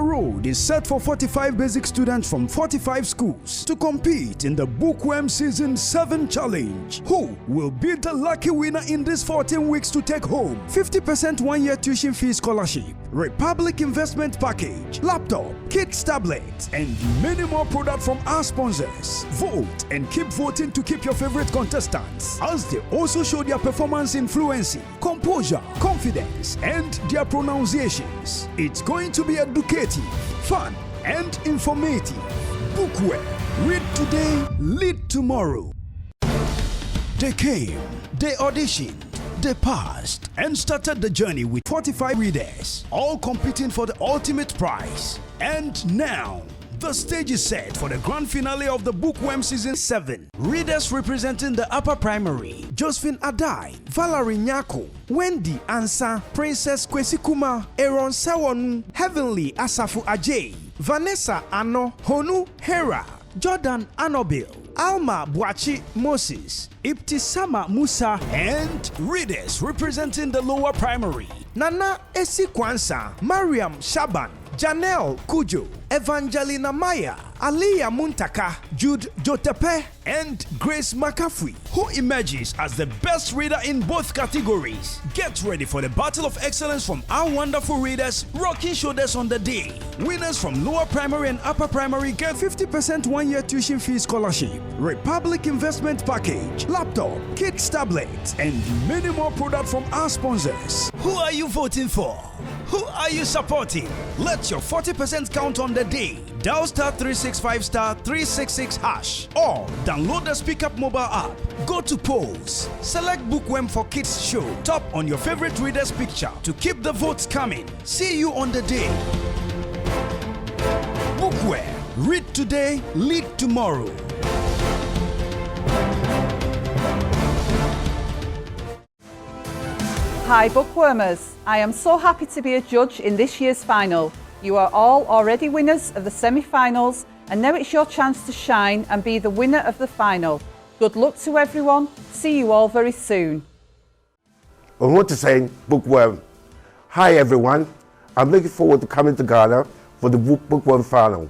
road is set for 45 basic students from 45 schools to compete in the Bookworm Season 7 Challenge. Who will be the lucky winner in these 14 weeks to take home 50% one-year tuition fee scholarship, Republic investment package, laptop, kids tablets, and many more products from our sponsors? Vote and keep voting to keep your favorite contestants as they also show their performance in fluency, composure, confidence, and their pronunciations. It's going to be educative, fun, and informative. Bookworm. Read today, lead tomorrow. They came, they auditioned, they passed, and started the journey with 45 readers, all competing for the ultimate prize. And now, the stage is set for the grand finale of the Bookworm Season 7. Readers representing the upper primary: Josephine Adai, Valerie Nyako, Wendy Ansa, Princess Kwesikuma, Aaron Sawonu, Heavenly Asafu Ajay, Vanessa Ano, Honu Hera, Jordan Anobil, Alma Bwachi Moses, Ibtisama Musa, and readers representing the lower primary: Nana Esikwansa, Mariam Shaban, Janelle Kujo, Evangelina Maya, Aliyah Muntaka, Jude Jotepe, and Grace McCaffrey, who emerges as the best reader in both categories. Get ready for the battle of excellence from our wonderful readers, rocking shoulders on the day. Winners from lower primary and upper primary get 50% one-year tuition fee scholarship, Republic investment package, laptop, kids tablets, and many more products from our sponsors. Who are you voting for? Who are you supporting? Let your 40% count on the day. Dial *365 *366 hash or download the Speak Up mobile app. Go to polls. Select Bookworm for Kids Show. Tap on your favorite reader's picture to keep the votes coming. See you on the day. Bookworm. Read today, lead tomorrow. Hi Bookwormers, I am so happy to be a judge in this year's final. You are all already winners of the semi-finals and now it's your chance to shine and be the winner of the final. Good luck to everyone, see you all very soon. I want to say, Bookworm, hi everyone, I'm looking forward to coming to Ghana for the Bookworm final.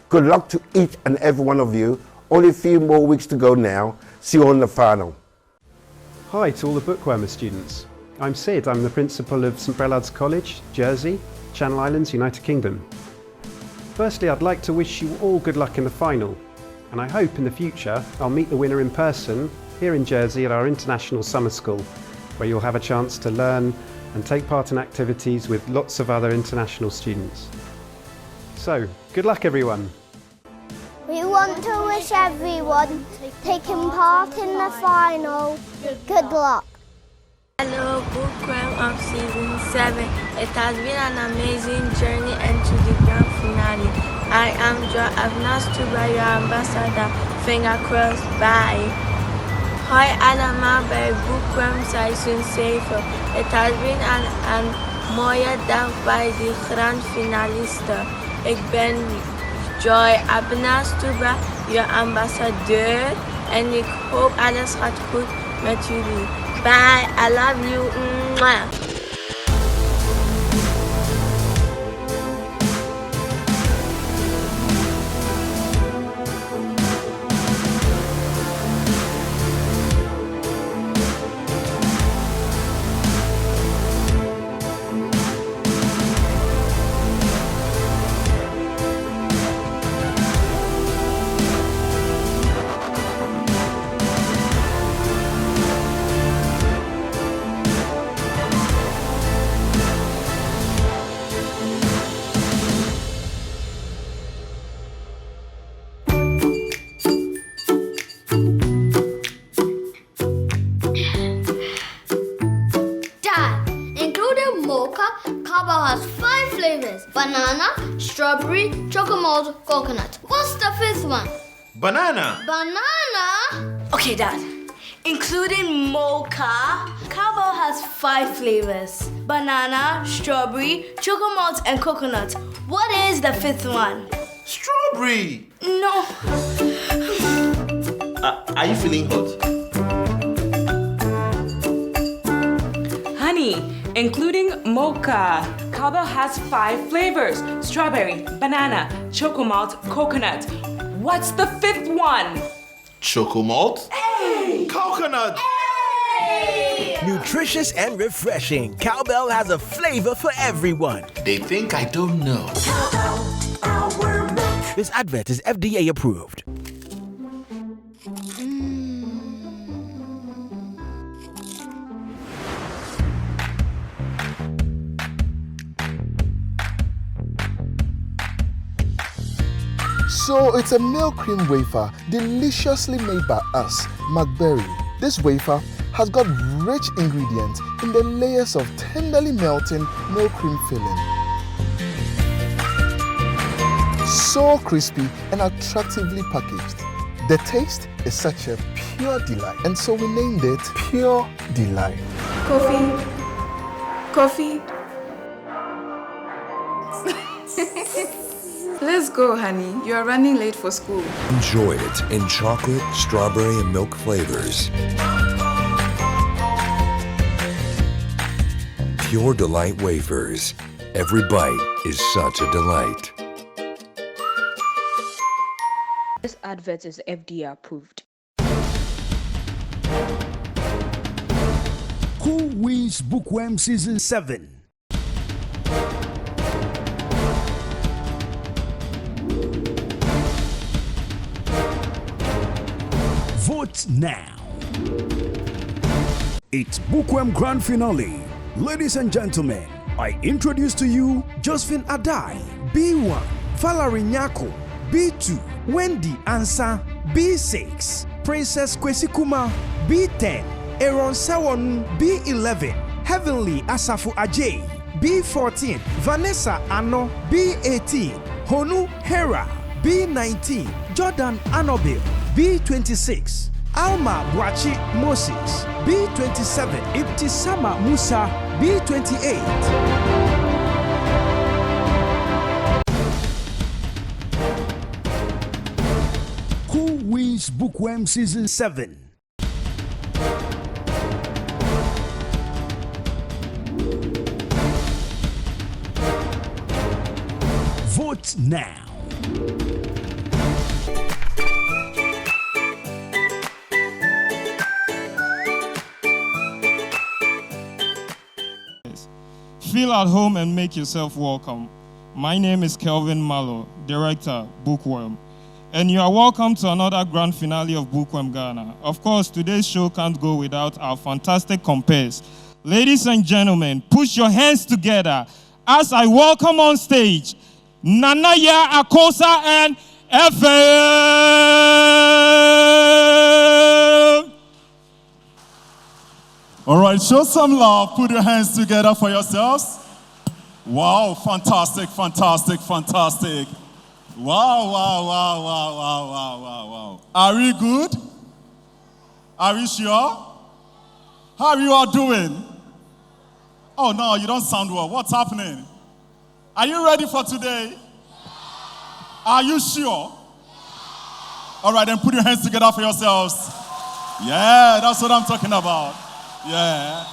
Good luck to each and every one of you, only a few more weeks to go now, see you on the final. Hi to all the Bookwormer students. I'm Sid, I'm the principal of St Brelard's College, Jersey, Channel Islands, United Kingdom. Firstly, I'd like to wish you all good luck in the final, and I hope in the future I'll meet the winner in person here in Jersey at our International Summer School, where you'll have a chance to learn and take part in activities with lots of other international students. So, good luck everyone! We want to wish everyone taking part in the final good luck. Hello, Bookworm of Season 7. It has been an amazing journey into the grand finale. I am Joy Avnastuba, your ambassador. Finger crossed. Bye. Hoi allemaal bij Bookworm Seizoen 7. Het has been een mooie dag bij de grand finalisten. Ik ben Joy Avnastuba, je ambassadeur. En ik hoop alles gaat goed met jullie. Bye, I love you. Mwah. has 5 flavors: banana, strawberry, chocolate, coconut. What's the 5th one? Banana. Banana? Okay, Dad. Including mocha, Cabo has 5 flavors: banana, strawberry, chocolate, and coconut. What is the 5th one? Strawberry. No. Are you feeling hot? Honey, including mocha, Cowbell has 5 flavors: strawberry, banana, choco malt, coconut. What's the 5th one? Choco malt? Hey! Coconut! Hey! Nutritious and refreshing, Cowbell has a flavor for everyone. They think I don't know. Cowbell, our milk. This advert is FDA approved. So it's a milk cream wafer deliciously made by us, McBerry. This wafer has got rich ingredients in the layers of tenderly melting milk cream filling. So crispy and attractively packaged. The taste is such a pure delight, and so we named it Pure Delight. Coffee. Let's go, honey. You are running late for school. Enjoy it in chocolate, strawberry, and milk flavors. Pure Delight wafers. Every bite is such a delight. This advert is FDA approved. Who wins Bookworm Season 7? Vote now. It's Bookworm Grand Finale. Ladies and gentlemen, I introduce to you Josephine Adai, B1, Valerie Nyako, B2, Wendy Ansa, B6, Princess Kwesikuma, B10, Aaron Sawon, B11, Heavenly Asafu Ajay, B14, Vanessa Ano, B18, Honu Hera, B19, Jordan Anobil, B26, Alma Bwachi Moses, B27, Ibtisama Musa, B28. Who wins Bookworm Season 7? Vote now. Feel at home and make yourself welcome. My name is Kelvin Malo, Director, Bookworm. And you are welcome to another grand finale of Bookworm Ghana. Of course, today's show can't go without our fantastic compares. Ladies and gentlemen, push your hands together as I welcome on stage Nanaya Akosa and FM. All right, show some love. Put your hands together for yourselves. Wow, fantastic, fantastic, fantastic. Wow, wow, wow, wow, wow, wow, wow, wow. Are we good? Are we sure? How are you all doing? Oh, no, you don't sound well. What's happening? Are you ready for today? Are you sure? All right, then put your hands together for yourselves. Yeah, that's what I'm talking about. Yeah.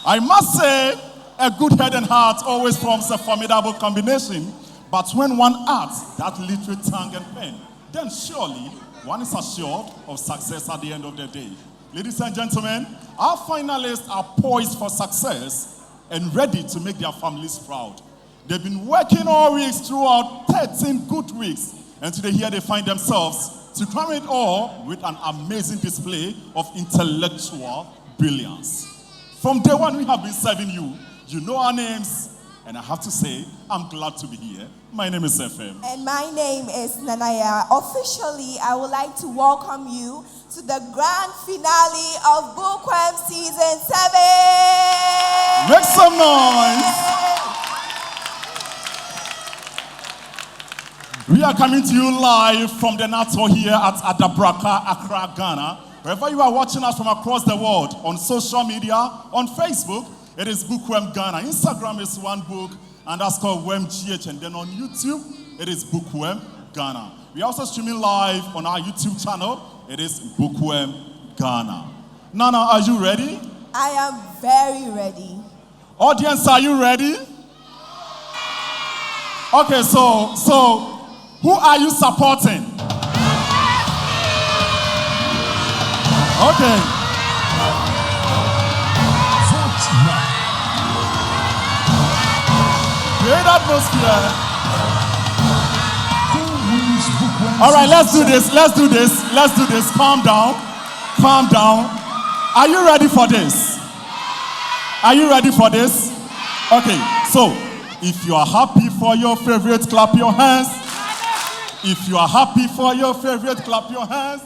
I must say, a good head and heart always forms a formidable combination. But when one adds that literate tongue and pen, then surely one is assured of success at the end of the day. Ladies and gentlemen, our finalists are poised for success and ready to make their families proud. They've been working all weeks throughout 13 good weeks, and today here they find themselves to crown it all with an amazing display of intellectual brilliance. From day one, we have been serving you. You know our names, and I have to say, I'm glad to be here. My name is FM. And my name is Nanaya. Officially, I would like to welcome you to the grand finale of Bookworm Season 7. Make some noise. We are coming to you live from the Nato here at Adabraka, Accra, Ghana. Wherever you are watching us from across the world, on social media, on Facebook, it is Bookworm Ghana. Instagram is one book, and that's called WormGH. And then on YouTube, it is Bookworm Ghana. We are also streaming live on our YouTube channel. It is Bookworm Ghana. Nana, are you ready? I am very ready. Audience, are you ready? Okay, so who are you supporting? Okay. Great atmosphere. All right, let's do this. Calm down. Are you ready for this? Okay, so if you are happy for your favorite, clap your hands. If you are happy for your favorite, clap your hands.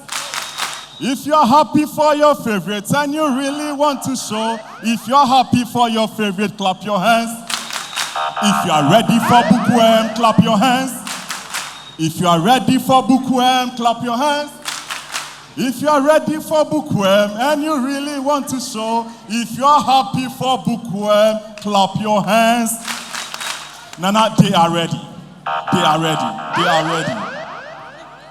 If you are happy for your favorite and you really want to show, if you are happy for your favorite, clap your hands. If you are ready for Bookworm, clap your hands. If you are ready for Bookworm, clap your hands. If you are ready for Bookworm and you really want to show, if you are happy for Bookworm, clap your hands. Nana, they are ready.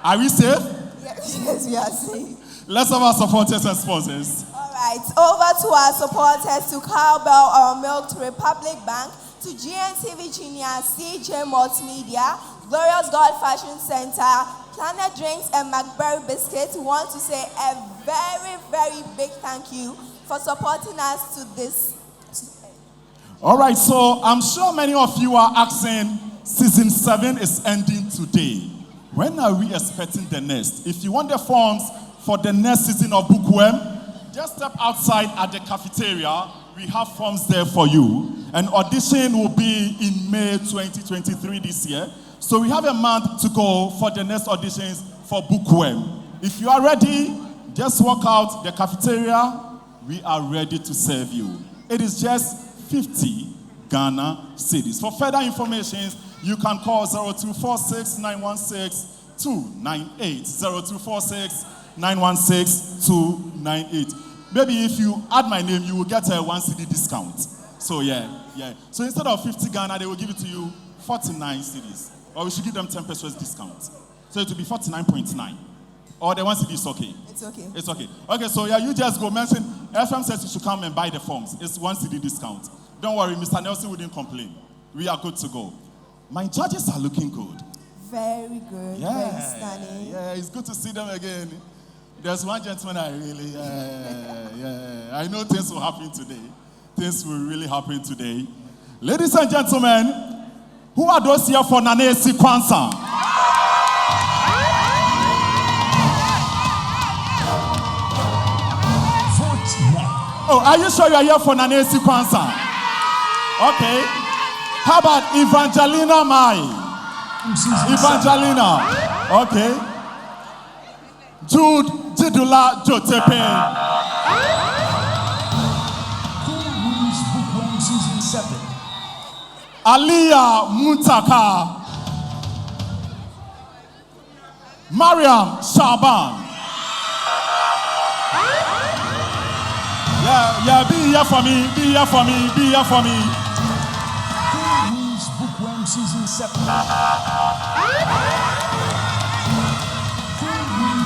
Are we safe? Yes, we are safe. Let's have our supporters and sponsors. All right, over to our supporters, to Cowbell or Milk, to Republic Bank, to GNTV Junior, CJ Multimedia, Glorious God Fashion Center, Planet Drinks, and McBerry Biscuits. We want to say a very, very big thank you for supporting us to this. All right, so I'm sure many of you are asking, season 7 is ending today. When are we expecting the next? If you want the forms for the next season of Bookworm, just step outside at the cafeteria. We have forms there for you. And audition will be in May 2023 this year. So we have a month to go for the next auditions for Bookworm. If you are ready, just walk out the cafeteria. We are ready to serve you. It is just 50 Ghana cedis. For further information, you can call 0246-916-298. 0246-916-298. Maybe if you add my name, you will get a 1 CD discount. So yeah. So instead of 50 Ghana, they will give it to you 49 cedis. Or we should give them 10 pesos discount. So it will be 49.9. Or the 1 CD is okay. It's okay. Okay, so yeah, you just go mention. FM says you should come and buy the forms. It's 1 CD discount. Don't worry, Mr. Nelson wouldn't complain. We are good to go. My judges are looking good. Very good. Very stunning. Yeah, it's good to see them again. There's one gentleman I really, I know things will happen today. Things will really happen today. Ladies and gentlemen, who are those here for Nanesi Kwanzaa? Oh, are you sure you are here for Nanesi Kwanzaa? Okay. How about Evangelina Mai? Evangelina. Okay. Jude Jidula Jotepe. Bookworm Season 7. Aliyah Muntaka. Mariam Shaban. Yeah, be here for me. Who wins Bookworm Season 7?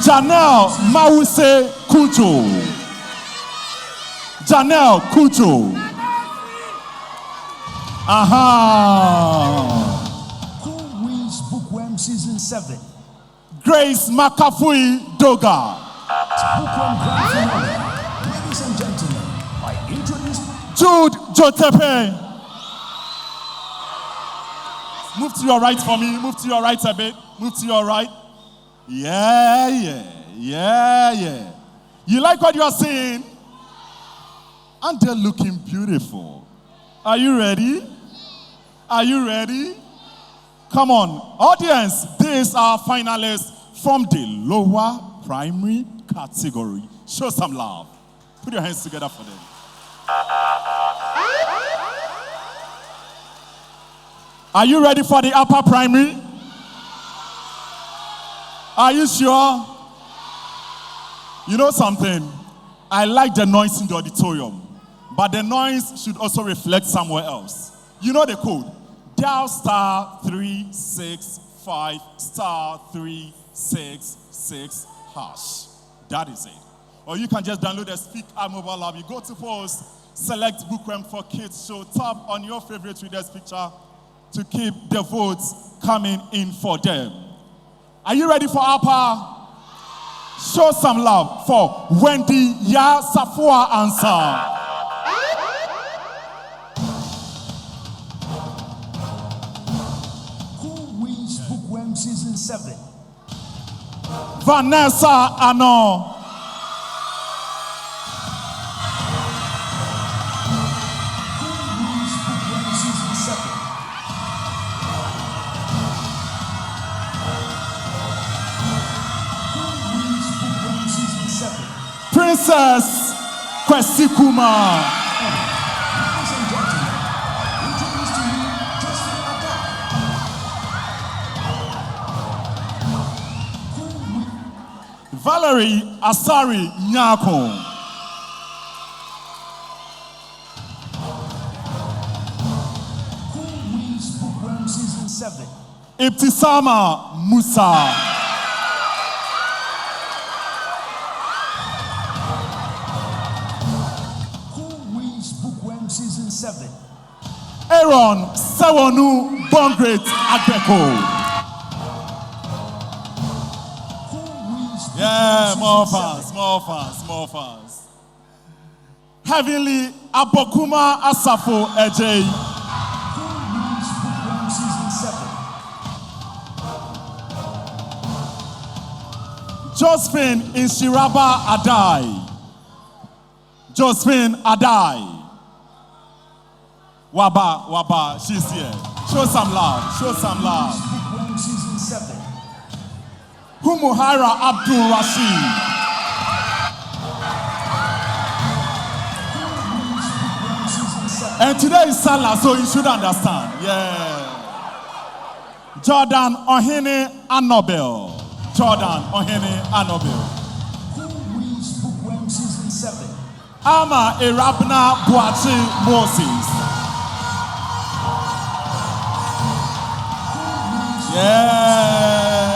Chennel Mause Kujo. Chennel Kujo. Who wins Bookworm Season 7? Grace Makafui Doga. Bookworm Grand Finale. Ladies and gentlemen, I introduce Jude Jotepe. Move to your right for me. Move to your right a bit. Move to your right. Yeah. You like what you are seeing? And they're looking beautiful. Are you ready? Come on. Audience, these are finalists from the lower primary category. Show some love. Put your hands together for them. Are you ready for the upper primary? Are you sure? You know something? I like the noise in the auditorium, but the noise should also reflect somewhere else. You know the code. Dial *365 *366#. That is it. Or you can just download the Speak Our mobile app. You go to post, Select Bookworm for Kids show. Tap on your favorite reader's picture to keep the votes coming in for them. Are you ready for Apa? Show some love for Wendy Ya Safua Answer. Who wins Bookworm Season 7? Vanessa Ano. Princess Kwesikuma. Valerie Asari Nyako. Who wins Bookworm Season 7? Ibtisama Musa. Season 7. Aaron Sawonu Bongret Agbeko. Yeah, more fans. Heavenly Abokuma Asafo Ejay. Season 7. Josephine Inshiraba Adai. Josephine Adai. Waba, she's here. Show some love. Season 7. Humuhaira Abdul Rashid. And today is Salah, so you should understand. Yeah. Jordan Ohene Anobel. Who wins Bookworm Season 7? Ama Erabna Boachi Moses. Yeah.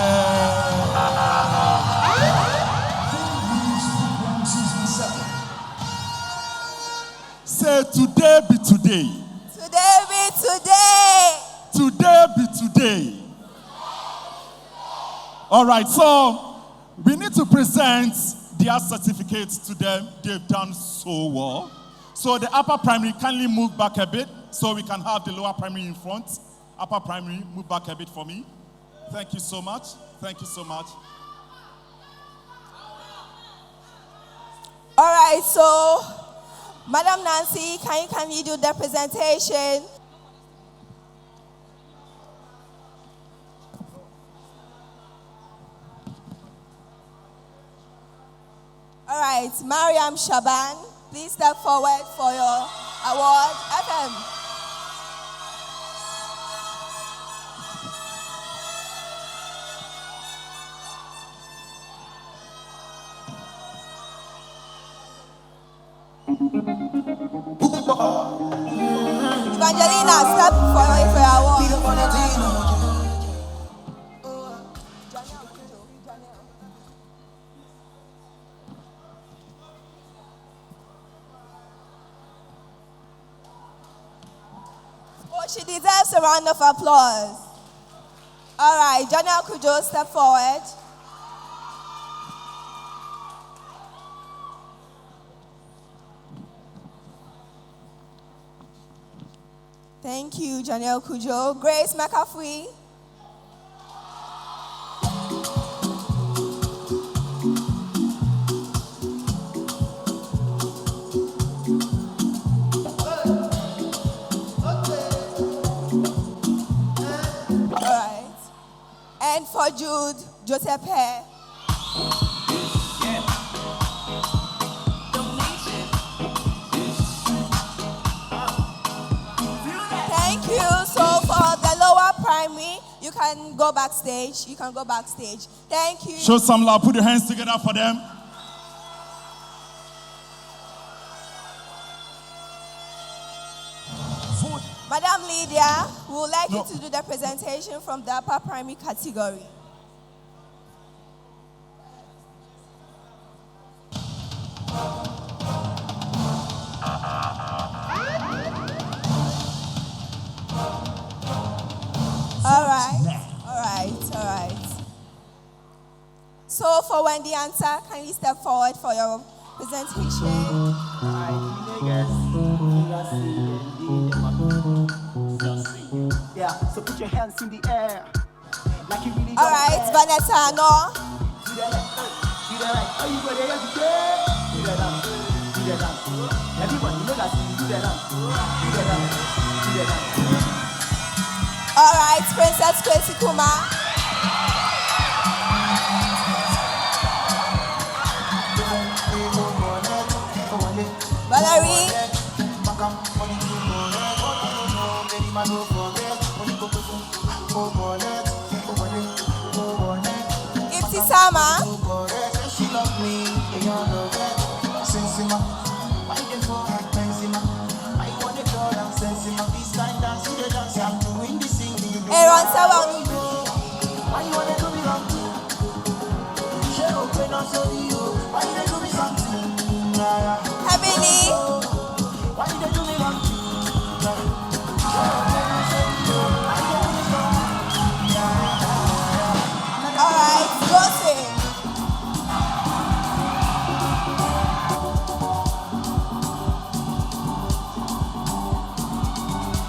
Say today be today. Today be today. Today be today. All right, so we need to present their certificates to them. They've done so well. So the upper primary, kindly move back a bit so we can have the lower primary in front. Upper primary, move back a bit for me. Thank you so much. All right, so Madam Nancy, can you do the presentation? All right, Mariam Shaban, please step forward for your award. FM. Evangelina, step forward for your award. Oh, she deserves a round of applause. All right, Chennel, could you step forward? Thank you, Chennel Kujo. Grace McAfee. All right. And for Jude, Joseph Hare. Thank you. So for the lower primary, you can go backstage. Thank you. Show some love. Put your hands together for them. Madam Lydia, we would like you to do the presentation from the upper primary category. Alright. So for when the answer, kindly step forward for your presentation. Yeah, so put your hands in the air. Like you really Alright, Vanessa, no. Do that right. Oh, you go there every day. Do that dance. Everybody know that you do that dance. Do that dance. Alright, Princess Kwesi Kuma. Valerie. Sama. Aaron Sawani. Heavily. Alright, go sing.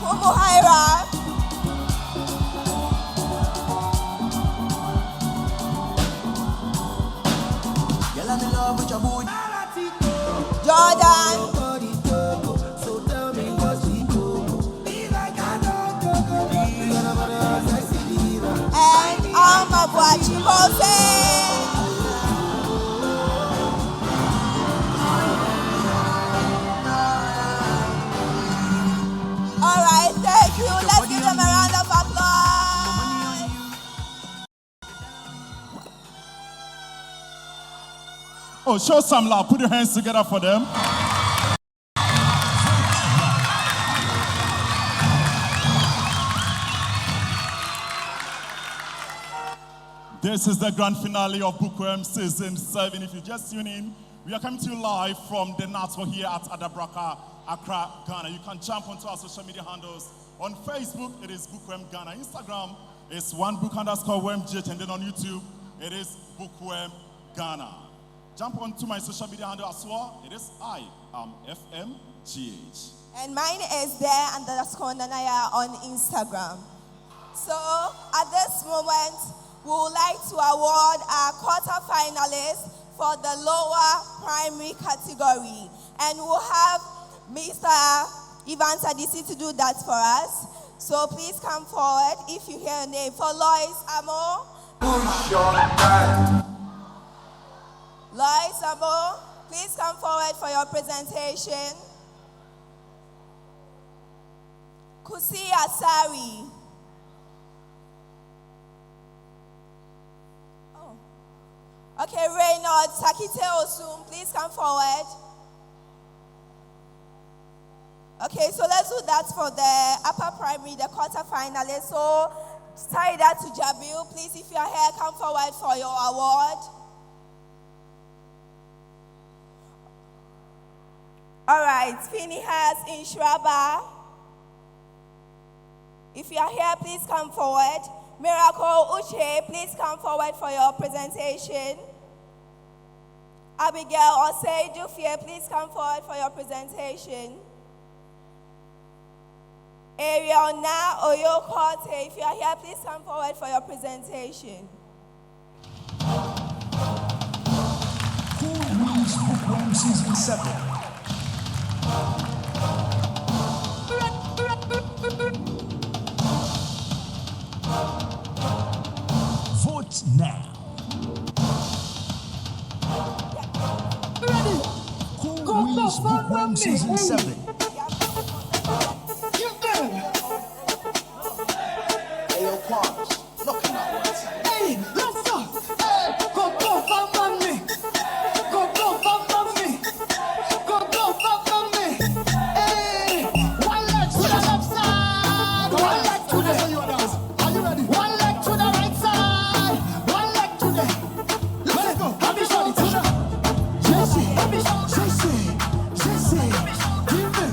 Umuhaira. Jordan. And Alma Boachimose. Alright, thank you. Let's give them a round of applause. Oh, show some love. Put your hands together for them. This is the grand finale of Bookworm Season 7. If you just tune in, we are coming to you live from the Nato here at Adabraka, Accra, Ghana. You can jump onto our social media handles. On Facebook, it is Bookworm Ghana. Instagram is @book_wormgh, and then on YouTube, it is Bookworm Ghana. Jump onto my social media handle as well. It is FMGH. And mine is there _Nanaya on Instagram. So at this moment, we would like to award our quarterfinalists for the lower primary category. And we'll have Mr. Ivan Sadisi to do that for us. So please come forward if you hear a name. For Lois Amo. Lois Amo, please come forward for your presentation. Kusi Asari. Okay, Reynald Sakite Osum, please come forward. Okay, so let's do that for the upper primary, the quarterfinalists. So tie that to Jabil. Please, if you are here, come forward for your award. All right, Phineas Inshraba. If you are here, please come forward. Miracle Uche, please come forward for your presentation. Abigail Osei Dufie, please come forward for your presentation. Ariana Oyokote, if you are here, please come forward for your presentation. Who wins Bookworm Season 7? Vote now. Who wins Bookworm Season 7? Hey, yo, Quams, knocking out one time. Hey, let's go. Hey, go, bam, me. Go, bam, me. Go, bam, me. Hey, one leg to the left side. One leg to the. Are you ready? One leg to the right side. One leg to the. Let's go. Happy shot. Jesse. Give me.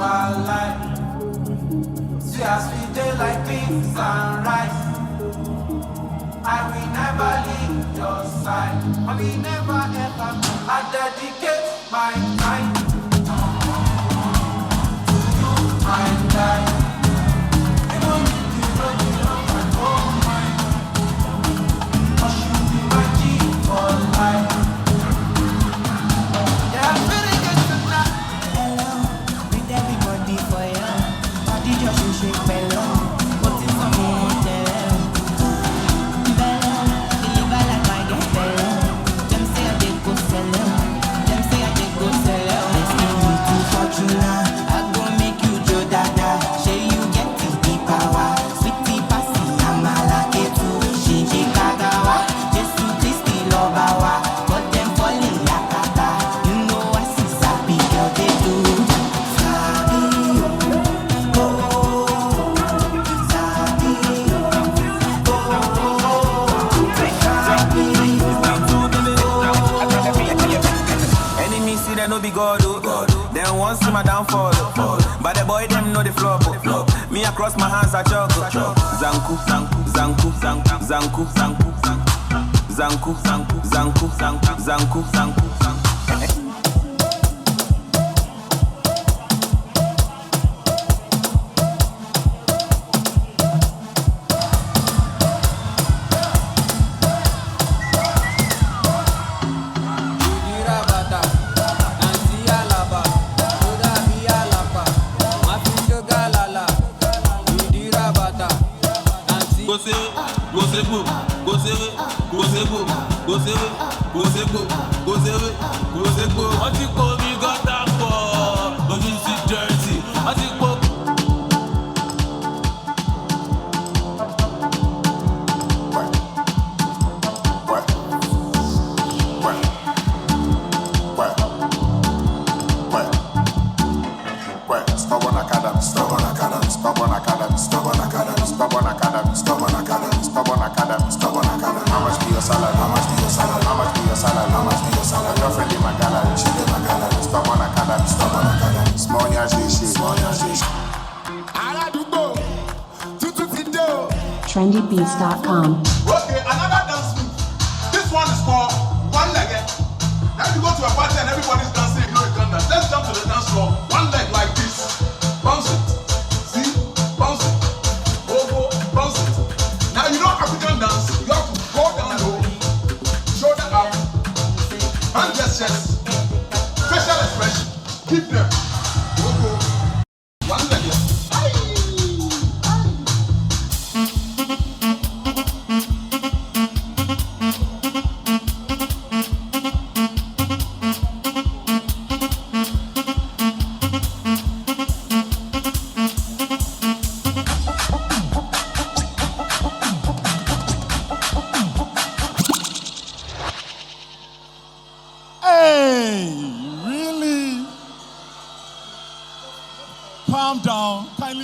my life. See as we day like beans and rice. I will never leave your side. I will never ever. I dedicate my time to you, my life. Even if you know my own mind, I should be my G for life. Yeah, I'm feeling good tonight. Hello, with everybody for you. Body just shake bello. But it's a motel. I go make you Joe Dada. Say you get the power. Sweetie passy, I'm a lucky too. Shinji Kagawa, just to taste the love hour. But them falling yakata. You know I see sappy girl they do. Sabi, oh, sabi, oh, enemy see they no be God. Them once see my downfall. But the boy them know the flop. Me across my hands I juggle. Zanku, zanku, zanku, zanku, zanku, zanku, zanku, zanku, zanku, zanku, zanku, zanku. trendybeats.com. Okay, another dance move. This one is for one leg. Now you go to a party and everybody's dancing, you know you can dance. Let's jump to the dance floor. One leg like this. Bounce it. See? Bounce it. Go, bounce it. Now you know African dance. You have to go down low, shoulder up, hand gestures, facial expression. Keep them. Go. One leg.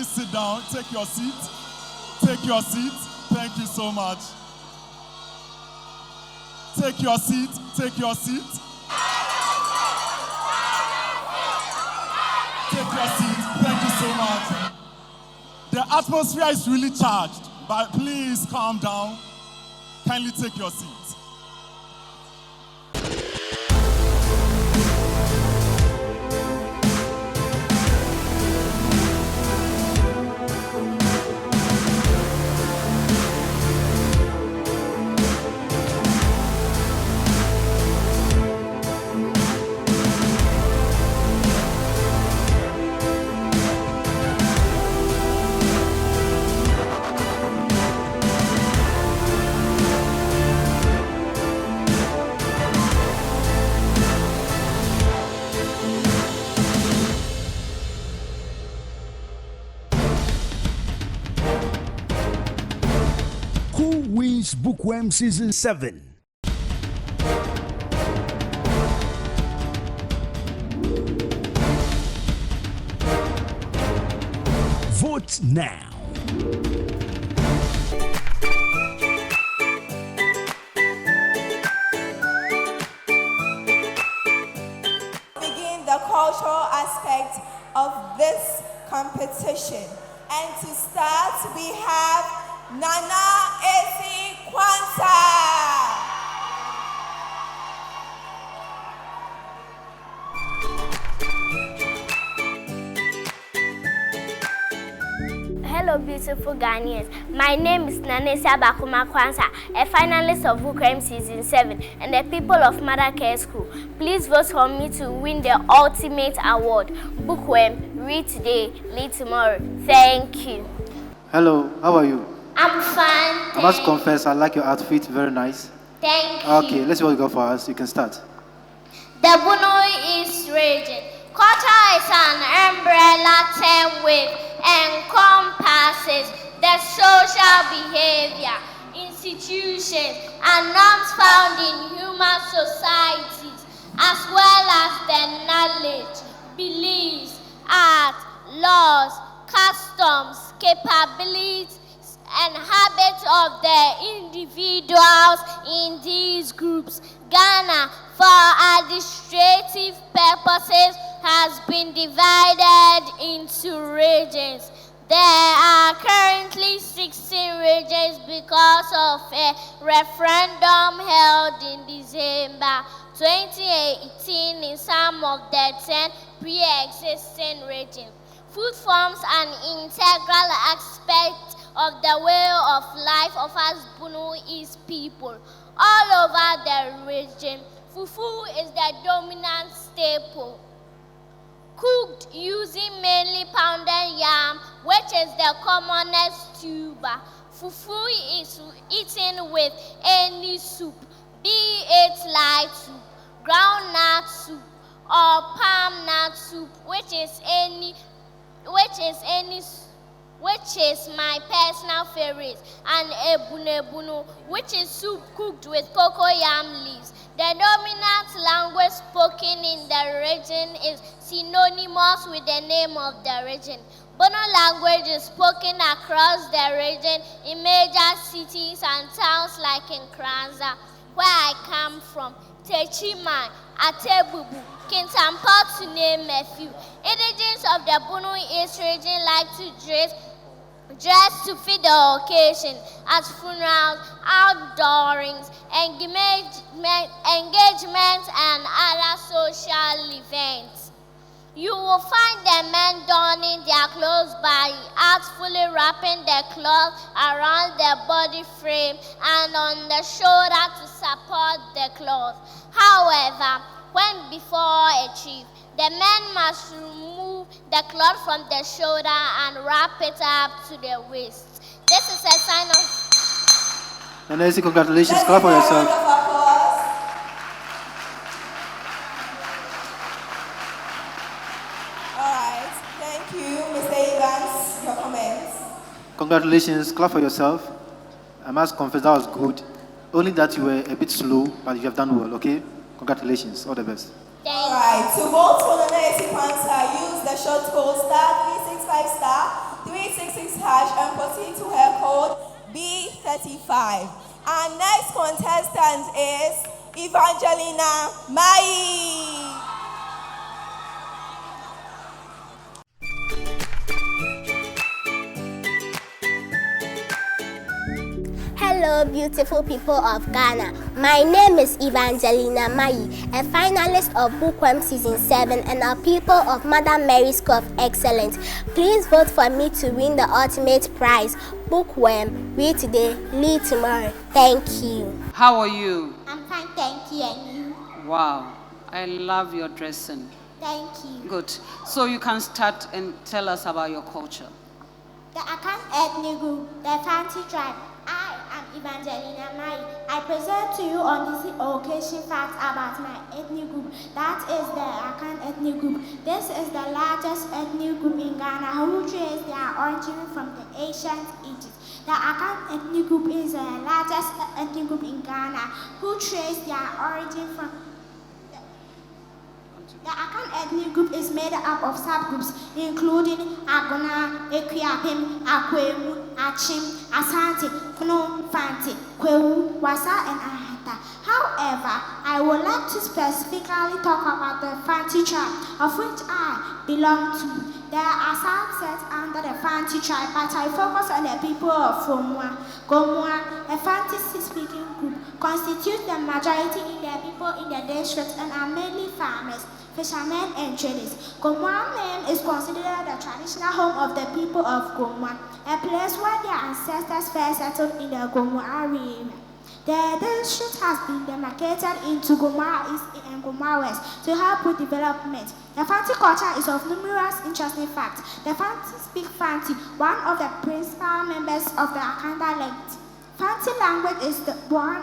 Sit down, take your seat. Take your seat. Thank you so much. Take your seat. Take your seat. Take your seat. Thank you so much. The atmosphere is really charged, but please calm down. Kindly take your seat. Bookworm Season 7. Vote now. Begin the cultural aspect of this competition. And to start, we have Nana Esi Kwanzaa. Hello, beautiful Ghanaians. My name is Nanesia Bakuma Kwanzaa, a finalist of Bookworm Season 7 and the people of Mothercare School. Please vote for me to win the ultimate award. Bookworm, read today, lead tomorrow. Thank you. Hello, how are you? I'm fine. I must confess, I like your outfit, very nice. Thank you. Okay, let's see what you got for us. You can start. The Bunoi is raging. Quarter is an umbrella term which encompasses the social behavior, institutions, and norms found in human societies, as well as the knowledge, beliefs, art, laws, customs, capabilities, and habits of the individuals in these groups. Ghana, for administrative purposes, has been divided into regions. There are currently 16 regions because of a referendum held in December 2018 in some of the 10 pre-existing regions. Food forms an integral aspect of the way of life of us Bunuese people. All over the region, fufu is the dominant staple, cooked using mainly pounded yam, which is the commonest tuber. Fufu is eaten with any soup, be it light soup, groundnut soup, or palm nut soup, which is my personal favorite, and ebunebunu, which is soup cooked with cocoyam leaves. The dominant language spoken in the region is synonymous with the name of the region. Bono language is spoken across the region in major cities and towns like in Kranza, where I come from, Techimai, Atebubu, Kintampo, to name a few. Indigents of the Bono East region like to dress to fit the occasion at funerals, outdoorings, engagements, and other social events. You will find the men donning their clothes by artfully wrapping the cloth around their body frame and on the shoulder to support the cloth. However, when before a chief, the men must remove the cloth from the shoulder and wrap it up to the waist. This is a sign of... Nancy, congratulations. Clap for yourself. Alright, thank you, Mr. Evans. Your comments? Congratulations. Clap for yourself. I must confess that was good. Only that you were a bit slow, but you have done well, okay? Congratulations. All the best. Alright, to vote for the Nancy Kwanzaa, use the short code *365 *366# and proceed to her code B35. Our next contestant is Evangelina Mai. Hello, beautiful people of Ghana. My name is Evangelina Mai, a finalist of Bookworm Season 7 and a people of Mother Mary's School of Excellence. Please vote for me to win the ultimate prize. Bookworm, read today, lead tomorrow. Thank you. How are you? I'm fine, thank you. And you? Wow, I love your dressing. Thank you. Good. So you can start and tell us about your culture. The Akan ethnic group, the Fanti tribe. I am Evangelina Mai. I present to you on this occasion facts about my ethnic group. That is the Akan ethnic group. This is the largest ethnic group in Ghana who trace their origin from the ancient Egypt. The Akan ethnic group is the largest ethnic group in Ghana who trace their origin from the Akan ethnic group is made up of subgroups including Agona, Ekwiapem, Akwemu, Achim, Asante, Kuno, Fanti, Kwewu, Wasa, and Ahata. However, I would like to specifically talk about the Fanti tribe, of which I belong to. There are some set under the Fanti tribe, but I focus on the people of Gomua, a Fanti-speaking group, constitute the majority in the people in the district and are mainly farmers, fishermen, and traders. Gomua name is considered the traditional home of the people of Gomua, a place where their ancestors first settled in the Gomua area. The district has been demarcated into Gomua East and Gomua West to help with development. The Fanti culture is of numerous interesting facts. The Fanti speak Fanti, one of the principal members of the Akanda language. Fanti language is the one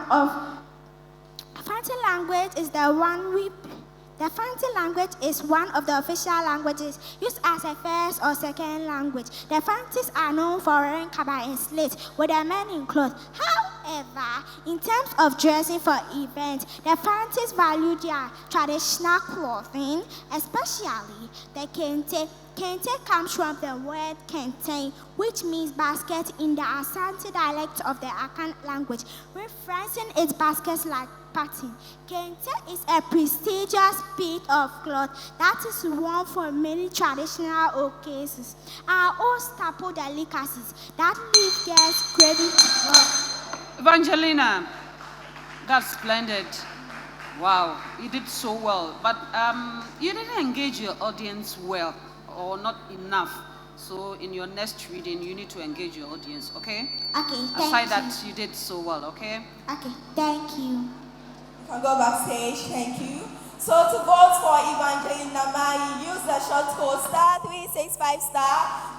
of the official languages used as a first or second language. The Fantis are known for wearing kaba and slate with their men in clothes. However, in terms of dressing for events, the Fantis value their traditional clothing, especially the kente. Kente comes from the word kente, which means basket in the Asante dialect of the Akan language, referencing its baskets-like pattern. Kente is a prestigious piece of cloth that is worn for many traditional occasions and also tapo delicacies that leave guests craving. Evangelina, that's splendid. Wow, you did so well. But you didn't engage your audience well, or not enough. So in your next reading, you need to engage your audience, okay? Okay, thank Aside that, you did so well, okay? Okay, thank you. You can go backstage, thank you. So to vote for Evangelina Ma, you use the short code *365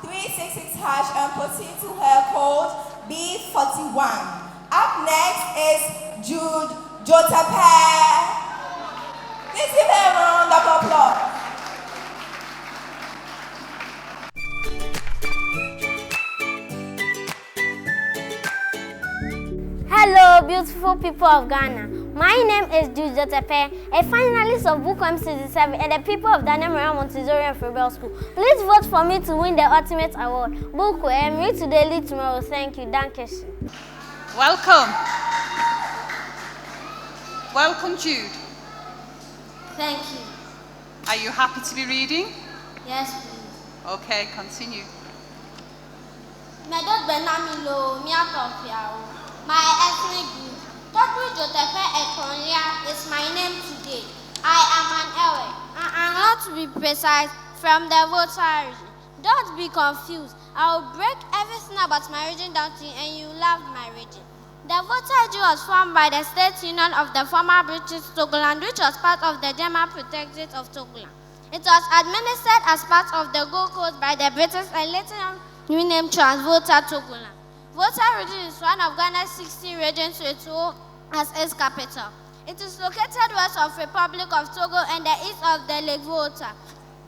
*366# and proceed to her code B41. Up next is Jude Jotape. Please give her a round of applause. Hello, beautiful people of Ghana. My name is Jude Jotape, a finalist of Bookworm Season 7 and the people of Daniel Maria Montessori and Frebel School. Please vote for me to win the ultimate award. Bookworm, read today, lead tomorrow. Thank you. Dankeschön. Welcome. Welcome, Jude. Thank you. Are you happy to be reading? Yes, please. Okay, continue. Medot Benamilo, Miatofia. My ethnic group, Totu Jotape Etonia, is my name today. I am an Ewe, and I'm not to be precise, from the Volta region. Don't be confused. I will break everything about my region down to you, and you love my region. The Volta region was formed by the State Union of the former British Togoland, which was part of the German Protectorate of Togoland. It was administered as part of the Gold Coast by the British and later renamed Trans-Volta Togoland. Volta region is one of Ghana's 16 regions with Seoul as its capital. It is located west of Republic of Togo and the east of the Lake Volta.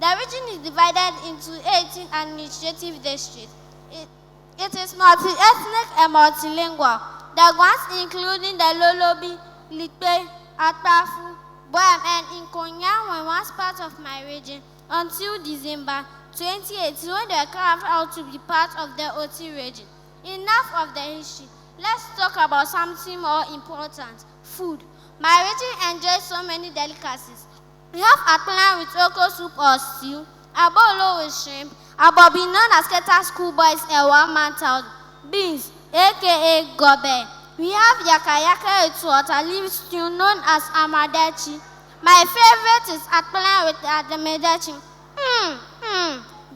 The region is divided into 18 administrative districts. It is multi-ethnic and multilingual. The ones including the Lolobi, Likpe, Atbafu, Boyam, and Inkonya were once part of my region until December 2018 when they were carved out to be part of the Oti region. Enough of the history. Let's talk about something more important, food. My region enjoys so many delicacies. We have akpala with oko soup or stew, abolo with shrimp, abobi known as Keta schoolboys and one-man town, beans, aka gobe. We have yaka with water leaf stew known as amadechi. My favorite is akpala with adamedechi.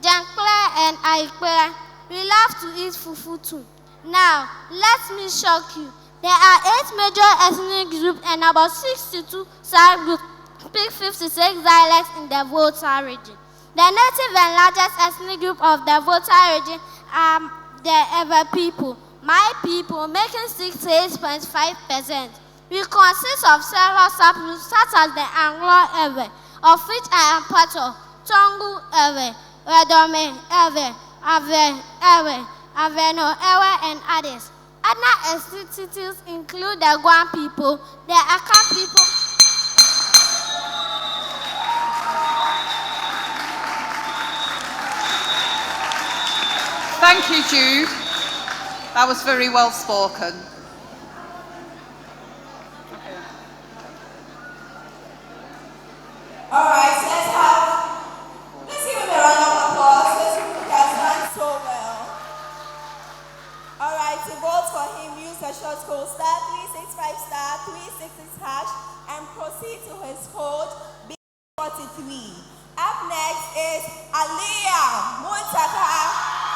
Jankpala and aikpala. We love to eat fufu too. Now, let me shock you. There are 8 major ethnic groups and about 62 sub-groups speak 56 dialects in the Volta region. The native and largest ethnic group of the Volta region are the Ewe people. My people, making 68.5%. We consist of several sub-groups such as the Anglo-Ewe, of which I am part of, Tongu Ewe, Redome Ewe, Ave, Aveno, Ewe, and others. Other ethnicities include the Guam people, the Akan people. Thank you, Jude. That was very well spoken. All right, let's give him a round of applause. was called star 365 star 366 hash and proceed to his code B43. Up next is Aliyah Muntaka.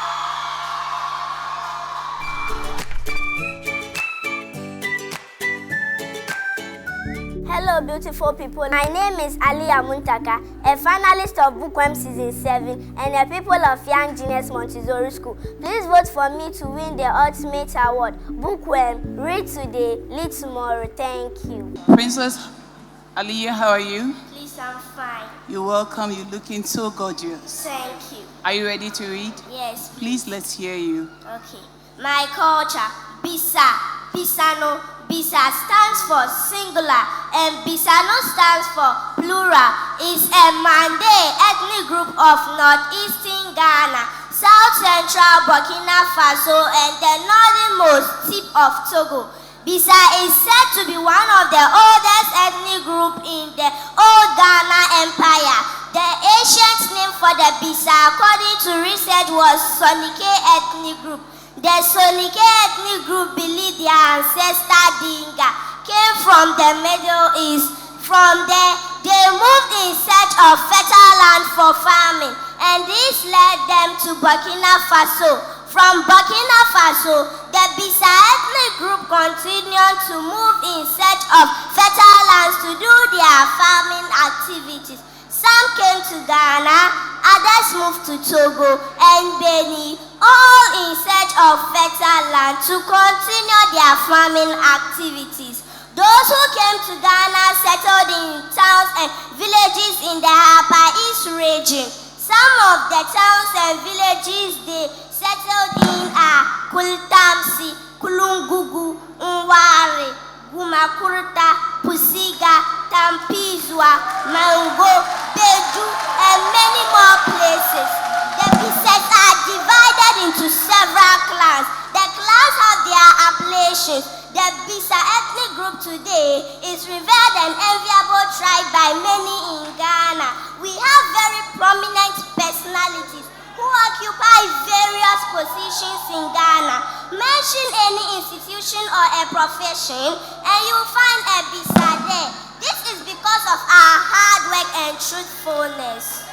Hello, beautiful people. My name is Aliyah Muntaka, a finalist of Bookworm Season 7 and a pupil of Young Genius Montessori School. Please vote for me to win the ultimate award. Bookworm, read today, lead tomorrow. Thank you. Princess Aliyah, how are you? Please, I'm fine. You're welcome. You're looking so gorgeous. Thank you. Are you ready to read? Yes, please. Let's hear you. Okay. My culture, Bisa, Bisano. Bisa stands for singular and Bisano stands for plural. Is a Mande ethnic group of northeastern Ghana, south central Burkina Faso, and the northernmost tip of Togo. Bisa is said to be one of the oldest ethnic groups in the old Ghana Empire. The ancient name for the Bisa, according to research, was Sonike ethnic group. The Sonike ethnic group believed their ancestor Dinga came from the Middle East. From there, they moved in search of fertile land for farming, and this led them to Burkina Faso. From Burkina Faso, the Bisa ethnic group continued to move in search of fertile lands to do their farming activities. Some came to Ghana, others moved to Togo and Benin, all in search of fertile land to continue their farming activities. Those who came to Ghana settled in towns and villages in the Upper East region. Some of the towns and villages they settled in are Kultamsi, Kulungugu, Nwari, Gumakurta, Pusiga, Tampizwa, Mango, Beju, and many more places. The Bisas are divided into several clans. The clans have their appellations. The Bisa ethnic group today is revered and enviable tribe by many in Ghana. We have very prominent personalities who occupy various positions in Ghana. Mention any institution or a profession and you'll find a Bisa there. This is because of our hard work and truthfulness.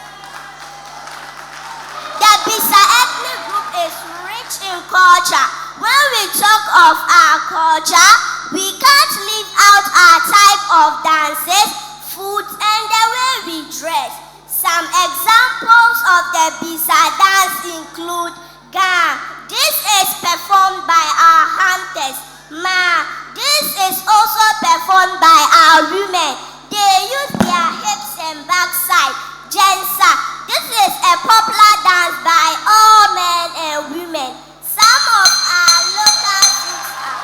The Bisa ethnic group is rich in culture. When we talk of our culture, we can't leave out our type of dances, food, and the way we dress. Some examples of the Bisa dance include Ga. This is performed by our hunters. Ma. This is also performed by our women. They use their hips and backside. Jensa. This is a popular dance by all men and women. Some of our local foods are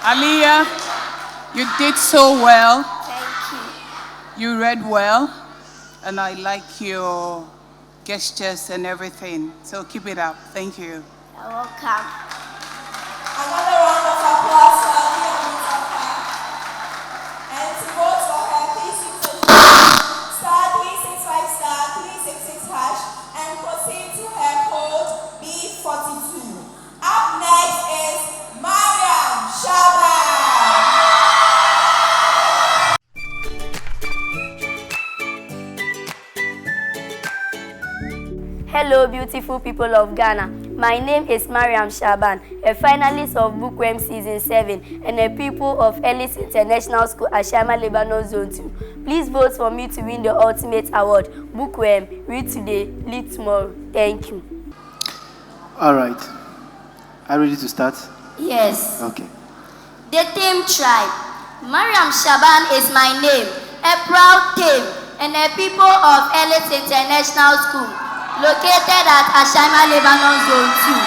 Aliyah, you did so well. Thank you. You read well, and I like your gestures and everything. So keep it up. Thank you. You're welcome. Another round of applause for Aliyah Muntaka. And to vote for her, please use the star 365 star 366 hash and proceed to her code B42. Up next is Mariam Shaban. Hello, beautiful people of Ghana. My name is Mariam Shaban, a finalist of Bookworm Season 7 and a pupil of Ellis International School, Ashama, Lebanon Zone 2. Please vote for me to win the ultimate award. Bookworm, read today, lead tomorrow. Thank you. All right. Are you ready to start? Yes. Okay. The Tame Tribe. Mariam Shaban is my name, a proud Tame and a pupil of Ellis International School, located at Ashama, Lebanon Zone 2.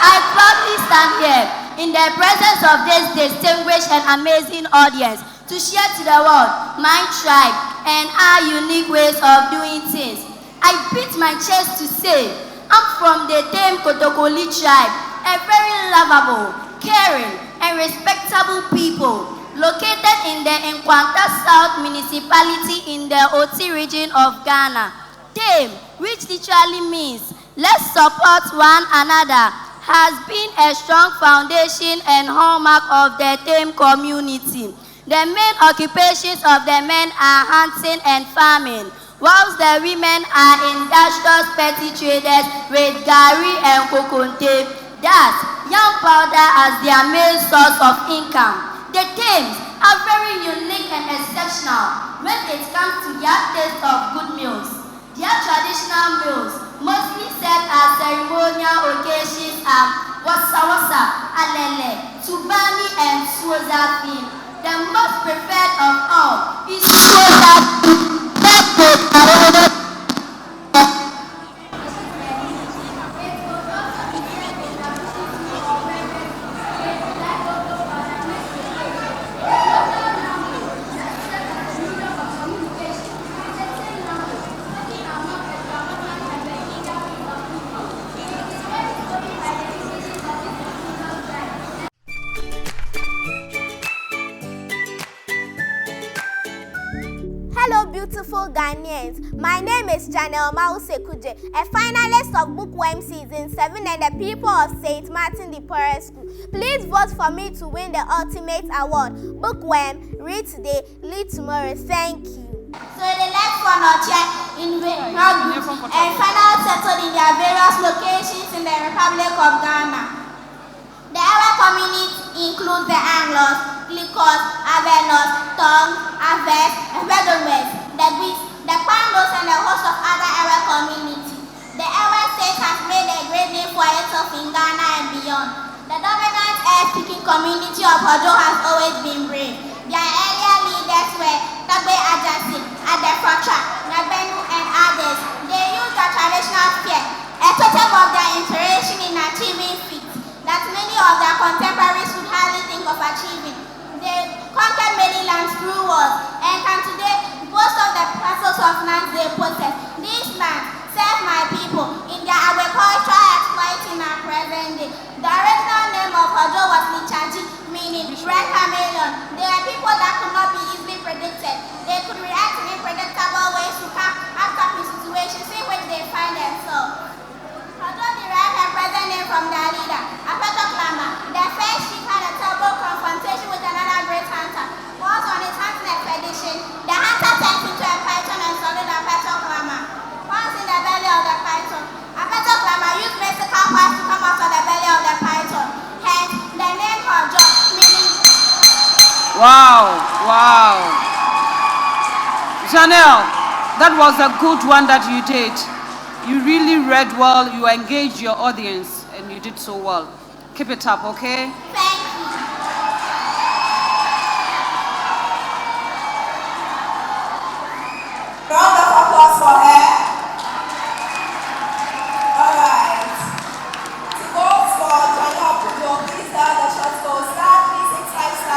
I proudly stand here in the presence of this distinguished and amazing audience to share to the world my tribe and our unique ways of doing things. I beat my chest to say I'm from the Tame Kotokoli tribe, a very lovable, caring, and respectable people. located in the Nkwanta South municipality in the Oti region of Ghana. Theme, which literally means let's support one another, has been a strong foundation and hallmark of the Theme community. The main occupations of the men are hunting and farming, whilst the women are industrious petty traders with gari and kokonte, thus yam powder as their main source of income. The Themes are very unique and exceptional when it comes to their taste of good meals. Their traditional meals, mostly served at ceremonial occasions, are wasa, alele, tubani, and swoza theme. The most preferred of all is swoza. Hello, beautiful Ghanaians. My name is Chennel, a finalist of Bookworm Season 7 and the people of St. Martin de Porres School. Please vote for me to win the ultimate award. Bookworm, read today, lead tomorrow. Thank you. So the next one in and final settled in their various locations in the Republic of Ghana. The Ewe community includes the Anglos, Glicos, Avenos, Tong, Aves, and Vedomes, the Greeks, the Pandos, and a host of other Ewe communities. The Ewe state has made a great name for itself in Ghana and beyond. The dominant air-speaking community of Hojo has always been brave. Their earlier leaders were Tagbe Ajasi, Adefracha, Nabenu, and others. They used the traditional spear, a totem of their inspiration in achieving feats that many of their contemporaries would hardly think of achieving. They conquered many lands through wars and can today boast of the parcels of lands they possess. These lands serve my people in their agricultural exploits in our present day. The original name of Hojo was Lichaji, meaning red chameleon. They were people that could not be easily predicted. They could react in unpredictable ways to come after situations in which they find themselves. Hojo derived her present name from their leader, Apeto Klama. The first chief had a terrible confrontation with another great hunter. Whilst on his hunting expedition, the hunter turned into a python and swallowed Apeto Klama. Once in the belly of the python, Apeto Klama used mystical powers to come out of the belly of the python. Hence, the name Hojo, meaning... Wow. Chennel, that was a good one that you did. You really read well, you engaged your audience, and you did so well. Keep it up, okay? Thank you. Round of applause for her. Alright. To vote for Chennel, please dial the short code *365*,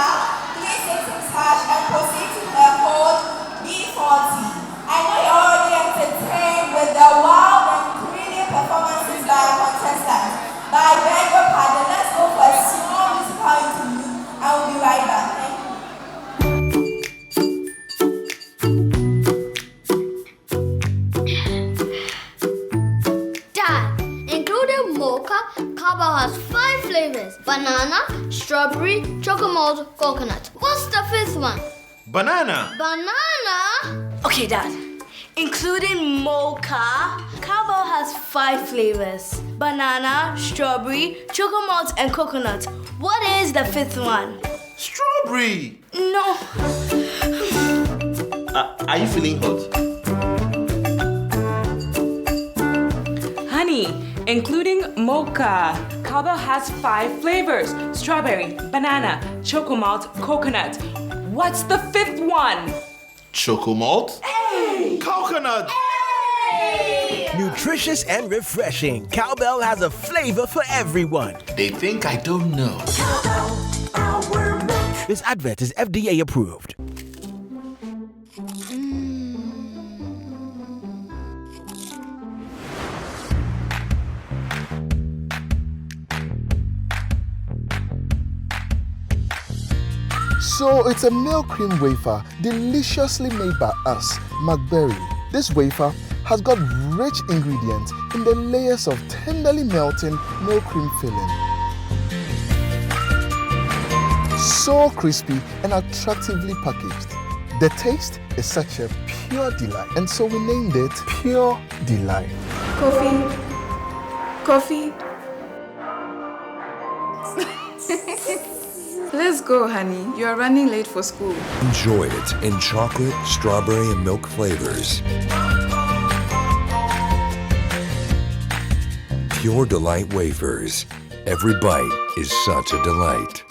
please hit # and proceed to the code B40. I know you're already entertained with the wild and thrilling performances by Contestant. But I beg your pardon, let's go for a small musical interlude and we'll be right back. Dad, including mocha, Cabo has 5 flavors: banana, strawberry, chocolate, coconut. What's the 5th one? Banana. Banana? Okay, Dad. Including mocha, Cabo has 5 flavors: banana, strawberry, chocolate, and coconut. What is the 5th one? Strawberry. No. Are you feeling hot? Honey, including mocha, Cabo has 5 flavors: strawberry, banana, chocolate, coconut. What's the 5th one? Chocomalt? Hey! Coconut! Hey! Nutritious and refreshing, Cowbell has a flavor for everyone. They think I don't know. This advert is FDA approved. So it's a milk cream wafer deliciously made by us, McBerry. This wafer has got rich ingredients in the layers of tenderly melting milk cream filling. So crispy and attractively packaged. The taste is such a pure delight, and so we named it Pure Delight. Coffee. Let's go, honey. You are running late for school. Enjoy it in chocolate, strawberry, and milk flavors. Pure Delight wafers. Every bite is such a delight.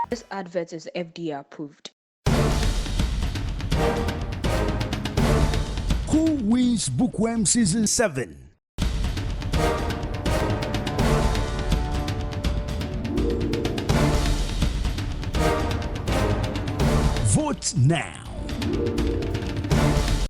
This advert is FDA approved. Who wins Bookworm Season 7? Vote now.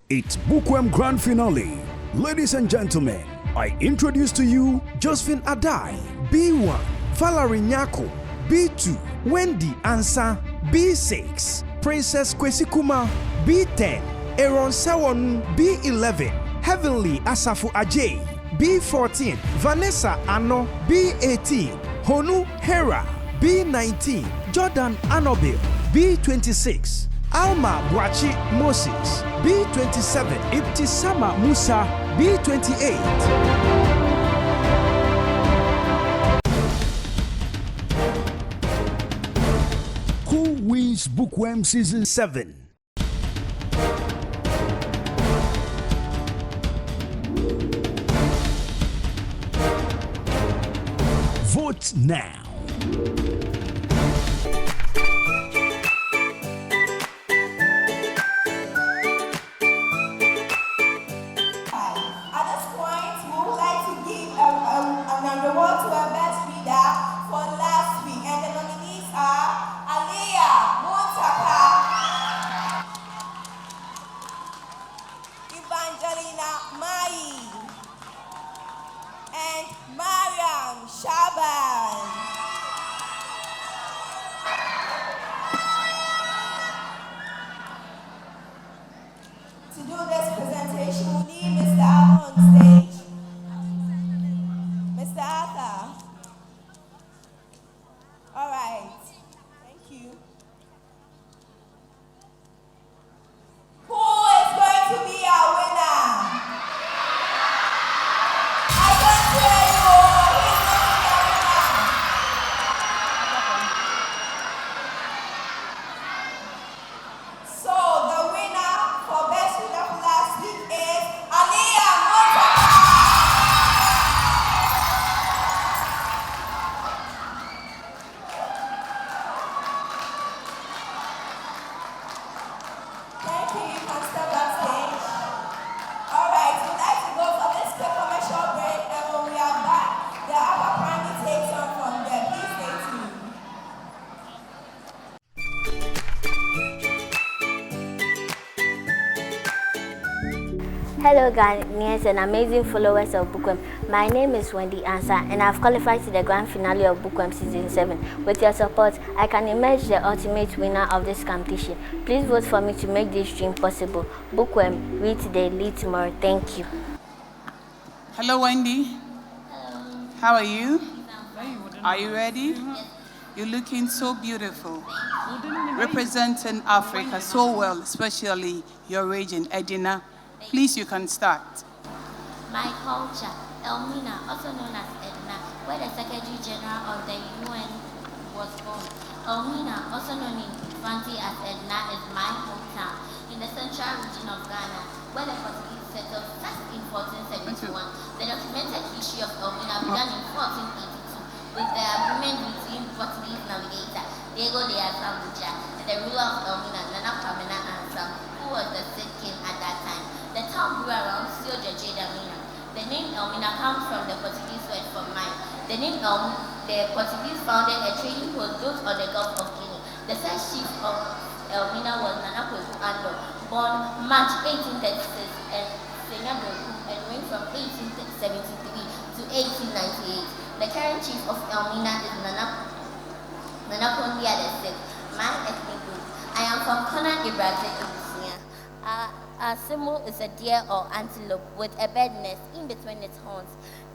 It's Bookworm Grand Finale. Ladies and gentlemen, I introduce to you Josephine Adai, B1, Valerie Nyako, B2, Wendy Ansa, B6, Princess Kwesikuma, B10, Aaron Sawon, B11, Heavenly Asafu Ajay, B14, Vanessa Ano, B18, Honu Hera, B19, Jordan Anobil, B26, Alma Bwachi Moses, B27, Ibtisama Musa, B28. Who wins Bookworm Season 7? Vote now. At this point, we would like to give an award to our best reader for last week, and the nominees are Aliyah Muntaka, Evangelina Mai, and Mariam Shaban. To do this presentation, we need Mr. Arthur on stage. Mr. Arthur. All right. Thank you. Who is going to be our winner? I can't hear you. Who is going to be our winner? So the winner for best reader for last week is Aliyah Muntaka. Thank you. You can step backstage. All right, we'd like to go for this quick commercial break, and when we are back, the upper primary takes on from there. Please stay tuned. Hello Ghanaians and amazing followers of Bookworm. My name is Wendy Ansa and I've qualified to the grand finale of Bookworm Season 7. With your support, I can emerge the ultimate winner of this competition. Please vote for me to make this dream possible. Bookworm, read today, lead tomorrow. Thank you. Hello, Wendy. Hello. How are you? Are you ready? You're looking so beautiful. Representing Africa so well, especially your region, Edina. Please, you can start. My culture, Elmina, also known as Edna, where the Secretary General of the UN was born. Elmina, also known in Fanti as Edna, is my hometown in the central region of Ghana, where the Portuguese settled first in 1471. The documented history of Elmina began in 1482 with the agreement between Portuguese navigator Diego de Alvarenga and the ruler of Elmina, Nana Kwamena Ansam, who was the sixth king at that time. The town grew around Sio Jajeda Mina. The name Elmina comes from the Portuguese word for mine. The name the Portuguese founded a trading post built on the Gulf of Guinea. The first chief of Elmina was Nana Kweku Ando, born March 1836 and Senabreku, and reigned from 1873 to 1898. The current chief of Elmina is Nana Monopoly at the six. My ethnic group. I am from Conan Ibrahim. Our symbol is a deer or antelope with a bed nest in between its horns.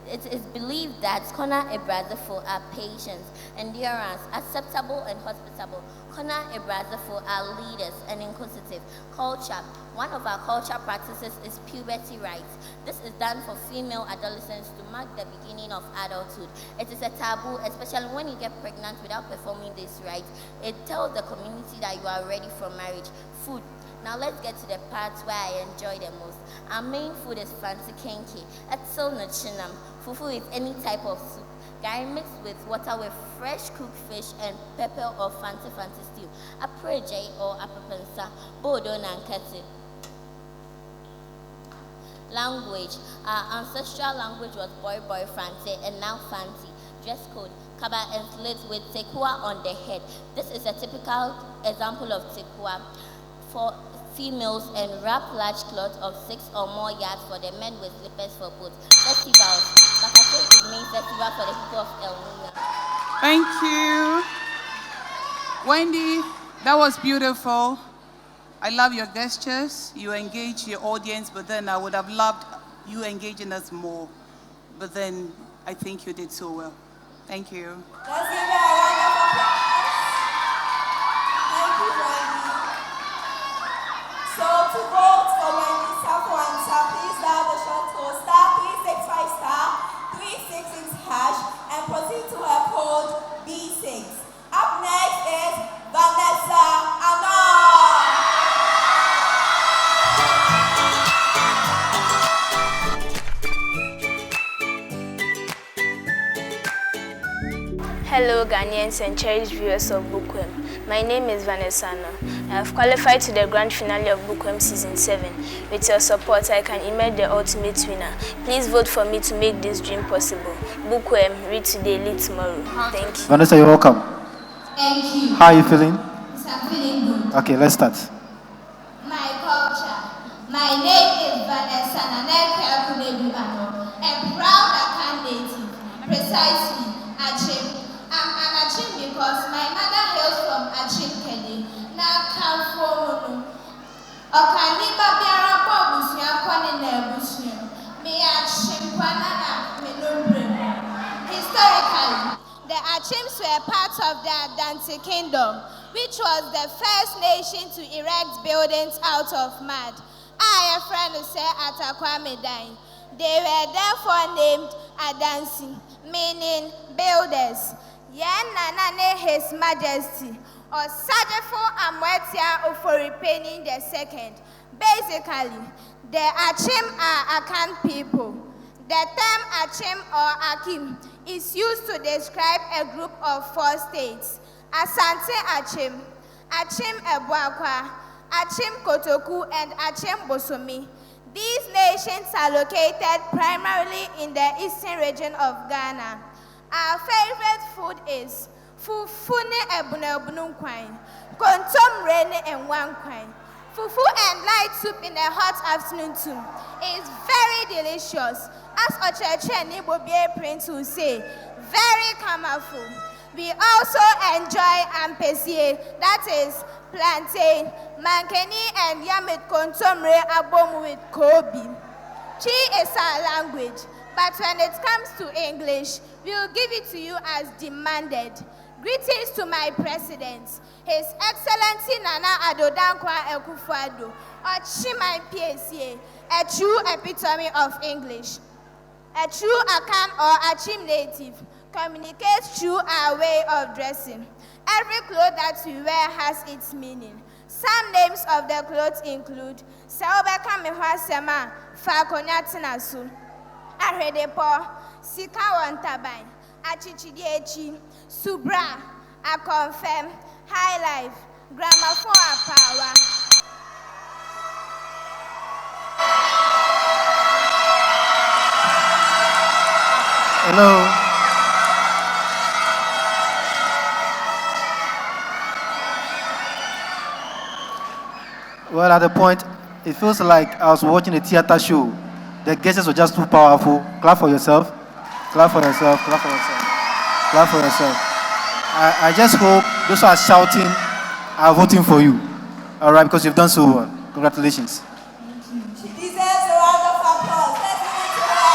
It is believed that Kona Ibrazafo are patient, endurance, acceptable and hospitable. Kona Ibrazafo are leaders and inquisitive. Culture. One of our culture practices is puberty rites. This is done for female adolescents to mark the beginning of adulthood. It is a taboo, especially when you get pregnant without performing this rite. It tells the community that you are ready for marriage. Food. Now let's get to the part where I enjoy the most. Our main food is fancy kenke, etzel nachinam, fufu with any type of soup, gari mixed with water with fresh cooked fish and pepper or fancy stew, apreje or apapensa, bodo nankete. Language. Our ancestral language was boy Frante and now Fanti. Dress code. Kaba and slits with tekua on the head. This is a typical example of tekua. For females and wrap large cloth of 6 or more yards for the men with slippers for both. Festivals. Like I said, it means festival for the people of El Nino. Thank you. Wendy, that was beautiful. I love your gestures. You engage your audience, but then I would have loved you engaging us more. But then I think you did so well. Thank you. Let's give her a round of applause. Thank you, Wendy. So to vote for Wendy Safuanta, please dial the short code *365*366# and proceed to her code B6. Up next is Vanessa Anor. Hello Ghanaians and cherished viewers of Bookworm. My name is Vanessa Anor. I have qualified to the grand finale of Bookworm Season 7. With your support, I can emerge the ultimate winner. Please vote for me to make this dream possible. Bookworm, read today, lead tomorrow. Thank you. Vanessa, you're welcome. Thank you. How are you feeling? I'm feeling good. Okay, let's start. My culture. My name is Vanessa Anor, a proud Akan native. Precisely, Achim. I'm an Achim because my mother hails from Achim Kedi. Na Kamfono. Okaniba biara kwa busuya kwani na busuya. Me Achim kwanana menombre. Historically, the Achims were part of the Adante Kingdom, which was the first nation to erect buildings out of mud. I, a friend who said Atakwa Medai. They were therefore named Adansi, meaning builders. Yen Nanane His Majesty, or Sajefo Amwetia Oforipeni II. Basically, the Achim are Akan people. The term Achim or Akim is used to describe a group of 4 states: Asante Achim, Achim Ebuakwa, Achim Kotoku, and Achim Bosomi. These nations are located primarily in the eastern region of Ghana. Our favorite food is fufune ebunebununkwine, kontom rene and wankwine. Fufu and light soup in a hot afternoon too is very delicious. As Ocheche and Ibobie Prince will say, very colorful. We also enjoy ampesie, that is plantain, mankeni, and yamit kontomre abom with kobi. Chi is our language, but when it comes to English, we will give it to you as demanded. Greetings to my president, His Excellency Nana Addo Dankwa Akufo-Addo, or Chimai PSA, a true epitome of English. A true Akan or Achim native communicates through our way of dressing. Every cloth that we wear has its meaning. Some names of the clothes include Saobeka Mihwasema, Falconatinasu, Arredepo, Sikawantabai, Achichidiechi, Subra, Akonfem, High Life, Gramophone Power. Hello. Well, at the point, it feels like I was watching a theater show. The gestures were just too powerful. Clap for yourself. Clap for yourself. Clap for yourself. Clap for yourself. I just hope those who are shouting are voting for you. All right, because you've done so well. Congratulations. She deserves a round of applause. Let's give it to her.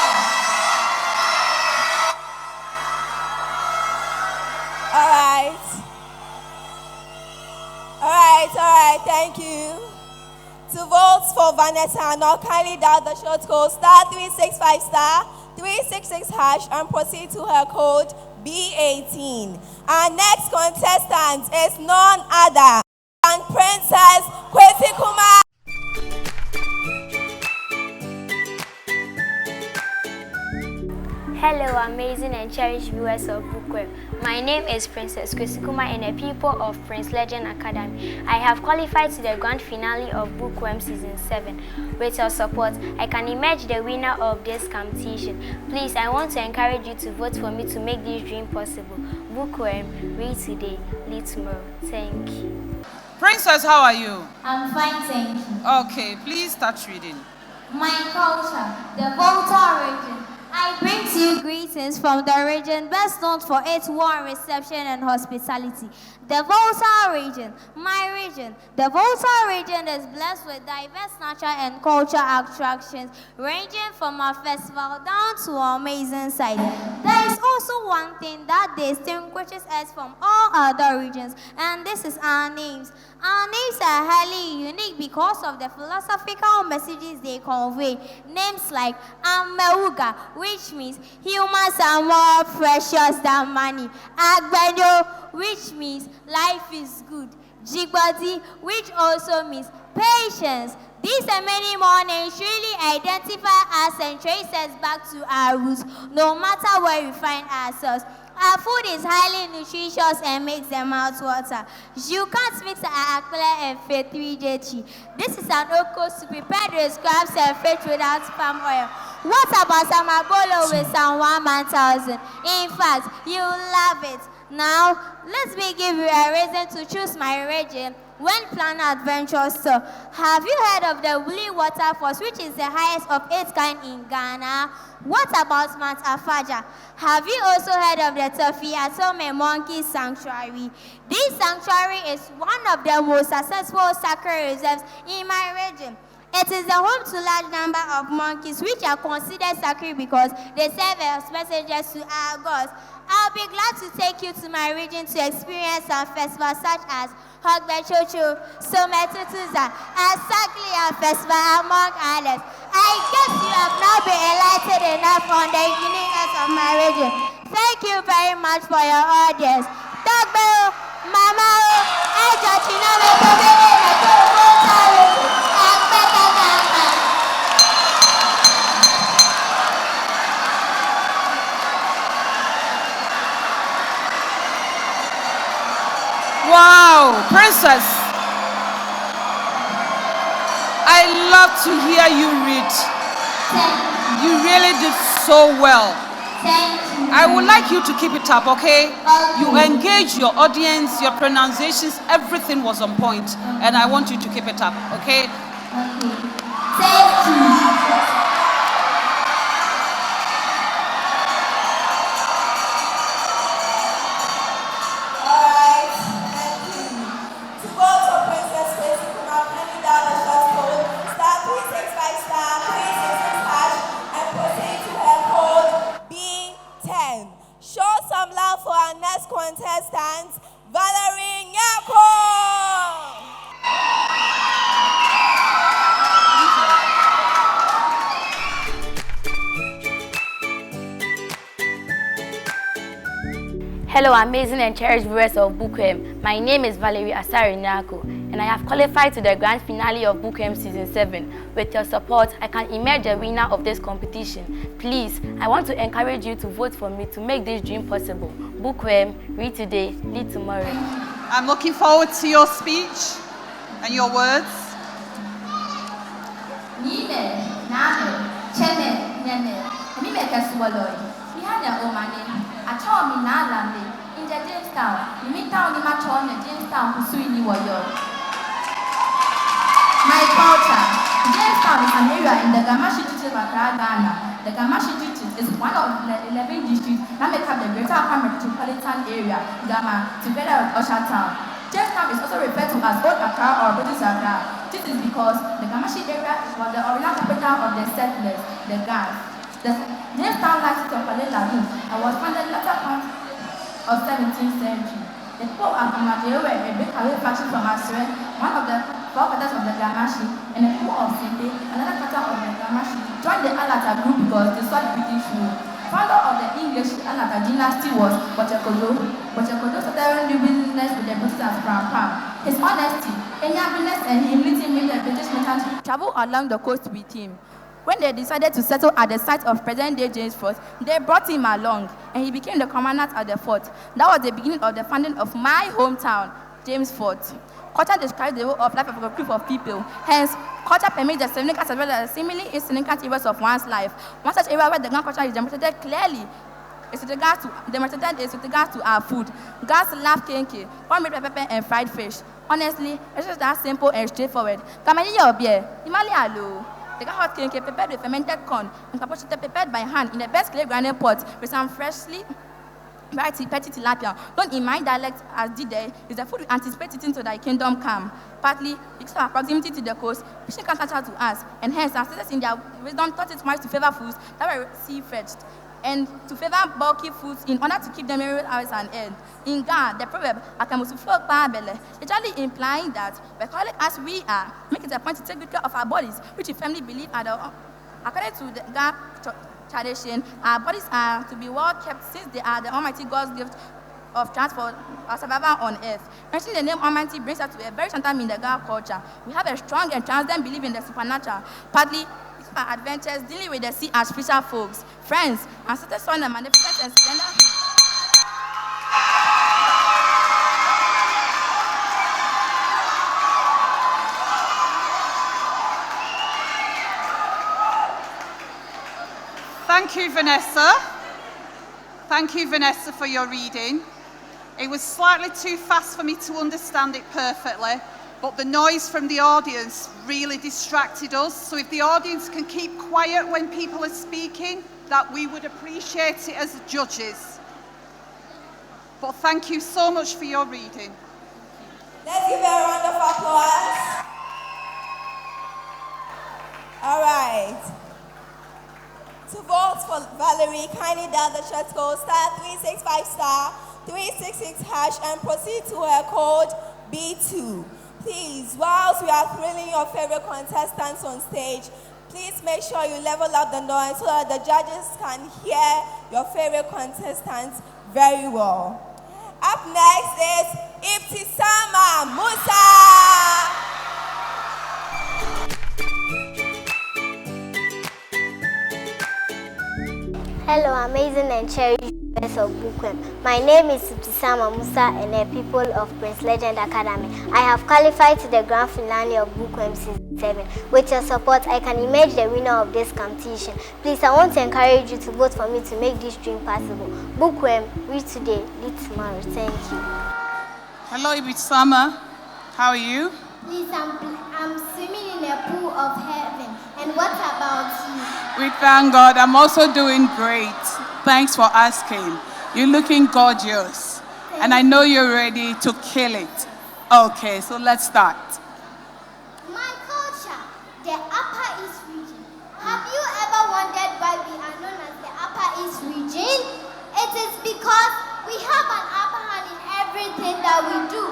All right, thank you. To vote for Vanessa, now kindly dial the short code *365 *366# and proceed to her code B18. Our next contestant is none other than Princess Kwetikuma. Hello, amazing and cherished viewers of Bookworm. My name is Princess Kwetikuma and the people of Prince Legend Academy. I have qualified to the grand finale of Bookworm Season 7. With your support, I can emerge the winner of this competition. Please, I want to encourage you to vote for me to make this dream possible. Bookworm, read today, lead tomorrow. Thank you. Princess, how are you? I'm fine, thank you. Okay, please start reading. My culture, the Volta region. I bring to you greetings from the region best known for its warm reception and hospitality. The Volta region, my region. The Volta region is blessed with diverse natural and cultural attractions ranging from our festival down to our amazing site. There is also one thing that distinguishes us from all other regions, and this is our names. Our names are highly unique because of the philosophical messages they convey. Names like Ameuga, which means humans are more precious than money. Agbenyo, which means life is good. Jigbadi, which also means patience. These and many more names really identify us and trace us back to our roots, no matter where we find ourselves. Our food is highly nutritious and makes the mouth water. You can't mix akpele and fish 3JT. This is an oko soup prepared with scraps and fish without palm oil. What about samabolo with some 1,000? In fact, you love it. Now, let me give you a reason to choose my region when planning adventures. So, have you heard of the Woolly Waterfalls, which is the highest of its kind in Ghana? What about Mount Afaja? Have you also heard of the Tofi Atome Monkey Sanctuary? This sanctuary is one of the most successful sacred reserves in my region. It is the home to a large number of monkeys which are considered sacred because they serve as messengers to our gods. I'll be glad to take you to my region to experience some festivals such as Hogbechocho, Sometutuza, and Saklia Festival, among others. I guess you have now been enlightened enough on the uniqueness of my region. Thank you very much for your audience. Tagbo, Mama, Wow, Princess. I love to hear you read. You really did so well. I would like you to keep it up, okay? You engage your audience, your pronunciations, everything was on point. And I want you to keep it up, okay? Thank you. For our next contestant, Valerie Nyako. Hello, amazing and cherished viewers of Bookworm. My name is Valerie Asari Nyako, and I have qualified to the grand finale of Bookworm Season 7. With your support, I can emerge the winner of this competition. Please, I want to encourage you to vote for me to make this dream possible. Bookworm, read today, lead tomorrow. I'm looking forward to your speech and your words. My culture. Jamestown is an area in the Gamashi district of Accra, Ghana. The Gamashi district is one of the 11 districts that make up the Greater Accra Metropolitan Area, Gama, together with Usher Town. Jamestown is also referred to as Old Accra or British Accra. This is because the Gamashi area was the original capital of the settlers, the Ghans. The Jamestown lies in Pale Lagoon and was founded in the latter part of 17th century. The people of Gamashi were a big away faction from Asre, one of the forefathers of the Gamashi, and the people of Sinte, another quarter of the Gamashi, joined the Alata group because they sought British rule. Founder of the English Alata dynasty was Bochekodo. Bochekodo started doing business with the British as Pram Pam. His honesty, amiableness, and humility made the British merchants travel along the coast with him. When they decided to settle at the site of present-day James Fort, they brought him along, and he became the commandant at the fort. That was the beginning of the founding of my hometown, James Fort. Culture describes the way of life of a group of people. Hence, culture permits the significant as well as the seemingly insignificant areas of one's life. One such area where the Ghan culture is demonstrated clearly is with regards to our food. Ghans love kenke, corned beef pepper, and fried fish. Honestly, it's just that simple and straightforward. Kamani your beer, Imali alo. The Ghan hot kenke prepared with fermented corn and capochita prepared by hand in a best clay grinding pot with some freshly petty tilapia. Known in my dialect as Dide, is the food we anticipate eating to thy kingdom come. Partly because of our proximity to the coast, fishing comes natural to us, and hence ancestors in their wisdom taught it much to favor foods that were sea-fetched, and to favor bulky foods in order to keep them in hours and end. In Ghana, the proverb, "Akamusufo Babele," literally implying that by calling as we are, make it a point to take good care of our bodies, which we firmly believe are the, according to the Ghana tradition, our bodies are to be well kept since they are the Almighty God's gift of transport or survival on earth. Mentioning the name Almighty brings us to a very short time in the Ghana culture. We have a strong and transcendent belief in the supernatural, partly our adventures dealing with the sea as fisher folks, friends, ancestors saw the magnificence and splendor. Thank you, Vanessa. Thank you, Vanessa, for your reading. It was slightly too fast for me to understand it perfectly, but the noise from the audience really distracted us. So if the audience can keep quiet when people are speaking, that we would appreciate it as judges. But thank you so much for your reading. Let's give her a round of applause. All right. To vote for Valerie, kindly dial the short code *365*366# and proceed to her code B2. Please, whilst we are thrilling your favorite contestants on stage, please make sure you level up the noise so that the judges can hear your favorite contestants very well. Up next is Ibtisama Musa. Hello, amazing and cherished viewers of Bookworm. My name is Ibtisama Musa and the people of Prince Legend Academy. I have qualified to the grand finale of Bookworm Season 7. With your support, I can emerge the winner of this competition. Please, I want to encourage you to vote for me to make this dream possible. Bookworm, read today, lead tomorrow. Thank you. Hello, Ibtisama. How are you? Please, I'm swimming in a pool of heaven. And what about you? We thank God. I'm also doing great. Thanks for asking. You're looking gorgeous. And I know you're ready to kill it. Okay, so let's start. My culture, the Upper East region. Have you ever wondered why we are known as the Upper East region? It is because we have an upper hand in everything that we do.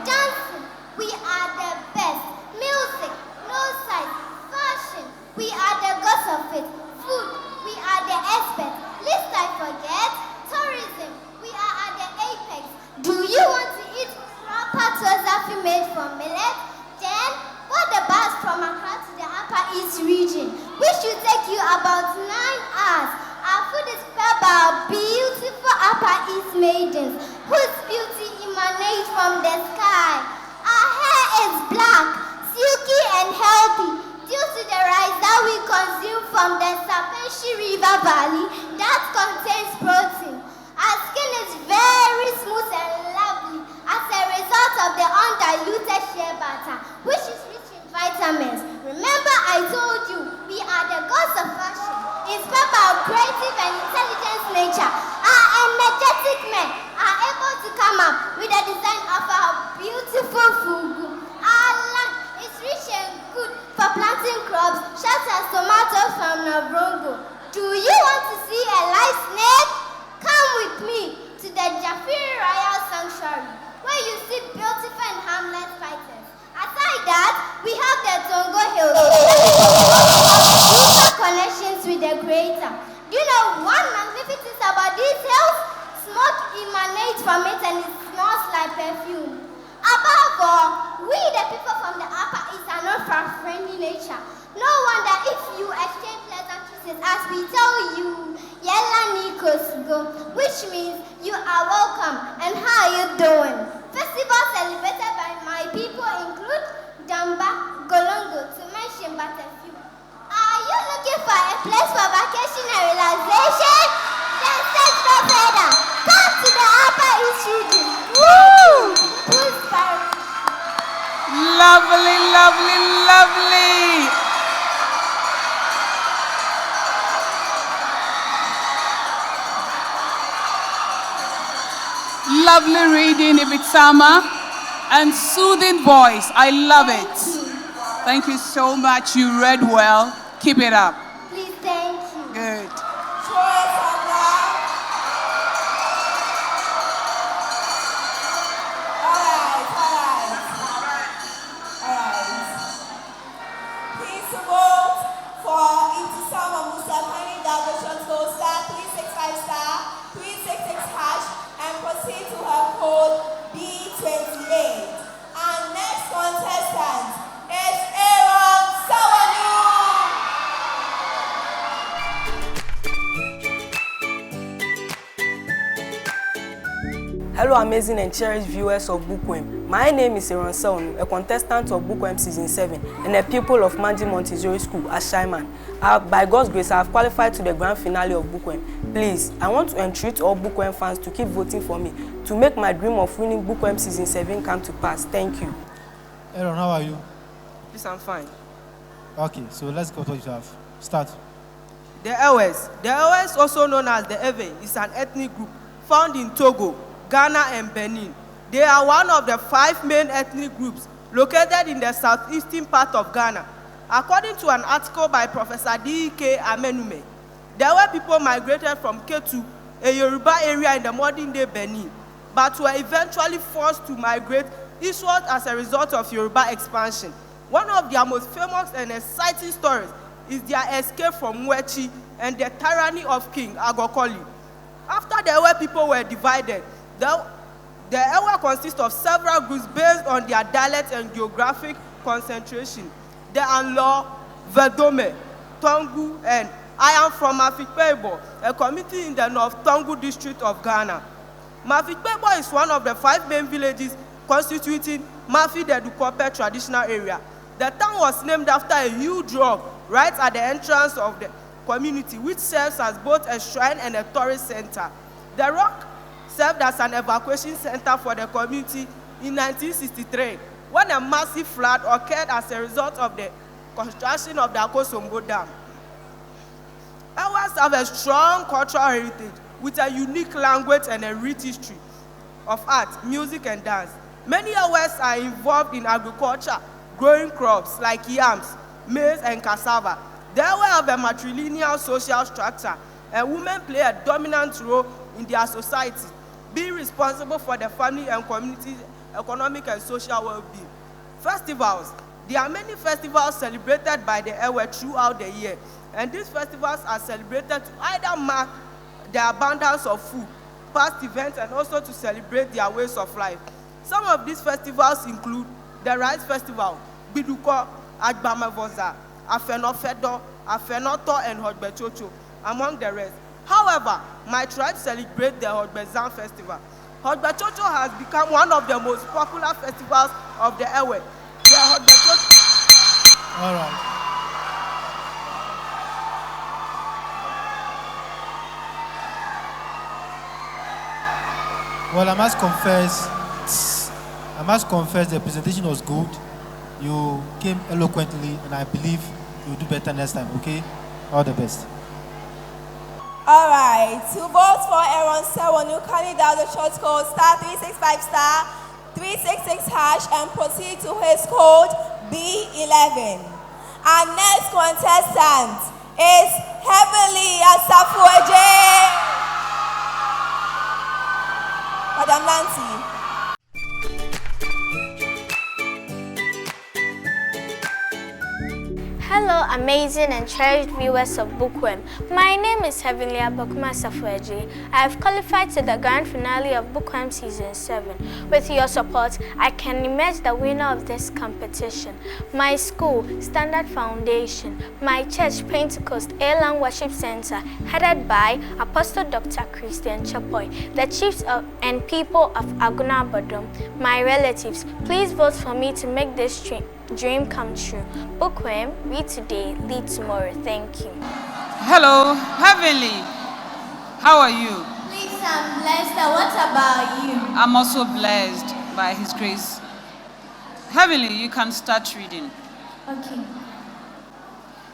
Dancing, we are the best. Music, no size. Fashion, we are the gods of it. Food, we are the experts. Lest I forget, tourism, we are at the apex. Do you want to eat proper tozafi made from millet? Then, board the bus from Accra to the Upper East region, which should take you about 9 hours. Our food is prepared by our beautiful Upper East maidens, whose beauty emanates from the sky. Our hair is black, silky and healthy, due to the rice that we consume from the Sapenshi River Valley that contains protein. Our skin is very smooth and lovely as a result of the undiluted shea butter, which is rich in vitamins. Remember Remember I told you, we are the gods of fashion, inspired by our creative and intelligent nature. Our energetic men are able to come up with the design of our beautiful fugu. Our land is rich and good for planting crops, such as tomatoes from Nabrongo. Do you want to see a live snake? Come with me to the Jafiri Royal Sanctuary, where you see beautiful and harmless fighters. Aside that, we have the Tongo Hills, deeper connections with the Creator. Do you know one magnificent thing about these hills? Smoke emanates from it and it smells like perfume. Above all, we the people from the Upper East are not from friendly nature. No wonder if you exchange pleasantries as we tell you, Yella Nikos go, which means you are welcome. And how are you doing? Festivals celebrated by my people include Damba, Golongo, to mention but a few. Are you looking for a place for vacation and relaxation? Then search no further. Come to the Upper East region. Woo! Lovely, lovely, lovely. Lovely reading, Ibitsama, and soothing voice. I love it. Thank you so much. You read well. Keep it up. Please, thank you. Good. Hello, amazing and cherished viewers of Bookworm. My name is S07, a contestant of Bookworm Season 7 and a pupil of Manji Montessori School at Shaiman. By God's grace, I have qualified to the grand finale of Bookworm. Please, I want to entreat all Bookworm fans to keep voting for me to make my dream of winning Bookworm Season 7 come to pass. Thank you. Aaron, how are you? Please, I'm fine. Okay, so let's go to what you have. Start. The Ewe, also known as the Ewe, is an ethnic group found in Togo, Ghana and Benin. They are one of the 5 main ethnic groups located in the southeastern part of Ghana. According to an article by Professor D.K. Amenume, the Ewe people migrated from Ketu, a Yoruba area in the modern-day Benin, but were eventually forced to migrate eastward as a result of Yoruba expansion. One of their most famous and exciting stories is their escape from Mwechi and the tyranny of King Agokoli. After the Ewe people were divided, the Ewe consists of several groups based on their dialect and geographic concentration. The Anlo, Vedome, Tongu, and I am from Mafikpebo, a community in the North Tongu district of Ghana. Mafikpebo is one of the 5 main villages constituting Mafi the Dukope traditional area. The town was named after a huge rock right at the entrance of the community, which serves as both a shrine and a tourist center. The rock served as an evacuation center for the community in 1963, when a massive flood occurred as a result of the construction of the Akosombo Dam. Ewes have a strong cultural heritage with a unique language and a rich history of art, music, and dance. Many Ewes are involved in agriculture, growing crops like yams, maize, and cassava. They have a matrilineal social structure, and women play a dominant role in their society, being responsible for the family and community economic and social well-being. Festivals. There are many festivals celebrated by the Ewe throughout the year, and these festivals are celebrated to either mark the abundance of food, past events, and also to celebrate their ways of life. Some of these festivals include the Rice Festival, Biduko, Agbamavoza, Afenofedo, Afenoto, and Hojbechocho, among the rest. However, my tribe celebrates the Hojbezan Festival. Hojbechocho has become one of the most popular festivals of the Ewe. The Hojbechocho... All right. Well, I must confess the presentation was good, You came eloquently, and I believe you'll do better next time, okay? All the best. All right, to vote for Aaron Sewonu, kindly dial the short code *365*366# and proceed to his code B11. Our next contestant is Heavenly Asafueje. Madam Nancy. Hello, amazing and cherished viewers of Bookworm. My name is Heavenly Abokuma Safueji. I have qualified to the grand finale of Bookworm Season 7. With your support, I can emerge the winner of this competition. My school, Standard Foundation, my church, Pentecost Elan Worship Center, headed by Apostle Dr. Christian Chapoy, the chiefs and people of Aguna Bodom, my relatives, please vote for me to make this dream come true. Bookworm, read today, lead tomorrow. Thank you. Hello, Heavenly. How are you? Please, I'm blessed. What about you? I'm also blessed by His grace. Heavenly, you can start reading. Okay.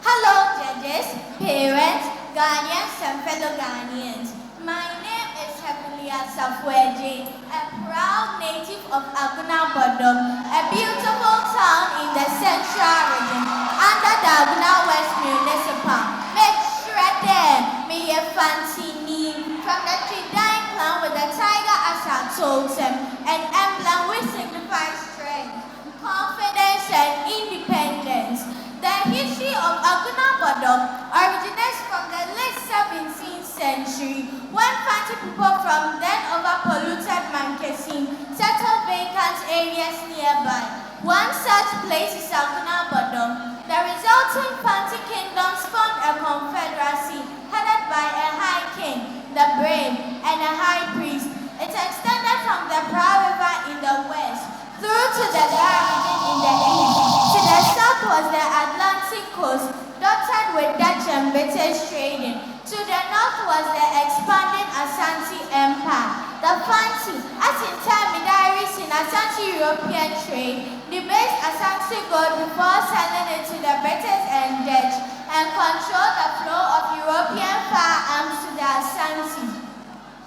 Hello, judges, parents, guardians, and fellow Ghanaians. My name is Heavenly Asafueji, a proud native of Aguna Bodom, a beautiful town in the central region under the Aguna West Municipal. Make sure them, may you fancy me from the Tridine clan with the tiger as our totem, an emblem which signifies strength, confidence, and independence. The history of Aguna Bodom originates from the late 17th century when Fanti people from then over polluted Mankesim settled vacant areas nearby. One such place is Aguna Bodom. The resulting Fanti kingdoms formed a confederacy headed by a high king, the brave, and a high priest. It extended from the Pra River in the west through to the Gara region in the east. To the south was the Atlantic coast, dotted with Dutch and British trading. To the north was the expanding Asante Empire. The Fanti, as intermediaries in Asante-European trade, debased Asante gold before selling it to the British and Dutch, and controlled the flow of European firearms to the Asante.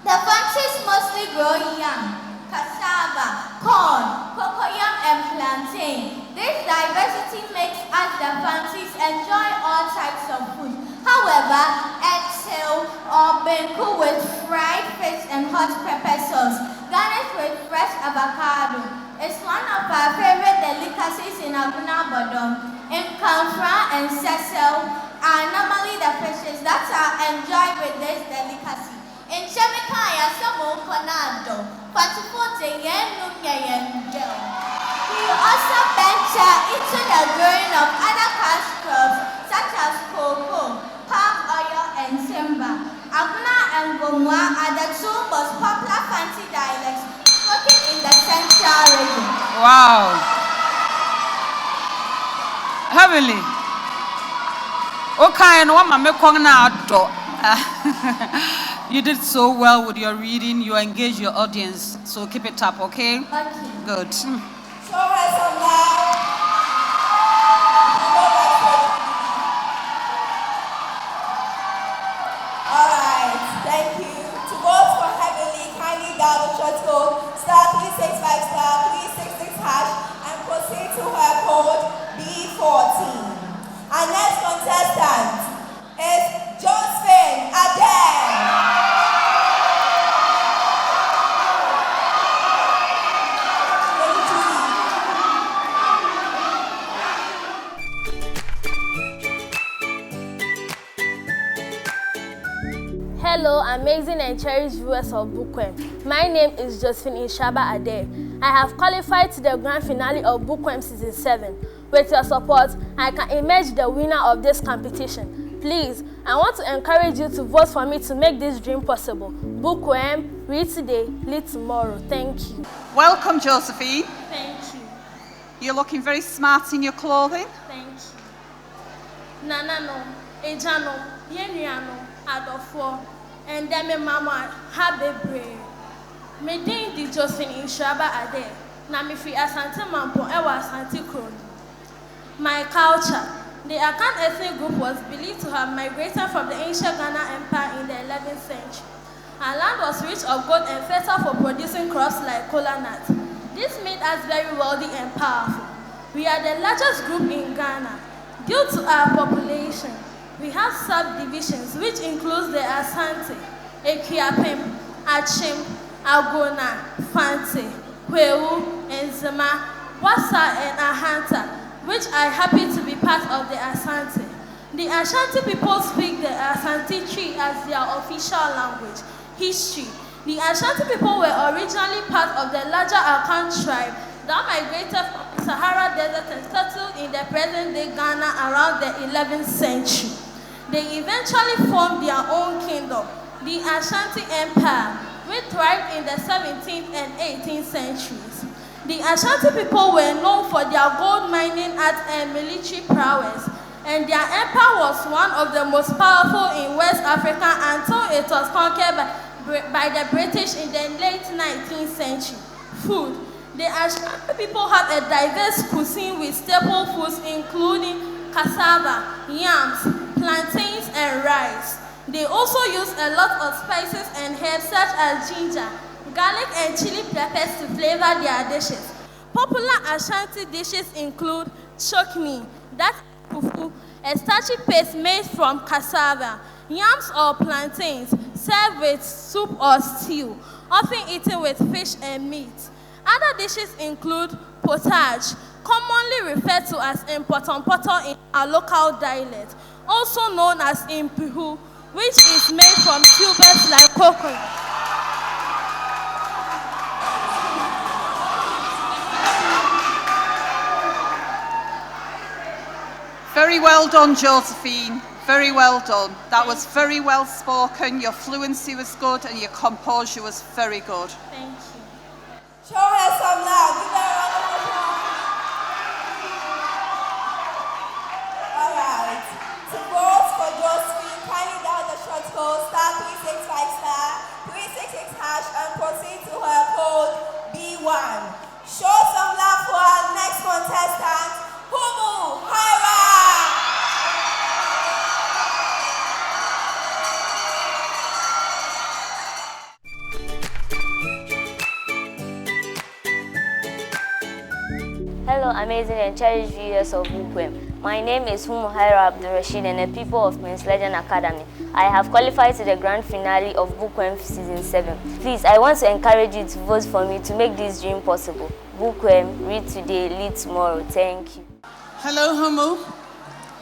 The Fantis mostly grow yam, cassava, corn, cocoyam, and plantain. This diversity makes us the Fantis enjoy all types of food. However, exhale or benku with fried fish and hot pepper sauce, garnished with fresh avocado, is one of our favorite delicacies in Aguna Bodom. In Kamfra and Cecil are normally the fishes that are enjoyed with this delicacy. In Chemikaya, some Conado, Patifote, we also venture into the growing of other cash crops such as cocoa, palm oil, and timber. Aguna and Gomwa are the two most popular Fanti dialects spoken in the central region. Wow. Heavenly. Okay, and what mama You did so well with your reading. You engaged your audience. So keep it up, okay? Okay. Good. Show her some love. All right, thank you. To vote for Heavenly, kindly dial the short code *365*366# and proceed to her code B14. Our next contestant is Josephine Adair. Hello, amazing and cherished viewers of Bookworm. My name is Josephine Ishaba Adair. I have qualified to the grand finale of Bookworm Season 7. With your support, I can emerge the winner of this competition. Please, I want to encourage you to vote for me to make this dream possible. Bookworm, read today, lead tomorrow. Thank you. Welcome, Josephine. Thank you. You're looking very smart in your clothing. Thank you. Nana no, Ejano, Yeniano, Adofo, and then my mama have a brain. Me ding di Josephine Ishaba Ade. Na me fi Asante Mampo ewa Asante Kroni. My culture. The Akan ethnic group was believed to have migrated from the ancient Ghana Empire in the 11th century. Our land was rich of gold and fertile for producing crops like kola nut. This made us very wealthy and powerful. We are the largest group in Ghana. Due to our population, we have subdivisions which includes the Asante, Ekiapem, Achim, Agona, Fante, Kwewu, Enzema, Wasa, and Ahanta, which are happy to be part of the Asante. The Ashanti people speak the Asante Tree as their official language. History. The Ashanti people were originally part of the larger Akan tribe that migrated from the Sahara Desert and settled in the present-day Ghana around the 11th century. They eventually formed their own kingdom, the Ashanti Empire, which thrived in the 17th and 18th centuries. The Ashanti people were known for their gold mining art and military prowess, and their empire was one of the most powerful in West Africa until it was conquered by the British in the late 19th century. Food. The Ashanti people have a diverse cuisine with staple foods including cassava, yams, plantains, and rice. They also use a lot of spices and herbs such as ginger, garlic, and chili peppers to flavor their dishes. Popular Ashanti dishes include chokni, that's fufu, a starchy paste made from cassava, yams or plantains, served with soup or stew, often eaten with fish and meat. Other dishes include potage, commonly referred to as impoton-poto in our local dialect, also known as impihu, which is made from tubers like coconut. Very well done, Josephine. Very well done. That was very well spoken. Your fluency was good and your composure was very good. Thank you. Show her some love. Give her a round of applause. All right. To vote for Josephine, kindly dial the short code *365*366# and proceed to her code B1. Show some love for our next contestant, Humu Haira. Hello, amazing and cherished viewers of Bookworm. My name is Humuhaira Abdurrashid and the people of Prince Legend Academy. I have qualified to the grand finale of Bookworm Season 7. Please, I want to encourage you to vote for me to make this dream possible. Bookworm, read today, lead tomorrow. Thank you. Hello, Humu.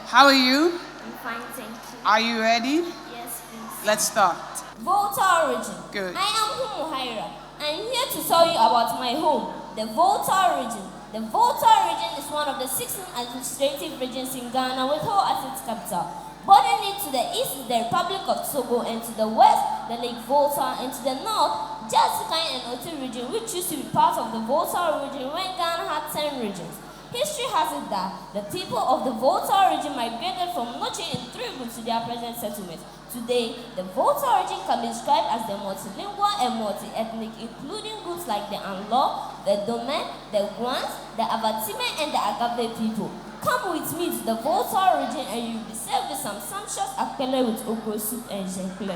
How are you? I'm fine, thank you. Are you ready? Yes, please. Let's start. Volta origin. Good. I am Humuhaira. I am here to tell you about my home, the Volta region. The Volta region is one of the 16 administrative regions in Ghana with Ho as its capital. Bordering it to the east is the Republic of Togo, and to the west, the Lake Volta, and to the north, Jasikai and Oti region, which used to be part of the Volta region when Ghana had 10 regions. History has it that the people of the Volta region migrated from Noche in 3 groups to their present settlement. Today, the Volta region can be described as the multilingual and multi-ethnic, including groups like the Anlo, the Dome, the Guans, the Abatime, and the Agave people. Come with me to the Volta region and you will be served with some sumptuous akpele with okra soup and jenkle.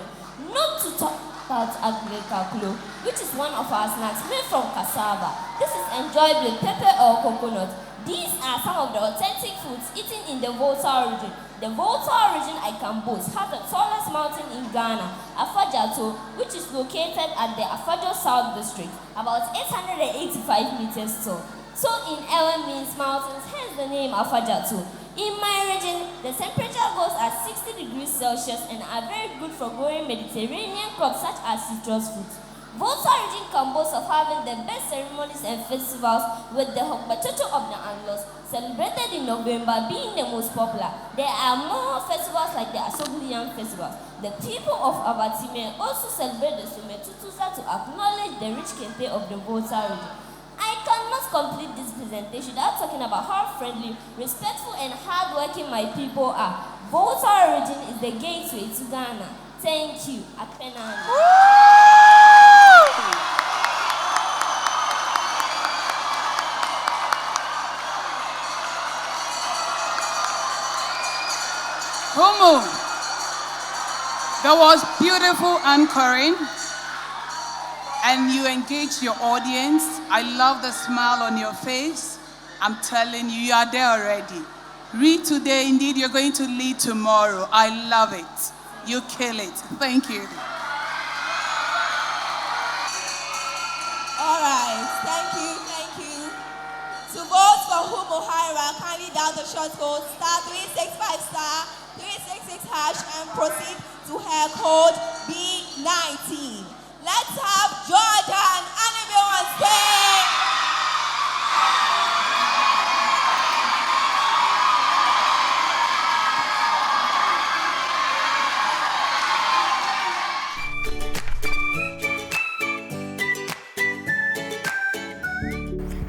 Not to talk about agrekaklo, which is one of our snacks made from cassava. This is enjoyed with pepper or coconut. These are some of the authentic foods eaten in the Volta region. The Volta region, I can boast, has the tallest mountain in Ghana, Afajato, which is located at the Afajo South District, about 885 meters tall. So in Ewe means mountains, hence the name Afajato. In my region, the temperature goes at 60 degrees Celsius and are very good for growing Mediterranean crops such as citrus fruits. Volta region can boast of having the best ceremonies and festivals, with the Hokbachocho of the Anlos, celebrated in November, being the most popular. There are more festivals like the Asobulian festivals. The people of Abatime also celebrate the Sumetutusa to acknowledge the rich campaign of the Volta region. I cannot complete this presentation without talking about how friendly, respectful, and hardworking my people are. Volta region is the gateway to Ghana. Thank you. Apenana. Homo, that was beautiful anchoring, and you engaged your audience. I love the smile on your face. I'm telling you, you are there already. Read today, indeed, you're going to lead tomorrow. I love it. You kill it. Thank you. All right, thank you. To vote for Humo Hira, kindly dial the short code *365*366# and proceed to her code B19. Let's have Jordan Annabelle on stage.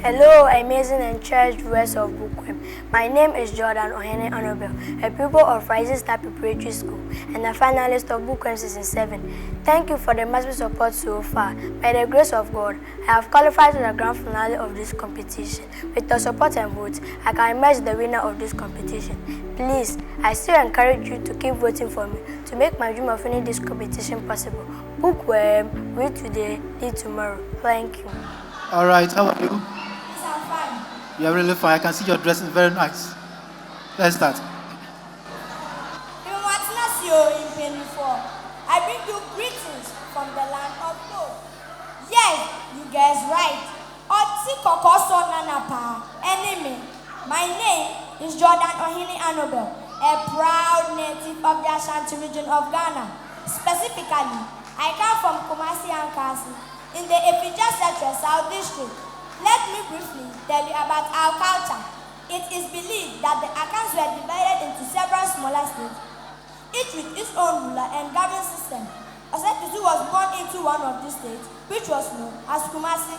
Hello, amazing and cherished viewers of Bookworm. My name is Jordan Ohene Annabelle, a pupil of Rising Star Preparatory School and a finalist of Bookworm Season 7. Thank you for the massive support so far. By the grace of God, I have qualified to the grand finale of this competition. With your support and votes, I can emerge the winner of this competition. Please, I still encourage you to keep voting for me to make my dream of winning this competition possible. Bookworm, read today, lead tomorrow. Thank you. All right, how are you? You are really fine. I can see your dress is very nice. Let's start. I bring you greetings from the land of gold. Yes, you guys right. Enemy. My name is Jordan Ohene Annabelle, a proud native of the Ashanti region of Ghana. Specifically, I come from Kumasi and Kasi in the Epija Central South District. Let me briefly tell you about our culture. It is believed that the Akans were divided into several smaller states, each with its own ruler and governing system. Osetutu was born into one of these states, which was known as Kumasi.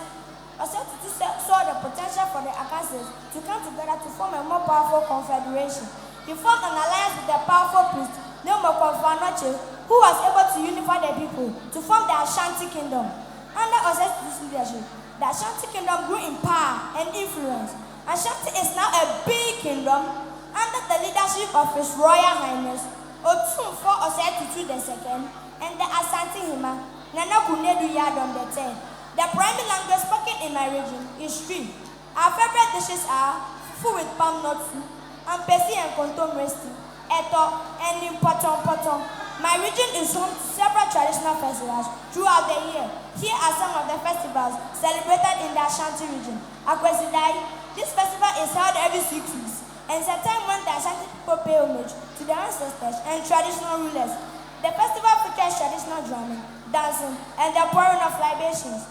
Osetutu saw the potential for the Akanses to come together to form a more powerful confederation. He formed an alliance with the powerful priest, Nemokonfanoche, who was able to unify the people to form the Ashanti Kingdom. Under Osetutu's leadership, the Ashanti Kingdom grew in power and influence. Ashanti is now a big kingdom under the leadership of His Royal Highness Otunfo Osetutu II and the Asante Hima Nana Kunedu Yadom III. The primary language spoken in my region is Twi. Our favorite dishes are fufu with palm nut soup, ampesi and kontom resti, eto, and potong. My region is home to several traditional festivals throughout the year. Here are some of the festivals celebrated in the Ashanti region. Akwesidai, this festival is held every 6 weeks, and it's a time when the Ashanti people pay homage to their ancestors and traditional rulers. The festival features traditional drumming, dancing, and the pouring of libations.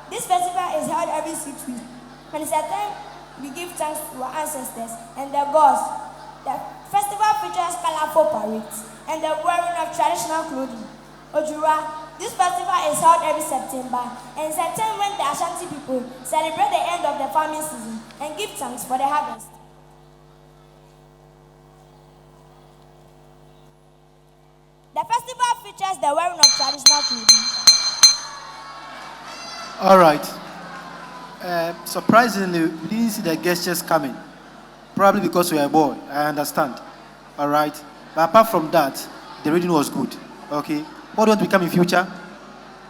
This festival is held every 6 weeks, and it's a time we give thanks to our ancestors and their gods. The festival features colorful parades and the wearing of traditional clothing. Ojura, this festival is held every September, and it's a time when the Ashanti people celebrate the end of the farming season and give thanks for the harvest. The festival features the wearing of traditional clothing. All right. Surprisingly, we didn't see the gestures coming. Probably because we are a boy. I understand. All right. But apart from that, the reading was good. Okay. What do you want to become in future?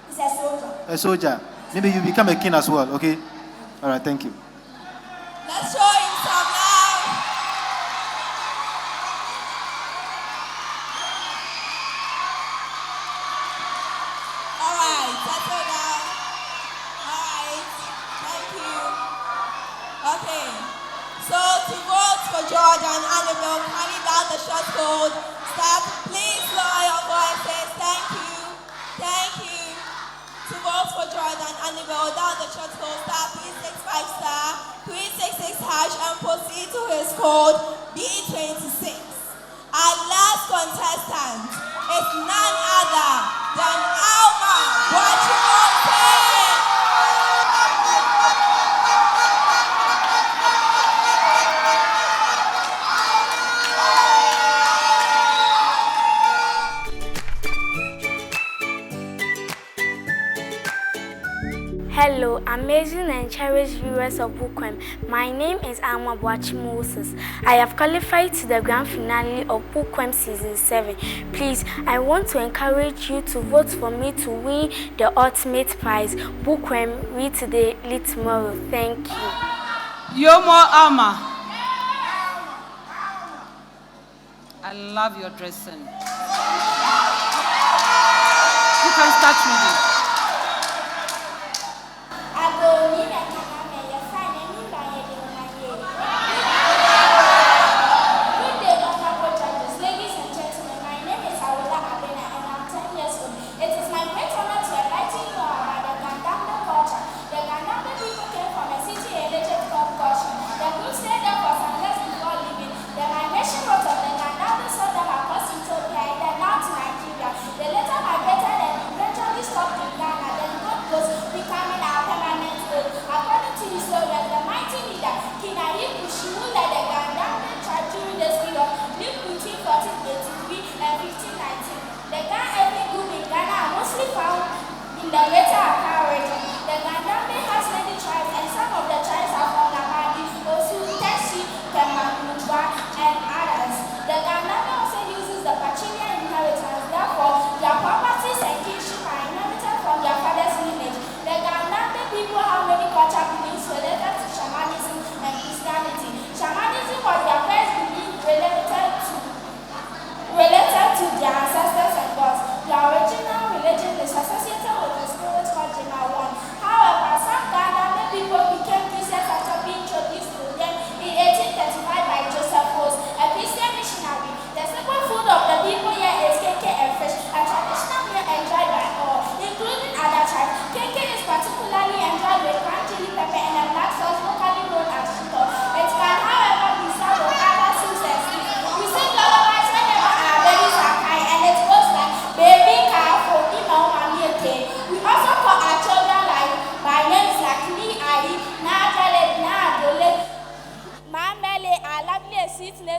It's a soldier. A soldier. Maybe you become a king as well. Okay. All right. Thank you. Let's show him some love. All right. Settle down. All right. Thank you. Okay. So to vote for Jordan Annabelle, kindly dial the short code. Stop. Please lower your voices. Thank you. Thank you. To vote for Jordan Annabelle, dial the short code. Stop. 365*366# and proceed to his code B26. Our last contestant is none other than Alma Boachimote. Hello, to amazing and cherished viewers of Bookworm. My name is Alma Boachi Moses. I have qualified to the grand finale of Bookworm Season 7. Please, I want to encourage you to vote for me to win the ultimate prize. Bookworm, read today, lead tomorrow. Thank you. Yomo Alma. I love your dressing. You can start reading.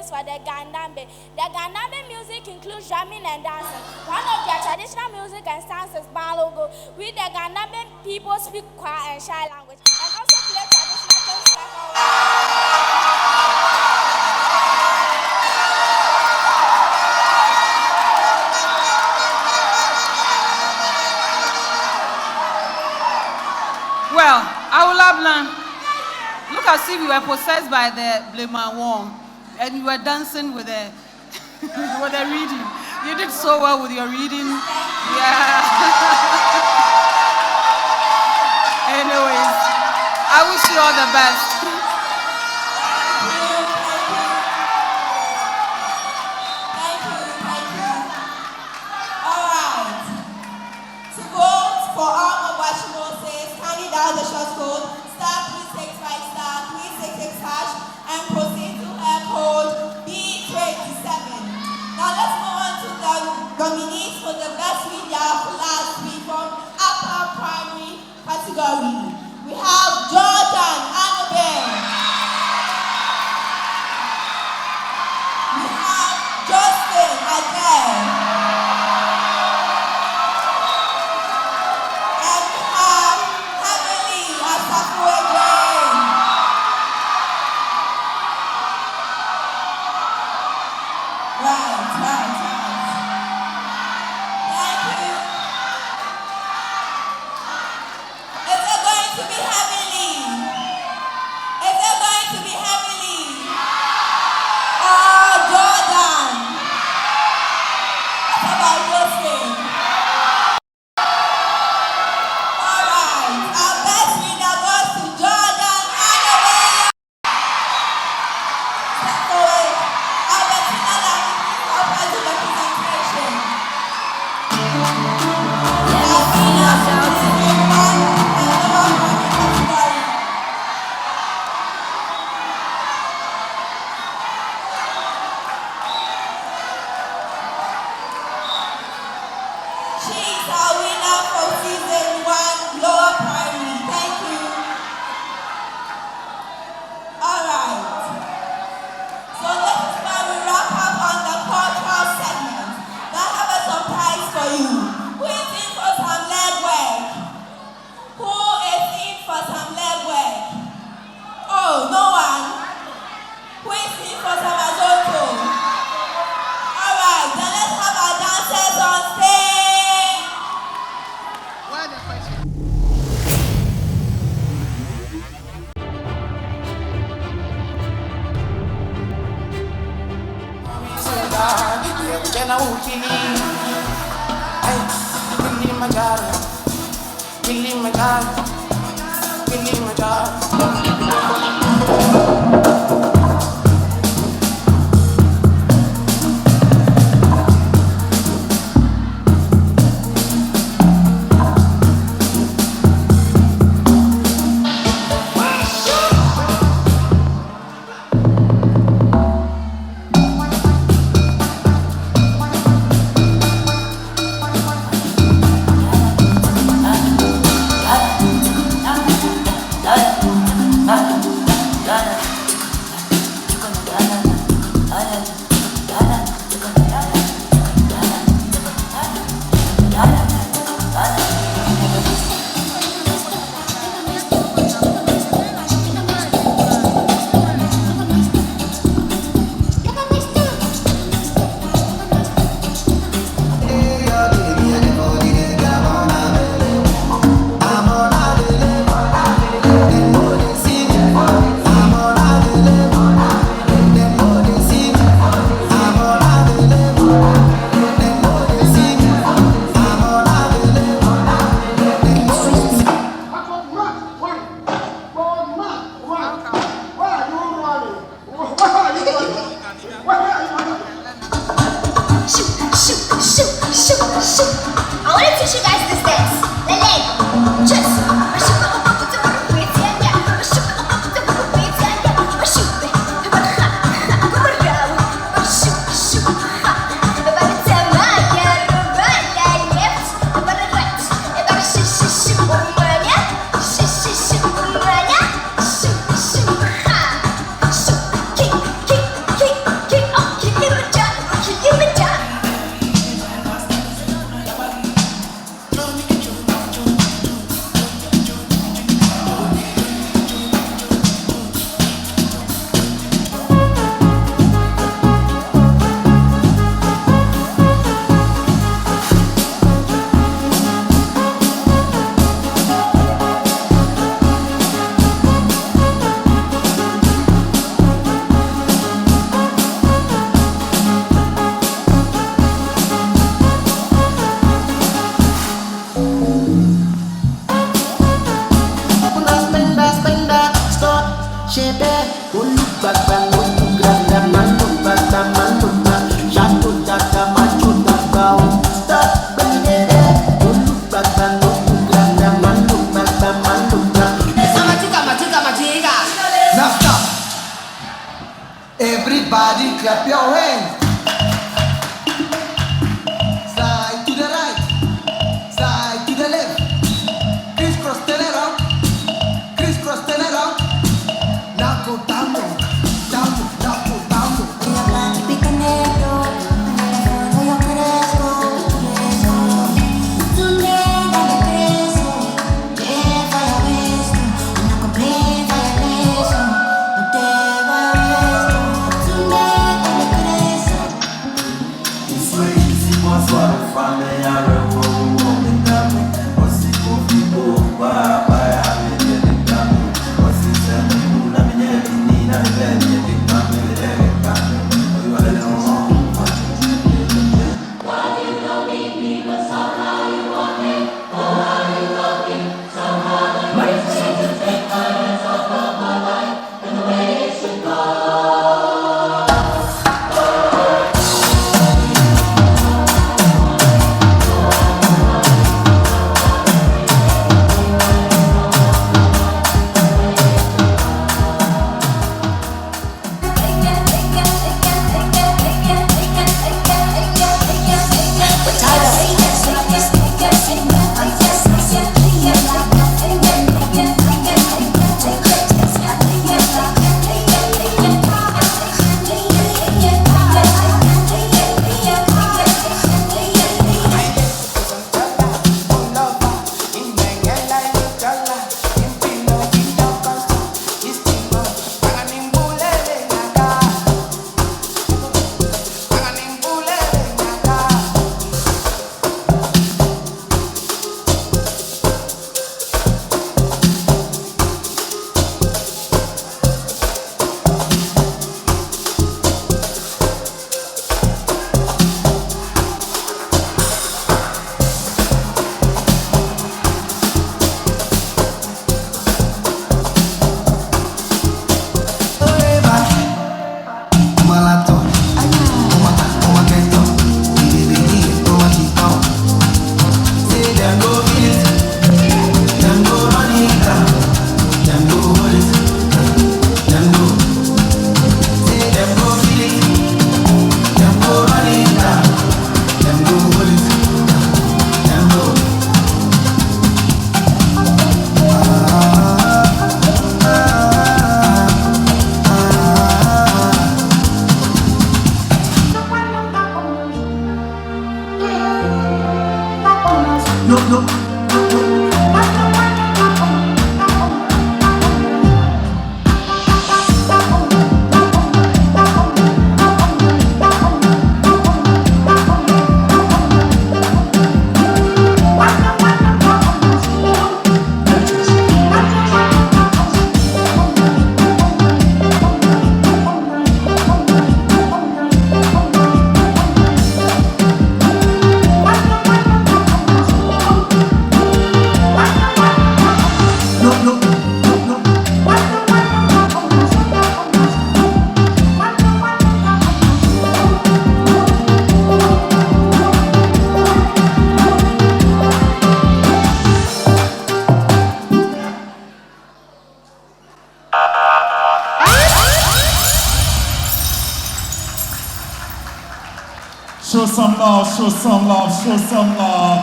For the Gandambe. The Gandambe music includes drumming and dancing. One of their traditional music and stances, Balogo, with the Gandambe people speak Kwa and Shai language and also play traditional games like Well, Aulablan, look as if you were possessed by the Blema Worm. And you were dancing with the with the reading. You did so well with your reading. Yeah. Anyways, I wish you all the best. Thank you. All right. To vote for all of what Moses, kindly dial the short code *365*366# and proceed to code B27. Now let's move on to the nominees for the best media class 3 from upper primary category. We have Jordan Everybody clap your hands. Slide to the right, slide to the left. Crisscross, turn around. Crisscross, turn around. Now go down, down, down, now go down. Show some love, show some love, show some love.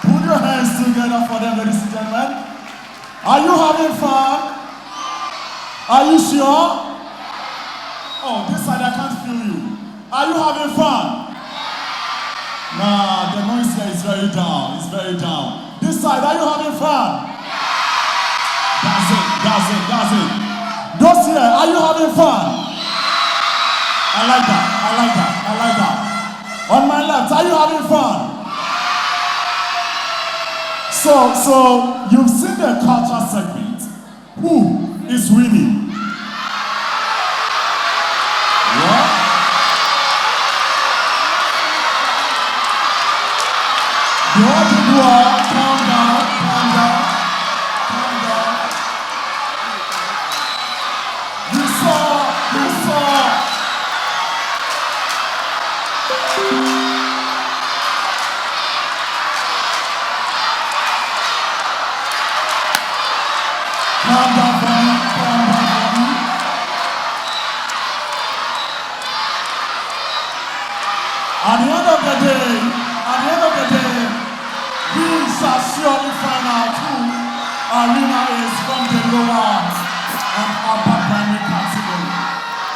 Put your hands together for them, ladies and gentlemen. Are you having fun? Are you sure? Oh, this side I can't feel you. Are you having fun? Nah, the noise here is very down. It's very down. This side, are you having fun? That's it, that's it, that's it. Those here, are you having fun? I like that, I like that, I like that. On my left, are you having fun? So you've seen the culture segment. Who is winning? What? The audience, calm down, calm down, calm down. You saw. Calm down for me, calm down for me. At the end of the day, we shall surely find out who our winner is from the lower and upper primary category.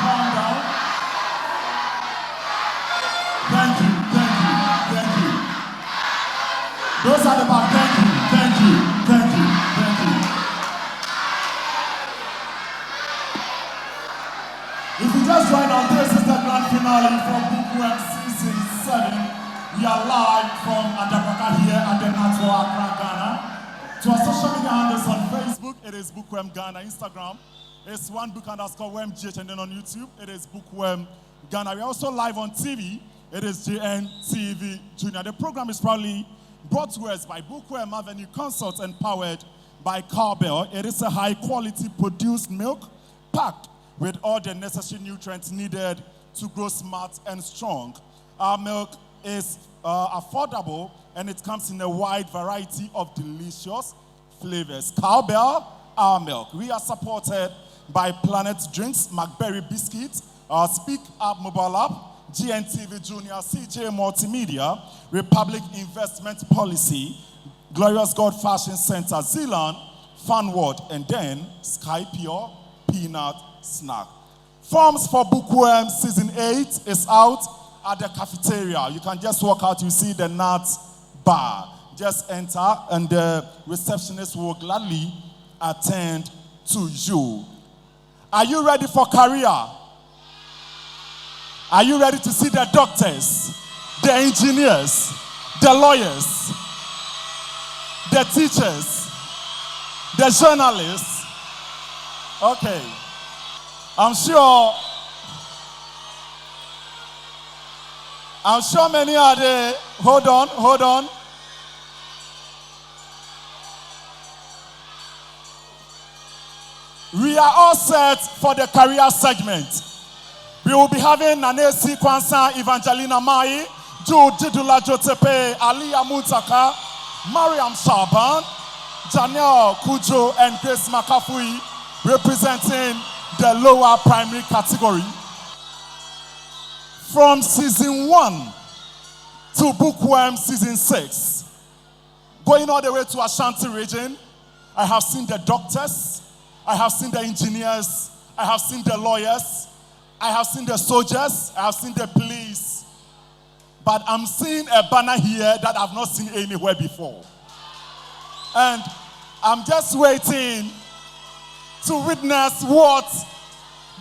Calm down. Thank you. Those at the back, thank you. If you just joined us, this is the grand finale for Bookworm Season 7. We are live from Adapaka here at the Natwa, Accra, Ghana. To our social media handles on Facebook, it is Bookworm Ghana. Instagram, it's @1book_wormgh, and then on YouTube, it is Bookworm Ghana. We are also live on TV. It is GetinfoMedia Junior. The program is proudly brought to us by Bookworm Avenue Consults and powered by Cowbell. It is a high-quality produced milk packed with all the necessary nutrients needed to grow smart and strong. Our milk is affordable, and it comes in a wide variety of delicious flavors. Cowbell, our milk. We are supported by Planet Drinks, McBerry Biscuits, Speak Up Mobile App, GetinfoMedia Junior, CJ Multimedia, Republic Investment Policy, Glorious God Fashion Center, Zealand, Funward, and then Sky Pure Peanut Snack. Forms for Bookworm Season 8 is out at the cafeteria. You can just walk out, you see the nut bar. Just enter and the receptionist will gladly attend to you. Are you ready for career? Are you ready to see the doctors, the engineers, the lawyers, the teachers, the journalists? Okay. I'm sure many are there. Hold on. We are all set for the career segment. We will be having Nanesi Kwansa, Evangelina Mai, Jude Didula Jotepe, Aliyah Mutaka, Mariam Shaban, Janelle Kujo, and Grace Makafui representing the lower primary category. From Season 1 to Bookworm Season 6, going all the way to Ashanti region, I have seen the doctors, I have seen the engineers, I have seen the lawyers, I have seen the soldiers, I have seen the police, but I'm seeing a banner here that I've not seen anywhere before. And I'm just waiting to witness what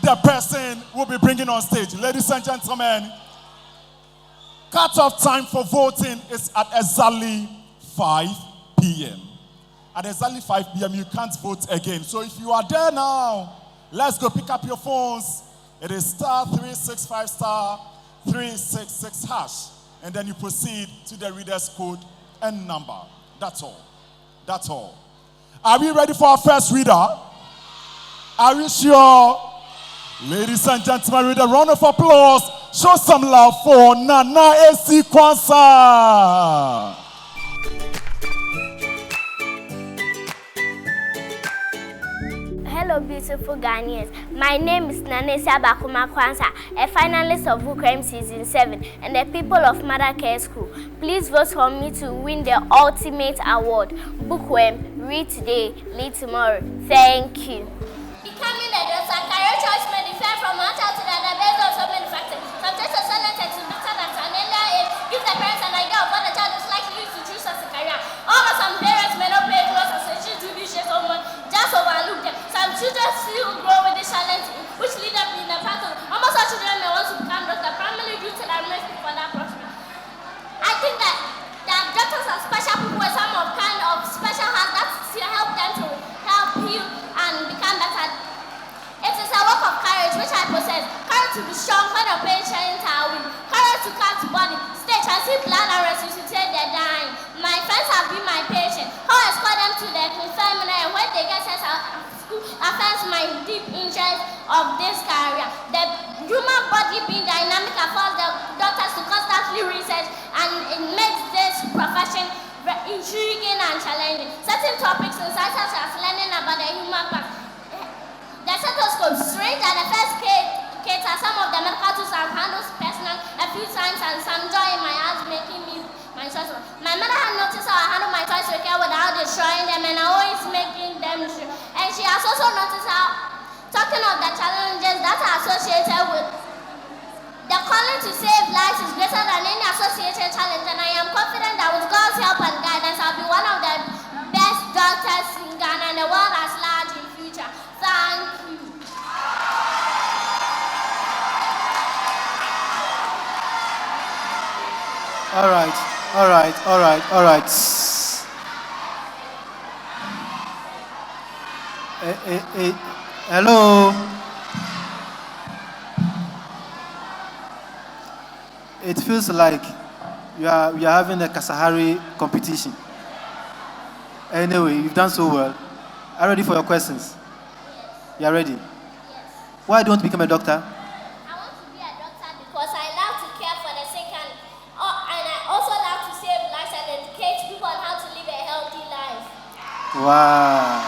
the person will be bringing on stage. Ladies and gentlemen, cut-off time for voting is at exactly 5 p.m. At exactly 5 p.m., you can't vote again. So if you are there now, let's go pick up your phones. It is *365 *366#. And then you proceed to the reader's code and number. That's all. Are we ready for our first reader? Are we sure? Ladies and gentlemen, with a round of applause, show some love for Nana Esi Kwansa. Hello, beautiful Ghanaians. My name is Nanesia Bakuma Kwanza, a finalist of Bookworm Season 7 and the people of Mother Care School. Please vote for me to win the ultimate award. Bookworm, read today, lead tomorrow. Thank you. Becoming a doctor, career choice may differ from one child to the other based on so many factors. Some tests are selected to better at an earlier age, give the parents an idea of what the child is likely to choose as a career. Although some parents may not pay close attention to these shades of money, just overlook them. Some children still grow with this challenge, which lead them in the path of almost all children may want to become doctor, primarily due to their risk for that prospect. I think that doctors are special people with some kind of special heart that help them to help you and become better. It is a work of courage which I possess. Courage to be strong when the patient are weak. Courage to cut body, stay, transfer blood and resuscitate their dying. My friends have been my patient. How I escort them to the infirmary when they get sent out of school affects my deep interest of this career. The human body being dynamic affords the doctors to constantly research, and it makes this profession intriguing and challenging. Certain topics inside such as learning about the human body, the stethoscope, syringe, and the first aid are some of the medical tools I've handled personal a few times, and some joy in my heart making me my choice. My mother had noticed how I handle my toys with care without destroying them, and I always making them true. And she has also noticed how, talking of the challenges that are associated with the calling to save lives is greater than any associated challenge, and I am confident that with God's help and guidance, I'll be one of the best doctors in Ghana and the world as large in future. Thank you. All right. Hello. It feels like we are having a Kasahari competition. Anyway, you've done so well. Are you ready for your questions? You are ready? Yes. Why do you want to become a doctor? I want to be a doctor because I love to care for the sick, and I also love to save lives and educate people on how to live a healthy life. Wow.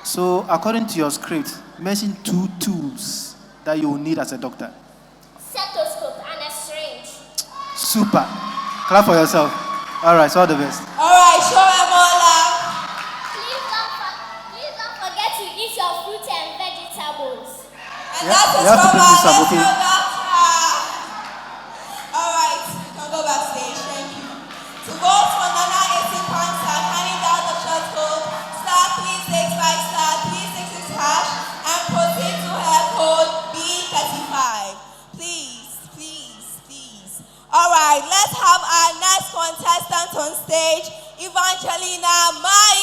So, according to your script, mention 2 tools that you will need as a doctor. Stethoscope and a syringe. Super. Clap for yourself. All right, so all the best. All right, show them all love. Please don't forget to eat your fruit and vegetables. And that is from our doctor. All right, you can go backstage. Thank you. To vote for Nana 18 pounds, handing down the short code *365*366# and proceed to her code B35. Please. All right, let's have our next contestant on stage, Evangelina Mai.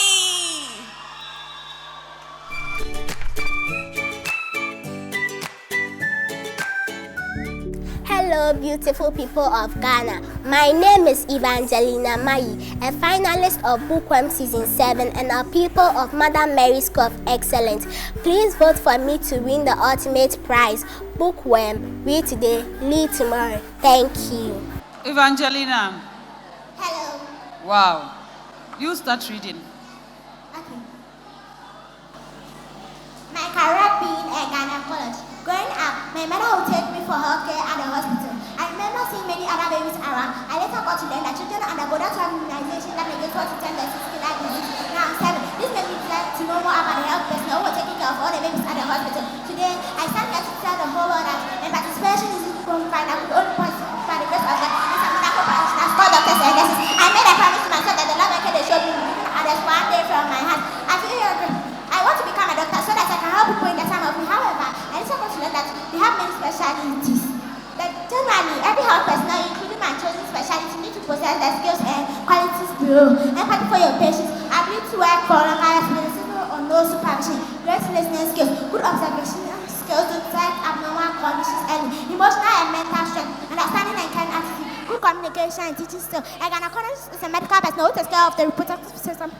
Hello, beautiful people of Ghana. My name is Evangelina Mai, a finalist of Bookworm Season 7 and a people of Mother Mary's School of Excellence. Please vote for me to win the ultimate prize. Bookworm, read today, lead tomorrow. Thank you. Evangelina. Hello. Wow. You start reading. Okay. My career being a gynecologist. Growing up, my mother would take me for healthcare at the hospital. I remember seeing many other babies around. I later got to learn that children undergo that immunization that may get 4 to 10 days to skin disease. Now I'm 7. This made me decide to know more about the health personnel who were taking care of all the babies at the hospital. Today, I stand here to tell the whole world that my participation is qualified. I could only point by the grace of God. It's a miracle practitioner, called doctors and nurses. I made a promise to myself that the love and care they showed me will be given others one day from my heart. I feel I want to become a doctor so that I can help people in the time of need. However, I also want to learn that they have many specialties. Like generally, every health personnel, including my chosen specialty, need to possess the skills and qualities below. Empathy for your patients, ability to work for long hours with a single or no supervision, great listening skills, good observation skills to detect abnormal conditions early, emotional and mental strength, understanding and kind attitude, good communication and teaching skills. A gynecologist is a medical person who takes care of the reproductive system.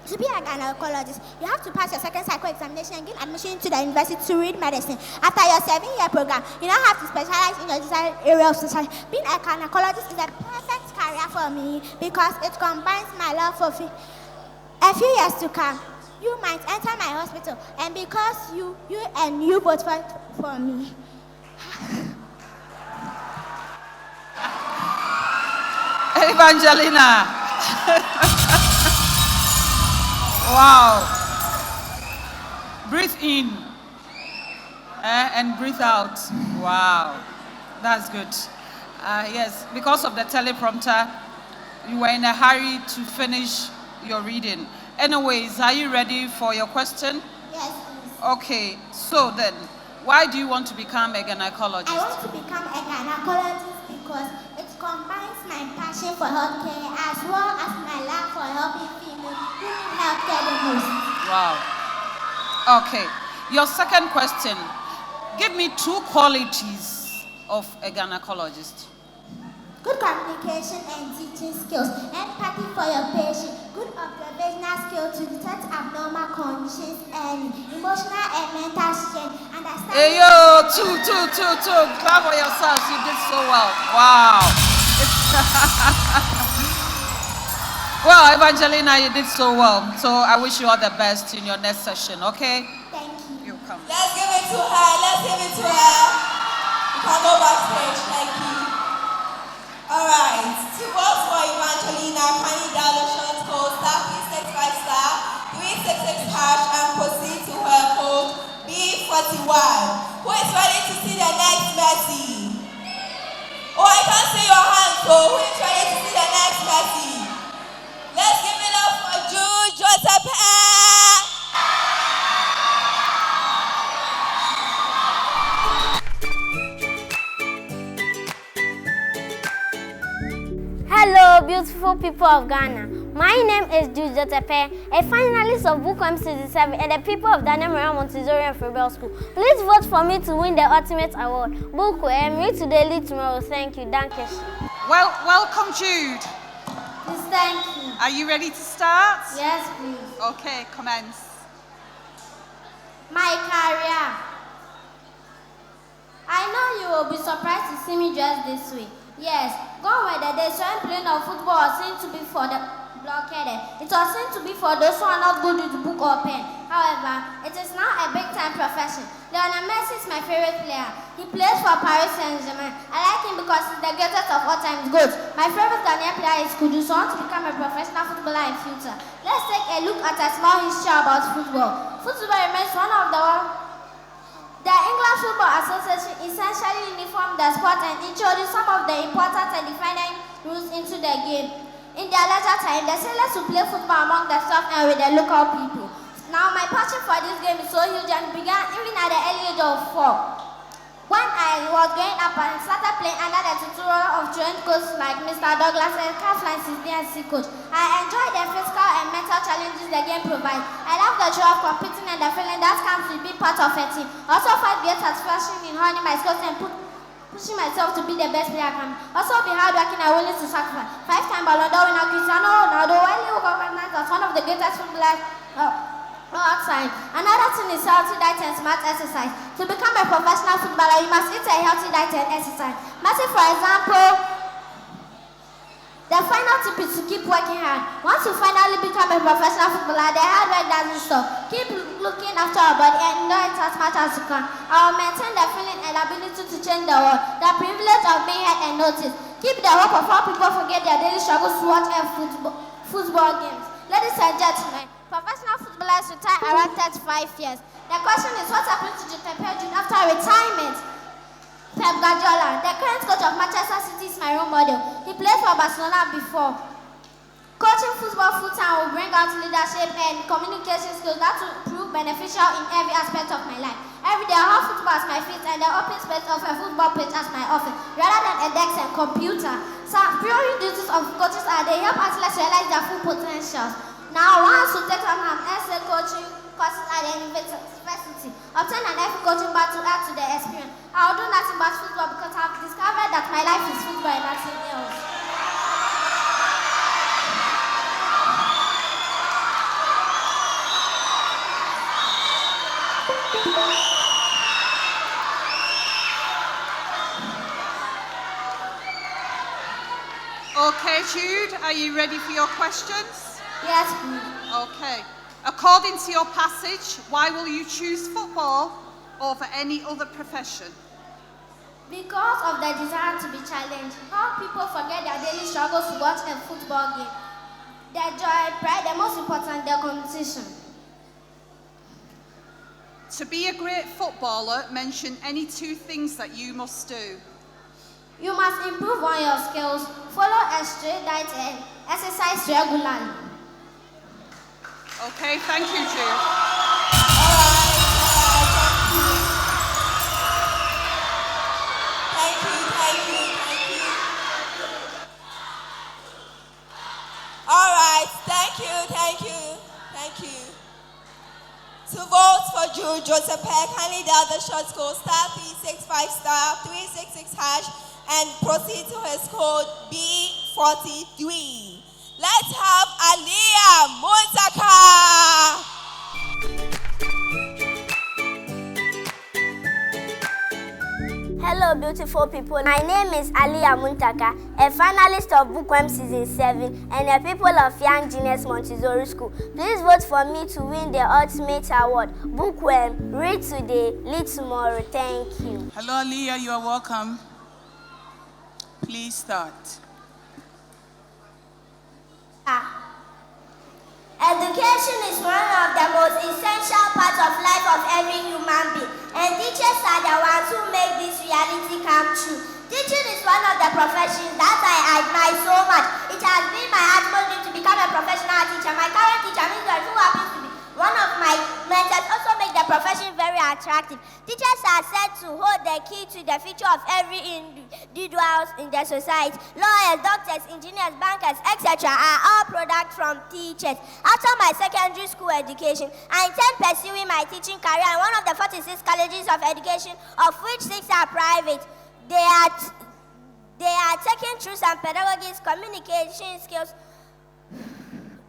To be a gynecologist, you have to pass your second cycle examination and gain admission to the university to read medicine. After your 7-year program, you now have to specialize in your desired area of specialty. Being a gynecologist is a perfect career for me because it combines my love for a few years to come, you might enter my hospital, and because you vote for me. Evangelina. Wow. Breathe in and breathe out. Wow. That's good. Yes, because of the teleprompter, you were in a hurry to finish your reading. Anyways, are you ready for your question? Yes, please. Okay, so then, why do you want to become a gynecologist? I want to become a gynecologist because it combines my passion for healthcare as well as my love for helping females who need healthcare the most. Wow. Okay, your second question. Give me 2 qualities of a gynecologist. Good communication and teaching skills, empathy for your patient, good observational skills to detect abnormal conditions, and emotional and mental strength. Understanding. Hey yo, two. Clap for yourselves. You did so well. Wow. Well, Evangelina, you did so well. So I wish you all the best in your next session. Okay? Thank you. You come. Let's give it to her. You can go backstage. Thank you. Alright, 2 votes for Evangelina. Kindly dial the short code *365*366# and proceed to her code B41. Who is ready to see the next Messi? Oh, I can't see your hand, so who is ready to see the next Messi? Let's give it up for Jude Joseph. Hello, beautiful people of Ghana. My name is Jude Tepe, a finalist of Bookworm Season 7 and the people of Daniel Moran Montessori and Frebel School. Please vote for me to win the ultimate award. Bookworm, read today, lead tomorrow. Thank you. Danke. Well, welcome, Jude. Please, thank you. Are you ready to start? Yes, please. Okay, commence. My career. I know you will be surprised to see me dressed this way. Yes, gone were the days when playing of football was seen to be for the blockheaded. It was seen to be for those who are not good with book or pen. However, it is now a big-time profession. Lionel Messi is my favorite player. He plays for Paris Saint-Germain. I like him because he's the greatest of all time goats. My favorite Ghanaian player is Kudu, so I want to become a professional footballer in future. Let's take a look at a small history about football. Football remains one of the English Football Association essentially uniformed the sport and introduced some of the important and defining rules into the game. In their leisure time, the sailors would play football among themselves and with the local people. Now, my passion for this game is so huge and began even at the early age of 4. When I was growing up and started playing under the tutorial of trained coaches like Mr. Douglas and Kaufman's DNC coach, I enjoyed the physical and mental challenges the game provides. I love the joy of competing and the feeling that comes with being part of a team. I also find great satisfaction in honing my skills and pushing myself to be the best player I can. Also be hardworking and willing to sacrifice. 5-time Ballon d'Or winner Cristiano Ronaldo, widely recognized as one of the greatest footballers outside. Another thing is healthy diet and smart exercise. To become a professional footballer, you must eat a healthy diet and exercise. Messi, for example, the final tip is to keep working hard. Once you finally become a professional footballer, the hard work doesn't stop. Keep looking after our body and enjoy it as much as you can. I will maintain the feeling and ability to change the world, the privilege of being heard and noticed. Keep the hope of all people forget their daily struggles to watch football games. Ladies and gentlemen, professional footballers retire around 35 years. The question is, what happened to Gitinfomedia after retirement? Pep Guardiola, the current coach of Manchester City, is my role model. He played for Barcelona before. Coaching football full-time will bring out leadership and communication skills that will prove beneficial in every aspect of my life. Every day I have football as my feet and the open space of a football pitch as my office, rather than a desk and computer. So, priority duties of coaches are they help athletes realize their full potentials. Now, once you take some essay coaching courses at the university, obtain an FE coaching bar to add to the experience. I will do nothing but football because I have discovered that my life is football and nothing else. Okay, Jude, are you ready for your questions? Yes, please. Okay. According to your passage, why will you choose football over any other profession? Because of the desire to be challenged. How people forget their daily struggles to watch a football game. Their joy, pride, and most important, their competition. To be a great footballer, mention any 2 things that you must do. You must improve on your skills, follow a strict diet, and exercise regularly. Okay, thank you, Jude. Thank you. All right, thank you. To vote for Jude Joseph Peck, kindly dial the short code *365 *366# and proceed to his code B43. Let's have Aliyah Muntaka. Hello, beautiful people. My name is Aliyah Muntaka, a finalist of Bookworm Season 7 and a pupil of Young Genius Montessori School. Please vote for me to win the Ultimate Award. Bookworm, read today, lead tomorrow. Thank you. Hello, Aliyah. You are welcome. Please start. Education is one of the most essential parts of life of every human being, and teachers are the ones who make this reality come true. Teaching is one of the professions that I admire so much. It has been my utmost dream to become a professional teacher. My current teacher, Ms. who happens to be one of my mentors, also make the profession very attractive. Teachers are said to hold the key to the future of every individual in the society. Lawyers, doctors, engineers, bankers, etc. are all products from teachers. After my secondary school education, I intend pursuing my teaching career in one of the 46 colleges of education, of which 6 are private. They are taking through some pedagogies, communication skills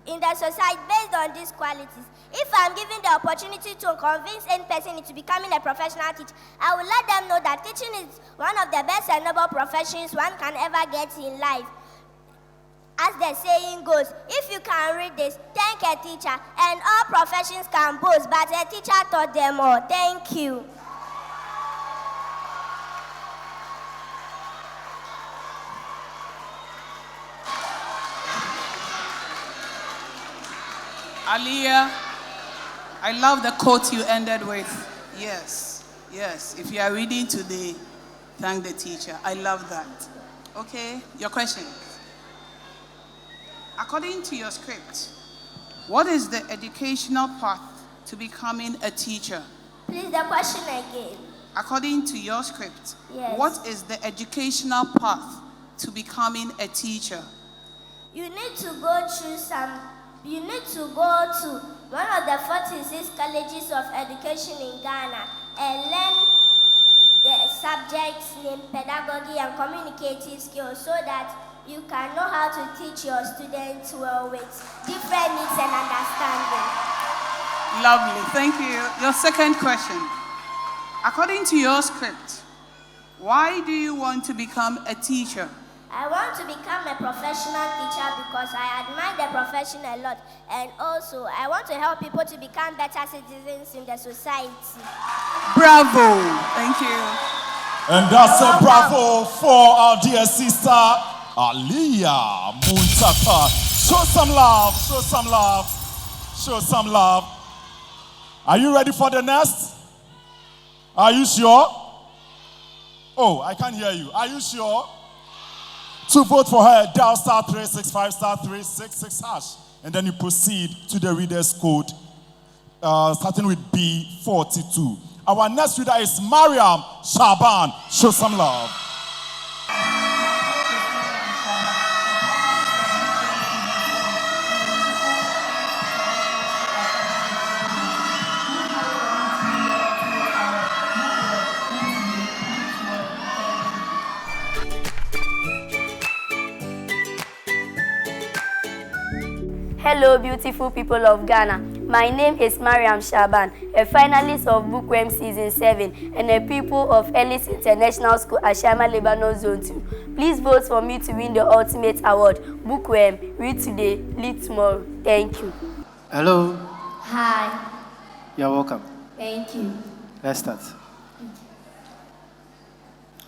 in the society based on these qualities. If I'm given the opportunity to convince any person into becoming a professional teacher, I will let them know that teaching is one of the best and noble professions one can ever get in life. As the saying goes, if you can read this, thank a teacher, and all professions can boast, but a teacher taught them all. Thank you. Aliyah, I love the quote you ended with. Yes. If you are reading today, thank the teacher. I love that. Okay, your question. According to your script, what is the educational path to becoming a teacher? Please, the question again. According to your script, yes. What is the educational path to becoming a teacher? You need to go to one of the 46 colleges of education in Ghana and learn the subjects named pedagogy and communicative skills so that you can know how to teach your students well with different needs and understanding. Lovely, thank you. Your second question. According to your script, why do you want to become a teacher? I want to become a professional teacher because I admire the profession a lot, and also I want to help people to become better citizens in the society. Bravo! Thank you. And that's a bravo for our dear sister, Aliyah Muntaka. Show some love, show some love, show some love. Are you ready for the next? Are you sure? Oh, I can't hear you. Are you sure? To vote for her, dial *365 *366#, and then you proceed to the reader's code, starting with B42. Our next reader is Mariam Shaban. Show some love. Hello, beautiful people of Ghana. My name is Mariam Shaban, a finalist of Bookworm Season 7 and a pupil of Ellis International School, Ashama, Lebanon Zone 2. Please vote for me to win the Ultimate Award. Bookworm, read today, lead tomorrow. Thank you. Hello. Hi. You're welcome. Thank you. Let's start.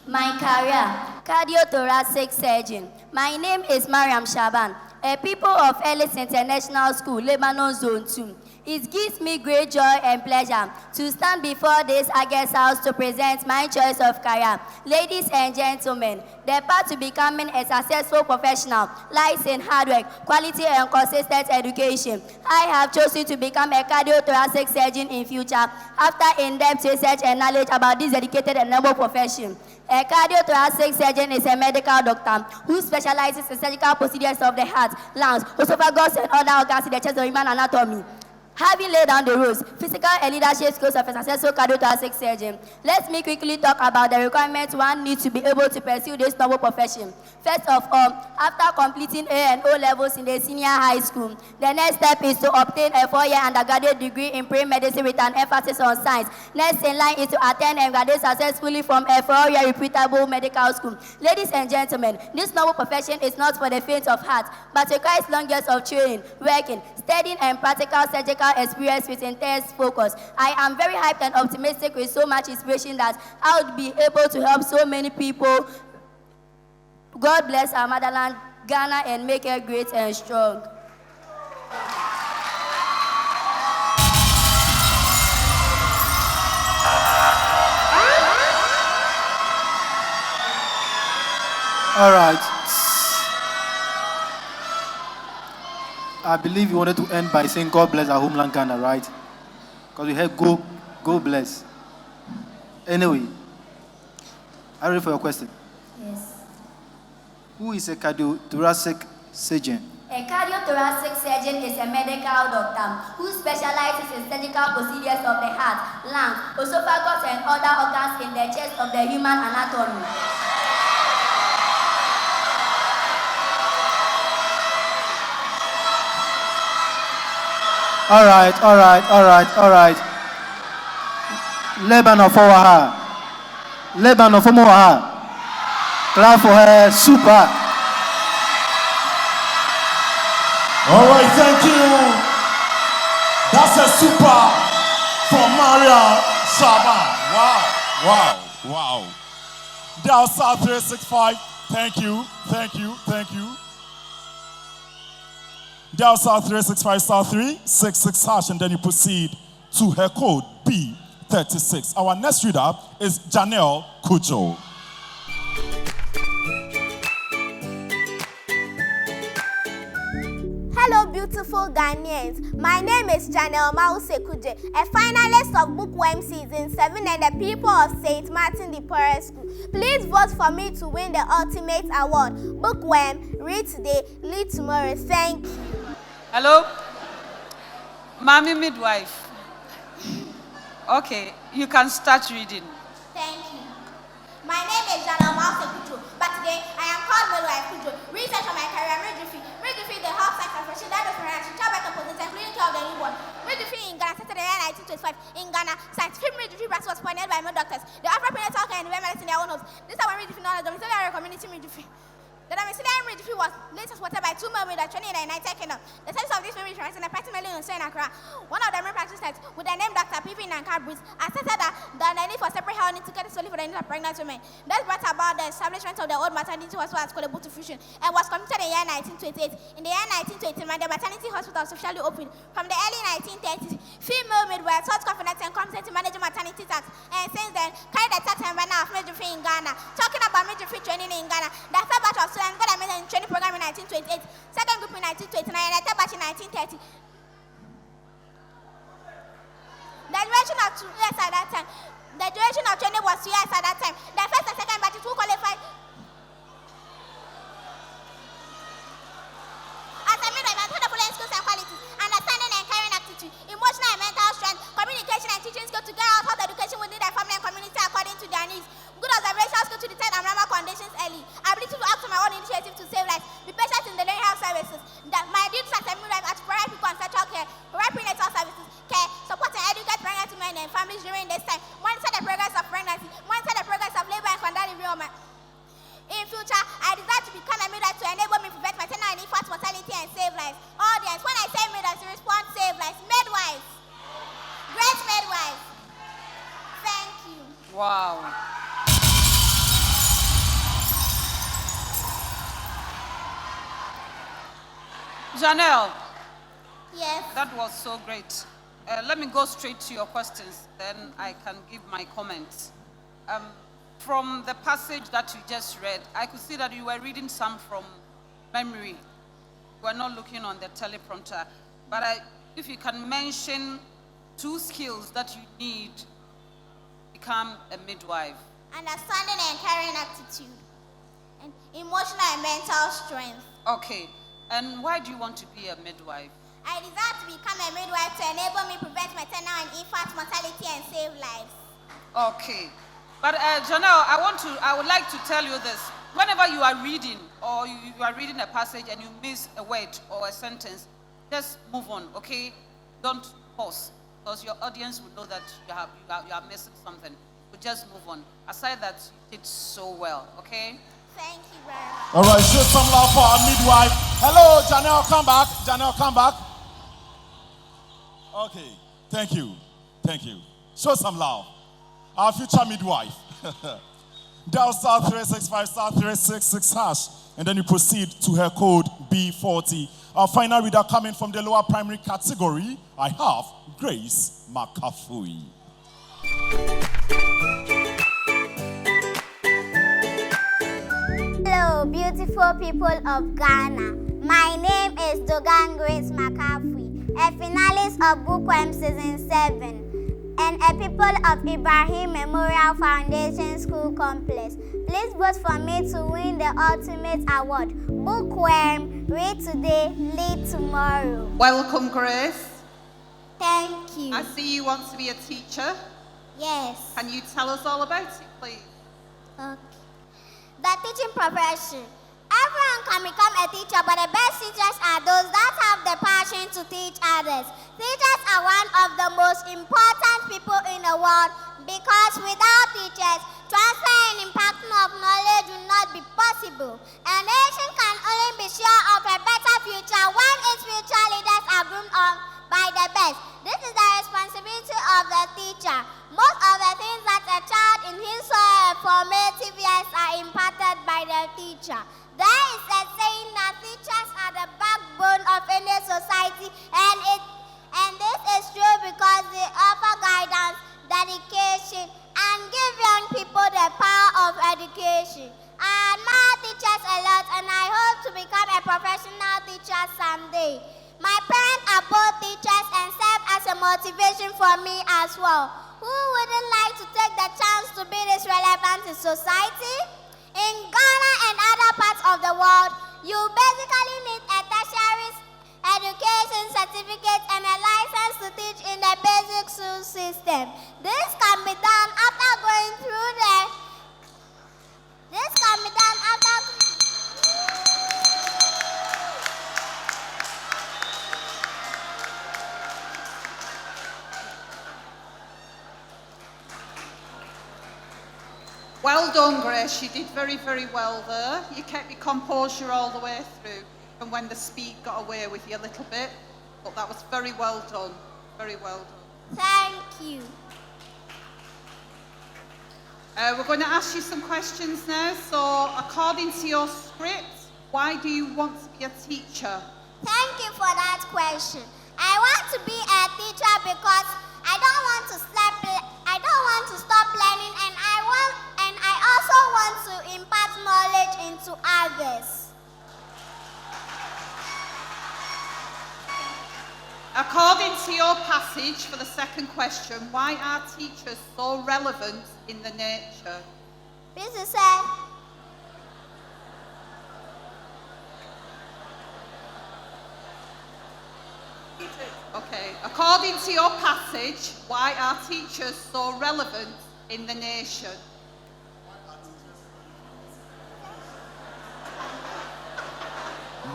My career, cardiothoracic surgeon. My name is Mariam Shaban, a pupil of Ellis International School, Lebanon Zone 2. It gives me great joy and pleasure to stand before this August House to present my choice of career. Ladies and gentlemen, the path to becoming a successful professional lies in hard work, quality and consistent education. I have chosen to become a cardiothoracic surgeon in future after in-depth research and knowledge about this dedicated and noble profession. A cardiothoracic surgeon is a medical doctor who specializes in surgical procedures of the heart, lungs, esophagus, and other organs in the chest of human anatomy. Having laid down the rules, physical and leadership skills of a successful cardiothoracic surgeon, let me quickly talk about the requirements one needs to be able to pursue this noble profession. First of all, after completing A and O levels in the senior high school, the next step is to obtain a 4-year undergraduate degree in pre-medicine with an emphasis on science. Next in line is to attend and graduate successfully from a 4-year reputable medical school. Ladies and gentlemen, this noble profession is not for the faint of heart, but requires long years of training, working, studying, and practical surgical experience with intense focus. I am very hyped and optimistic with so much inspiration that I would be able to help so many people. God bless our motherland, Ghana, and make it great and strong. All right. I believe you wanted to end by saying God bless our homeland Ghana, right? Because we heard go bless. Anyway, are you ready for your question? Yes. Who is a cardiothoracic surgeon? A cardiothoracic surgeon is a medical doctor who specializes in surgical procedures of the heart, lungs, esophagus, and other organs in the chest of the human anatomy. All right. Lebanon for her. Lebanon for her. Clap for her. Super. All right, thank you. That's a super for Maria Shaban. Wow. Dial star 365. Thank you. Dial star 365 star 366 hash, and then you proceed to her code B36. Our next reader is Chennel Kujo. Hello, beautiful Ghanaians. My name is Chennel Kuje, a finalist of Bookworm Season 7 and the people of St. Martin de Porres School. Please vote for me to win the ultimate award. Bookworm, read today, lead tomorrow. Thank you. Hello? Mommy midwife. Okay, you can start reading. Thank you. My name is Chennel Kujo, but today I am called Midwife Kujo. Research on my career, midwifery, the health science profession, that is my childbirth position, including care of the newborn. Midwifery in Ghana, started in the year 1925. In Ghana, scientific midwifery practice was pioneered by male doctors. They offer prenatal care and medicine in their own homes. This is our midwifery knowledge, domiciliary area community midwifery. The domiciliary midwifery was later supported by 2 male midwives training in the United Kingdom. The service of these midwifery is in the practice mainly in Accra. One of the main practice sites with the name Dr. P.P. Nankar Bruce asserted that the need for separate health to get solely for the needs of pregnant women. This brought about the establishment of the old maternity hospital at School to Fusion and was completed in the year 1928. In the year 1929, the maternity hospital was officially opened. From the early 1930s, female midwives sought confidence and competent to manage maternity tasks, and since then carried the title and banner of midwifery in Ghana. Talking about midwifery training in Ghana, the third batch of students got a midwifery training program in 1928, second group in 1929, and the third batch in 1930. The duration of 2 years at that time. The duration of training was 2 years at that time. The first and second batches who qualified as a midwife and the following skills and qualities: understanding and caring aptitude, emotional and mental strength, communication and teaching skills to carry out health education within their family and community according to their needs. Good observation skills to detect abnormal conditions early. Ability to act on my own initiative to save lives. Be patient in delivering health services. My duties as a midwife are to provide people on sexual care, provide prenatal services, care, support and educate pregnant women and families during this time. Monitor the progress of pregnancy. Monitor the progress of labor and conduct enrollment. In future, I desire to become a midwife to enable me to prevent maternal and infant mortality and save lives. Audience, when I say midwife, to respond save lives. Wow. Chennel. Yes. That was so great. Let me go straight to your questions, then I can give my comments. From the passage that you just read, I could see that you were reading some from memory. You were not looking on the teleprompter. But if you can mention 2 skills that you need to become a midwife. Understanding and caring attitude. And emotional and mental strength. Okay. And why do you want to be a midwife? I desire to become a midwife to enable me prevent maternal and infant mortality and save lives. Okay. But Chennel, I would like to tell you this. Whenever you are reading or you are reading a passage and you miss a word or a sentence, just move on, okay? Don't pause, because your audience will know that you are missing something. So just move on. Aside that, you did so well, okay? Thank you very much. All right, show some love for our midwife. Hello, Chennel, come back. Chennel, come back. Okay, thank you. Thank you. Show some love. Our future midwife. Dial star 365 star 366 hash, and then you proceed to her code B40. Our final reader coming from the lower primary category, I have Grace McAfee. Hello, beautiful people of Ghana. My name is Dogan Grace McAfee, a finalist of Bookworm Season 7. And a people of Ibrahim Memorial Foundation School Complex. Please vote for me to win the ultimate award. Bookworm, read today, lead tomorrow. Welcome, Grace. Thank you. I see you want to be a teacher. Yes. Can you tell us all about it, please? Okay. The teaching profession. Everyone can become a teacher, but the best teachers are those that have the passion to teach others. Teachers are one of the most important people in the world because without teachers, transfer and impacting of knowledge will not be possible. A nation can only be sure of a better future when its future leaders are groomed on by the best. This is the responsibility of the teacher. Most of the things that a child in his or her formative years are imparted by the teacher. There is a saying that teachers are the backbone of any society, and this is true because they offer guidance, dedication, and give young people the power of education. I admire teachers a lot, and I hope to become a professional teacher someday. My parents are both teachers and serve as a motivation for me as well. Who wouldn't like to take the chance to be this relevant in society? In Ghana and other parts of the world, you basically need a tertiary education certificate and a license to teach in the basic school system. This can be done after going through Well done, Grace. You did very, very well there. You kept your composure all the way through, and when the speed got away with you a little bit, but that was very well done. Very well done. Thank you. We're going to ask you some questions now. So, according to your script, why do you want to be a teacher? Thank you for that question. I want to be a teacher because I don't want to stop learning, and I also want to impart knowledge into others. According to your passage for the second question, why are teachers so relevant in the nature? This said. Okay. According to your passage, why are teachers so relevant in the nation?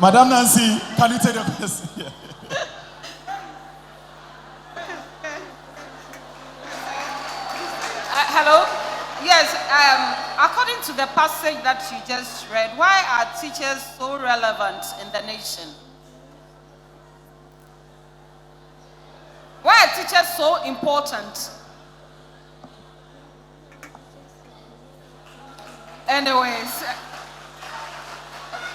Madam Nancy, can you take the question? Yeah. Hello? Yes, according to the passage that you just read, why are teachers so relevant in the nation? Why are teachers so important? Anyways,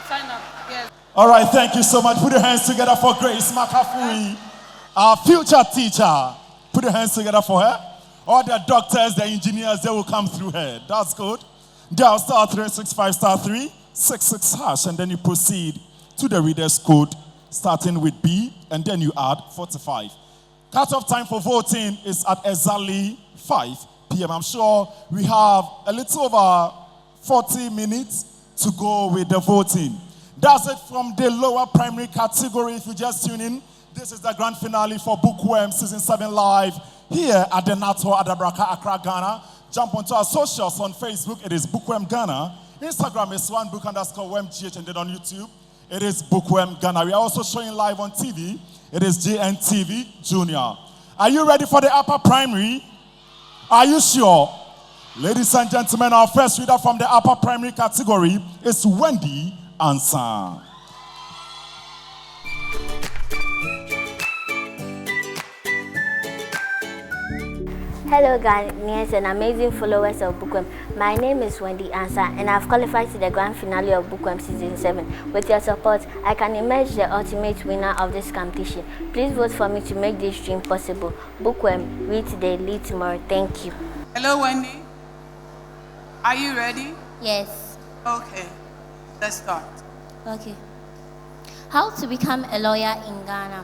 sign up. Yes. All right, thank you so much. Put your hands together for Grace Makafui, our future teacher. Put your hands together for her. All the doctors, the engineers, they will come through her. That's good. Dial *365 *366 hash, and then you proceed to the reader's code, starting with B, and then you add 45. Cut-off time for voting is at exactly 5 p.m. I'm sure we have a little over 40 minutes to go with the voting. That's it from the lower primary category. If you just tune in, this is the grand finale for Bookworm Season 7 live here at the NATO Adabraka, Accra, Ghana. Jump onto our socials on Facebook. It is Bookworm Ghana. Instagram is #1book_wormgh, and then on YouTube, it is Bookworm Ghana. We are also showing live on TV. It is GNTV Junior. Are you ready for the upper primary? Are you sure? Ladies and gentlemen, our first reader from the upper primary category is Wendy Ansa. Hello Ghanaians and amazing followers of Bookworm. My name is Wendy Ansa and I've qualified to the grand finale of Bookworm Season 7. With your support, I can emerge the ultimate winner of this competition. Please vote for me to make this dream possible. Bookworm, read today, lead tomorrow. Thank you. Hello, Wendy. Are you ready? Yes. Okay, let's start. Okay. How to become a lawyer in Ghana?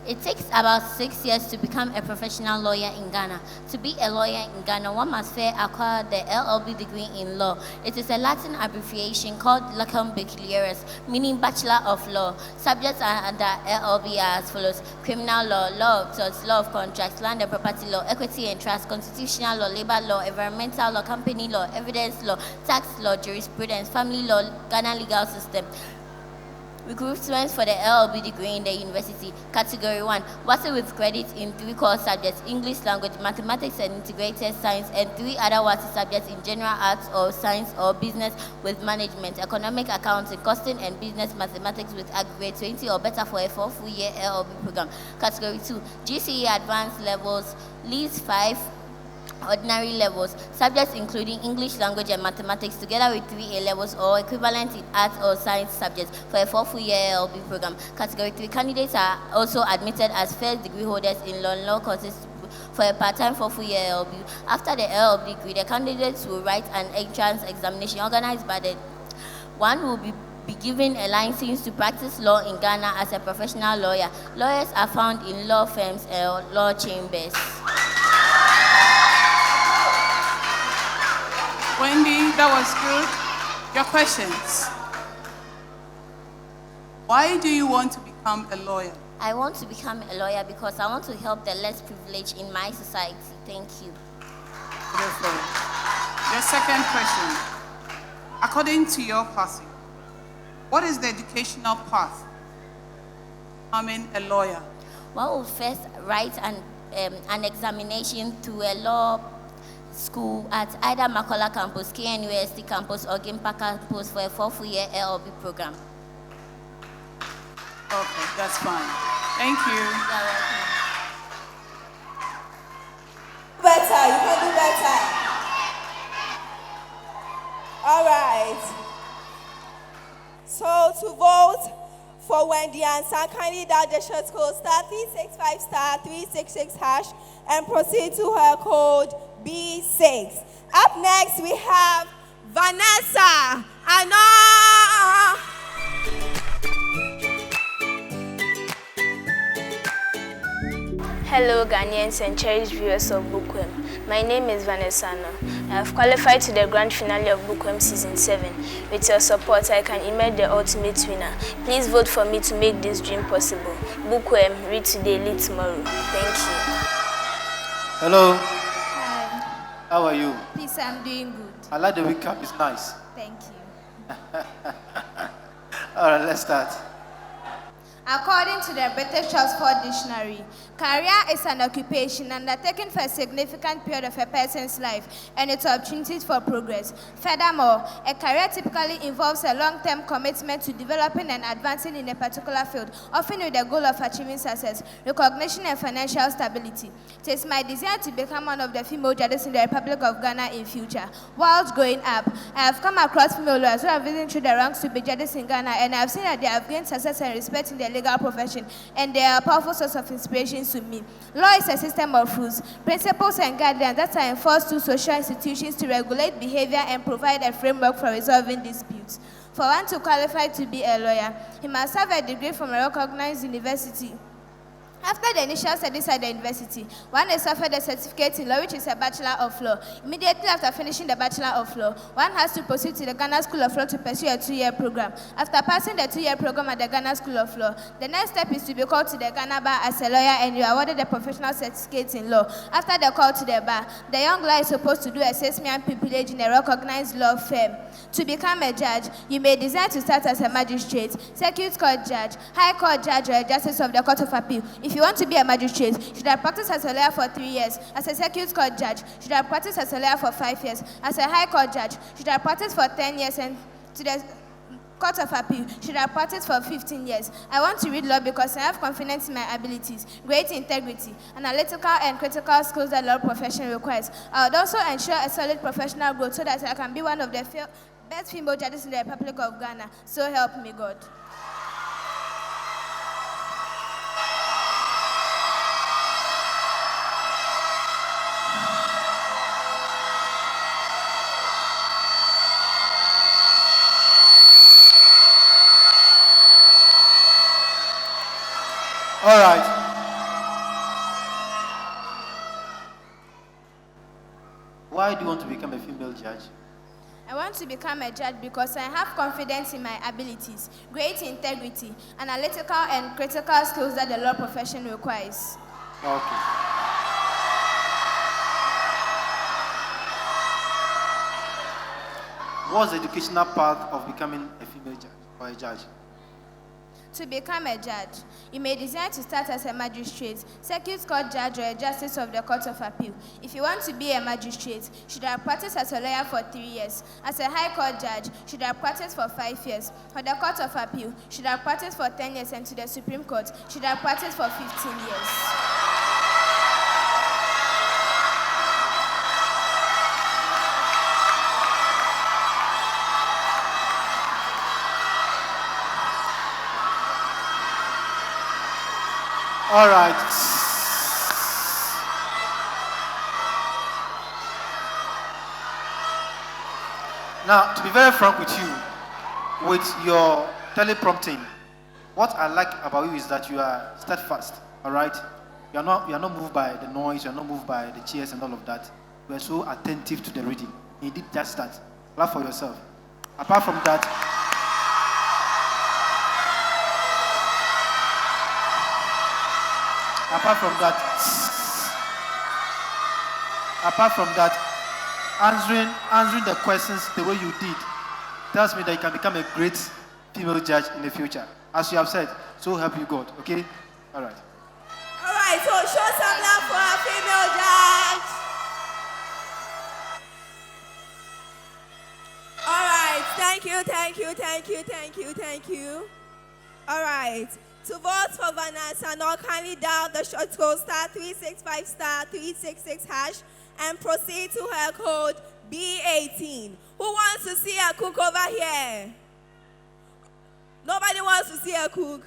It takes about 6 years to become a professional lawyer in Ghana. To be a lawyer in Ghana, one must first acquire the LLB degree in law. It is a Latin abbreviation called Lacum Baccalaureus, meaning Bachelor of Law. Subjects under LLB are as follows: criminal law, law of torts, law of contracts, land and property law, equity and trust, constitutional law, labor law, environmental law, company law, evidence law, tax law, jurisprudence, family law, Ghana legal system. Recruitment for the LLB degree in the university. Category 1, WASSE with credit in 3 core subjects: English language, mathematics and integrated science, and 3 other WASSE subjects in general arts or science or business with management, economic accounting, costing and business mathematics with aggregate 20 or better for a 4 full-year LLB program. Category 2, GCE advanced levels, least 5 ordinary levels, subjects including English language and mathematics together with 3 A-levels or equivalent in arts or science subjects for a 4 full-year LLB program. Category 3, candidates are also admitted as first degree holders in law courses for a part-time 4 full-year LLB. After the LLB degree, the candidates will write an entrance examination organized by the one will be given a license to practice law in Ghana as a professional lawyer. Lawyers are found in law firms and law chambers. Wendy, that was good. Your questions. Why do you want to become a lawyer? I want to become a lawyer because I want to help the less privileged in my society. Thank you. Beautiful. Your second question. According to your passing, what is the educational path to becoming a lawyer? One will first write an examination to a law school at either Makola campus, KNUST campus, or Gimpa campus for a 4 full-year LLB program. Okay, that's fine. Thank you. You're welcome. Better, you can do better. All right. So to vote for Wendy Ansa, kindly dial the short code *365 *366 hash and proceed to her code B6. Up next, we have Vanessa. Hello Ghanaians and cherished viewers of Bookworm. My name is Vanessa. I have qualified to the grand finale of Bookworm Season 7. With your support, I can emerge the ultimate winner. Please vote for me to make this dream possible. Bookworm, read today, lead tomorrow. Thank you. Hello. Hi. How are you? Please, I'm doing good. I like the recap. It's nice. Thank you. All right, let's start. According to the British Oxford Dictionary, career is an occupation undertaken for a significant period of a person's life and its opportunities for progress. Furthermore, a career typically involves a long-term commitment to developing and advancing in a particular field, often with the goal of achieving success, recognition, and financial stability. It is my desire to become one of the female judges in the Republic of Ghana in future. Whilst growing up, I have come across female lawyers who have risen through the ranks to be judges in Ghana, and I have seen that they have gained success and respect in the legal profession, and they are a powerful source of inspiration to me. Law is a system of rules, principles, and guidelines that are enforced through social institutions to regulate behavior and provide a framework for resolving disputes. For one to qualify to be a lawyer, he must have a degree from a recognized university. After the initial studies at the university, one is offered a certificate in law, which is a Bachelor of Law. Immediately after finishing the Bachelor of Law, one has to proceed to the Ghana School of Law to pursue a 2-year program. After passing the 2-year program at the Ghana School of Law, the next step is to be called to the Ghana Bar as a lawyer, and you are awarded a professional certificate in law. After the call to the bar, the young lawyer is supposed to do a 6-month pupillage in a recognized law firm. To become a judge, you may desire to start as a magistrate, circuit court judge, high court judge, or a justice of the Court of Appeal. If you want to be a magistrate, you should have practiced as a lawyer for 3 years. As a circuit court judge, you should have practiced as a lawyer for 5 years. As a high court judge, you should have practiced for 10 years, and to the Court of Appeal, you should have practiced for 15 years. I want to read law because I have confidence in my abilities, great integrity, analytical and critical skills that law profession requires. I would also ensure a solid professional growth so that I can be one of the best female judges in the Republic of Ghana. So help me God. All right. Why do you want to become a female judge? I want to become a judge because I have confidence in my abilities, great integrity, analytical and critical skills that the law profession requires. Okay. What's the educational path of becoming a female judge or a judge? To become a judge, you may desire to start as a magistrate, circuit court judge, or a justice of the Court of Appeal. If you want to be a magistrate, you should have practiced as a lawyer for 3 years. As a high court judge, you should have practiced for 5 years. For the Court of Appeal, you should have practiced for 10 years, and to the Supreme Court, you should have practiced for 15 years. All right. Now, to be very frank with you, with your teleprompting, what I like about you is that you are steadfast. All right. You are not moved by the noise. You are not moved by the cheers and all of that. You are so attentive to the reading. You did just that. Laugh for yourself. Apart from that. Apart from that, answering the questions the way you did tells me that you can become a great female judge in the future. As you have said, so help you God, okay? All right. All right, so show some love for our female judge. All right, thank you. All right. To vote for Vanessa, now kindly dial the short code *365 *366# and proceed to her code B18. Who wants to see a cook over here? Nobody wants to see a cook.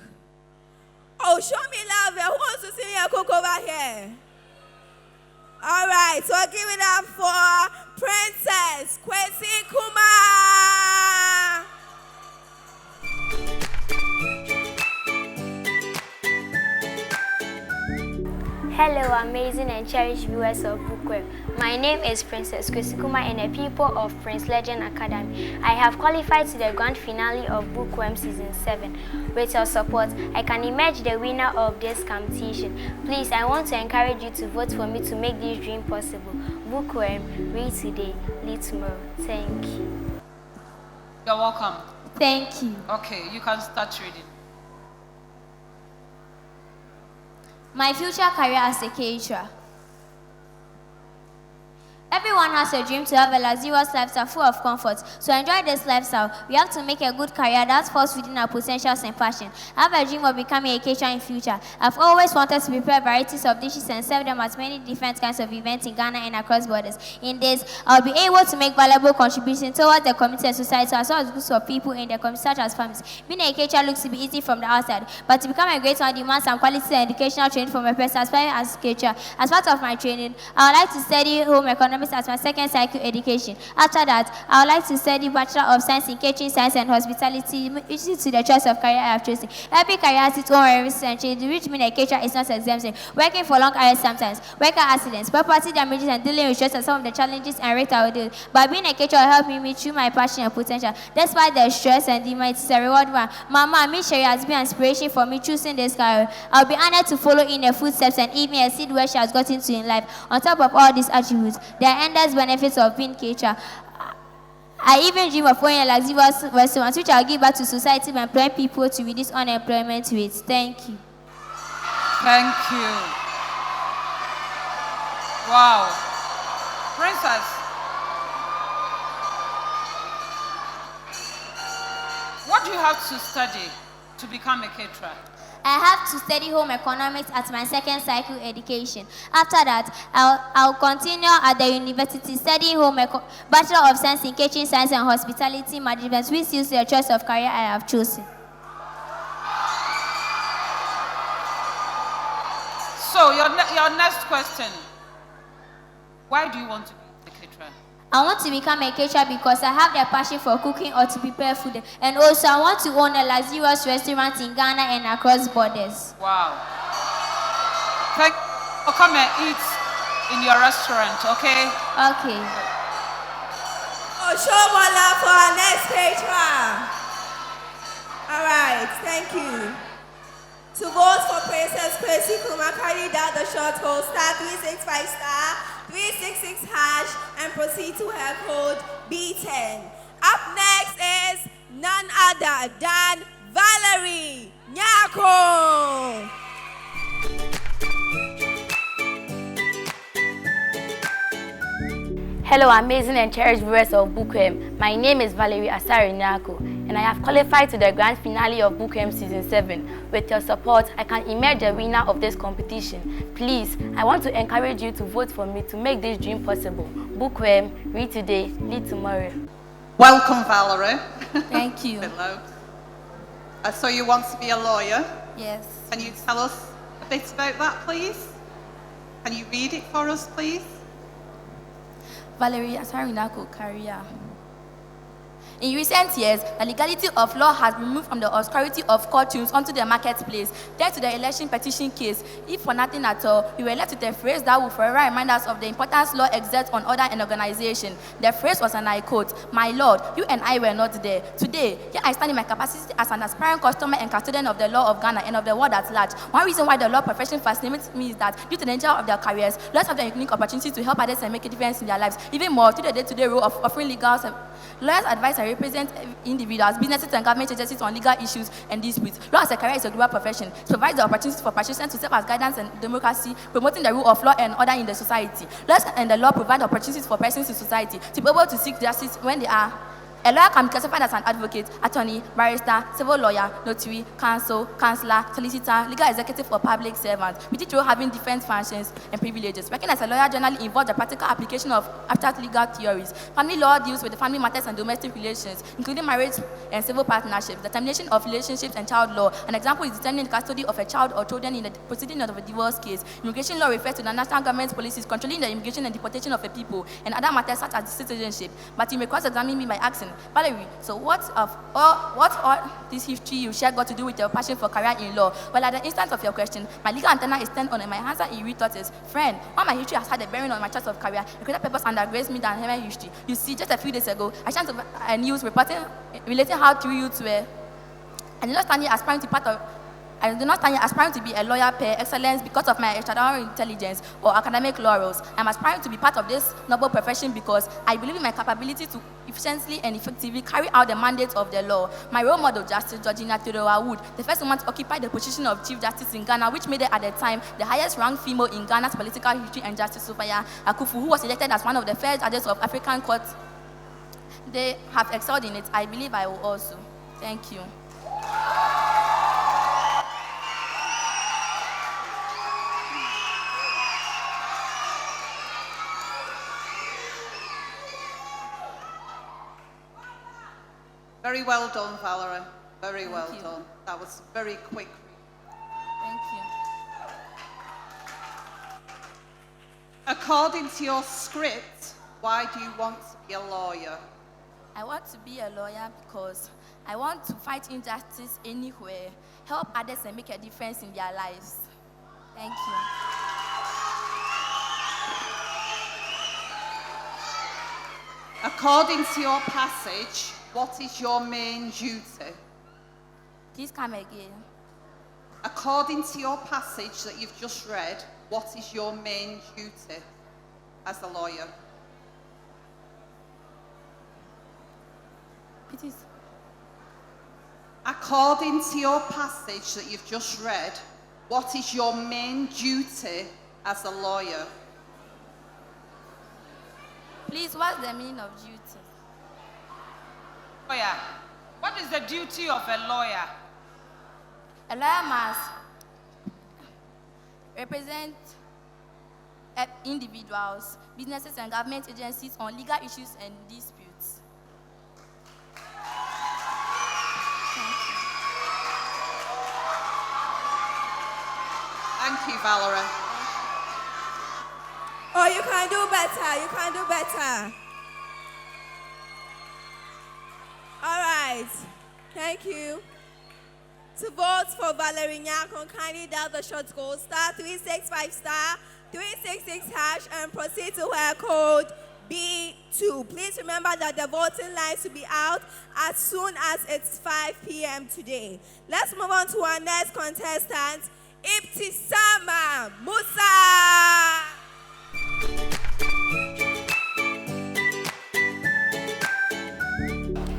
Oh, show me love. Who wants to see a cook over here? All right, so give it up for Princess Kwesi Kuma. Hello, amazing and cherished viewers of Bookworm. My name is Princess Kwesikuma and the people of Prince Legend Academy. I have qualified to the grand finale of Bookworm Season 7. With your support, I can emerge the winner of this competition. Please, I want to encourage you to vote for me to make this dream possible. Bookworm, read today, lead tomorrow. Thank you. You're welcome. Thank you. Okay, you can start reading. My future career as a caterer. Everyone has a dream to have a luxurious lifestyle full of comfort. To enjoy this lifestyle, we have to make a good career that falls within our potentials and passion. I have a dream of becoming a caterer in future. I've always wanted to prepare varieties of dishes and serve them at many different kinds of events in Ghana and across borders. In this, I'll be able to make valuable contributions towards the community and society as well as groups of people in the community such as families. Being a caterer looks to be easy from the outside, but to become a great one demands some quality and educational training from a person aspiring as a caterer. As part of my training, I would like to study home economics as my second cycle education. After that, I would like to study Bachelor of Science in Catering Science and Hospitality, which is to the choice of career I have chosen. Every career has its own risks and changes, which means a caterer is not exempted. Working for long hours sometimes, worker accidents, property damages, and dealing with stress are some of the challenges and risks I will deal with. But being a caterer helped me meet through my passion and potential. Despite the stress and demand, it's a reward one. Mama, Miss Sherry has been an inspiration for me choosing this career. I'll be honored to follow in her footsteps and even exceed where she has gotten to in life. On top of all these attributes, there are endless benefits of being caterer. I even dream of owning a luxurious restaurant, which I'll give back to society by employing people to reduce unemployment rates. Thank you. Thank you. Wow. Princess. What do you have to study to become a caterer? I have to study home economics at my second cycle education. After that, I'll continue at the university studying Bachelor of Science in Catering Science and Hospitality Management, which is the choice of career I have chosen. So, your next question. Why do you want to be a caterer? I want to become a caterer because I have the passion for cooking or to prepare food. And also, I want to own a luxurious restaurant in Ghana and across borders. Wow. Thank you. Oh, come and eat in your restaurant, okay? Okay. Oh, show more love for our next caterer. All right, thank you. To vote for Princess Kwesi Kumakari, dial the short code *365*366# and proceed to her code B10. Up next is none other than Valerie Nyako. Hello, amazing and cherished viewers of Bookworm. My name is Valerie Asari Nyako, and I have qualified to the grand finale of Bookworm Season 7. With your support, I can emerge the winner of this competition. Please, I want to encourage you to vote for me to make this dream possible. Bookworm, read today, lead tomorrow. Welcome, Valerie. Thank you. Hello. So you want to be a lawyer? Yes. Can you tell us a bit about that, please? Can you read it for us, please? Valerie Asarinako career. In recent years, the legality of law has been moved from the obscurity of courtrooms onto the marketplace. Thanks to the election petition case, if for nothing at all, we were left with a phrase that will forever remind us of the importance law exerts on order and organization. The phrase was, and I quote, "My Lord, you and I were not there. Today, here I stand in my capacity as an aspiring customer and custodian of the law of Ghana and of the world at large. One reason why the law profession fascinates me is that due to the nature of their careers, lawyers have the unique opportunity to help others and make a difference in their lives. Even more, through the day-to-day role of offering legal service. Lawyers advise and represent individuals, businesses, and government agencies on legal issues and disputes. Law as a career is a global profession. It provides the opportunity for practitioners to serve as guidance and democracy, promoting the rule of law and order in the society. Lawyers and the law provide opportunities for persons in society to be able to seek justice when they are. A lawyer can be classified as an advocate, attorney, barrister, civil lawyer, notary, counsel, counselor, solicitor, legal executive, or public servant, with each role having different functions and privileges. Working as a lawyer generally involves the practical application of abstract legal theories. Family law deals with the family matters and domestic relations, including marriage and civil partnerships, the termination of relationships, and child law. An example is determining the custody of a child or children in the proceeding of a divorce case. Immigration law refers to the national government's policies controlling the immigration and deportation of a people, and other matters such as citizenship. But you may cross-examine me by asking, Valerie, so what all this history you share got to do with your passion for career in law? Well, at the instant of your question, my legal antenna is turned on, and my answer in retort is, friend, while my history has had a bearing on my choice of career, a greater purpose undergrads me than my history. You see, just a few days ago, I sent a news reporting relating how 3 youths were, and not standing aspiring to part of I do not stand here aspiring to be a lawyer per excellence because of my extraordinary intelligence or academic laurels. I'm aspiring to be part of this noble profession because I believe in my capability to efficiently and effectively carry out the mandate of the law. My role model, Justice Georgina Theodora Wood, the first woman to occupy the position of Chief Justice in Ghana, which made her at the time the highest ranked female in Ghana's political history, and Justice Sophia Akufu, who was elected as one of the first judges of African courts. They have excelled in it. I believe I will also. Thank you. Very well done, Valerie. Very well done. That was very quick. Thank you. According to your script, why do you want to be a lawyer? I want to be a lawyer because I want to fight injustice anywhere, help others and make a difference in their lives. Thank you. According to your passage, what is your main duty? Please come again. According to your passage that you've just read, what is your main duty as a lawyer? It is. According to your passage that you've just read, what is your main duty as a lawyer? Please, what's the meaning of duty? Lawyer. What is the duty of a lawyer? A lawyer must represent individuals, businesses, and government agencies on legal issues and disputes. Thank you, Valerie. Oh, you can do better. You can do better. All right. Thank you. To vote for Valerie Nyakon, kindly dial the short code *365 *366# and proceed to her code B2. Please remember that the voting lines will be out as soon as it's 5 p.m. today. Let's move on to our next contestant, Ibtisama Musa.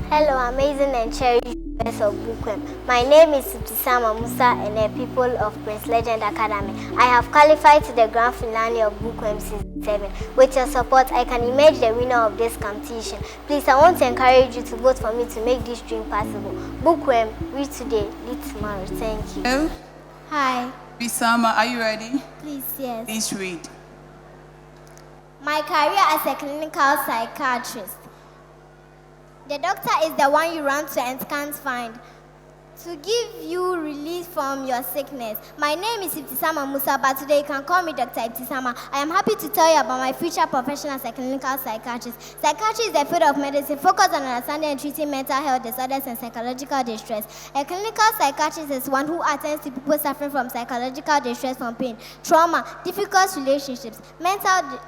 Hello, amazing and cherished viewers of Bookworm. My name is Ibtisama Musa and the people of Prince Legend Academy. I have qualified to the grand finale of Bookworm Season 7. With your support, I can emerge the winner of this competition. Please, I want to encourage you to vote for me to make this dream possible. Bookworm, read today, lead tomorrow. Thank you. Hello? Hi. Bisama, are you ready? Please, yes. Please read. My career as a clinical psychiatrist. The doctor is the one you run to and can't find to give you relief from your sickness. My name is Ibtisama Musa, but today you can call me Dr. Ibtisama. I am happy to tell you about my future profession as a clinical psychiatrist. Psychiatry is a field of medicine focused on understanding and treating mental health disorders and psychological distress. A clinical psychiatrist is one who attends to people suffering from psychological distress, from pain, trauma, difficult relationships,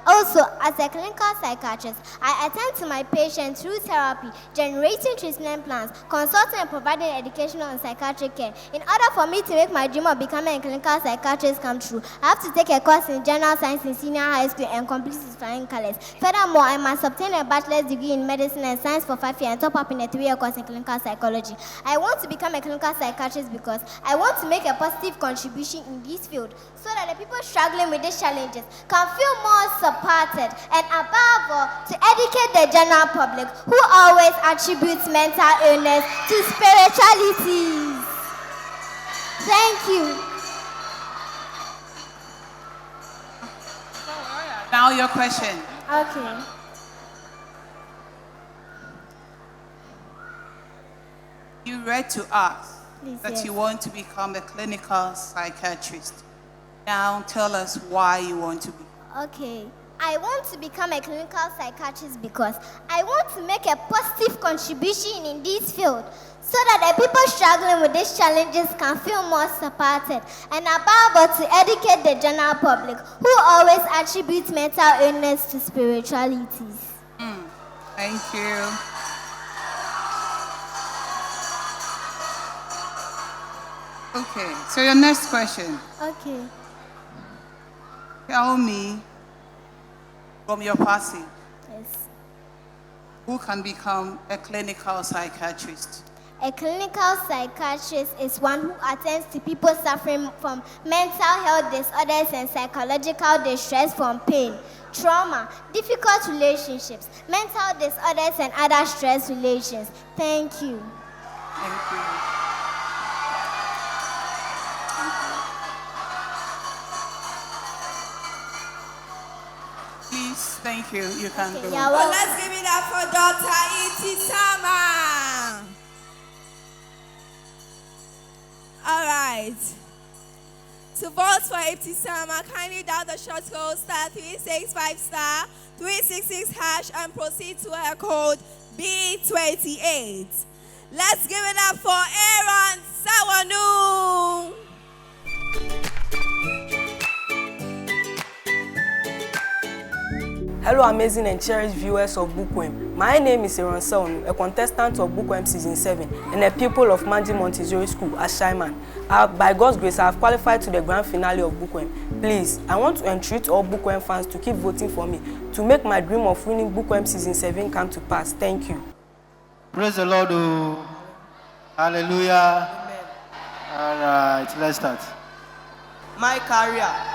Also, as a clinical psychiatrist, I attend to my patients through therapy, generating treatment plans, consulting and providing educational and psychiatric care. In order for me to make my dream of becoming a clinical psychiatrist come true, I have to take a course in general science in senior high school and complete it with flying colors. Furthermore, I must obtain a bachelor's degree in medicine and science for 5 years and top up in a 3-year course in clinical psychology. I want to become a clinical psychiatrist because I want to make a positive contribution in this field so that the people struggling with these challenges can feel more supported, and above all, to educate the general public who always attributes mental illness to spirituality. Thank you. Now your question. Okay. You read to us Please, that yes. you want to become a clinical psychiatrist. Now tell us why you want to be. Okay. I want to become a clinical psychiatrist because I want to make a positive contribution in this field so that the people struggling with these challenges can feel more supported, and above all, to educate the general public who always attributes mental illness to spiritualities. Thank you. . Okay, so your next question. Okay. Tell me from your party, Yes. who can become a clinical psychiatrist? A clinical psychiatrist is one who attends to people suffering from mental health disorders and psychological distress from pain, trauma, difficult relationships, mental disorders, and other stress relations. Thank you. Thank you. Please, thank you. You can go. Well, let's give it up for Dr. E.T. Sama. All right. To vote for E.T. Sama, kindly dial the short code *365 *366# and proceed to her code B28. Let's give it up for Aaron Sawanu. Hello, amazing and cherished viewers of Bookworm. My name is Aaron Sawanu, a contestant of Bookworm Season 7 and a pupil of Manji Montessori School at Shaiman. By God's grace, I have qualified to the grand finale of Bookworm. Please, I want to entreat all Bookworm fans to keep voting for me to make my dream of winning Bookworm Season 7 come to pass. Thank you. Praise the Lord. Oh. Hallelujah. Amen. All right, let's start. My career.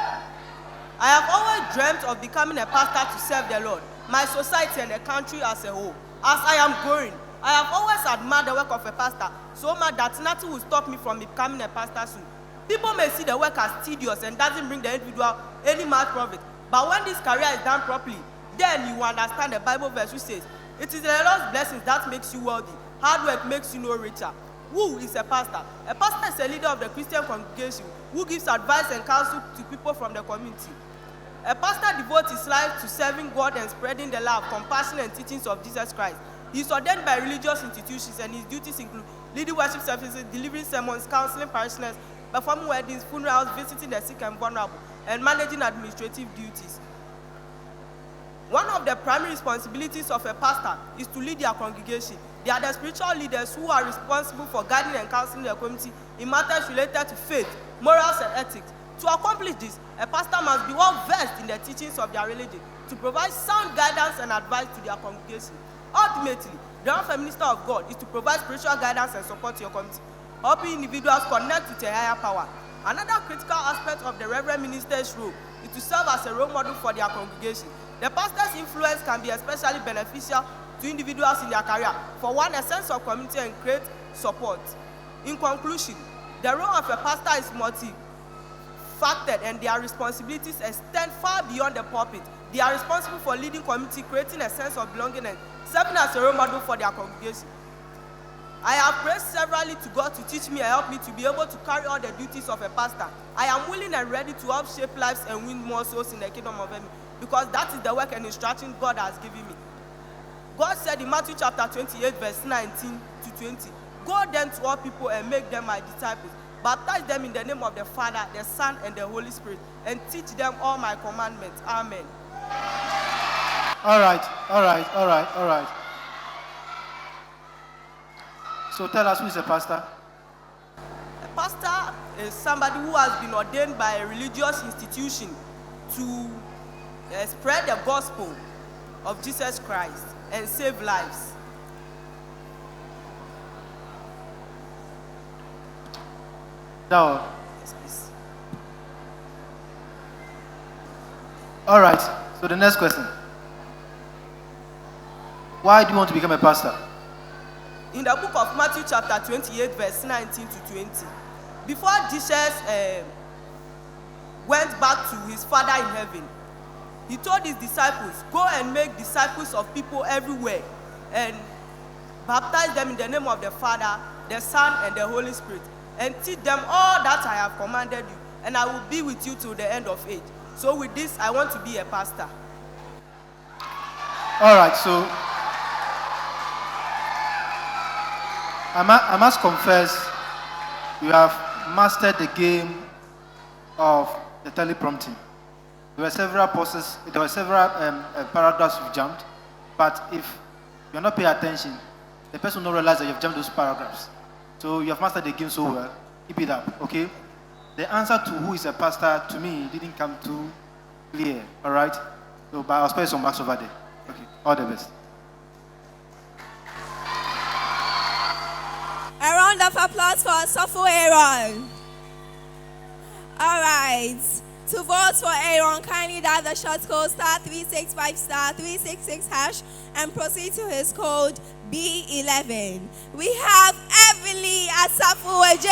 I have always dreamt of becoming a pastor to serve the Lord, my society, and the country as a whole. As I am growing, I have always admired the work of a pastor, so much that nothing will stop me from becoming a pastor soon. People may see the work as tedious and doesn't bring the individual any much profit, but when this career is done properly, then you understand the Bible verse which says, "It is the Lord's blessings that makes you wealthy. Hard work makes you no richer." Who is a pastor? A pastor is a leader of the Christian congregation who gives advice and counsel to people from the community. A pastor devotes his life to serving God and spreading the love, compassion, and teachings of Jesus Christ. He is ordained by religious institutions, and his duties include leading worship services, delivering sermons, counseling parishioners, performing weddings, funerals, visiting the sick and vulnerable, and managing administrative duties. One of the primary responsibilities of a pastor is to lead their congregation. They are the spiritual leaders who are responsible for guiding and counseling their community in matters related to faith, morals, and ethics. To accomplish this, a pastor must be well versed in the teachings of their religion to provide sound guidance and advice to their congregation. Ultimately, the role of a minister of God is to provide spiritual guidance and support to your community, helping individuals connect with a higher power. Another critical aspect of the reverend minister's role is to serve as a role model for their congregation. The pastor's influence can be especially beneficial to individuals in their career. For one, a sense of community and great support. In conclusion, the role of a pastor is multifaceted, and their responsibilities extend far beyond the pulpit. They are responsible for leading community, creating a sense of belonging, and serving as a role model for their congregation. I have prayed severally to God to teach me and help me to be able to carry out the duties of a pastor. I am willing and ready to help shape lives and win more souls in the kingdom of heaven, because that is the work and instruction God has given me. God said in Matthew chapter 28, verse 19 to 20, "Go then to all people and make them my disciples. Baptize them in the name of the Father, the Son, and the Holy Spirit, and teach them all my commandments." Amen. All right. So tell us, who is a pastor? A pastor is somebody who has been ordained by a religious institution to spread the gospel of Jesus Christ and save lives. No. Yes, please. All right. So the next question. Why do you want to become a pastor? In the book of Matthew chapter 28, verse 19 to 20, before Jesus went back to his Father in heaven, he told his disciples, "Go and make disciples of people everywhere and baptize them in the name of the Father, the Son, and the Holy Spirit, and teach them all that I have commanded you, and I will be with you till the end of age." So with this, I want to be a pastor. All right, so I must confess, you have mastered the game of the teleprompting. There were several pauses, there were several paragraphs you've jumped, but if you're not paying attention, the person will not realize that you've jumped those paragraphs. So you have mastered the game so well. Keep it up, okay? The answer to who is a pastor to me didn't come too clear, all right? So, but I'll spare some marks over there. Okay, all the best. A round of applause for Sopho Aaron. All right. To vote for Aaron, kindly dial the short code *365 *366# and proceed to his code B11. We have Emily Asafueje.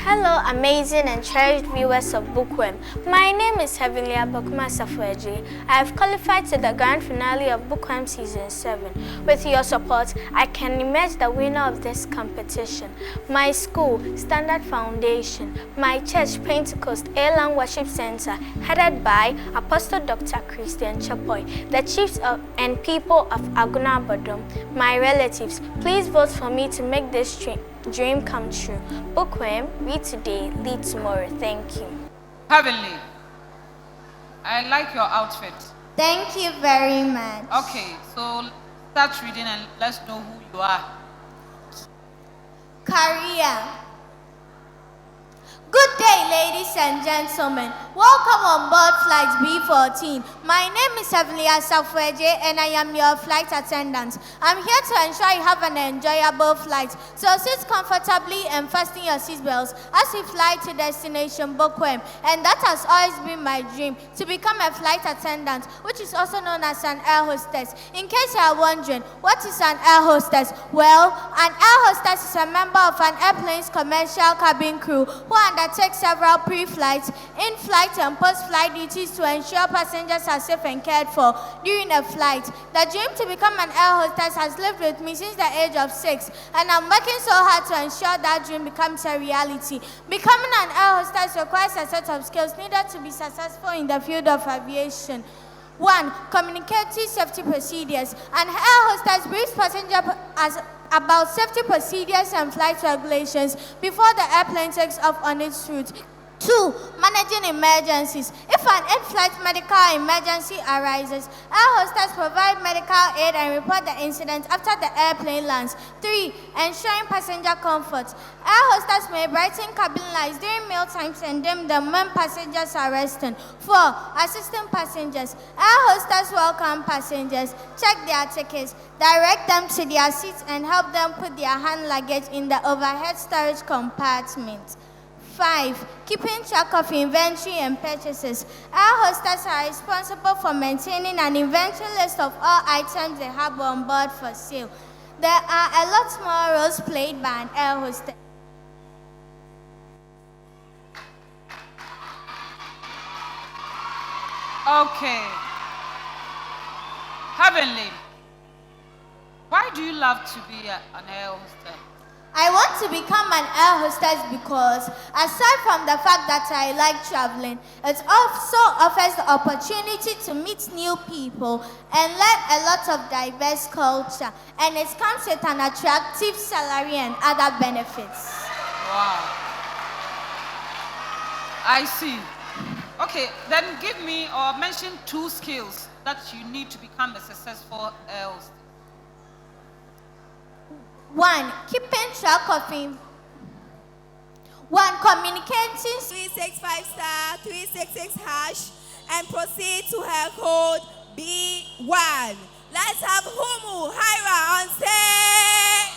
Hello, amazing and cherished viewers of Bookworm. My name is Heavenly Abokuma Safueji. I have qualified to the grand finale of Bookworm Season 7. With your support, I can emerge the winner of this competition. My school, Standard Foundation, my church, Pentecost Elan Worship Center, headed by Apostle Dr. Christian Chapoy, the chiefs and people of Aguna Bodom, my relatives, please vote for me to make this dream come true. Bookworm, read today, lead tomorrow. Thank you. Heavenly, I like your outfit. Thank you very much. Okay, so start reading and let's know who you are. Career. Good day, ladies and gentlemen. Welcome on board Flight B14. My name is Heavenly Asafueje and I am your flight attendant. I'm here to ensure you have an enjoyable flight. So sit comfortably and fasten your seatbelts as we fly to destination Bookworm. And that has always been my dream, to become a flight attendant, which is also known as an air hostess. In case you are wondering, what is an air hostess? Well, an air hostess is a member of an airplane's commercial cabin crew who undertakes several pre-flight, in-flight and post-flight duties to ensure passengers are safe and cared for during a flight. The dream to become an air hostess has lived with me since the age of 6, and I'm working so hard to ensure that dream becomes a reality. Becoming an air hostess requires a set of skills needed to be successful in the field of aviation. 1. Communicating safety procedures. An air hostess briefs passengers about safety procedures and flight regulations before the airplane takes off on its route. 2. Managing emergencies. If an in-flight medical emergency arises, air hostess provide medical aid and report the incident after the airplane lands. 3. Ensuring passenger comfort. Air hostess may brighten cabin lights during meal times and dim them when passengers are resting. 4. Assisting passengers. Air hostess welcome passengers, check their tickets, direct them to their seats and help them put their hand luggage in the overhead storage compartment. 5. Keeping track of inventory and purchases. Air hostess are responsible for maintaining an inventory list of all items they have on board for sale. There are a lot more roles played by an air hostess. Okay. Heavenly, why do you love to be an air hostess? I want to become an air hostess because, aside from the fact that I like traveling, it also offers the opportunity to meet new people and learn a lot of diverse culture, and it comes with an attractive salary and other benefits. Wow. I see. Okay, then give me or mention 2 skills that you need to become a successful air hostess. 1. Keeping track of him. 1. Communicating 365 *366# and proceed to her code B1. Let's have Humu Hira on stage.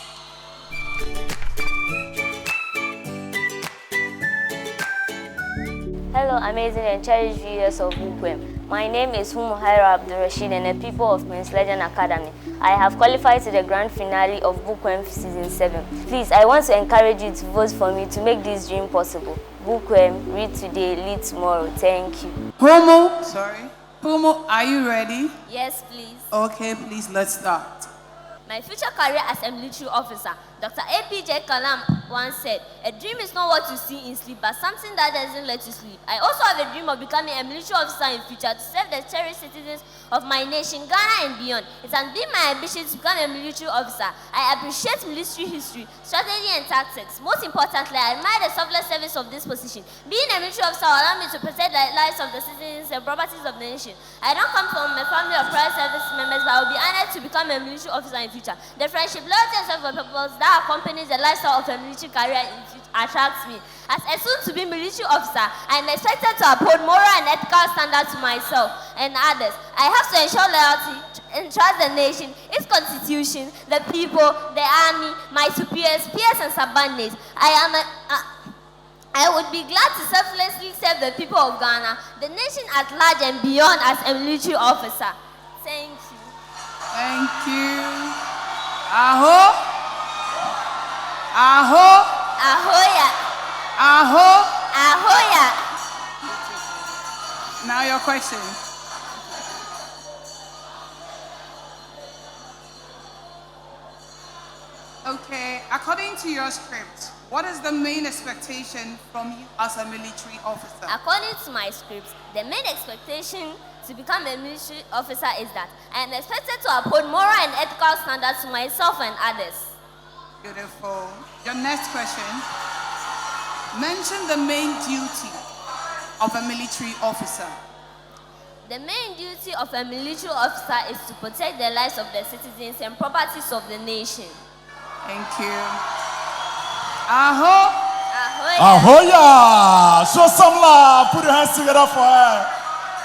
Hello, amazing and cherished viewers of Bookworm. My name is Humuhaira Abdurrashid and the people of Men's Legend Academy. I have qualified to the grand finale of Bookworm Season 7. Please, I want to encourage you to vote for me to make this dream possible. Bookworm, read today, lead tomorrow. Thank you. Homo, Homo, are you ready? Yes, please. Okay, please, let's start. My future career as a military officer, Dr. APJ Kalam once said, "A dream is not what you see in sleep, but something that doesn't let you sleep." I also have a dream of becoming a military officer in future to serve the cherished citizens of my nation, Ghana and beyond. It has been my ambition to become a military officer. I appreciate military history, strategy and tactics. Most importantly, I admire the selfless service place of this position. Being a military officer will allow me to protect the lives of the citizens and properties of the nation. I don't come from a family of private service members, but I will be honored to become a military officer in future. The friendship, loyalty, and self-purpose that accompanies the lifestyle of a military career in future attracts me. As a soon-to-be military officer, I am expected to uphold moral and ethical standards to myself and others. I have to ensure loyalty and trust the nation, its constitution, the people, the army, my superiors, peers, and subordinates. I would be glad to selflessly serve the people of Ghana, the nation at large and beyond as a military officer. Thank you. Thank you. Aho. Aho. Ahoya. Aho. Ahoya. Now your question. Okay, according to your script, what is the main expectation from you as a military officer? According to my script, the main expectation to become a military officer is that I am expected to uphold moral and ethical standards to myself and others. Beautiful. Your next question. Mention the main duty of a military officer. The main duty of a military officer is to protect the lives of the citizens and properties of the nation. Thank you. Aho. Ahoya! Show some love. Put your hands together for her.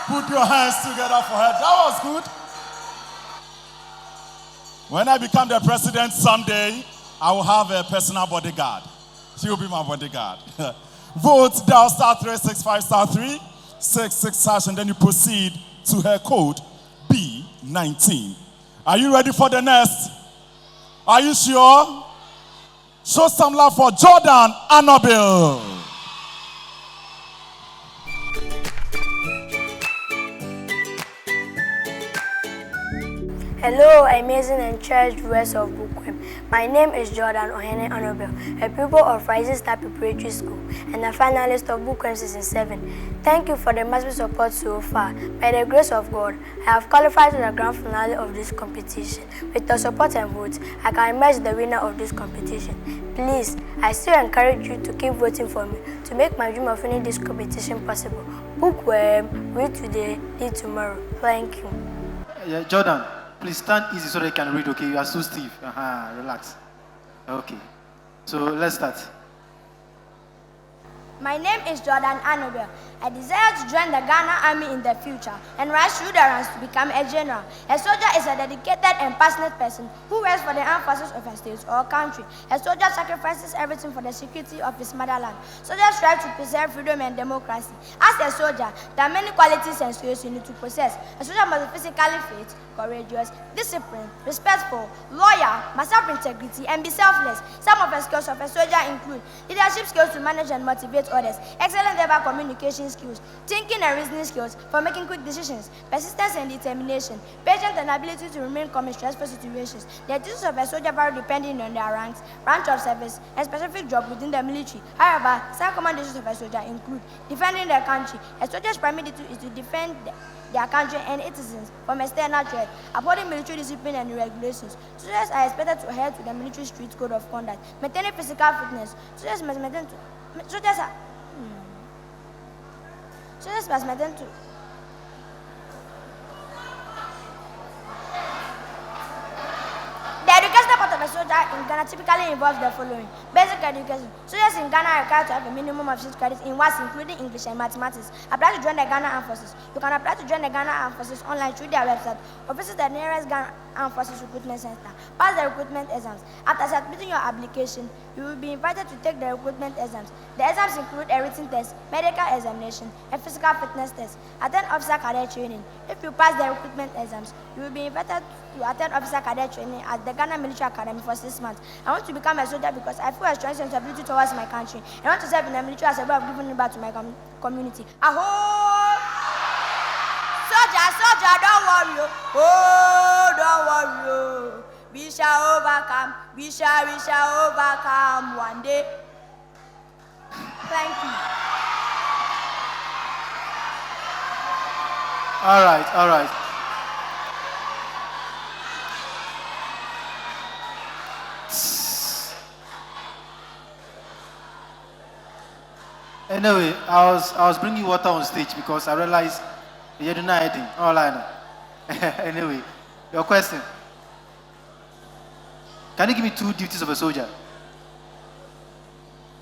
Put your hands together for her. That was good. When I become the president someday, I will have a personal bodyguard. She will be my bodyguard. Vote dial *365 *366# and then you proceed to her code B19. Are you ready for the next? Are you sure? Show some love for Jordan Annabelle. Hello, amazing and cherished viewers of Bookworm. My name is Jordan Ohene Annabelle, a pupil of Rising Star Preparatory School and a finalist of Bookworm Season 7. Thank you for the massive support so far. By the grace of God, I have qualified to the grand finale of this competition. With your support and votes, I can emerge the winner of this competition. Please, I still encourage you to keep voting for me to make my dream of winning this competition possible. Bookworm, read today, lead tomorrow. Thank you. Yeah, Jordan. Please stand easy so they can read, okay? You are so stiff. Relax. Okay. So let's start. My name is Jordan Annabelle. I desire to join the Ghana Army in the future and rise through the ranks to become a general. A soldier is a dedicated and passionate person who works for the armed forces of a state or country. A soldier sacrifices everything for the security of his motherland. Soldiers strive to preserve freedom and democracy. As a soldier, there are many qualities and skills you need to possess. A soldier must be physically fit, courageous, disciplined, respectful, loyal, must have integrity, and be selfless. Some of the skills of a soldier include leadership skills to manage and motivate others, excellent verbal communication skills, thinking and reasoning skills for making quick decisions, persistence and determination, patience and ability to remain calm in stressful situations. The duties of a soldier vary depending on their ranks, branch of service, and specific job within the military. However, some common duties of a soldier include defending the country. A soldier's primary duty is to defend their country and its citizens from external threat, upholding military discipline and regulations. Soldiers are expected to adhere to the military street code of conduct, maintaining physical fitness. Soldiers must maintain to The educational part of a soldier in Ghana typically involves the following. Basic education. Soldiers in Ghana are required to have a minimum of 6 credits in WAS, including English and mathematics. Apply to join the Ghana Armed Forces. You can apply to join the Ghana Armed Forces online through their website or visit the nearest Ghana Armed Forces Recruitment Center. Pass the recruitment exams. After submitting your application, you will be invited to take the recruitment exams. The exams include a written test, medical examination, and physical fitness test. Attend officer cadet training. If you pass the recruitment exams, you will be invited to attend officer cadet training at the Ghana Military Academy for 6 months. I want to become a soldier because I feel a strong sensibility towards my country. I want to serve in the military as a way of giving back to my community. Aho! Soldier, soldier, don't worry. Oh, don't worry. We shall overcome. We shall overcome one day. Thank you. All right. Anyway, I was bringing water on stage because I realized you didn't know anything. All I know. Anyway, your question. Can you give me 2 duties of a soldier?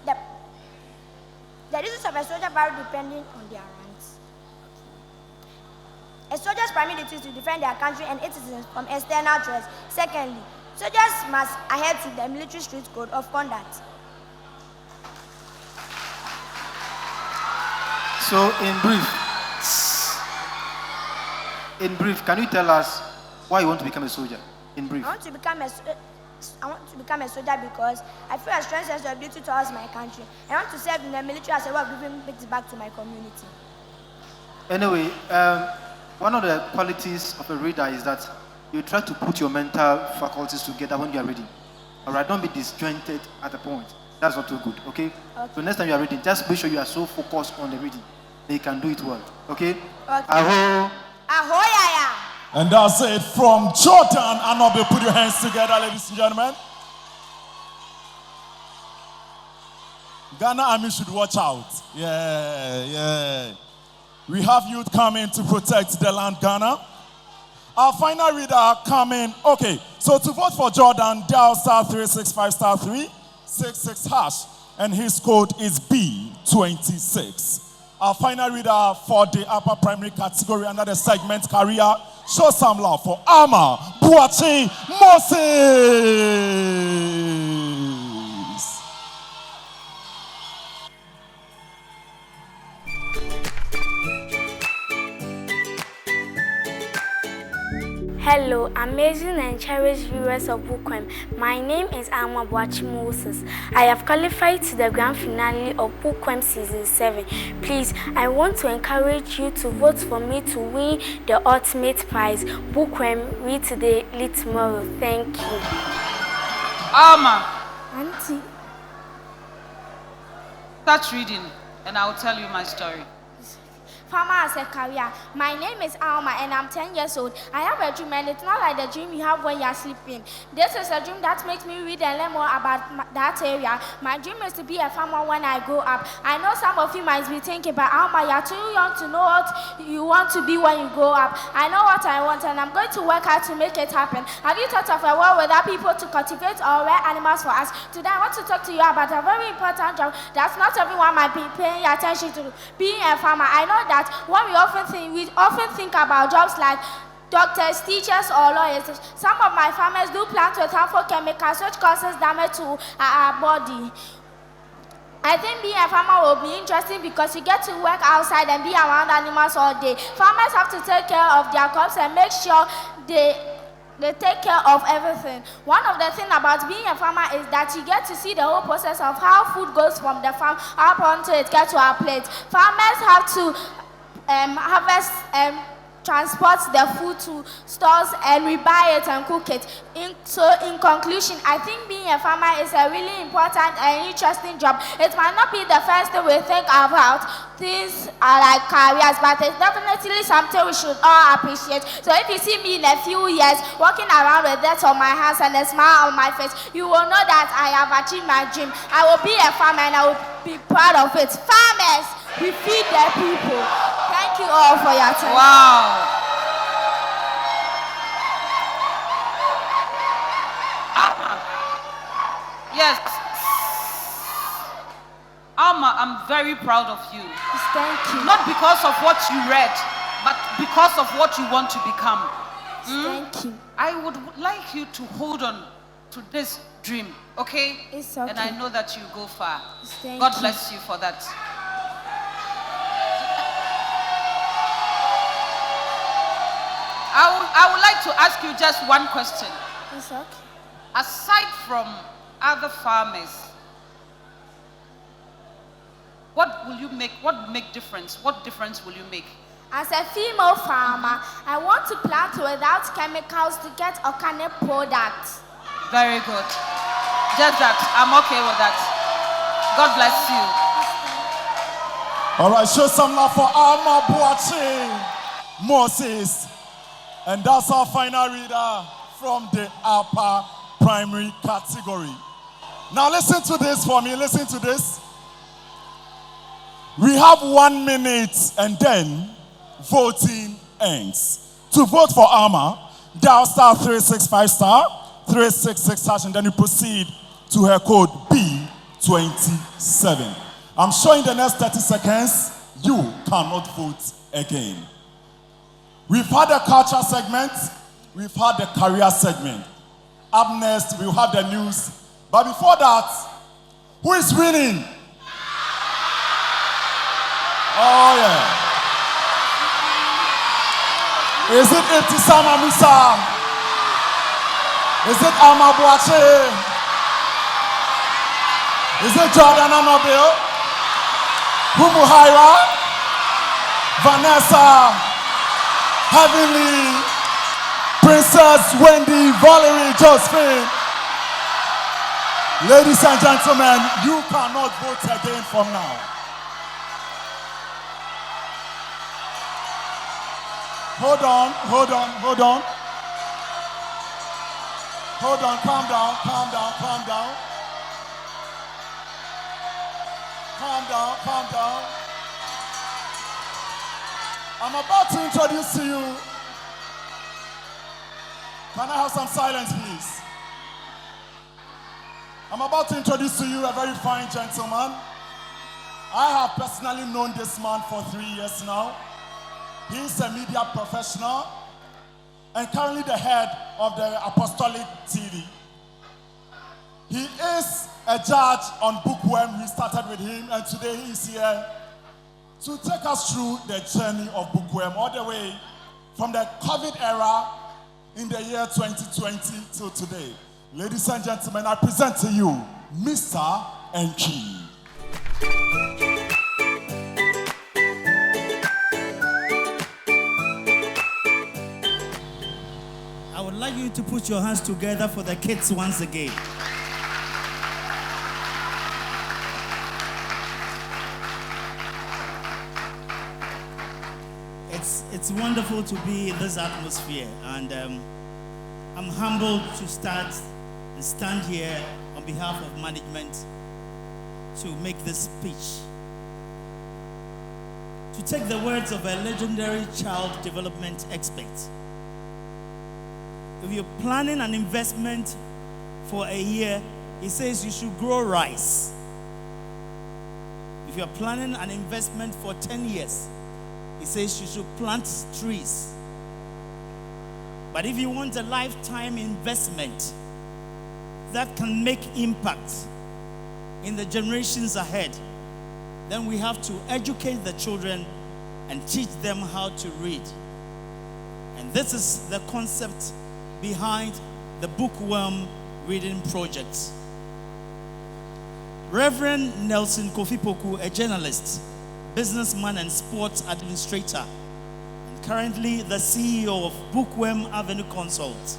The duties of a soldier vary depending on their ranks. A soldier's primary duty is to defend their country and its citizens from external threats. Secondly, soldiers must adhere to the military strict code of conduct. So, in brief, can you tell us why you want to become a soldier? In brief. I want to become a soldier because I feel a strong sense of duty towards my country. I want to serve in the military as a way of giving back to my community. Anyway, one of the qualities of a reader is that you try to put your mental faculties together when you are reading. All right, don't be disjointed at a point. That's not too good, okay? So next time you are reading, just make sure you are so focused on the reading that you can do it well, okay? Aho. Ahoyaya. And that's it from Jordan. Anobe, put your hands together, ladies and gentlemen. Ghana Army should watch out. Yeah. We have youth coming to protect the land, Ghana. Our final reader coming. Okay, so to vote for Jordan, dial *365 *366 hash, and his code is B26. Our final reader for the upper primary category under the segment career. Show some love for Ama Buachi Moses. Hello, amazing and cherished viewers of Bookworm. My name is Alma Boachi Moses. I have qualified to the grand finale of Bookworm Season 7. Please, I want to encourage you to vote for me to win the ultimate prize. Bookworm, read today, read tomorrow. Thank you. Alma. Auntie. Start reading, and I'll tell you my story. Farmer as a career. My name is Alma and I'm 10 years old. I have a dream and it's not like the dream you have when you're sleeping. This is a dream that makes me read and learn more about that area. My dream is to be a farmer when I grow up. I know some of you might be thinking, but Alma, you're too young to know what you want to be when you grow up. I know what I want and I'm going to work hard to make it happen. Have you thought of a world without people to cultivate or rear animals for us? Today I want to talk to you about a very important job that not everyone might be paying attention to. Being a farmer. I know that when we often think about jobs like doctors, teachers, or lawyers. Some of my farmers do plant with harmful chemicals which causes damage to our body. I think being a farmer will be interesting because you get to work outside and be around animals all day. Farmers have to take care of their crops and make sure they take care of everything. One of the things about being a farmer is that you get to see the whole process of how food goes from the farm up until it gets to our plate. Farmers have to harvest and transport the food to stores and we buy it and cook it. So in conclusion, I think being a farmer is a really important and interesting job. It might not be the first thing we think about. Things are like careers, but it's definitely something we should all appreciate. So if you see me in a few years walking around with that on my hands and a smile on my face, you will know that I have achieved my dream. I will be a farmer and I will be proud of it. Farmers, we feed the people. Thank you all for your time. Wow. Yes. Alma, I'm very proud of you. Thank you. Not because of what you read, but because of what you want to become. Thank you. I would like you to hold on to this dream, okay? It's okay. And I know that you go far. Thank God you. bless you for that. I would like to ask you just one question. It's okay. Aside from other farmers, what will you make? What make difference? What difference will you make? As a female farmer, I want to plant without chemicals to get organic products. Very good. Just that. I'm okay with that. God bless you. All right, show some love for Alma Boachi Moses. And that's our final reader from the upper primary category. Now listen to this for me. Listen to this. We have 1 minute and then voting ends. To vote for Alma, dial star 365 star 366 hash, and then you proceed to her code B27. I'm sure in the next 30 seconds, you cannot vote again. We've had the culture segment, we've had the career segment. Up next, we'll have the news. But before that, who is winning? Oh, yeah. Is it Ibtisam Amusa? Is it Alma Boache? Is it Jordan Anobil? Humuhaira? Vanessa? Heavenly? Princess Wendy? Valerie? Josephine? Ladies and gentlemen, you cannot vote again from now. Hold on. Hold on, calm down. Calm down. I'm about to introduce to you. Can I have some silence, please? I'm about to introduce to you a very fine gentleman. I have personally known this man for 3 years now. He's a media professional and currently the head of the Apostolic TV. He is a judge on Bookworm. We started with him, and today he's here to take us through the journey of Bookworm all the way from the COVID era in the year 2020 till today. Ladies and gentlemen, I present to you Mr. Enki. I would like you to put your hands together for the kids once again. It's wonderful to be in this atmosphere, and I'm humbled to stand here on behalf of management to make this speech. To take the words of a legendary child development expert. If you're planning an investment for a year, he says you should grow rice. If you're planning an investment for 10 years, he says you should plant trees. But if you want a lifetime investment that can make impact in the generations ahead, then we have to educate the children and teach them how to read. And this is the concept behind the Bookworm Reading Project. Reverend Nelson Kofi Poku, a journalist, businessman and sports administrator, and currently the CEO of Bookworm Avenue Consult,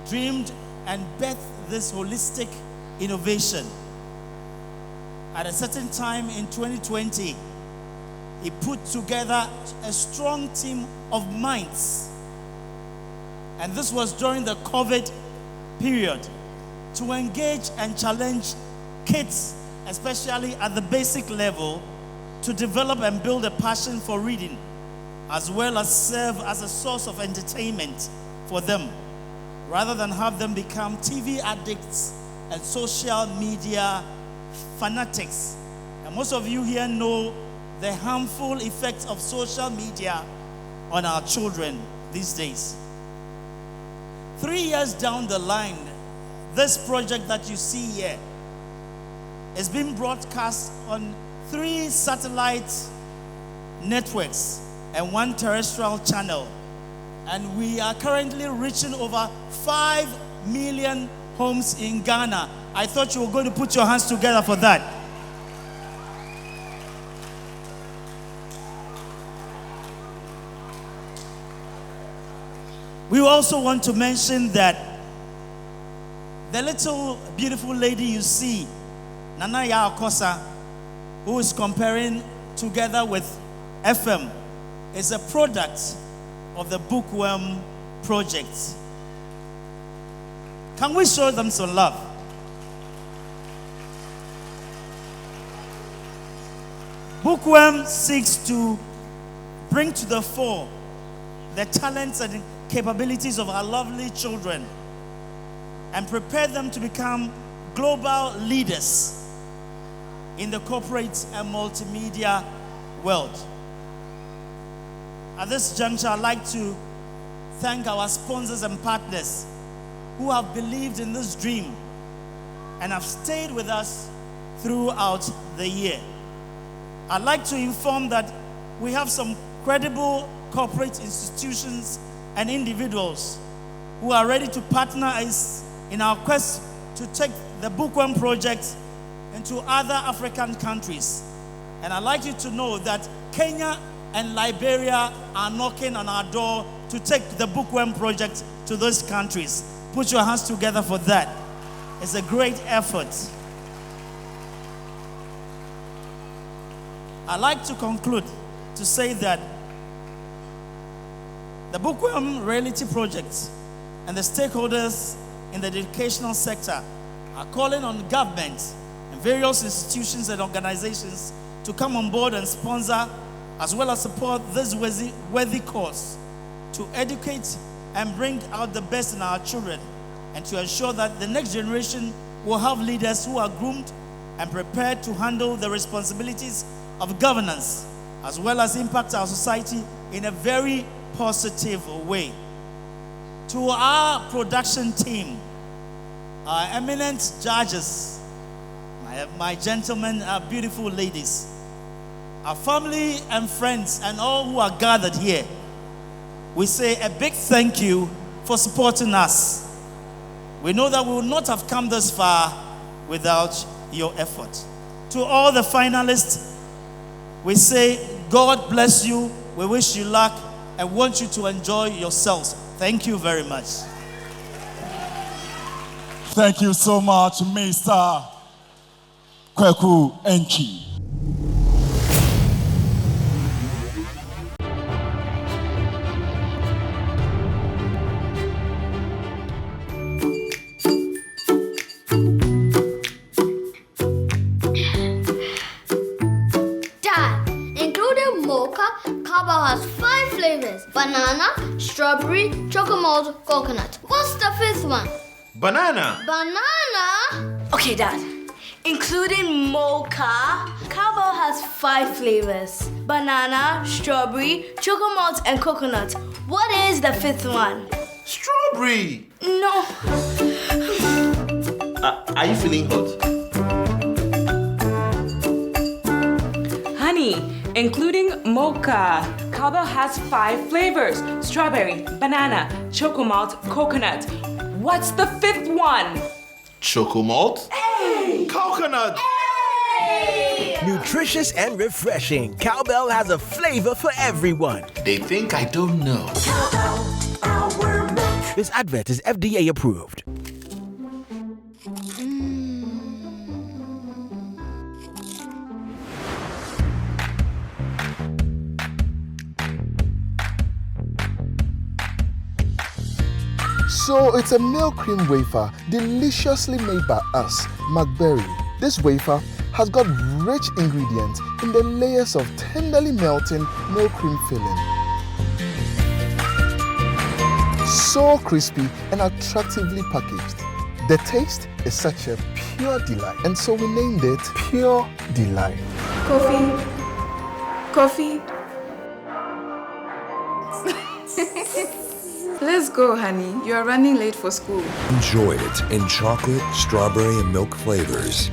dreamed and birthed this holistic innovation. At a certain time in 2020, he put together a strong team of minds. And this was during the COVID period, to engage and challenge kids, especially at the basic level, to develop and build a passion for reading, as well as serve as a source of entertainment for them, rather than have them become TV addicts and social media fanatics. And most of you here know the harmful effects of social media on our children these days. 3 years down the line, this project that you see here is being broadcast on 3 satellite networks and 1 terrestrial channel. And we are currently reaching over 5 million homes in Ghana. I thought you were going to put your hands together for that. We also want to mention that the little beautiful lady you see, Nana Yakosa, who is comparing together with FM, is a product of the Bookworm project. Can we show them some love? Bookworm seeks to bring to the fore the talents and capabilities of our lovely children and prepare them to become global leaders in the corporate and multimedia world. At this juncture, I'd like to thank our sponsors and partners who have believed in this dream and have stayed with us throughout the year. I'd like to inform that we have some credible corporate institutions and individuals who are ready to partner us in our quest to take the Bookworm project into other African countries. And I'd like you to know that Kenya and Liberia are knocking on our door to take the Bookworm project to those countries. Put your hands together for that. It's a great effort. I'd like to conclude to say that the Bookworm Reality Project and the stakeholders in the educational sector are calling on government and various institutions and organizations to come on board and sponsor as well as support this worthy cause to educate and bring out the best in our children and to ensure that the next generation will have leaders who are groomed and prepared to handle the responsibilities of governance as well as impact our society in a very positive way. To our production team, our eminent judges, my gentlemen, our beautiful ladies, our family and friends, and all who are gathered here, we say a big thank you for supporting us. We know that we would not have come this far without your effort. To all the finalists, we say God bless you, we wish you luck, and want you to enjoy yourselves. Thank you very much. Thank you so much, Mr. Kweku Enchi. Dad, including mocha, Cabo has 5 flavors: banana, strawberry, chocolate malt, coconut. What's the 5th one? Banana. Banana? Okay, Dad. Including mocha, Cabo has 5 flavors: banana, strawberry, chocolate malt, and coconut. What is the 5th one? Strawberry. No. Are you feeling hot? Honey, including mocha, Cabo has 5 flavors: strawberry, banana, chocolate malt, coconut. What's the 5th one? Choco malt? Hey! Coconut! Hey! Nutritious and refreshing, Cowbell has a flavor for everyone. They think I don't know. Cowbell, our milk. This advert is FDA approved. So it's a milk cream wafer deliciously made by us, McBerry. This wafer has got rich ingredients in the layers of tenderly melting milk cream filling. So crispy and attractively packaged. The taste is such a pure delight, and so we named it Pure Delight. Coffee. Let's go, honey. You are running late for school. Enjoy it in chocolate, strawberry, and milk flavors.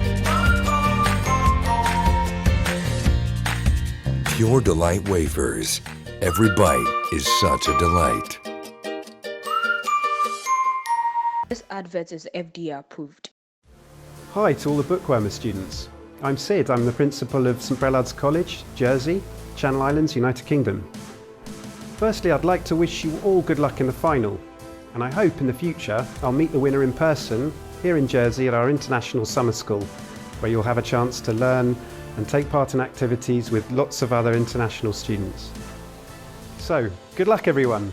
Pure Delight wafers. Every bite is such a delight. This advert is FDA approved. Hi to all the Bookworm students. I'm Sid. I'm the principal of St Prelad's College, Jersey, Channel Islands, United Kingdom. Firstly, I'd like to wish you all good luck in the final, and I hope in the future I'll meet the winner in person here in Jersey at our International Summer School, where you'll have a chance to learn and take part in activities with lots of other international students. So, good luck everyone!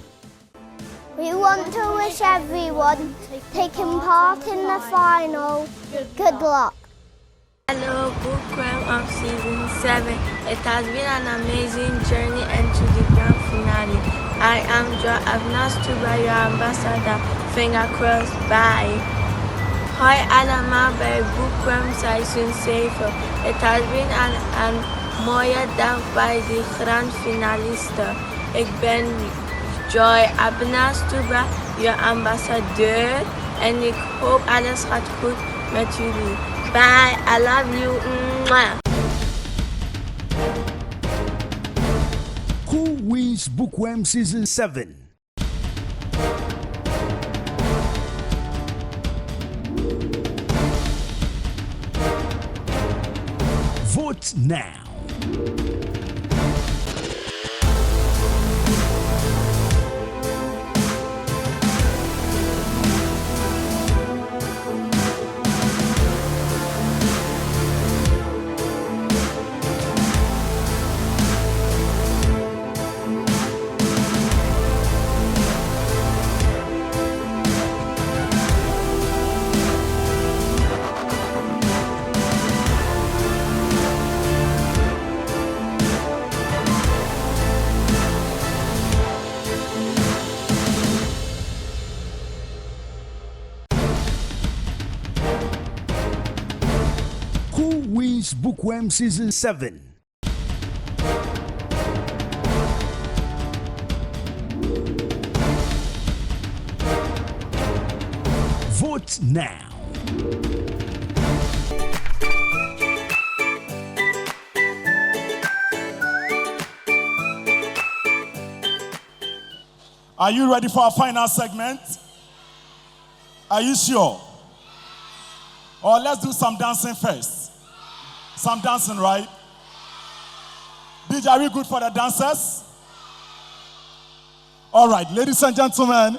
We want to wish everyone taking part in the final good luck. Hello CEO Bookworm of Season 7. It has been an amazing journey into the grand finale. I am Joy Abnastuba, your ambassador. Finger crossed. Bye. Hoi Adama by Bookworm Saisun Seifel. It has been een mooie dag bij de grand finalisten. Ik ben Joy Abnastuba, je ambassadeur. En ik hoop alles gaat goed met jullie. Bye, I love you. Mwah. Who wins Bookworm Season 7? Vote now. Who wins Bookworm Season 7? Vote now. Are you ready for our final segment? Are you sure? Or let's do some dancing first. Some dancing, right? DJ, are we good for the dancers? All right, ladies and gentlemen.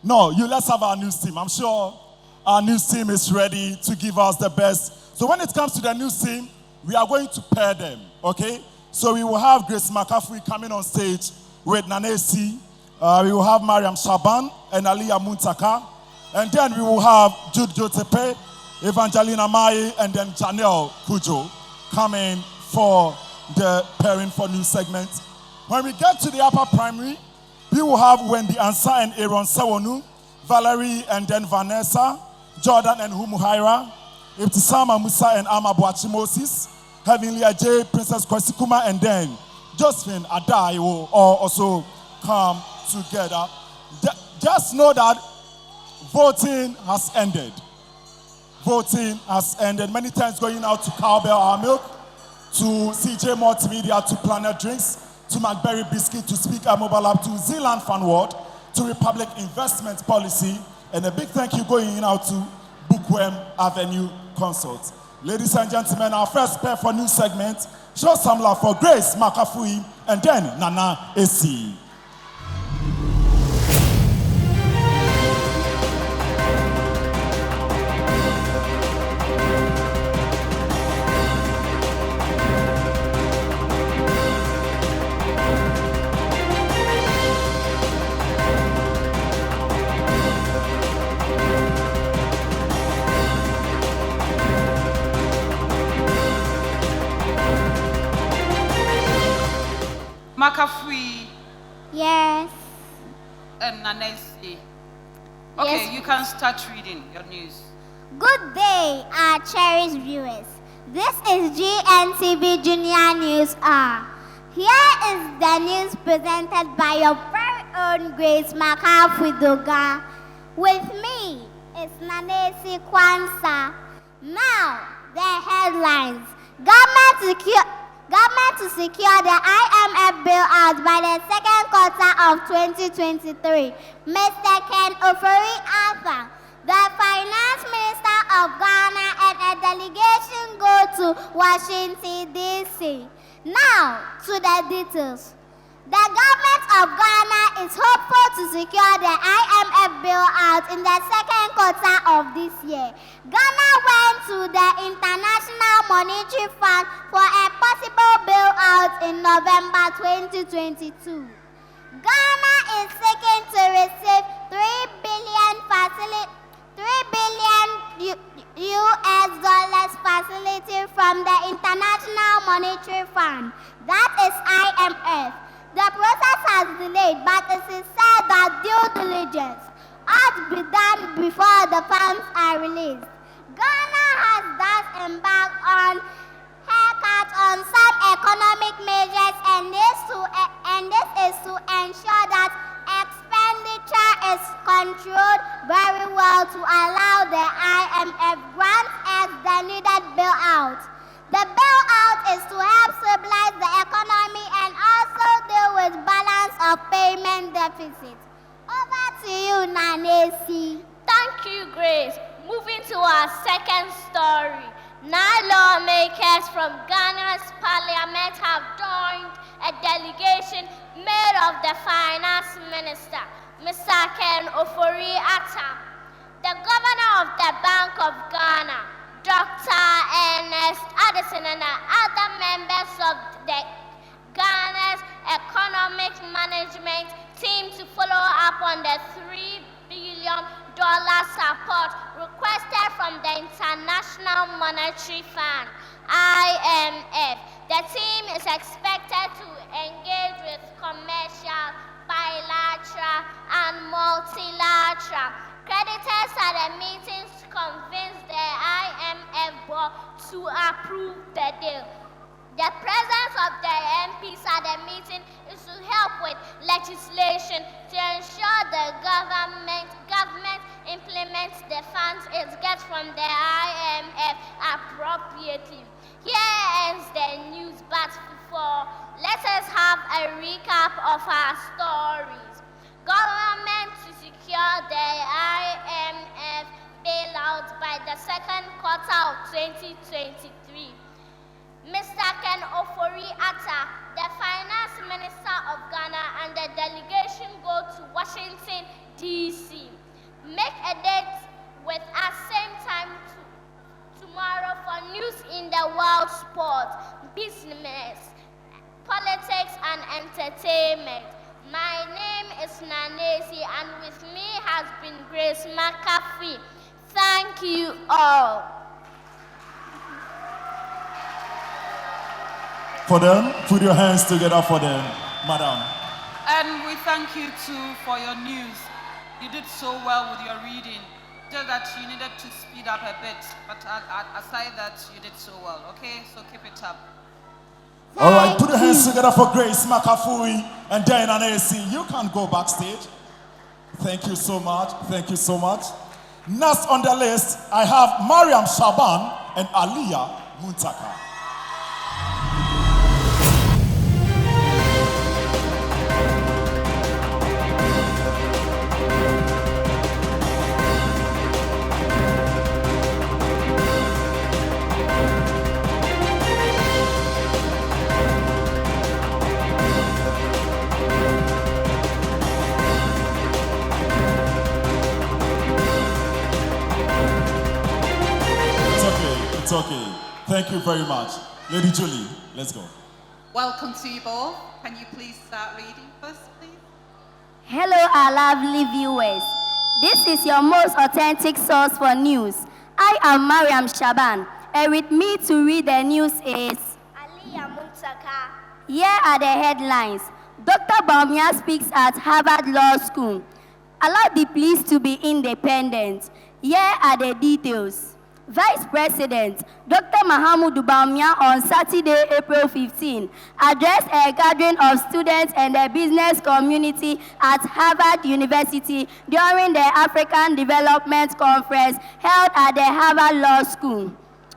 No, let's have our news team. I'm sure our news team is ready to give us the best. So when it comes to the news team, we are going to pair them, okay? So we will have Grace McCaffrey coming on stage with Nanesi. We will have Mariam Shaban and Aliyah Muntaka. And then we will have Jude Jotepe, Evangelina Mai, and then Chennel Kujo coming for the pairing for new segment. When we get to the upper primary, we will have Wendy Ansa and Aaron Sewonu, Valerie and then Vanessa, Jordan and Humuhaira, Ibtisama Musa and Amabuachi Moses, Heavenly Ajay, Princess Kwasikuma, and then Josephine Adai will all also come together. Just know that voting has ended. Voting has ended. Many times going out to Cowbell Our Milk, to CJ Multimedia, to Planet Drinks, to McBerry Biscuit, to Speaker Mobile App, to Zealand Fan World, to Republic Investment Policy, and a big thank you going out to Bookworm Avenue Consult. Ladies and gentlemen, our first pair for new segment, show some love for Grace Makafui and then Nana AC. Makafui. Yes. And Nanesi. Okay, Yes. you can start reading your news. Good day, our cherished viewers. This is GNTV Junior News Hour. Here is the news presented by your very own Grace McCaffrey Doga. With me is Nanesi Kwanzaa. Now, the headlines. Government to secure the IMF bailout by the second quarter of 2023. Mr. Ken Ofori-Atta, the Finance Minister of Ghana, and a delegation go to Washington, D.C. Now, to the details. The government of Ghana is hopeful to secure the IMF bailout in the second quarter of this year. Ghana went to the International Monetary Fund for a possible bailout in November 2022. Ghana is seeking to receive $3 billion US dollars facility from the International Monetary Fund, that is IMF. The process has delayed, but it is said that due diligence ought to be done before the funds are released. Ghana has thus embarked on haircut on some economic measures, and this is to ensure that expenditure is controlled very well to allow the IMF grant us the needed bailout. The bailout is to help stabilize the economy and also deal with balance of payment deficit. Over to you, Nanesi. Thank you, Grace. Moving to our second story. Now lawmakers from Ghana's parliament have joined a delegation made of the finance minister, Mr. Ken Ofori-Atta, the governor of the Bank of Ghana, Dr. Ernest Addison, and other members of the Ghana's economic management team to follow up on the $3 billion support requested from the International Monetary Fund, IMF. The team is expected to engage with commercial, bilateral, and multilateral creditors at the meetings to convince the IMF board to approve the deal. The presence of the MPs at the meeting is to help with legislation to ensure the government implements the funds it gets from the IMF appropriately. Here ends the news, but before, let us have a recap of our stories. Government to secure the IMF bailout by the second quarter of 2023. Mr. Ken Ofori-Atta, the finance minister of Ghana, and the delegation go to Washington, D.C. Make a date with us same time tomorrow for news in the world, sport, business, politics, and entertainment. My name is Nanesi, and with me has been Grace McAfee. Thank you all. For them, put your hands together for them, madam. And we thank you too for your news. You did so well with your reading. Just that you needed to speed up a bit, but aside that, you did so well. Okay, so keep it up. All right, put your hands together for Grace McAfee and Diana Nancy. You can go backstage. Thank you so much. Thank you so much. Next on the list, I have Mariam Shaban and Aliyah Muntaka. It's okay. Thank you very much. Lady Julie, let's go. Welcome to you both. Can you please start reading first, please? Hello, our lovely viewers. This is your most authentic source for news. I am Mariam Shaban, and with me to read the news is Aliyah Muntaka. Here are the headlines. Dr. Baumia speaks at Harvard Law School. Allow the police to be independent. Here are the details. Vice President Dr. Mahamudu Baumia on Saturday, April 15, addressed a gathering of students and the business community at Harvard University during the African Development Conference held at the Harvard Law School.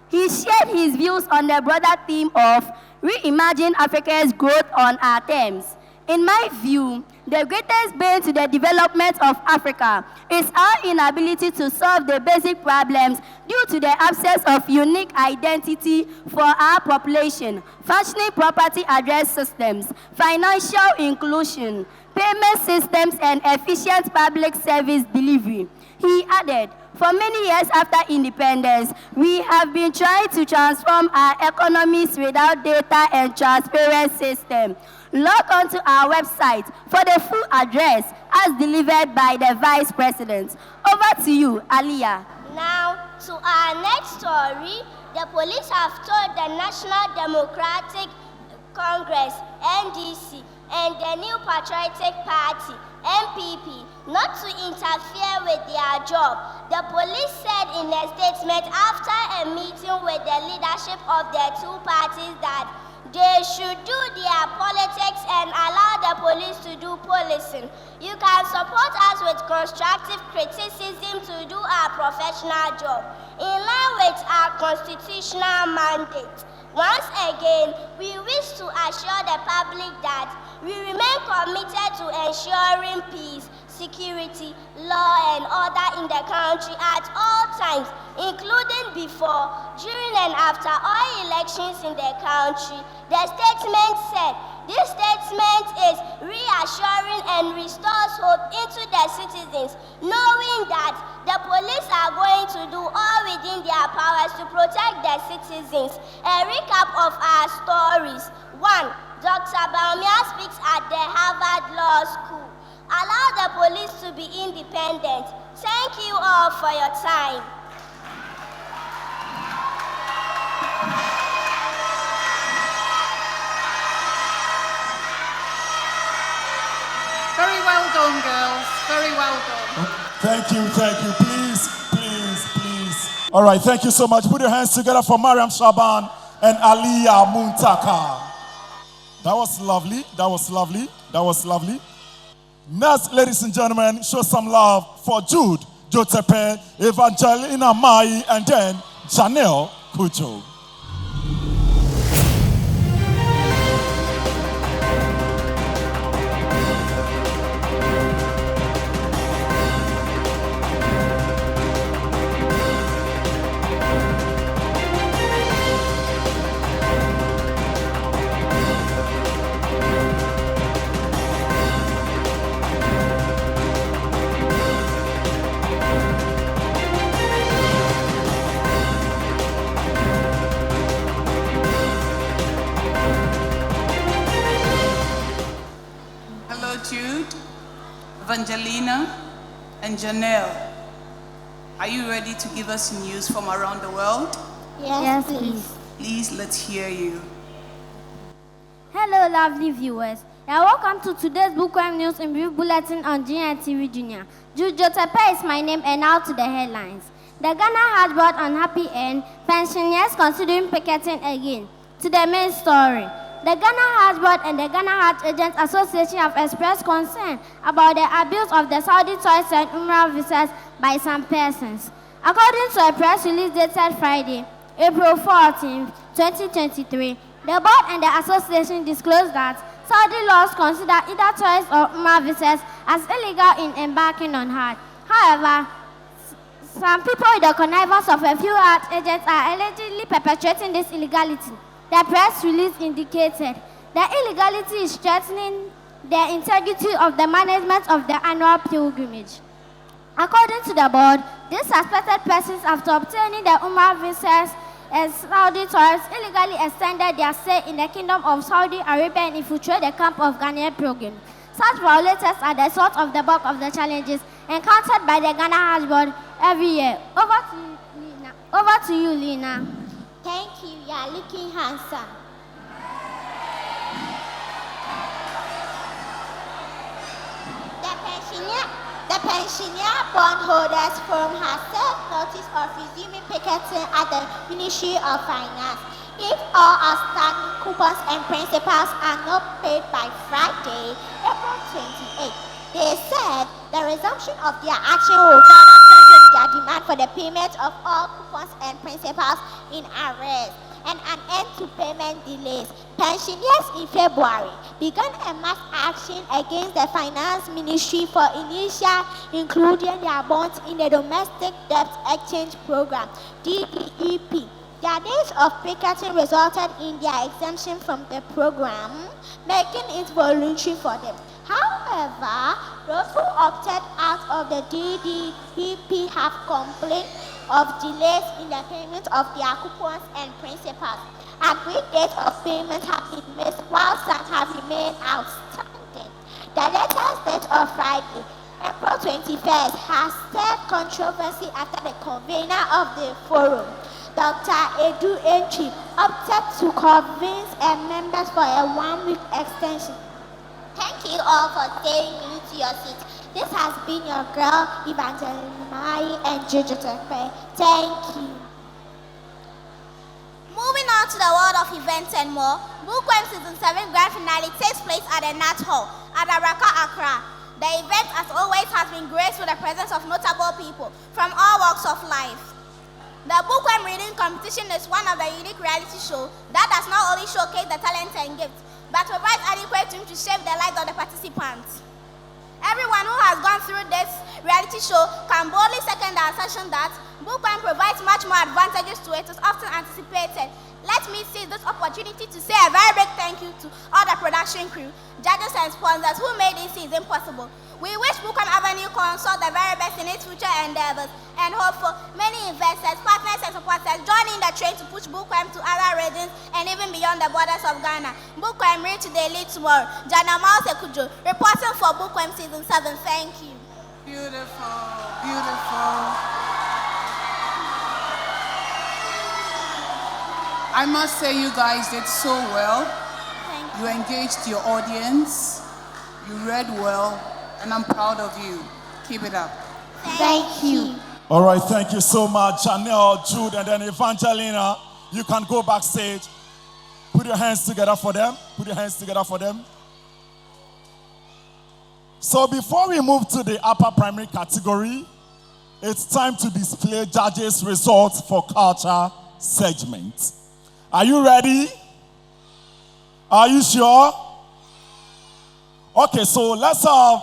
He shared his views on the broader theme of Reimagine Africa's growth on our terms. In my view, the greatest bane to the development of Africa is our inability to solve the basic problems due to the absence of unique identity for our population, functioning property address systems, financial inclusion, payment systems, and efficient public service delivery. He added, for many years after independence, we have been trying to transform our economies without data and transparent system. Log on to our website for the full address as delivered by the Vice President. Over to you, Aliyah. Now, to our next story, the police have told the National Democratic Congress, NDC, and the New Patriotic Party, NPP, not to interfere with their job. The police said in a statement after a meeting with the leadership of the two parties that they should do their politics and allow the police to do policing. You can support us with constructive criticism to do our professional job in line with our constitutional mandate. Once again, we wish to assure the public that we remain committed to ensuring peace, security, law, and order in the country at all times, including before, during, and after all elections in the country. The statement said, this statement is reassuring and restores hope into the citizens, knowing that the police are going to do all within their powers to protect the citizens. A recap of our stories. 1. Dr. Baumia speaks at the Harvard Law School. Allow the police to be independent. Thank you all for your time. Very well done, girls. Very well done. Thank you. Please. All right, thank you so much. Put your hands together for Mariam Shaban and Aliyah Muntaka. That was lovely. Next, ladies and gentlemen, show some love for Jude Jotepe, Evangelina Mai, and then Chennel Kujo. Evangelina and Chennel, are you ready to give us news from around the world? Yes, please. Please, let's hear you. Hello, lovely viewers. You are welcome to today's Bookworm News in Brief Bulletin on GNTV Junior. Jude Jotepe is my name, and now to the headlines. The Ghana has brought unhappy end, pensioners considering picketing again. To the main story. The Ghana Heart Board and the Ghana Heart Agents Association have expressed concern about the abuse of the Saudi tourists and Umrah visas by some persons. According to a press release dated Friday, April 14, 2023, the board and the association disclosed that Saudi laws consider either tourist or Umrah visas as illegal in embarking on Hajj. However, some people with the connivance of a few Heart agents are allegedly perpetrating this illegality. The press release indicated the illegality is threatening the integrity of the management of the annual pilgrimage. According to the board, these suspected persons, after obtaining the Umrah visas as Saudi tourists, illegally extended their stay in the Kingdom of Saudi Arabia and infiltrated the camp of Ghanaian pilgrims. Such violators are the sort of the bulk of the challenges encountered by the Ghana Hajj Board every year. Over to you, Lina. Thank you. You are looking handsome. The pensioner bondholders forum has served notice of resuming picketing at the Ministry of Finance. If all outstanding coupons and principals are not paid by Friday, April 28th, they said the resumption of their action will further strengthen their demand for the payment of all coupons and principals in arrears and an end to payment delays. Pensioners in February began a mass action against the Finance Ministry for initial including their bonds in the Domestic Debt Exchange Program, DDEP. Their days of picketing resulted in their exemption from the program, making it voluntary for them. However, those who opted out of the DDEP have complained of delays in the payment of their coupons and principals. Agreed dates of payment have been missed while some have remained outstanding. The latest date of Friday, April 21st has stirred controversy after the convener of the forum, Dr. Edu Entry, opted to convince members for a one-week extension. Thank you all for staying to your seat. This has been your girl, Evangeline Mai and GetinfoMedia. Thank you. Moving on to the world of events and more, Bookworm Season 7 Grand Finale takes place at the Nat Hall at Araka, Accra. The event, as always, has been graced with the presence of notable people from all walks of life. The Bookworm Reading Competition is one of the unique reality shows that does not only showcase the talent and gifts, but provides adequate room to shape the lives of the participants. Everyone who has gone through this reality show can boldly second the assertion that Bookworm provides much more advantages to it as often anticipated. Let me seize this opportunity to say a very big thank you to all the production crew, judges and sponsors who made this season possible. We wish Bookworm Avenue consult the very best in its future endeavors and hope for many investors, partners and supporters joining the train to push Bookworm to other regions and even beyond the borders of Ghana. Bookworm read today, lead tomorrow. Jana Sekujo, reporting for Bookworm Season 7. Thank you. Beautiful, beautiful. I must say you guys did so well. You engaged your audience. You read well. And I'm proud of you. Keep it up. Thank you. All right, thank you so much. Chennel, Jude, and then Evangelina. You can go backstage. Put your hands together for them. Put your hands together for them. So before we move to the upper primary category, it's time to display judges' results for culture segment. Are you ready? Are you sure? Okay, so let's have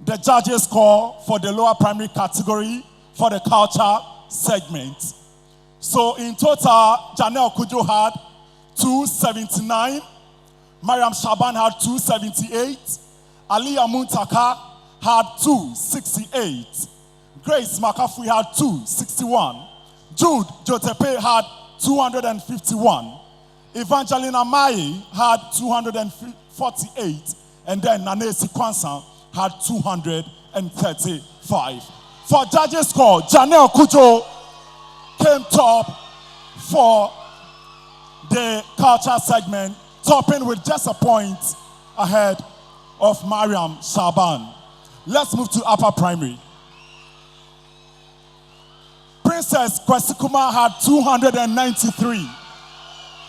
the judges' score for the lower primary category for the culture segment. So in total, Janelle Kujo had 279, Mariam Shaban had 278, Aliyah Muntaka had 268, Grace McAfee had 261, Jude Jotepe had 251, Evangelina Mai had 248, and then Nanesi Kwansan had 235. For judges' score, Janelle Kujo came top for the culture segment, topping with just a point ahead of Mariam Shaban. Let's move to upper primary. Princess Kwesikuma had 293.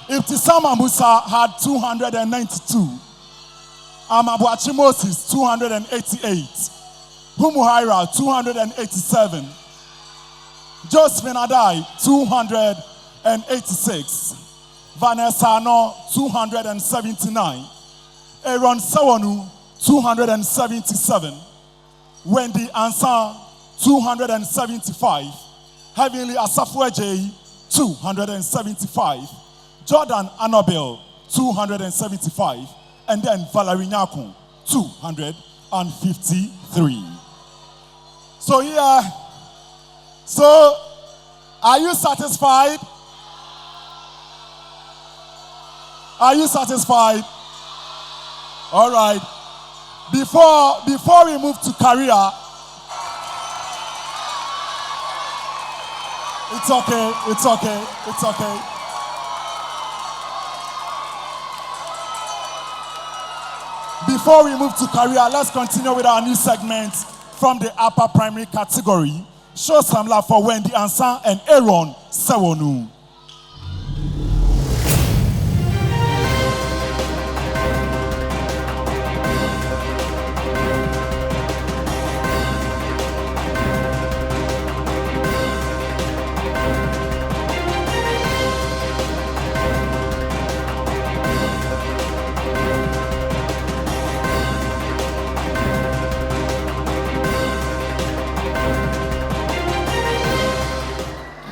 Ibtisama Musa had 292. Amabuachi Moses 288. Humuhaira 287. Josephine Adai 286. Vanessa No 279. Aaron Sawanu 277. Wendy Ansan 275. Heavenly Asafweje 275. Jordan Annabelle 275. And then Valerie Nyakun 253. So yeah. So are you satisfied? Are you satisfied? All right. Before we move to career, it's okay. It's okay. It's okay. Before we move to career, let's continue with our new segment from the upper primary category. Show some love for Wendy Ansan and Aaron Sewonu.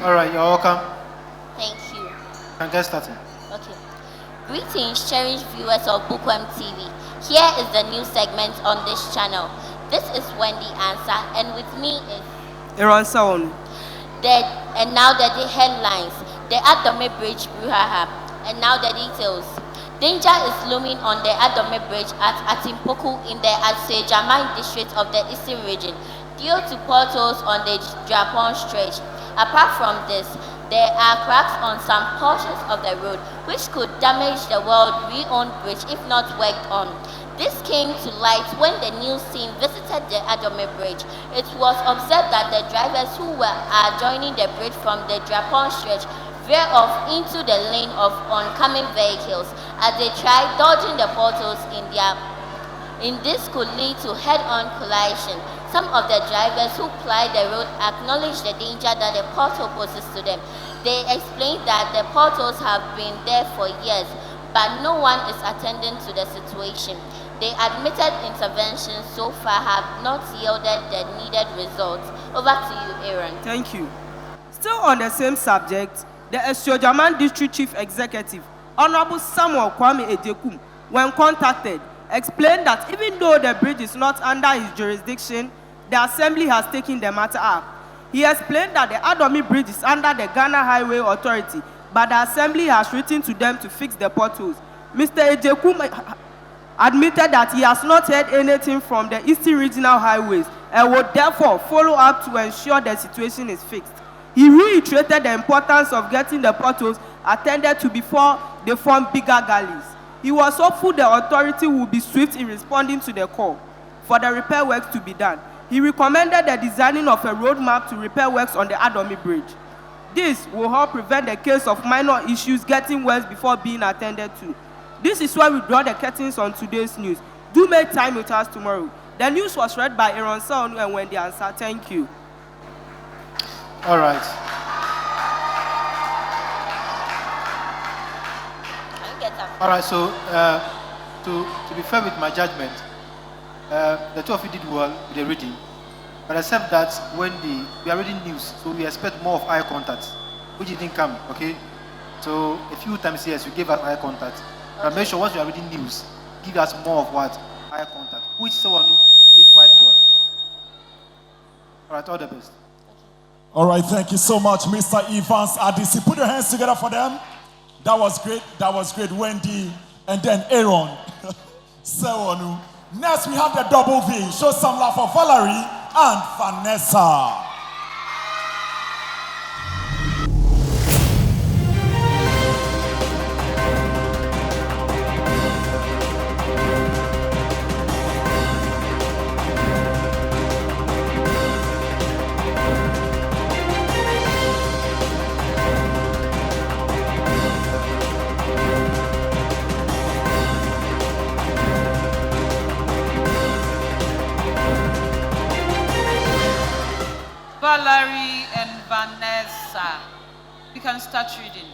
All right, you're welcome. Thank you. And get started. Okay. Greetings, cherished viewers of Bookworm TV. Here is the new segment on this channel. This is Wendy Answer, and with me is Aaron Sound. And now the headlines. The Atome Bridge Bruhaha. And now the details. Danger is looming on the Adome Bridge at Atimpoku in the Asejaman district of the Eastern region due to potholes on the Japan stretch. Apart from this, there are cracks on some portions of the road which could damage the world-renowned bridge if not worked on. This came to light when the news team visited the Adome Bridge. It was observed that the drivers who are joining the bridge from the Japan stretch veer off into the lane of oncoming vehicles as they try dodging the potholes in this could lead to head-on collision. Some of the drivers who ply the road acknowledge the danger that the pothole poses to them. They explained that the potholes have been there for years, but no one is attending to the situation. They admitted interventions so far have not yielded the needed results. Over to you, Aaron. Thank you. Still on the same subject, the Esyojaman District Chief Executive, Honorable Samuel Kwame Ejekum, when contacted, explained that even though the bridge is not under his jurisdiction, the Assembly has taken the matter up. He explained that the Adome Bridge is under the Ghana Highway Authority, but the Assembly has written to them to fix the potholes. Mr. Ejekum admitted that he has not heard anything from the Eastern Regional Highways and would therefore follow up to ensure the situation is fixed. He reiterated the importance of getting the potholes attended to before they form bigger gullies. He was hopeful the authority will be swift in responding to the call for the repair works to be done. He recommended the designing of a roadmap to repair works on the Adome Bridge. This will help prevent the case of minor issues getting worse before being attended to. This is why we draw the curtains on today's news. Do make time with us tomorrow. The news was read by Aaron Saonu and Wendy Ansah. Thank you. All right. All right, so to be fair with my judgment, the two of you did well with the reading, but except that when we are reading news, so we expect more of eye contact, which didn't come, okay? So a few times, yes, you gave us eye contact, but make sure once you are reading news, give us more of what? Eye contact, which someone did quite well. All right, all the best. All right, thank you so much, Mr. Evans Adisi. Put your hands together for them. That was great, Wendy, and then Aaron. Sewonu. Next, we have the double V. Show some love for Valerie and Vanessa. Valerie and Vanessa, you can start reading.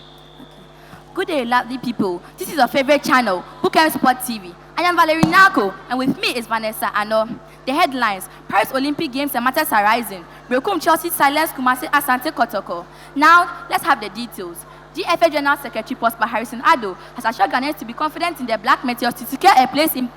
Good day, lovely people. This is your favorite channel, Bookworm Sport TV. I am Valerie Nako, and with me is Vanessa Ano. The headlines: Paris Olympic Games and matters are rising. Brekum Chelsea silence Kumasi Asante Kotoko. Now, let's have the details. GFA General Secretary Prosper Harrison Ado has assured Ghanaians to be confident in the black meteors to secure a place in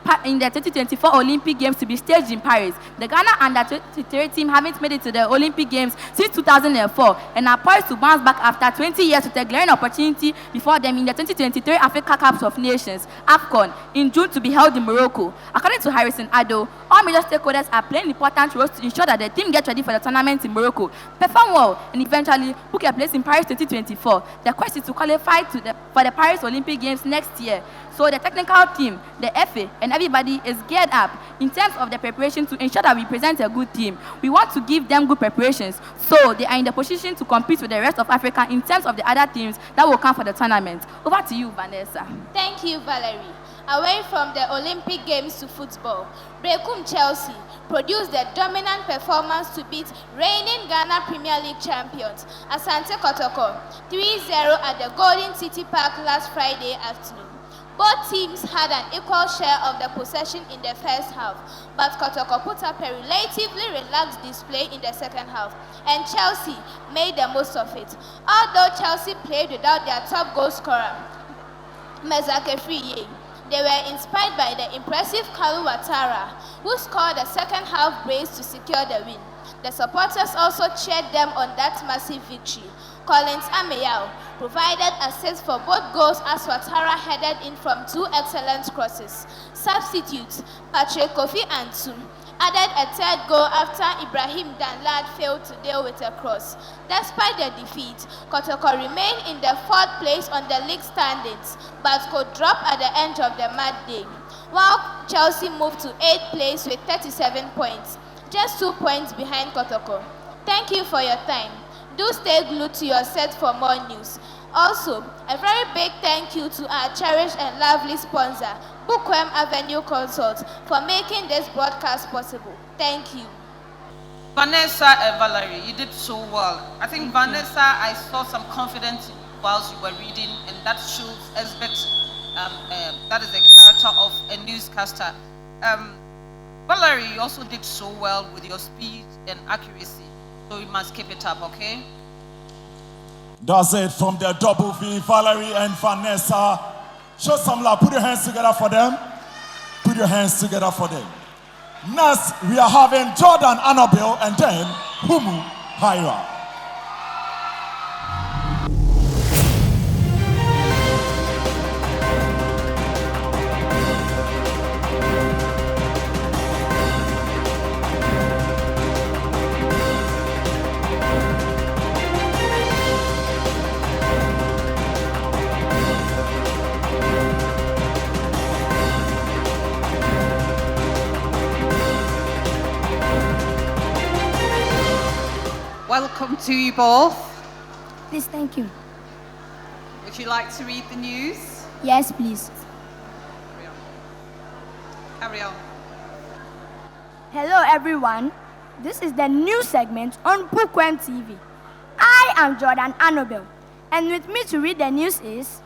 the 2024 Olympic Games to be staged in Paris. The Ghana under-23 team haven't made it to the Olympic Games since 2004 and are poised to bounce back after 20 years with a glaring opportunity before them in the 2023 Africa Cup of Nations, AFCON, in June to be held in Morocco. According to Harrison Ado, all major stakeholders are playing important roles to ensure that the team gets ready for the tournament in Morocco, perform well, and eventually book a place in Paris 2024. The quest is to qualify for the Paris Olympic Games next year. So the technical team, the FA, and everybody is geared up in terms of the preparation to ensure that we present a good team. We want to give them good preparations so they are in the position to compete with the rest of Africa in terms of the other teams that will come for the tournament. Over to you, Vanessa. Thank you, Valerie. Away from the Olympic Games to football, Brekum Chelsea produced the dominant performance to beat reigning Ghana Premier League champions Asante Kotoko 3-0 at the Golden City Park last Friday afternoon. Both teams had an equal share of the possession in the first half, but Kotoko put up a relatively relaxed display in the second half, and Chelsea made the most of it. Although Chelsea played without their top goal scorer, Mezake Friye, they were inspired by the impressive Kalu Ouattara, who scored a second half brace to secure the win. The supporters also cheered them on that massive victory. Collins Ameyao provided assists for both goals as Ouattara headed in from 2 excellent crosses. Substitutes Patrick Kofi Antum added a third goal after Ibrahim Danlad failed to deal with a cross. Despite the defeat, Kotoko remained in the 4th place on the league standings, but could drop at the end of the match day, while Chelsea moved to 8th place with 37 points, just 2 points behind Kotoko. Thank you for your time. Do stay glued to your set for more news. Also, a very big thank you to our cherished and lovely sponsor, Bookworm Avenue Consult, for making this broadcast possible. Thank you. Vanessa and Valerie, you did so well. I think Vanessa, I saw some confidence whilst you were reading, and that shows Esbeth, that is a character of a newscaster. Valerie, you also did so well with your speed and accuracy, so you must keep it up, okay? That's it from the Double V, Valerie and Vanessa. Show some love. Put your hands together for them. Put your hands together for them. Next, we are having Jordan Annabelle and then Humu Hira. Welcome to you both. Please, thank you. Would you like to read the news? Yes, please. Carry on. Hello, everyone. This is the news segment on Bookworm TV. I am Jordan Annabelle, and with me to read the news is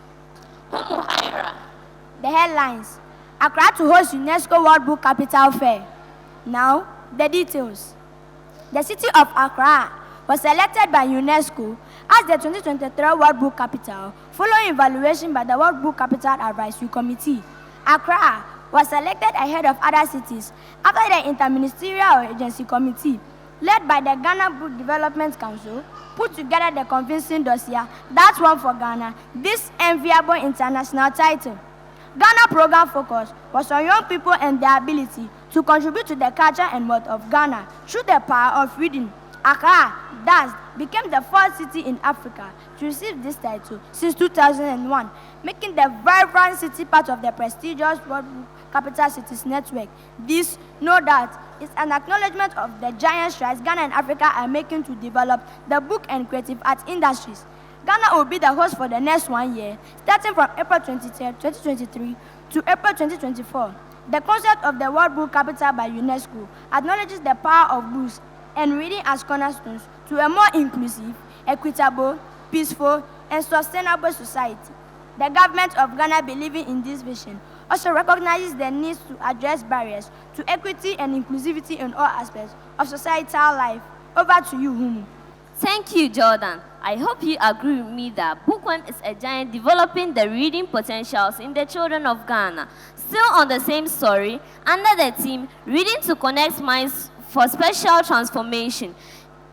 the headlines. Accra to host UNESCO World Book Capital Fair. Now, the details. The city of Accra was selected by UNESCO as the 2023 World Book Capital, following evaluation by the World Book Capital Advisory Committee. Accra was selected ahead of other cities after the Interministerial Agency Committee, led by the Ghana Book Development Council, put together the convincing dossier that won for Ghana this enviable international title. Ghana program focus was on young people and their ability to contribute to the culture and wealth of Ghana through the power of reading. Accra, thus, became the 4th city in Africa to receive this title since 2001, making the vibrant city part of the prestigious World Book Capital Cities Network. This, no doubt, is an acknowledgement of the giant strides Ghana and Africa are making to develop the book and creative arts industries. Ghana will be the host for the next 1 year, starting from April 23, 2023 to April 2024. The concept of the World Book Capital by UNESCO acknowledges the power of books and reading as cornerstones to a more inclusive, equitable, peaceful, and sustainable society. The government of Ghana, believing in this vision, also recognizes the need to address barriers to equity and inclusivity in all aspects of societal life. Over to you, Humu. Thank you, Jordan. I hope you agree with me that Bookworm is a giant developing the reading potentials in the children of Ghana. Still on the same story, under the theme, Reading to Connect Minds for Special Transformation,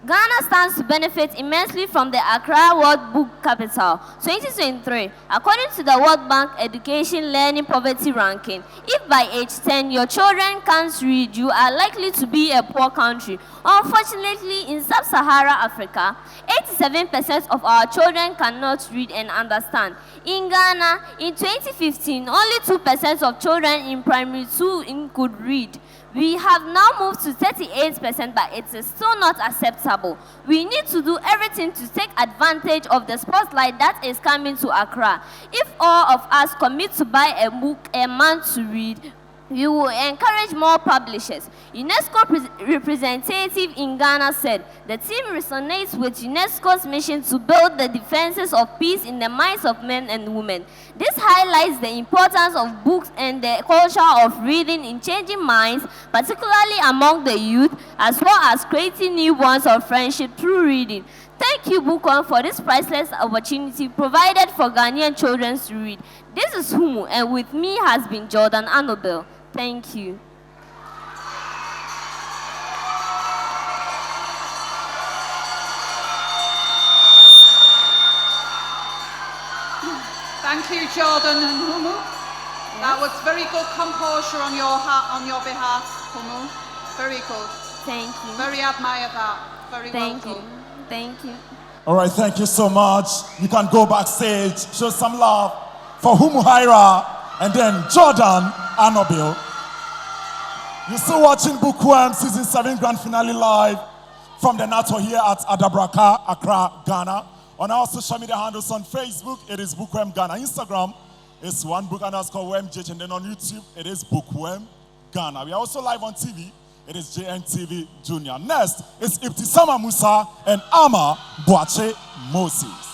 Ghana stands to benefit immensely from the Accra World Book Capital 2023. According to the World Bank Education Learning Poverty Ranking, if by age 10 your children can't read, you are likely to be a poor country. Unfortunately, in sub-Saharan Africa, 87% of our children cannot read and understand. In Ghana, in 2015, only 2% of children in primary 2 could read. We have now moved to 38%, but it is still not acceptable. We need to do everything to take advantage of the spotlight that is coming to Accra. If all of us commit to buy a book a month to read, we will encourage more publishers. UNESCO representative in Ghana said, the team resonates with UNESCO's mission to build the defenses of peace in the minds of men and women. This highlights the importance of books and the culture of reading in changing minds, particularly among the youth, as well as creating new bonds of friendship through reading. Thank you, Bookworm, for this priceless opportunity provided for Ghanaian children to read. This is Humu, and with me has been Jordan Annabelle. Thank you. you, Jordan and Humu. That was very good composure on your behalf, Humu. Very good. Thank you. Very admire that. Very well done. Thank you. All right, thank you so much. You can go backstage, show some love for Humuhaira and then Jordan Anobil. You're still watching Bookworm Season 7 Grand Finale live from the NATO here at Adabraka, Accra, Ghana. On our social media handles on Facebook, it is Bookworm Ghana. Instagram is @book_WMJH, and then on YouTube, it is Bookworm Ghana. We are also live on TV. It is JNTV Junior. Next is Ibtisama Musa and Ama Boache Moses.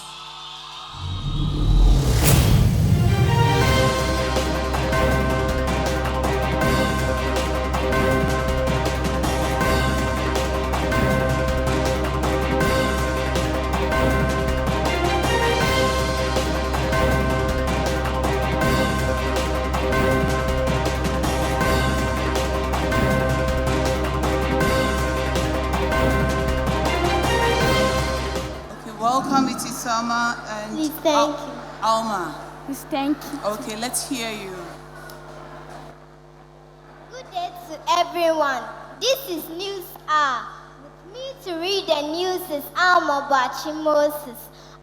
Welcome, Itisama and Please, thank you. Alma. Please, thank you. Okay, let's hear you. Good day to everyone. This is News Hour. With me to read the news is Alma Bachi Moses.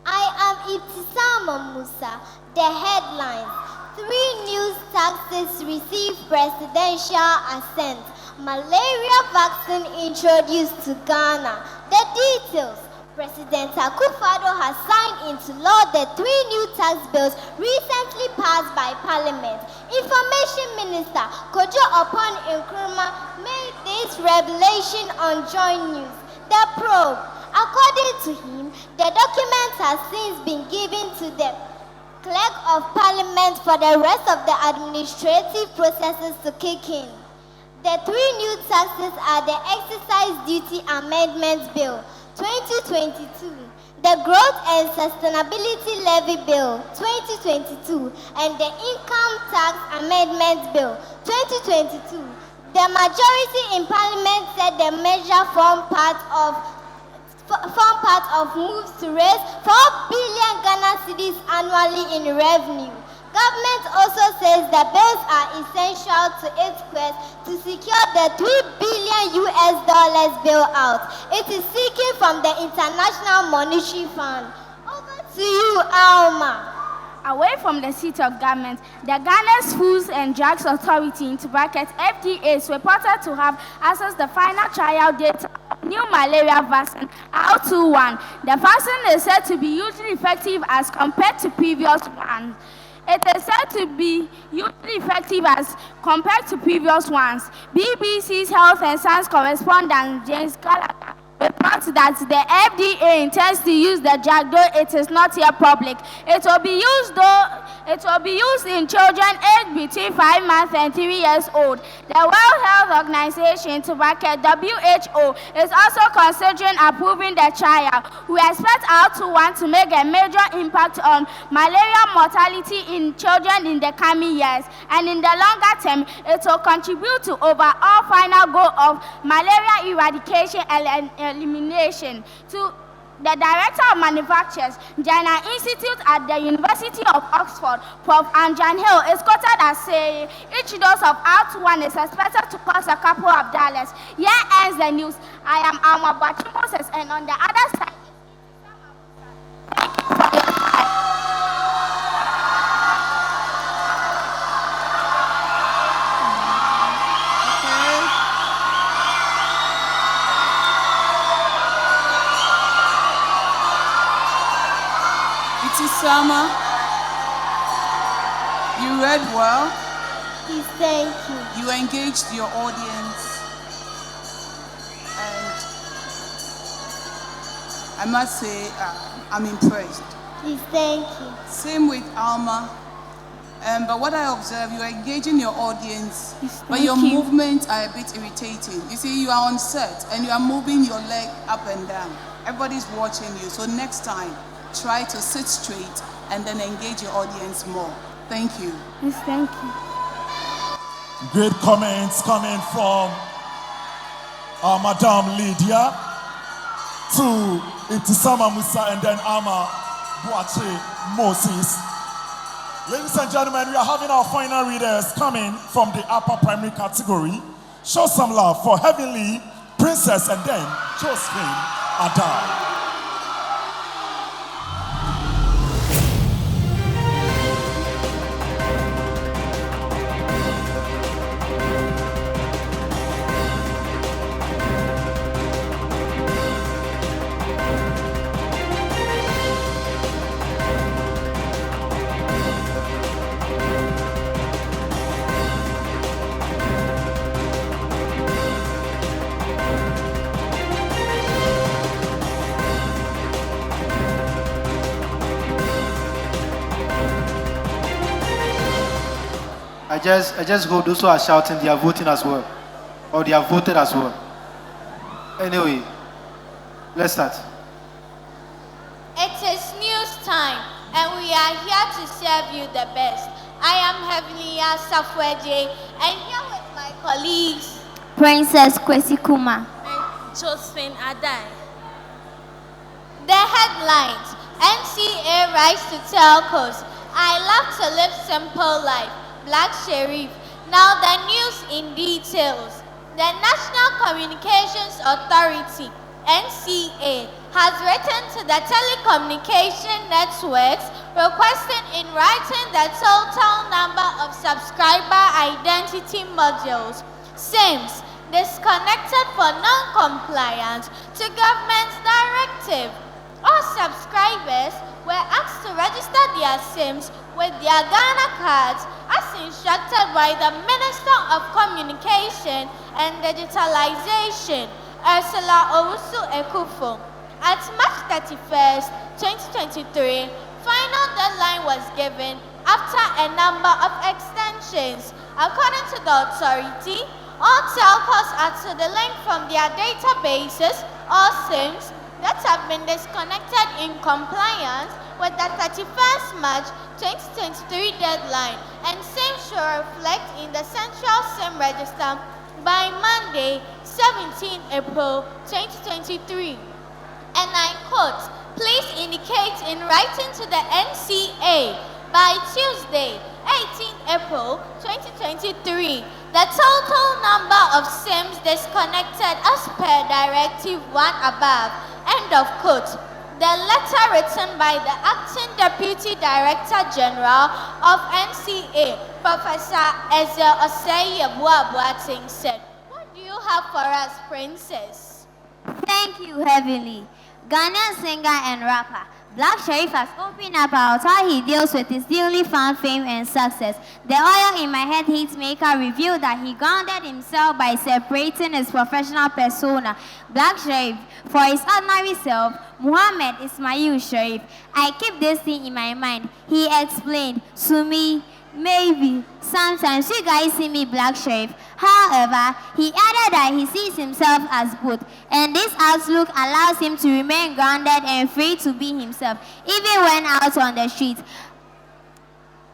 I am Ibtisama Musa. The headlines: 3 new taxes receive presidential assent. Malaria vaccine introduced to Ghana. The details: President Akufo-Addo has signed into law the 3 new tax bills recently passed by Parliament. Information Minister Kojo Opon Nkrumah made this revelation on Joy News. The probe: according to him, the document has since been given to the Clerk of Parliament for the rest of the administrative processes to kick in. The 3 new taxes are the Exercise Duty Amendment Bill 2022, the Growth and Sustainability Levy Bill 2022, and the Income Tax Amendment Bill 2022. The majority in Parliament said the measure form part of moves to raise 4 billion Ghana cedis annually in revenue. Government also says the bills are essential to its quest to secure the $3 billion bailout it is seeking from the International Monetary Fund. Over to you, Alma. Away from the seat of government, the Ghana's Foods and Drugs Authority, into brackets FDA, is reported to have accessed the final trial data of new malaria vaccine, R21. The vaccine is said to be hugely effective as compared to previous ones. It is said to be hugely effective as compared to previous ones. BBC's Health and Science correspondent James Gallagher reports that the FDA intends to use the drug, though it is not yet public. It will be used in children aged between 5 months and 3 years old. The World Health Organization, WHO, is also considering approving the trial. We expect R21 to make a major impact on malaria mortality in children in the coming years, and in the longer term, it will contribute to overall final goal of malaria eradication and elimination. To the Director of Manufacturers, Jana Institute at the University of Oxford, Prof. Anjan Hill, is quoted as saying each dose of R21 is expected to cost a couple of dollars. Here ends the news. I am Alma Bachi Moses, and on the other side, thank you for your time. Itisama, you read well. Please, thank you. You engaged your audience, and I must say I'm impressed. Please, thank you. Same with Alma. But what I observe, you're engaging your audience, but your movements are a bit irritating. You see, you are on set and you are moving your leg up and down. Everybody's watching you, so next time, try to sit straight and then engage your audience more. Thank you. Yes, thank you. Great comments coming from Madame Lydia to Ibtisama Musa and then Ama Boache Moses. Ladies and gentlemen, we are having our final readers coming from the upper primary category. Show some love for Heavenly, Princess, and then Josephine Adai. I just hope those who are shouting, they are voting as well. Or they have voted as well. Anyway, let's start. It is news time, and we are here to serve you the best. I am Heavenly Safweje, and here with my colleagues, Princess Kwesi Kuma and Josephine Adai. The headlines: NCA rise to telcos. I love to live simple life. Black Sheriff. Now the news in details. The National Communications Authority, NCA, has written to the telecommunication networks requesting in writing the total number of subscriber identity modules, SIMs, disconnected for non-compliance to government's directive. All subscribers were asked to register their SIMs with their Ghana cards as instructed by the Minister of Communication and Digitalization, Ursula Owusu-Ekufo. At March 31st, 2023, final deadline was given after a number of extensions. According to the authority, all telcos are to delink from their databases or SIMs that have been disconnected in compliance with the 31st March 2023 deadline, and SIM should reflect in the Central SIM Register by Monday, 17 April 2023. And I quote, please indicate in writing to the NCA by Tuesday, 18 April 2023, the total number of SIMs disconnected as per Directive 1 above. End of quote. The letter written by the Acting Deputy Director General of NCA, Professor S07 said, what do you have for us, Princess? Thank you, Heavenly. Ghanaian singer and rapper Black Sheriff has opened up about how he deals with his newly found fame and success. The Oil in My Head hitmaker revealed that he grounded himself by separating his professional persona, Black Sheriff, for his ordinary self, Muhammad Ismail Sharif. I keep this thing in my mind. He explained, to me, maybe, sometimes you guys see me Black Sheriff. However, he added that he sees himself as both, and this outlook allows him to remain grounded and free to be himself, even when out on the streets.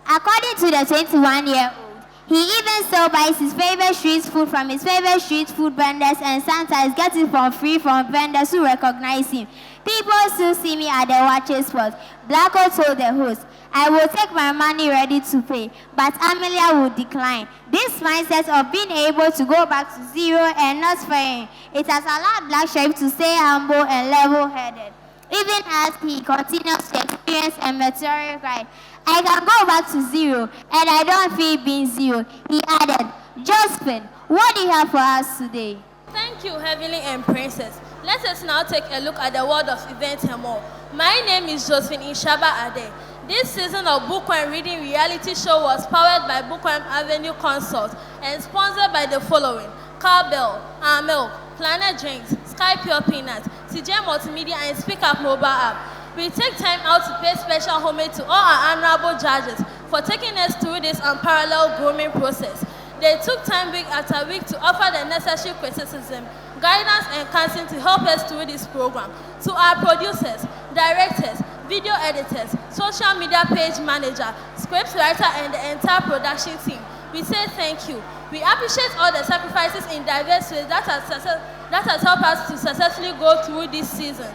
According to the 21-year-old, he even still buys his favorite street food from his favorite street food vendors and sometimes gets it for free from vendors who recognize him. People still see me at the watching spot. Blacko told the host, I will take my money ready to pay, but Amelia will decline. This mindset of being able to go back to zero and not failing, it has allowed Black Sheriff to stay humble and level-headed. Even as he continues to experience a meteoric ride, I can go back to zero, and I don't feel being zero. He added, Josephine, what do you have for us today? Thank you, Heavenly and Princess. Let us now take a look at the world of events and more. My name is Josephine Ishaba Ade. This season of Bookworm Reading Reality Show was powered by Bookworm Avenue Consult and sponsored by the following: Cowbell, Our Milk, Planet Drinks, Sky Pure Peanuts, CJ Multimedia, and Speak Up mobile app. We take time out to pay special homage to all our honorable judges for taking us through this unparalleled grooming process. They took time week after week to offer the necessary criticism, guidance, and counseling to help us through this program. To our producers, directors, video editors, social media page manager, script writer, and the entire production team, we say thank you. We appreciate all the sacrifices in diverse ways that has helped us to successfully go through this season.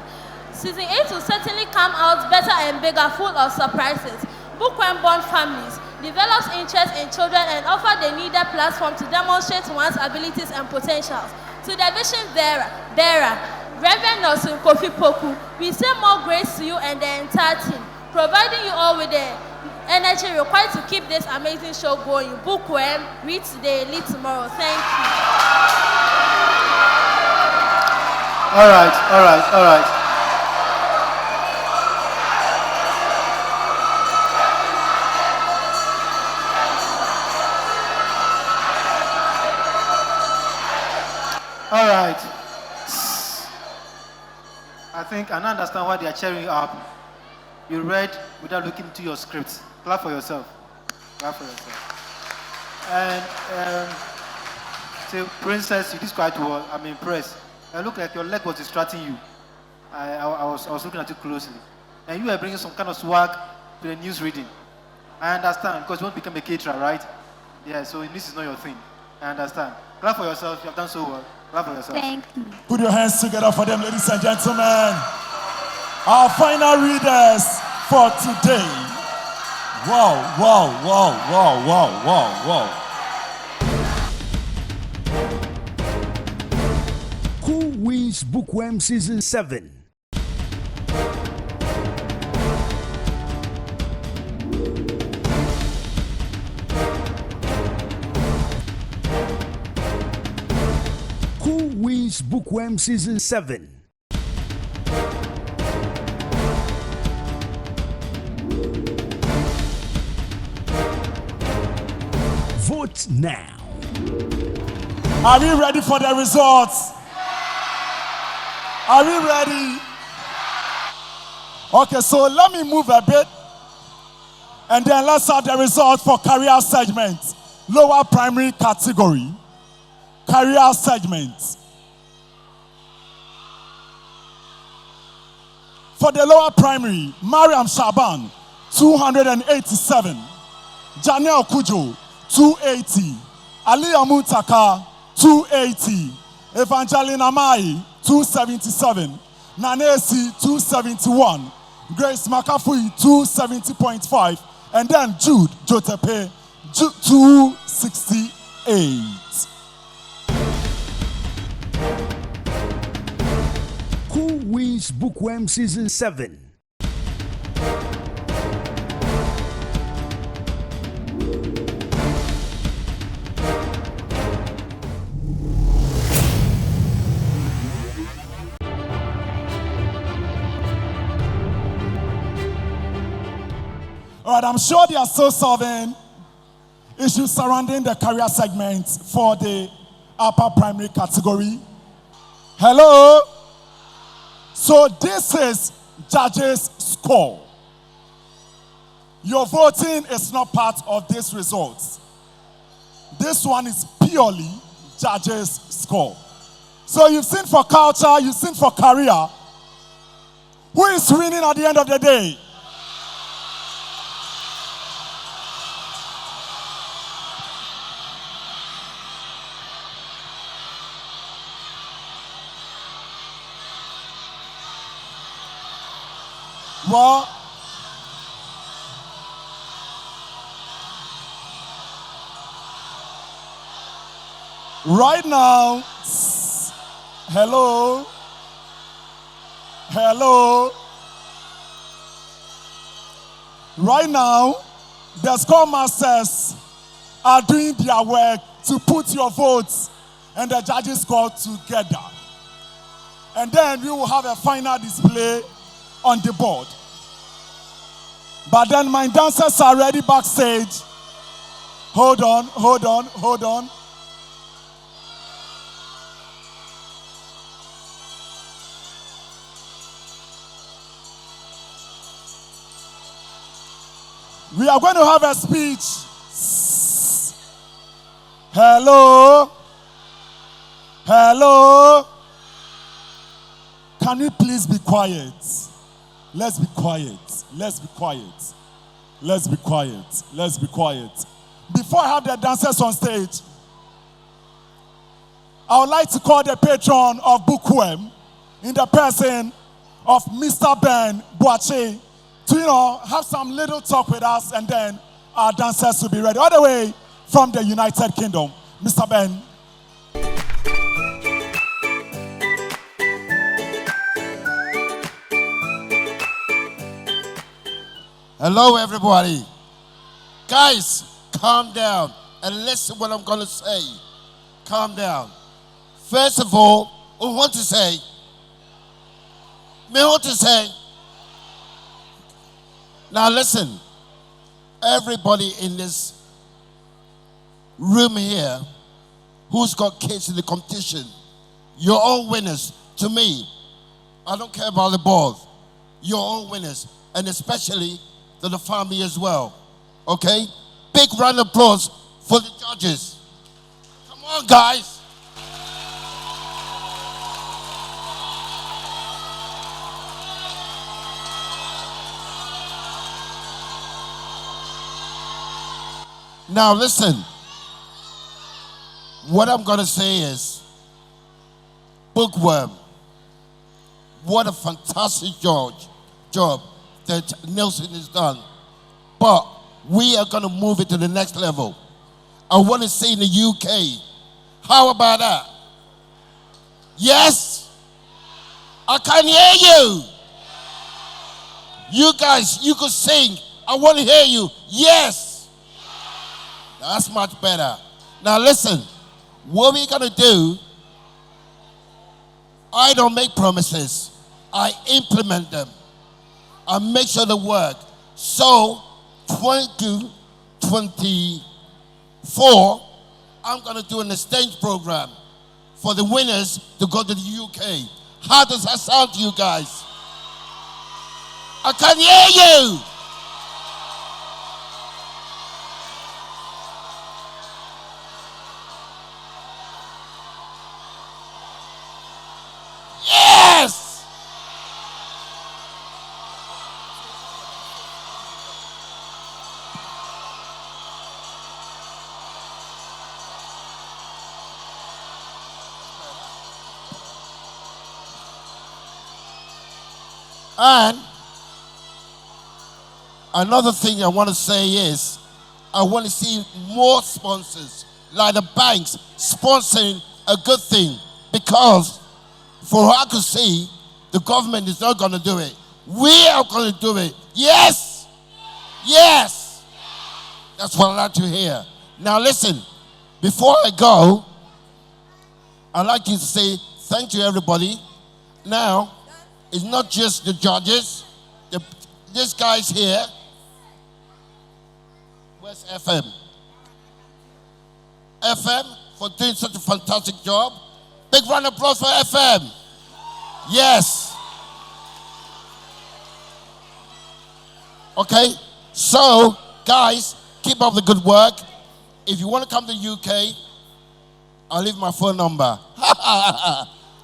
Season 8 will certainly come out better and bigger, full of surprises. Bookworm-born families, develops interest in children and offer the needed platform to demonstrate one's abilities and potentials. To the vision bearer, Reverend Nelson Kofi Poku, we say more grace to you and the entire team, providing you all with the energy required to keep this amazing show going. Bookworm, read today, lead tomorrow. Thank you. All right. All right. I think I don't understand why they are cheering you up. You read without looking into your script. Clap for yourself. Clap for yourself. And so, Princess, you did quite well. I'm impressed. It looked like your leg was distracting you. I was looking at you closely. And you were bringing some kind of swag to the news reading. I understand, because you want to become a caterer, right? Yeah, so this is not your thing. I understand. Clap for yourself. You have done so well. Clap for yourself. Thank you. Put your hands together for them, ladies and gentlemen. Our final readers for today. Wow. Who wins Bookworm Season 7? Who wins Bookworm Season 7? Vote now. Are we ready for the results? Are we ready? Okay, so let me move a bit and then let's have the results for career segment. Lower primary category. Career segment. For the lower primary, Mariam Shaban, 287. Janelle Kujo, 280. Ali Amutaka, 280. Evangeline Amai, 277. Nanesi, 271. Grace McAfee, 270.5. And then Jude Jotepe, 268. Who wins Bookworm Season 7? All right, I'm sure they are still solving issues surrounding the career segment for the upper primary category. Hello? So this is judges' score. Your voting is not part of this result. This one is purely judges' score. So you've seen for culture, you've seen for career. Who is winning at the end of the day? Well, right now, hello. Right now, the score masters are doing their work to put your votes and the judges' score together. And then we will have a final display on the board. But then my dancers are ready backstage. Hold on. We are going to have a speech. Hello. Can we please be quiet? Let's be quiet. Before I have the dancers on stage, I would like to call the patron of Bookworm in the person of Mr. Ben Boache to have some little talk with us, and then our dancers will be ready. All the way from the United Kingdom, Mr. Ben. Hello, everybody. Guys, calm down and listen what I'm going to say. Calm down. First of all, I want to say, now listen, everybody in this room here who's got kids in the competition, you're all winners to me. I don't care about the balls. You're all winners, and especially to the family as well. Okay? Big round of applause for the judges. Come on, guys. Now listen, what I'm going to say is, Bookworm, what a fantastic job that Nelson has done. But we are going to move it to the next level. I want to see in the UK. How about that? Yes? I can hear you. You guys, you could sing. I want to hear you. Yes. That's much better. Now listen, what we're going to do, I don't make promises. I implement them. I make sure they work. So, 2024, I'm going to do an exchange program for the winners to go to the UK. How does that sound to you guys? I can hear you. Yes! And another thing I want to say is, I want to see more sponsors, like the banks, sponsoring a good thing, because for what I can see, the government is not going to do it. We are going to do it. Yes! Yes! That's what I'd like to hear. Now listen, before I go, I'd like you to say thank you, everybody. Now, it's not just the judges. This guy's here. Where's FM? FM for doing such a fantastic job. Big round of applause for FM. Yes. Okay, so guys, keep up the good work. If you want to come to the UK, I'll leave my phone number.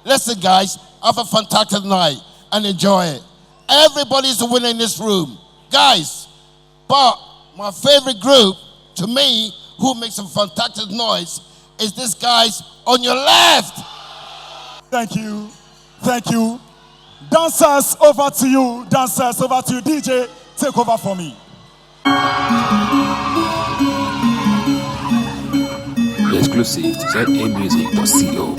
Listen, guys, have a fantastic night and enjoy it. Everybody's a winner in this room. Guys, but my favorite group, to me, who makes a fantastic noise, is this guys on your left. Thank you. Thank you. Dancers, over to you. Dancers, over to you. DJ, take over for me. Exclusive to ZAmusic.co.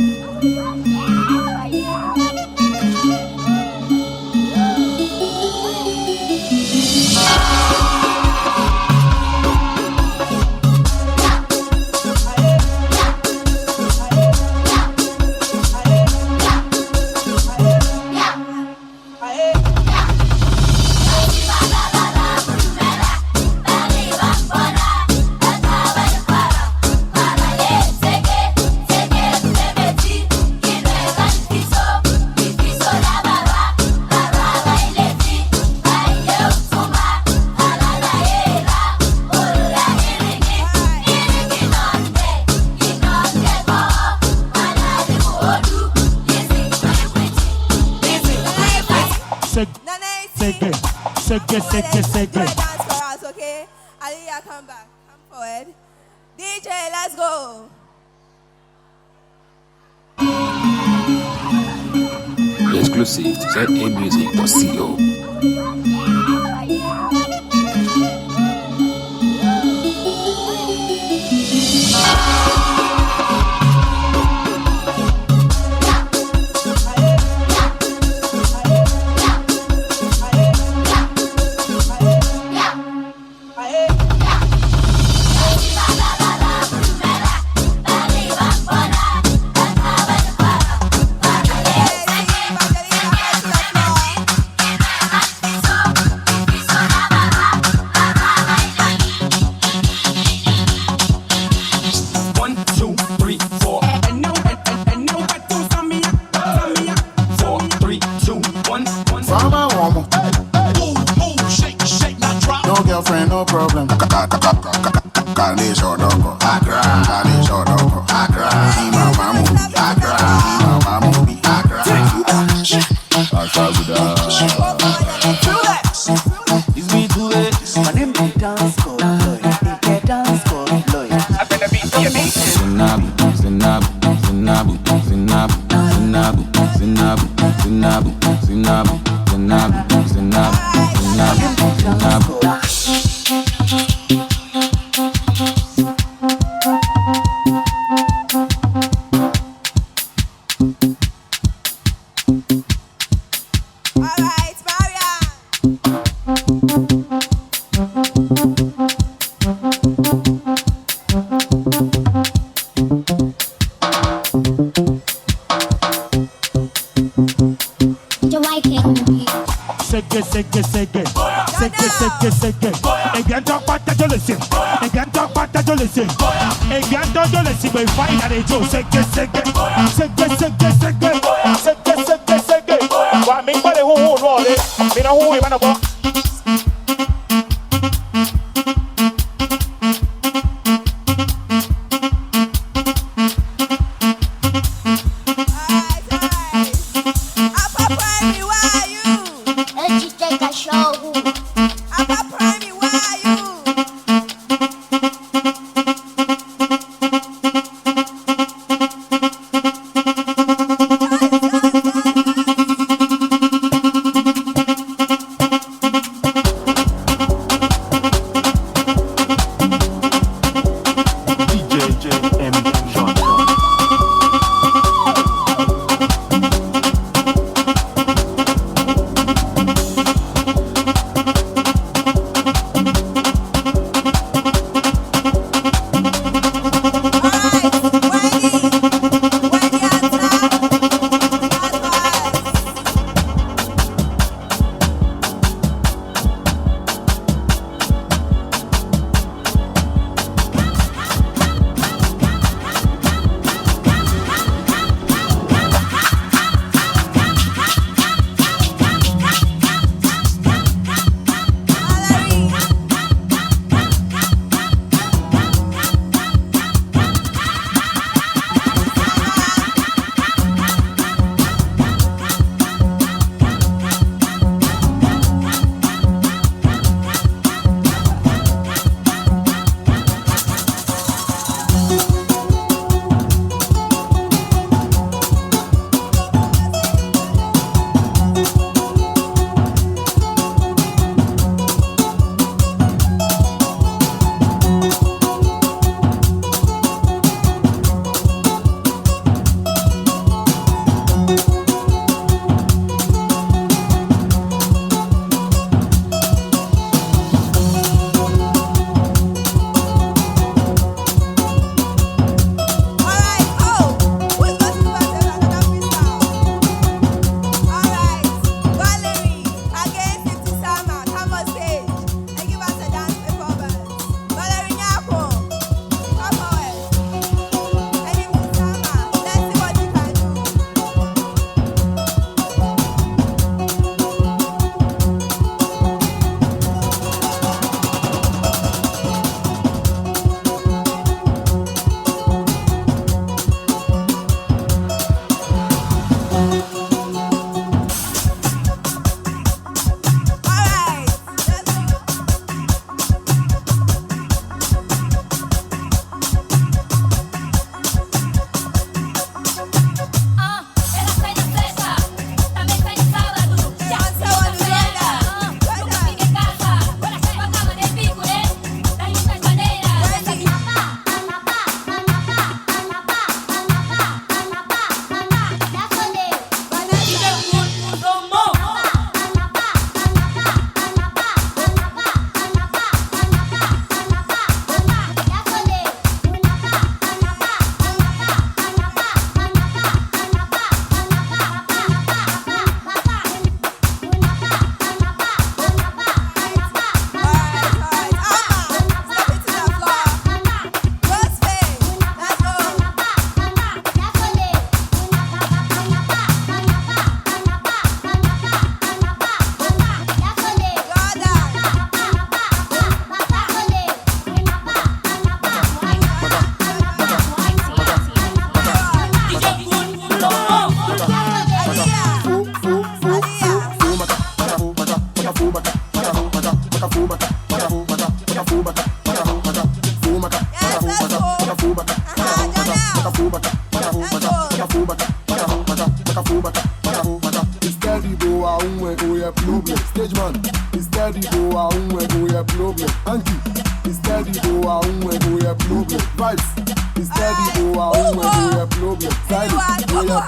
Dance for us, okay? Aliyah, come back. Come forward. DJ, let's go. Exclusive to ZAmusic.co. Zinabu, Zinabu, Zinabu, Zinabu, Zinabu, Zinabu, Zinabu, Zinabu, Zinabu, Zinabu, Zinabu, Zinabu. Stage man, it's steady, go a go ya problem. Anki, it's steady, go a go ya problem. Vibes, it's steady, go a go ya problem. Silent, go ya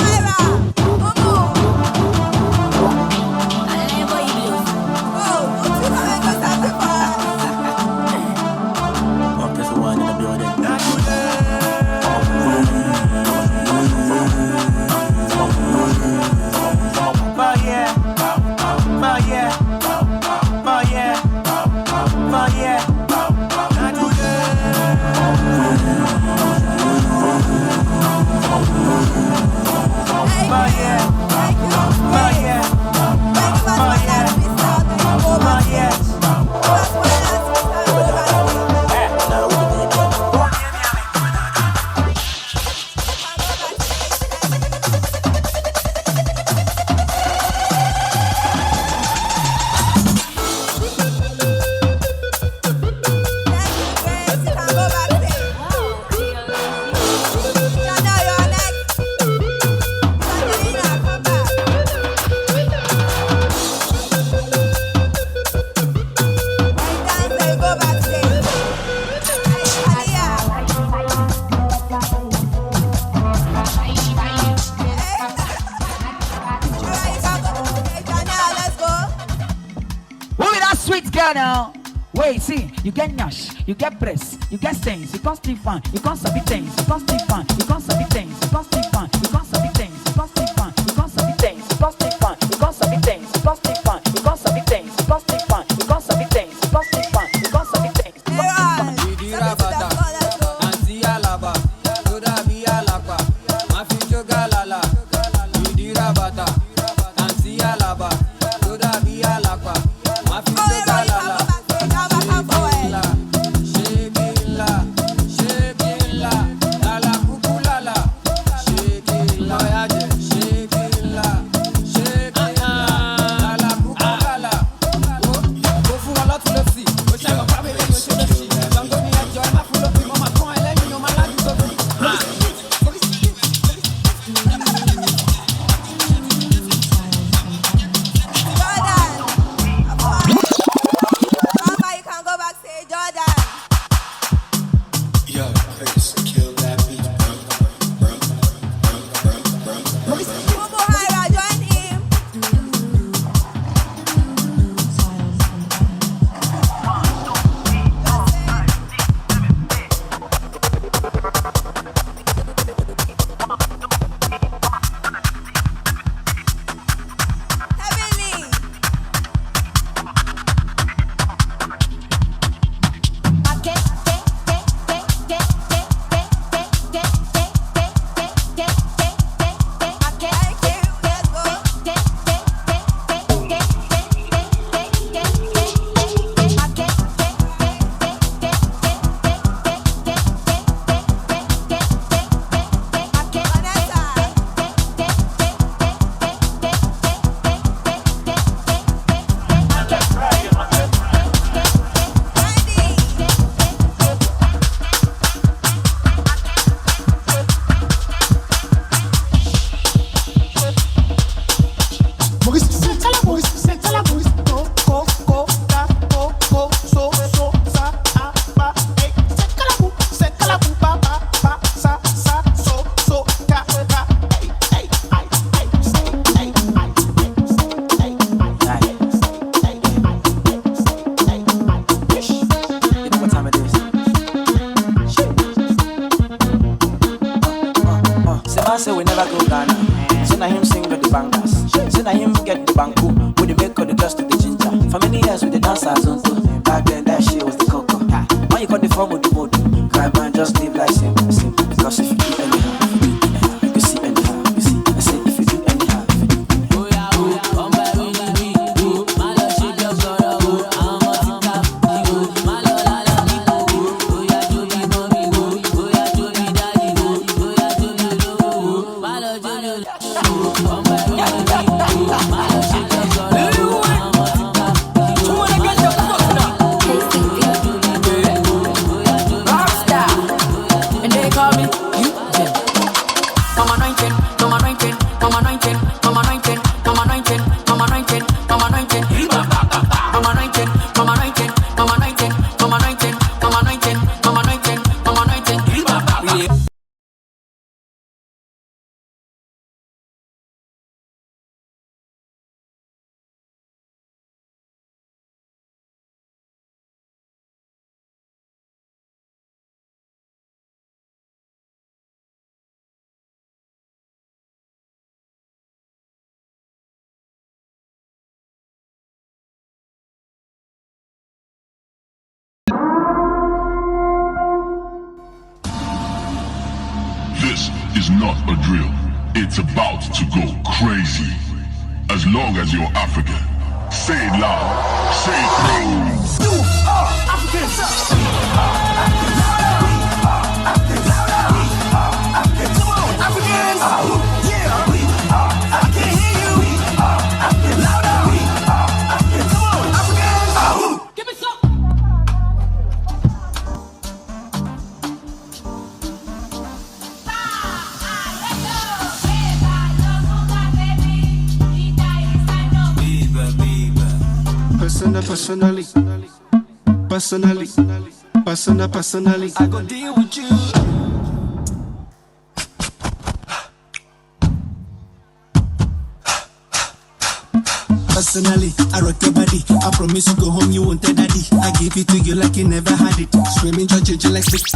You get nash, you get breasts, you get stains, you can't sleep fun, you can't submit things, you can't sleep fun, you can't submit things, you can't sleep fun, you can't submit things, you can't sleep fun, you can't submit things, you can't sleep fun, you can't submit things, you can't sleep fun, you can't submit things, you can't sleep fun, you can't submit things, you can't sleep fun, you can't submit things, you can't say we never go Ghana. Say na him sing with the bangers. Say na him get the banku. With the make of the dust with the ginger. For many years with the dancers on tour. Back then that shit was the cocoa. When you got the form with the mode, cry man just live like simple. Because if you do anyhow, you can see anyhow. You see, I say if you do anyhow, and they call me, you This is not a drill. It's about to go crazy. As long as you're African, say it loud, say it proud. You are African. Come on, Africans. Yeah, I can hear you. Louder. Come on, Africans. Give me some. Personally, I go deal with you. Personally, I rock your body. I promise you go home, you won't tell daddy. I give it to you like you never had it. Screaming, judging like stick.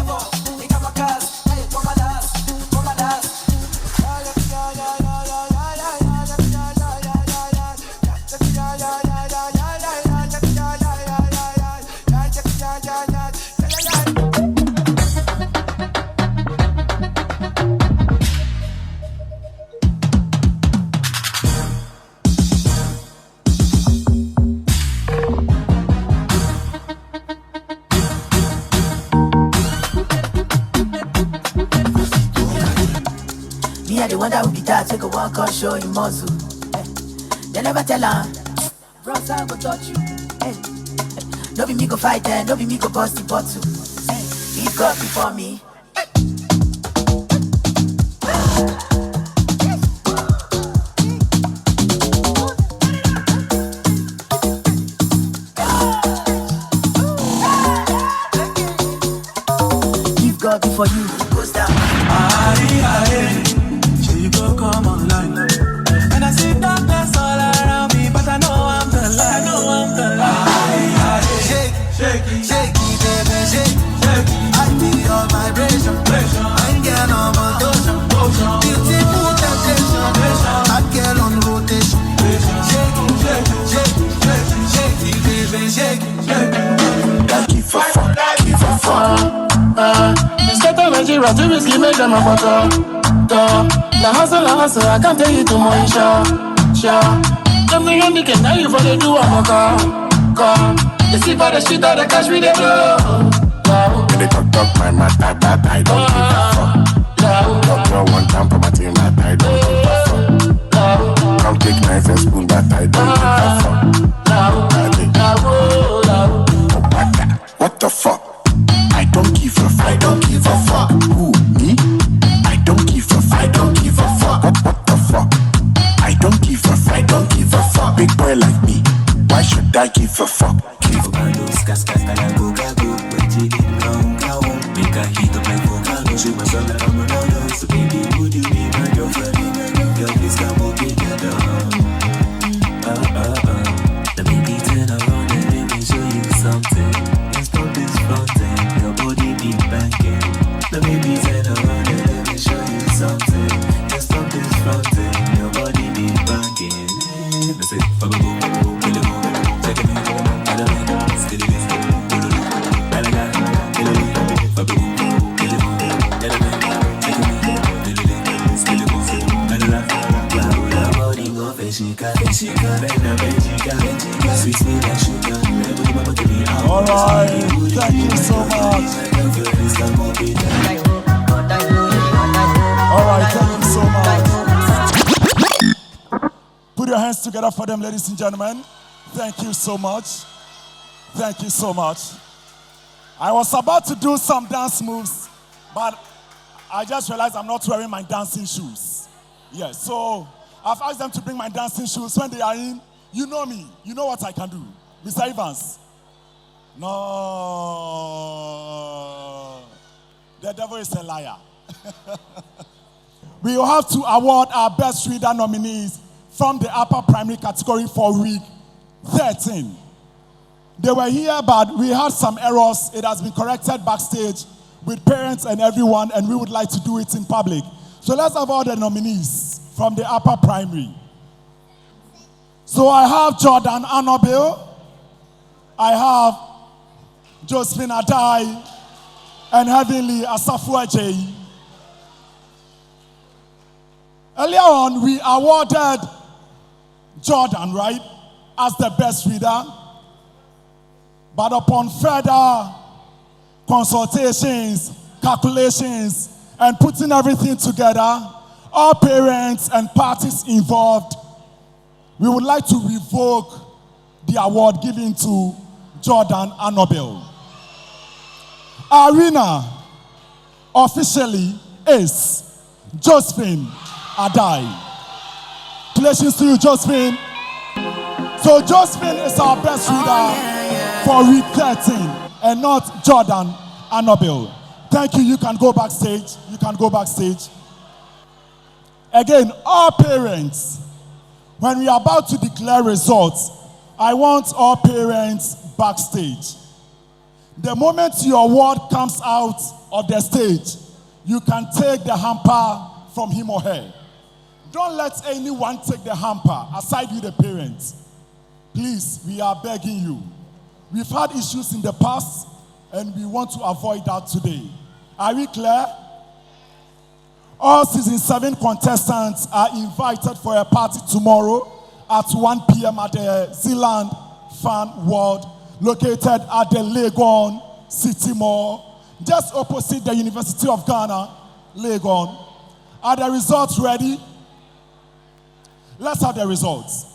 The one that will guitar, take a walk or show you muscle. They never tell her, bros, I go touch you. No be me go fight, no be me go bust the bottle. He got before me. Give God before you, goes down. Come online. And I see darkness all around me, but I know I'm the light. Shake it, baby, shake it. I feel your vibration. I get on motion. Beautiful temptation. I get on rotation. Shake it, baby, shake it. Give a fuck. This get Nigeria to whiskey, make them a butter. The hustle, I can't tell you too much, sure. Them the only can now you for the do I'm a come. You see for the shit out the cash with the blow. They talk my matter, but I don't give a fuck. Talk one time for my team, but I don't give a fuck. Come take knife and spoon, but I don't give a fuck. What the fuck? I don't give a fuck. I don't give a fuck. Who, me? I don't give a fuck. I don't give a fuck. What the fuck? I don't give a fuck. I don't give a fuck. Big boy like me, why should I give a fuck? Give a make a heat up like volcano. She was all that I'm a so baby, would you be my girlfriend? Girl, please come over together. The baby turn around and let me show you something. Let's stop this fronting, your body be banging. The baby turn around and let me show you something. Let's stop this fronting, your body be banging. Let's say, fuck a boom, kill a boom, check it out, I don't like it, still it is, I like that, kill a boom, fuck a boom, kill a boom, I don't like it, check it out, still it is, I don't like that, la body go feshika, sweet sweet like sugar, everybody mama to me. Alright, thank you so much. Alright, thank you so much. Put your hands together for them, ladies and gentlemen. Thank you so much. Thank you so much. I was about to do some dance moves, but I just realized I'm not wearing my dancing shoes. Yes, so I've asked them to bring my dancing shoes. When they are in, you know me. You know what I can do. Mr. Evans. No. The devil is a liar. We will have to award our best reader nominees from the upper primary category for week 13. They were here, but we had some errors. It has been corrected backstage with parents and everyone, and we would like to do it in public. So let's have all the nominees from the upper primary. So I have Jordan Annabelle. I have Josephine Adai, and Heavenly Asafu Ajay. Earlier on, we awarded Jordan, right, as the best reader. But upon further consultations, calculations, and putting everything together, all parents and parties involved, we would like to revoke the award given to Jordan Annobel. Our winner officially is Josephine Adai. Congratulations to you, Josephine. So Josephine is our best reader for week 13 and not Jordan Annobel. Thank you. You can go backstage. You can go backstage. Again, all parents, when we are about to declare results, I want all parents backstage. The moment your word comes out of the stage, you can take the hamper from him or her. Don't let anyone take the hamper, aside with the parents. Please, we are begging you. We've had issues in the past, and we want to avoid that today. Are we clear? All season 7 contestants are invited for a party tomorrow at 1 p.m. at the Zealand Fan World, located at the Legon City Mall, just opposite the University of Ghana, Legon. Are the results ready? Let's have the results.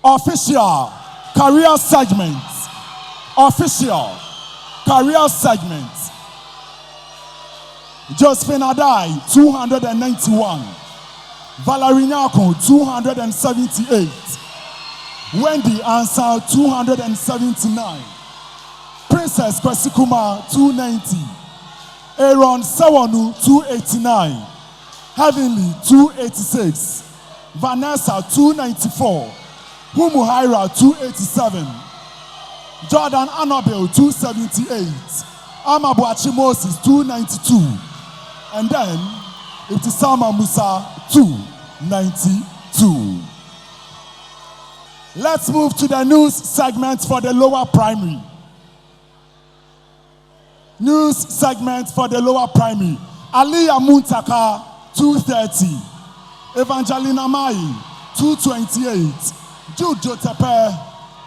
Official career segments. Official career segments. Josephine Adai, 291. Valerie Nyako, 278. Wendy Ansel, 279. Princess Kwesikuma, 290. Aaron Sawanu, 289. Heavenly, 286. Vanessa, 294. Humuhaira, 287. Jordan Annobel, 278. Amabuachi Moses, 292. And then, Ibtisama Musa, 292. Let's move to the news segment for the lower primary. News segment for the lower primary. Aliyah Muntaka, 230. Evangelina Mai, 228. Jude Jotepe,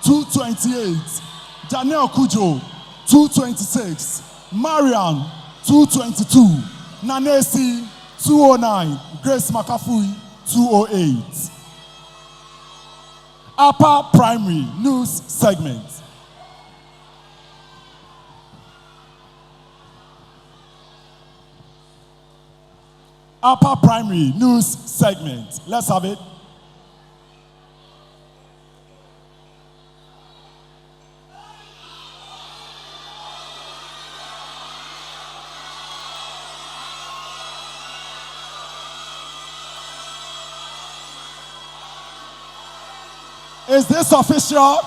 228. Janelle Kujo, 226. Marian, 222. Nanesi, 209. Grace Makafui, 208. Upper primary news segment. Upper primary news segment. Let's have it. Is this official?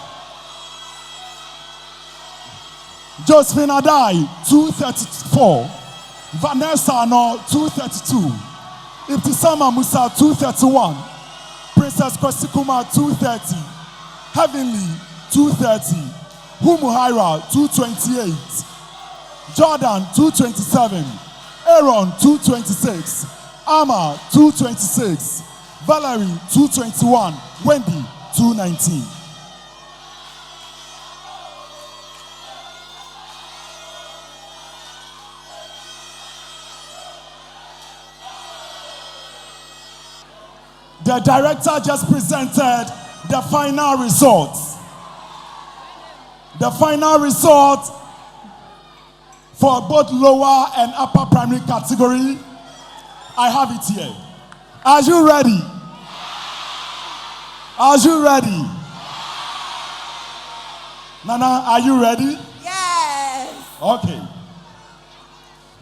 Josephine Adai, 234. Vanessa No, 232. Ibtisama Musa, 231. Princess Kwesikuma, 230. Heavenly, 230. Humuhaira, 228. Jordan, 227. Aaron, 226. Amma, 226. Valerie, 221. Wendy, 219. The director just presented the final results. The final result for both lower and upper primary category. I have it here. Are you ready? Are you ready? Nana, are you ready? Yes. Okay.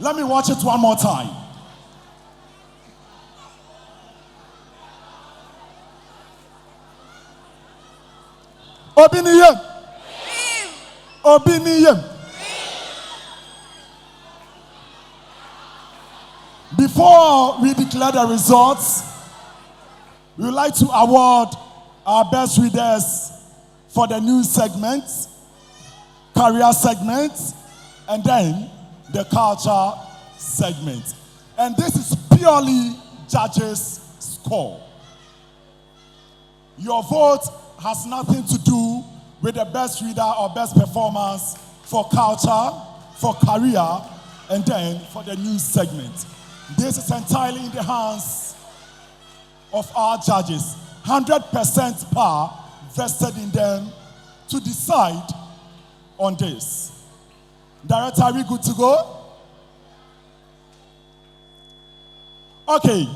Let me watch it one more time. Obiniyem. Obiniyem. Before we declare the results, we would like to award our best readers for the news segment, career segment, and then the culture segment. And this is purely judges' score. Your vote has nothing to do with the best reader or best performance for culture, for career, and then for the news segment. This is entirely in the hands of our judges. 100% power vested in them to decide on this. Director, are we good to go? Okay.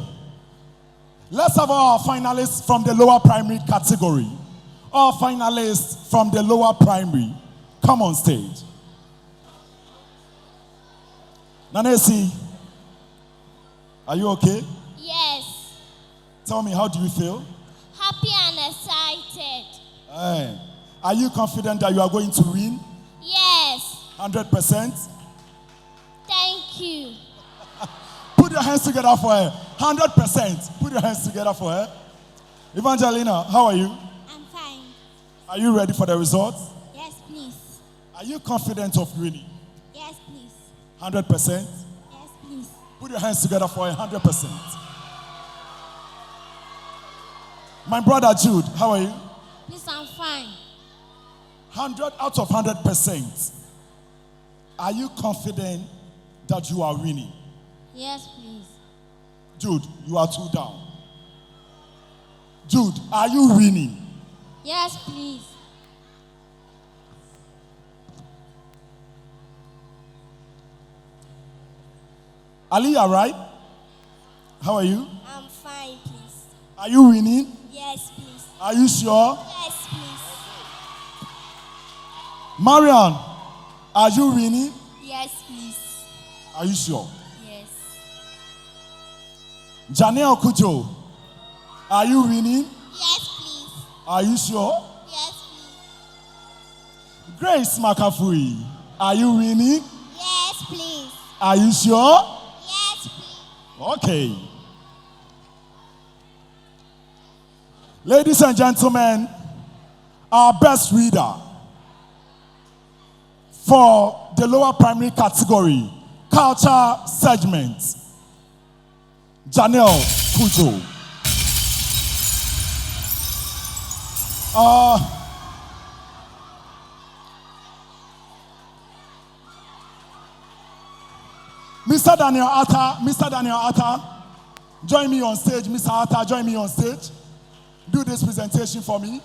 Let's have our finalists from the lower primary category. Our finalists from the lower primary, come on stage. Nanesi, are you okay? Yes. Tell me, how do you feel? Happy and excited. Hey. Are you confident that you are going to win? Yes. 100%? Thank you. Put your hands together for her. 100%. Put your hands together for her. Evangelina, how are you? I'm fine. Are you ready for the results? Yes, please. Are you confident of winning? Yes, please. 100%? Yes, please. Put your hands together for her. 100%. My brother Jude, how are you? Please, I'm fine. 100 out of 100%. Are you confident that you are winning? Yes, please. Jude, you are too down. Jude, are you winning? Yes, please. Ali, you all right? How are you? I'm fine, please. Are you winning? Yes, please. Are you sure? Yes, please. Marian, are you winning? Yes, please. Are you sure? Yes. Janelle Kujo, are you winning? Yes, please. Are you sure? Yes, please. Grace Makafui, are you winning? Yes, please. Are you sure? Yes, please. Okay. Ladies and gentlemen, our best reader for the lower primary category, culture segment, Janelle Kujo. Mr. Daniel Atta, join me on stage. Mr. Atta, join me on stage. Do this presentation for me.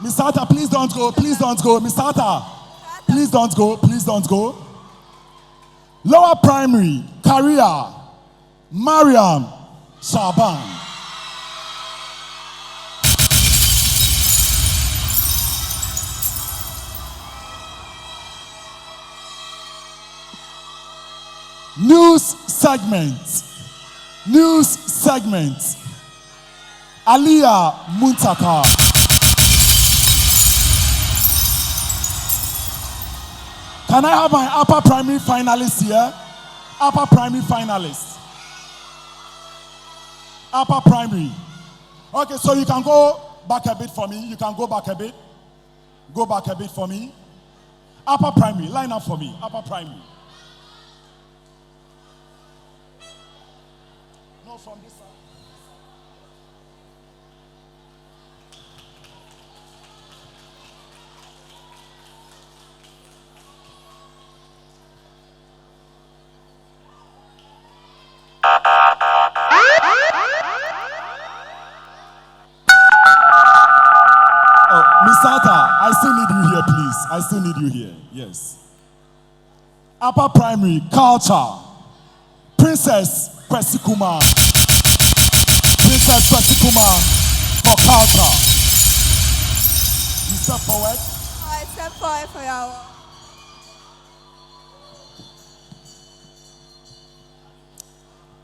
Mr. Atta, please don't go. Please don't go. Mr. Atta, please don't go. Please don't go. Lower primary, career, Mariam Shaban. News segment, Aliyah Muntaka. Can I have my upper primary finalists here? Upper primary finalists. Upper primary. Okay, so you can go back a bit for me. You can go back a bit. Go back a bit for me. Upper primary, line up for me. Upper primary. No, from this side. Oh, Miss Sata, I still need you here, please. I still need you here. Yes. Upper primary, culture. Princess Kwesikuma. Princess Kwesikuma for culture. You step forward. I step forward for your work.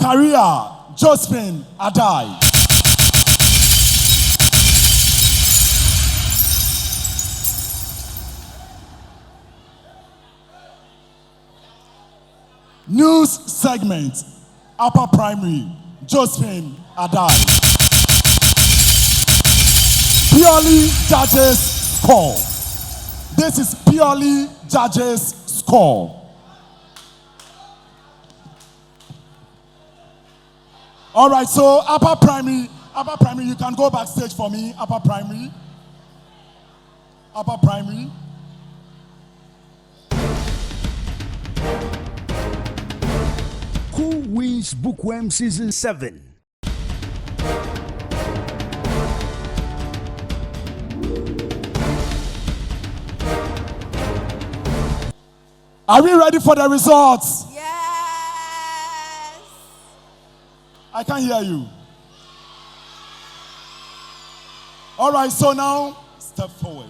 Career, Josephine Adai. News segment, upper primary, Josephine Adai. Purely judges score. This is purely judges score. All right, so upper primary, you can go backstage for me, upper primary. Who wins Bookworm Season 7? Are we ready for the results? Yes. I can't hear you. All right, so now step forward.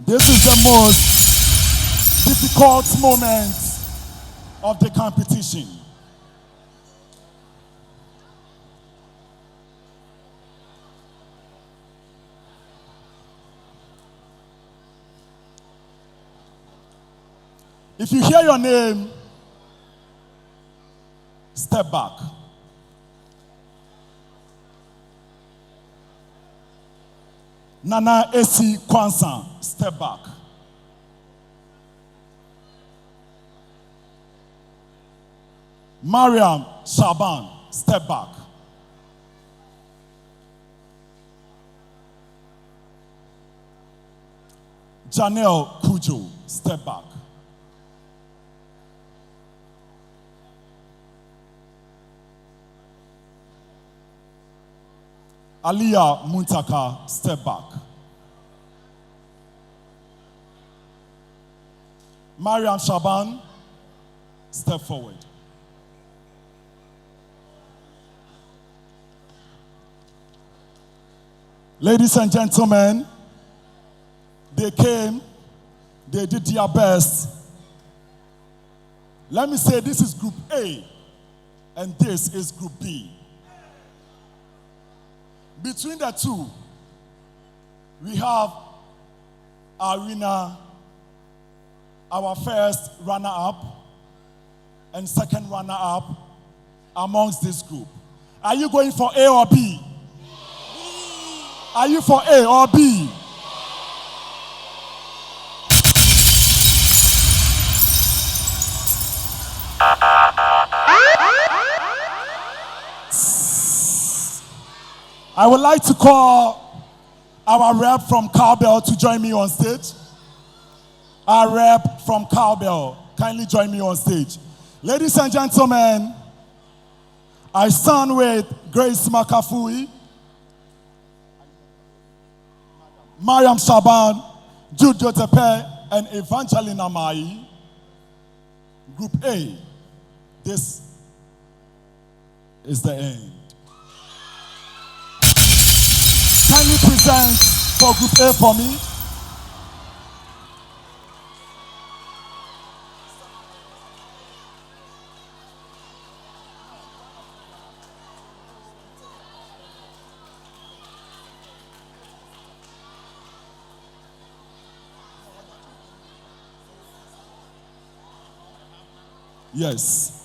This is the most difficult moment of the competition. If you hear your name, step back. Nana Esi Kwansan, step back. Mariam Shaban, step back. Janelle Kujo, step back. Aliyah Muntaka, step back. Mariam Shaban, step forward. Ladies and gentlemen, they came, they did their best. Let me say this is Group A, and this is Group B. Between the two, we have our winner, our first runner-up, and second runner-up amongst this group. Are you going for A or B? Are you for A or B? I would like to call our rep from Cowbell to join me on stage. Our rep from Cowbell, kindly join me on stage. Ladies and gentlemen, I stand with Grace Makafui, Mariam Shaban, Jude Jotepe, and Evangeline Amai. Group A, this is the end. Kindly present for Group A for me. Yes.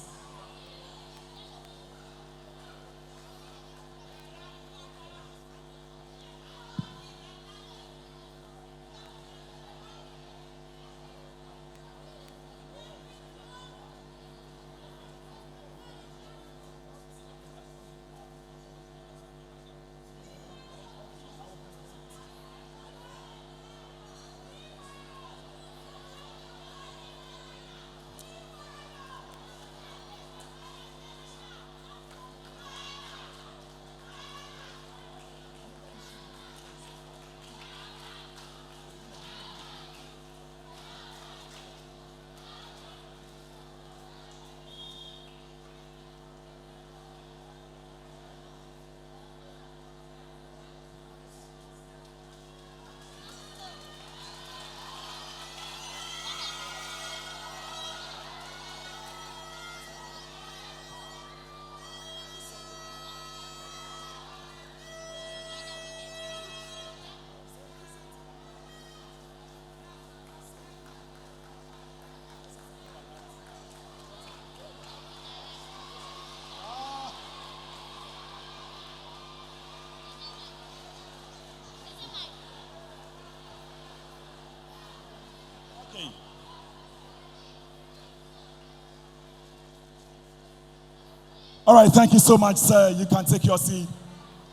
All right, thank you so much, sir. You can take your seat.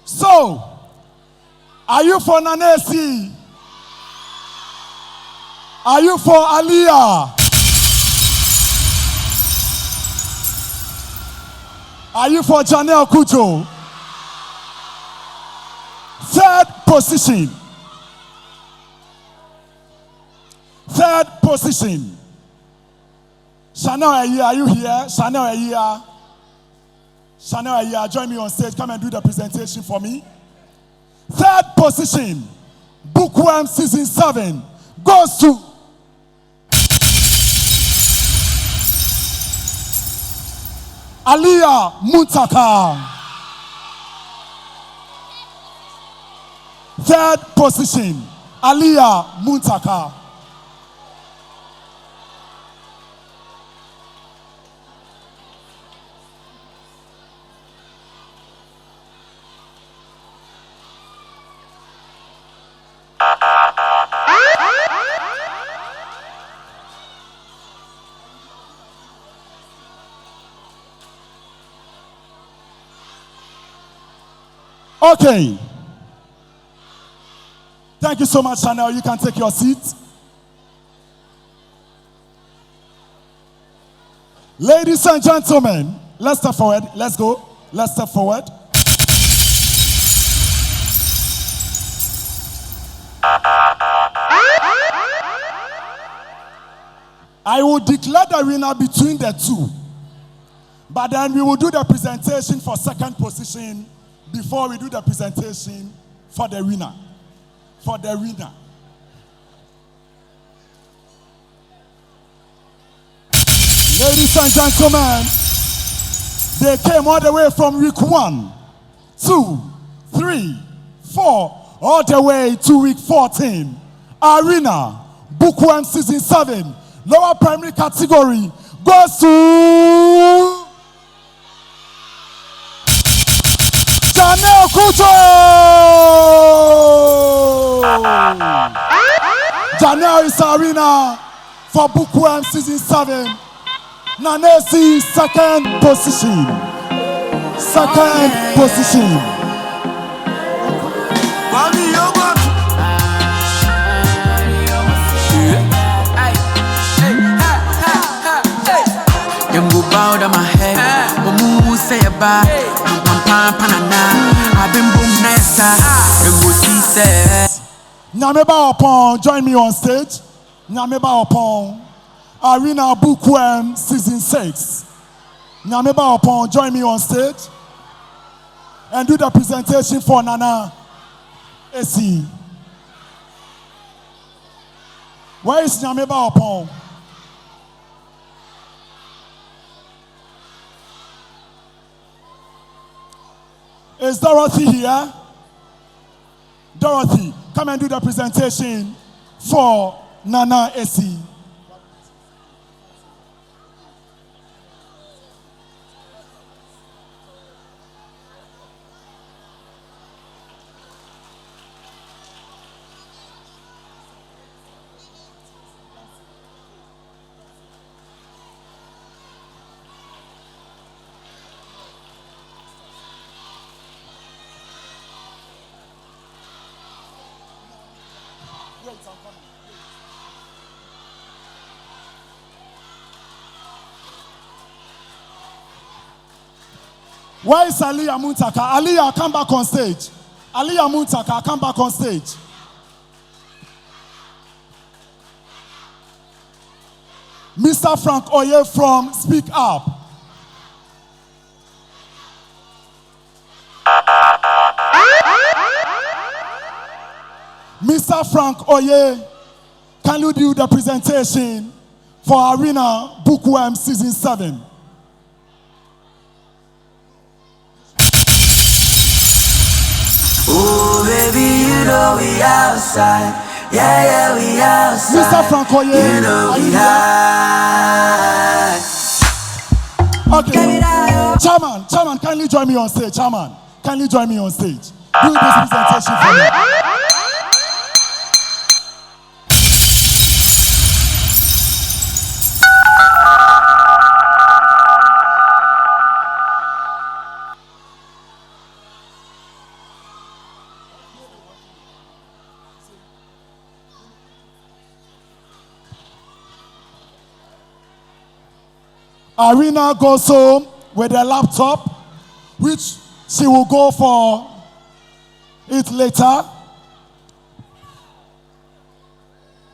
So, are you for Nanesi? Are you for Aliyah? Are you for Chennel Kujo? Third position. Third position. Chennel, are you here? Chennel, Chennel, join me on stage. Come and do the presentation for me. Third position. Bookworm Season 7 goes to Aliyah Muntaka. Third position, Aliyah Muntaka. Okay. Thank you so much, Chennel. You can take your seat. Ladies and gentlemen, let's step forward. Let's go. Let's step forward. I will declare the winner between the two. But then we will do the presentation for second position before we do the presentation for the winner. For the winner. Ladies and gentlemen, they came all the way from week 1, 2, 3, 4, all the way to week 14. Arena, Bookworm Season 7, lower primary category, goes to Chennel Kujo! Chennel is arena for Bookworm Season 7. Nanesi, second position. Second position. Them go bow down my head. Omu say about I've been boom nessa. Them go see say. Nyameba Opon, join me on stage. Nyameba Opon, Arena Bookworm Season 6. Nyameba Opon, join me on stage and do the presentation for Nana Esi. Where is Nyameba Opon? Is Dorothy here? Dorothy, come and do the presentation for Nana Esi. Where is Aliyah Muntaka? Aliyah, come back on stage. Aliyah Muntaka, come back on stage. Mr. Frank Oye from Speak Up. Mr. Frank Oye, can you do the presentation for Arena Bookworm Season 7? Oh, baby, you know we outside. Yeah, we outside. Mr. Frank Oye, you know we high. Okay. Chairman, kindly join me on stage. Chairman, kindly join me on stage. Do this presentation for me. Arena goes home with a laptop, which she will go for it later.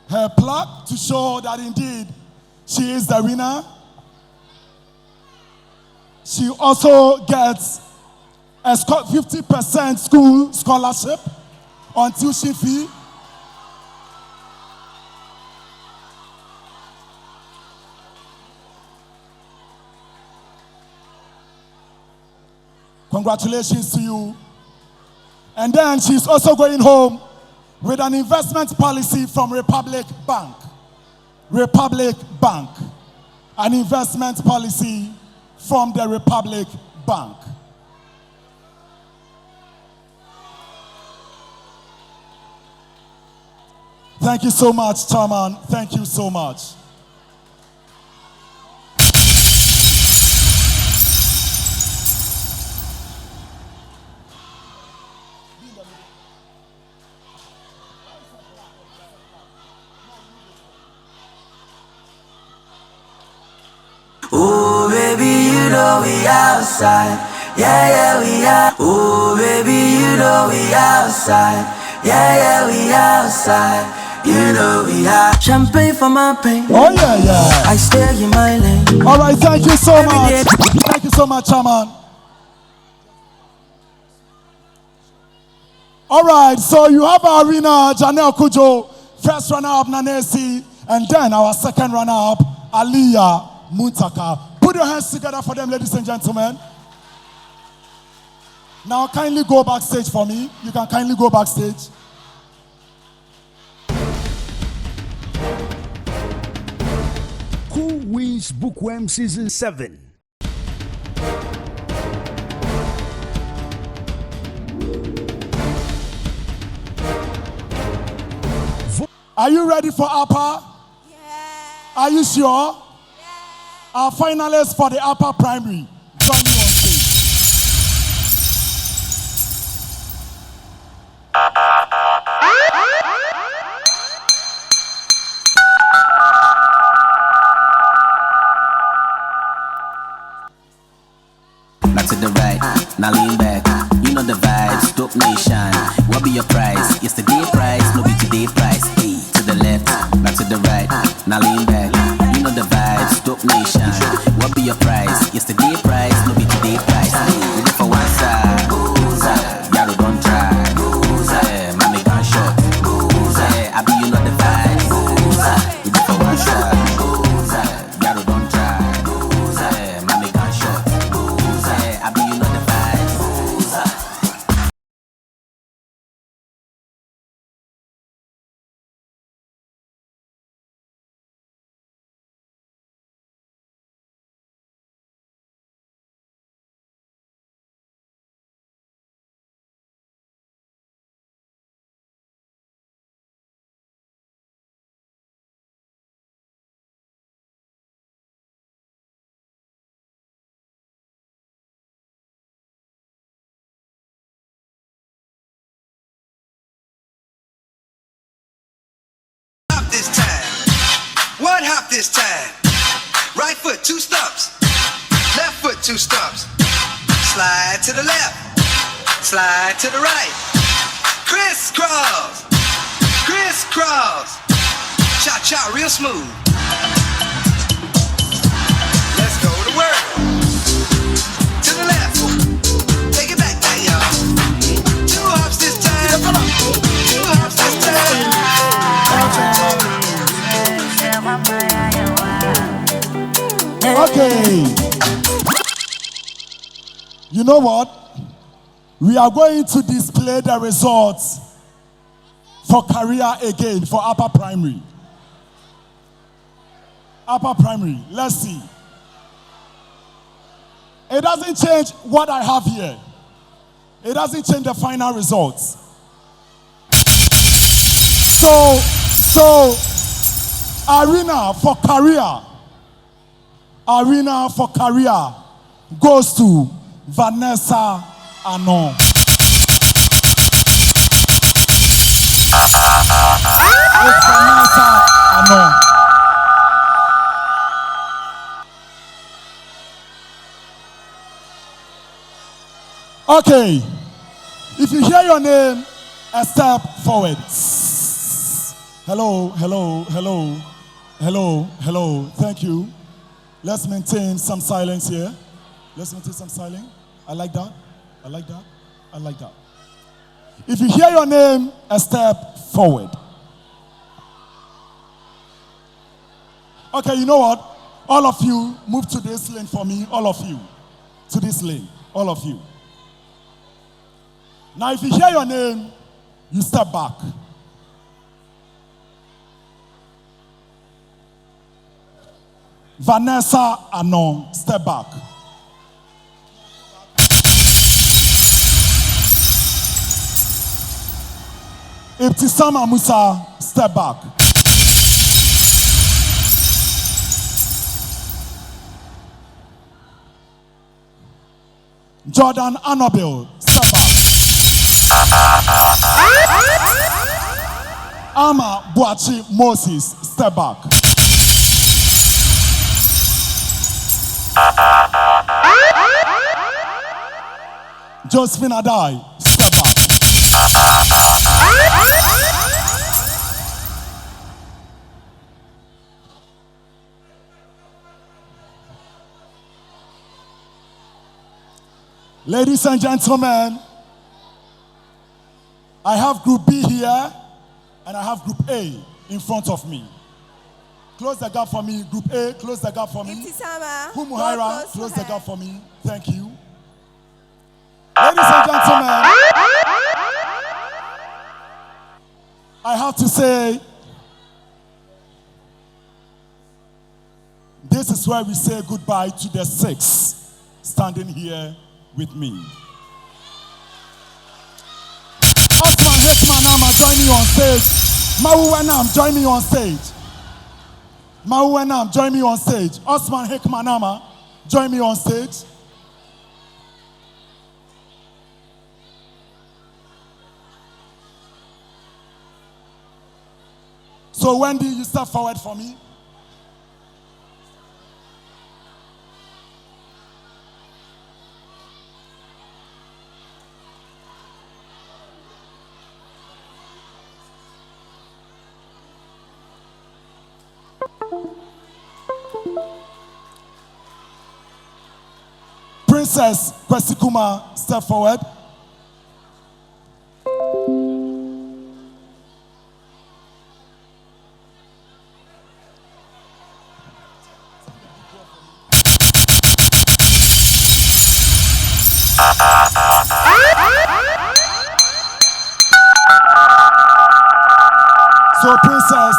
Her plaque to show that indeed she is the winner. She also gets a 50% school scholarship on tuition fee. Congratulations to you. And then she's also going home with an investment policy from Republic Bank. Republic Bank. An investment policy from the Republic Bank. Thank you so much, Chairman. Thank you so much. Oh, baby, you know we outside. Yeah, yeah, we are. Oh, baby, you know we outside. Yeah, yeah, we outside. You know we are. Champagne for my pain. Oh, yeah, yeah. I stay in my lane. All right, thank you so much. Thank you so much, Chairman. All right, so you have our winner, Chennel Kujo, first runner-up, Nanesi, and then our second runner-up, Aliyah Muntaka. Put your hands together for them, ladies and gentlemen. Now kindly go backstage for me. You can kindly go backstage. Who wins Bookworm Season 7? Are you ready for upper? Yeah. Are you sure? Yeah. Our finalists for the upper primary. Join me on stage. Now to the right, now lean back. You know the vibes, dope nation. What be your price? Yesterday price, no be today price. Hey, to the left, now to the right, now lean back. You know the vibes, dope nation. What be your price? Yesterday price, no be today price. Hey, we live for one side. Yaro don't try. Yeah, mommy gun shot. Yeah, I be you know the vibes. We live for one side. Yaro don't try. Yeah, mommy gun shot. I be you know the vibes. This time, one hop this time. Right foot, 2 stumps. Left foot, 2 stumps. Slide to the left. Slide to the right. Crisscross. Crisscross. Cha-cha, real smooth. Let's go to work. To the left. Take it back now, y'all. 2 hops this time. 2 hops this time. Okay. You know what? We are going to display the results for career again for upper primary. Upper primary. Let's see. It doesn't change what I have here. It doesn't change the final results. So arena for career goes to Vanessa Anon. It's Vanessa Anon. Okay. If you hear your name, a step forward. Hello, hello, hello, hello, hello. Thank you. Let's maintain some silence here. Let's maintain some silence. I like that. I like that. I like that. If you hear your name, a step forward. Okay, you know what? All of you, move to this lane for me. All of you. To this lane. All of you. Now, if you hear your name, you step back. Vanessa Anon, step back. Ibtisama Musa, step back. Jordan Annabelle, step back. Ama Buachi Moses, step back. Josephine Adai, step back. Ladies and gentlemen, I have Group B here and I have Group A in front of me. Close the gap for me. Group A, close the gap for me. Humuhaira, close the gap for me. Thank you. Ladies and gentlemen, I have to say, this is where we say goodbye to the 6 standing here with me. Osman Hekmanama, join me on stage. Mawuwenam, join me on stage. Mawuwenam, join me on stage. Osman Hekmanama, join me on stage. So Wendy, you step forward for me. Princess Kwesikuma, step forward. So, Princess,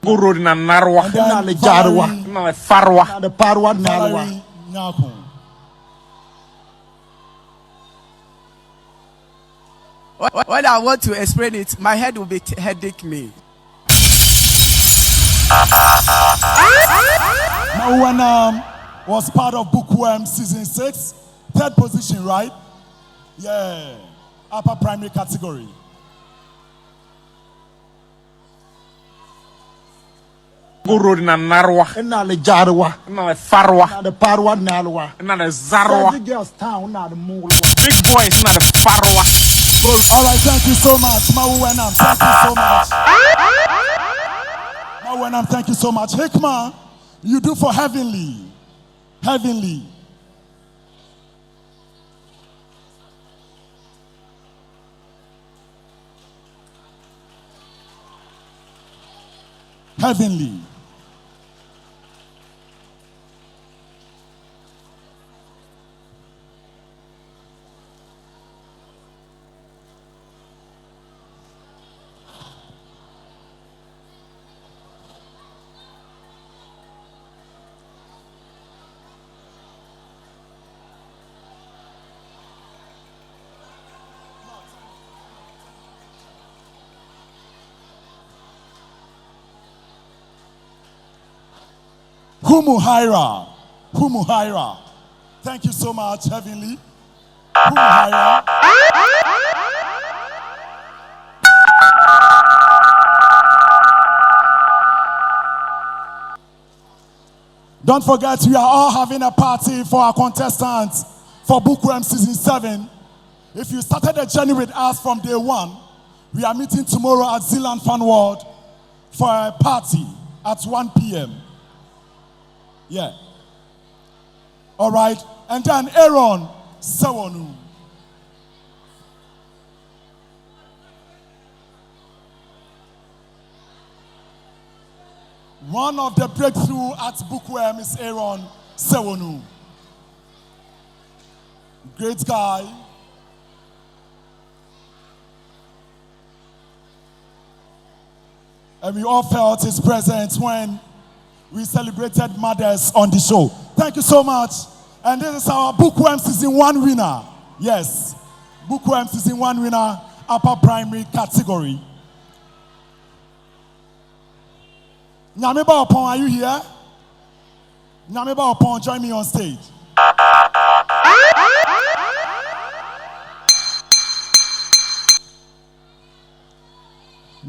Road na Narwa, na le Jarwa, na le Farwa, na le Parwa, Narwa. When I want to explain it, my head will be headache me. Mawuwenam was part of Bookworm season 6, 3rd position, right? Yeah, upper primary category. Road na Narwa, na le Jarwa, na le Farwa, na le Parwa, Narwa, na le Zarwa. Big girls town, na the Mulwa. Big boys na le Farwa. All right, thank you so much, Mawuwenam. Thank you so much. Mawuwenam, thank you so much. Hikma, you do for Heavenly. Heavenly. Heavenly. Humuhaira. Humuhaira. Thank you so much, Heavenly. Humuhaira. Don't forget, we are all having a party for our contestants for Bookworm Season 7. If you started the journey with us from day one, we are meeting tomorrow at Zealand Fun World for a party at 1 p.m. Yeah. All right. And then Aaron Sewonu. One of the breakthrough at Bookworm is Aaron Sewonu. Great guy. And we all felt his presence when we celebrated mothers on the show. Thank you so much. And this is our Bookworm Season 1 winner. Yes. Bookworm Season 1 winner, upper primary category. Nyameba Opon, are you here? Nyameba Opon, join me on stage.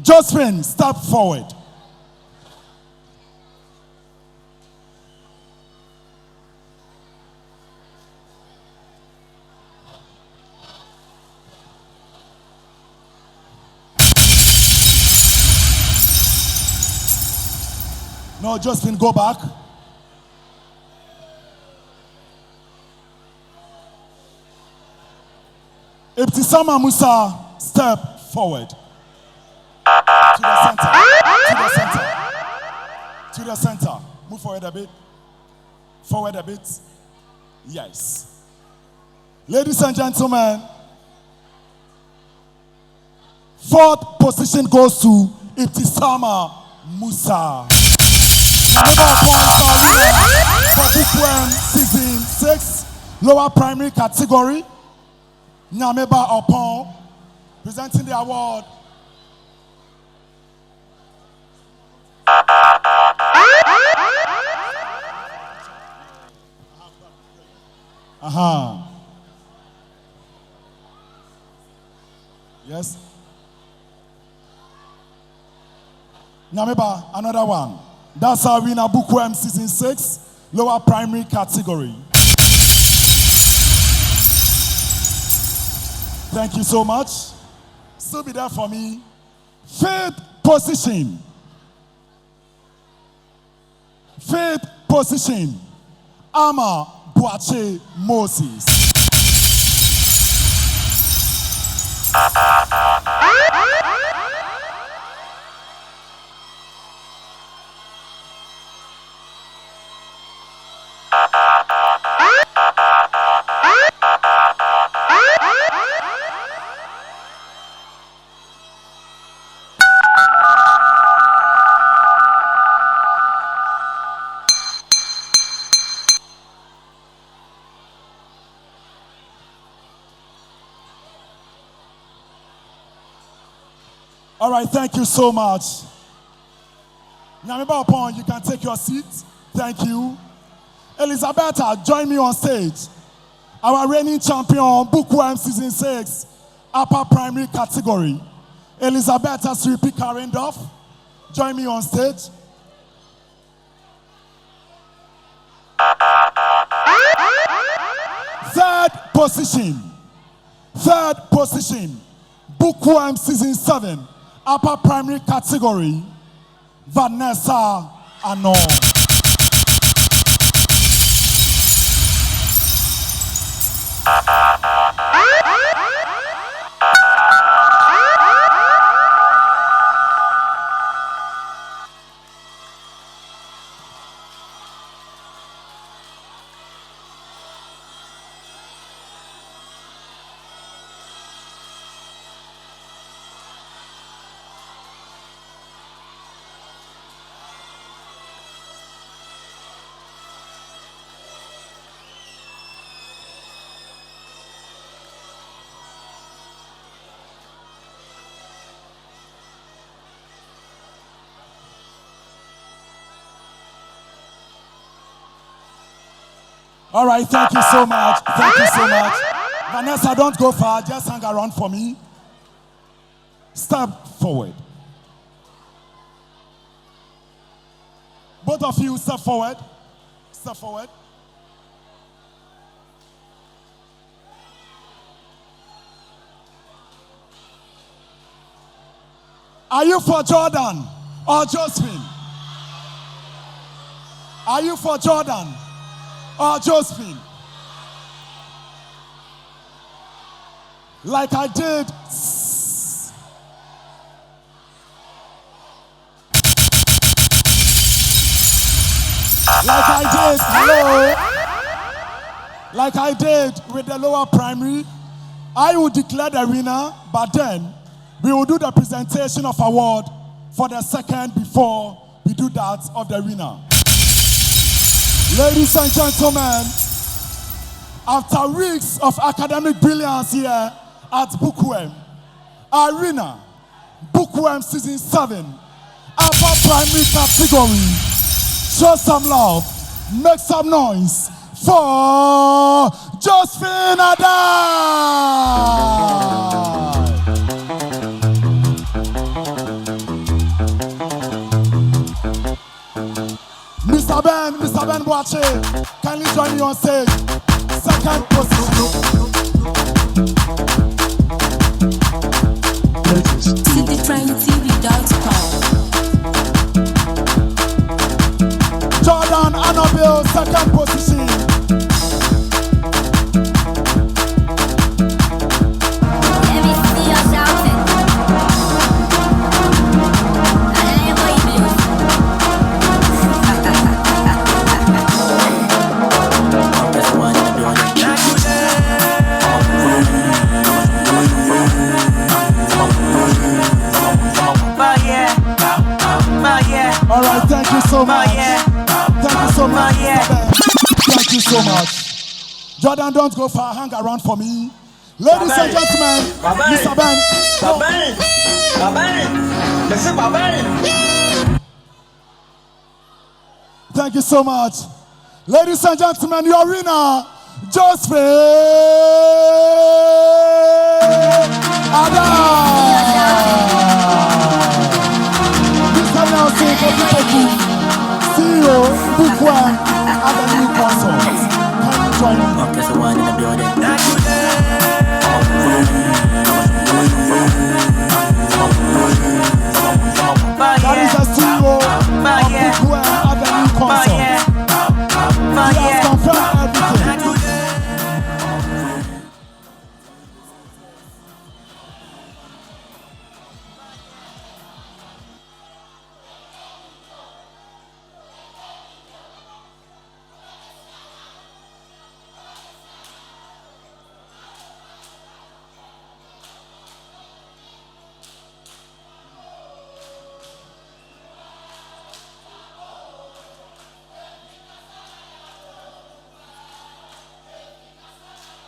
Josephine, step forward. No, Josephine, go back. Ibtisama Musa, step forward. To the center. To the center. To the center. Move forward a bit. Forward a bit. Yes. Ladies and gentlemen, fourth position goes to Ibtisama Musa. Number points are winner for Bookworm Season 6, lower primary category. Nyameba Opon presenting the award. Yes. Nyameba, another one. That's our winner, Bookworm Season 6, lower primary category. Thank you so much. Still be there for me. Fifth position. Fifth position. Ama Boache Moses. All right, thank you so much. Nyameba Opon, you can take your seat. Thank you. Elizabeth, join me on stage. Our reigning champion, Bookworm Season 6, upper primary category. Elizabeth Sripi Karendorf, join me on stage. Third position, Bookworm Season 7, upper primary category, Vanessa Anon. All right, thank you so much. Thank you so much. Vanessa, don't go far. Just hang around for me. Step forward. Both of you, step forward. Step forward. Are you for Jordan or Josephine? Are you for Jordan or Josephine? Like I did. Like I did, hello. Like I did with the lower primary, I will declare the winner, but then we will do the presentation of award for the second before we do that of the winner. Ladies and gentlemen, after weeks of academic brilliance here at Bookworm, our winner, Bookworm Season 7, upper primary category. Show some love, make some noise for Josephine Adai. Mr. Ben Boache, kindly join me on stage. Second position. CityTrainTV.com. Jordan Annabelle, second position. Let me see you shouting. All right, thank you so much. Thank you so much. Thank you so much. Jordan, don't go far. Hang around for me. Ladies and gentlemen, Mr. Ben. Thank you so much. Ladies and gentlemen, your winner, Josephine Adai. Mr. Nelson, CEO, Bookworm, Avenue Council. Can you join me? Okay, so one in the building. That is the CEO of Bookworm, Avenue Council. He has confirmed everything.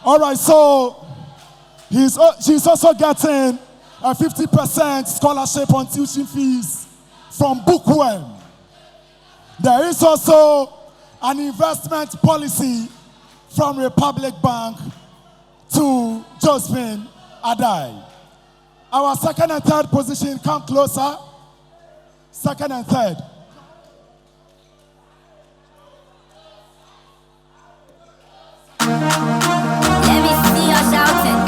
All right, so she's also getting a 50% scholarship on tuition fees from Bookworm. There is also an investment policy from Republic Bank to Josephine Adai. Our second and third position, come closer. Second and third. Let me see you shouting.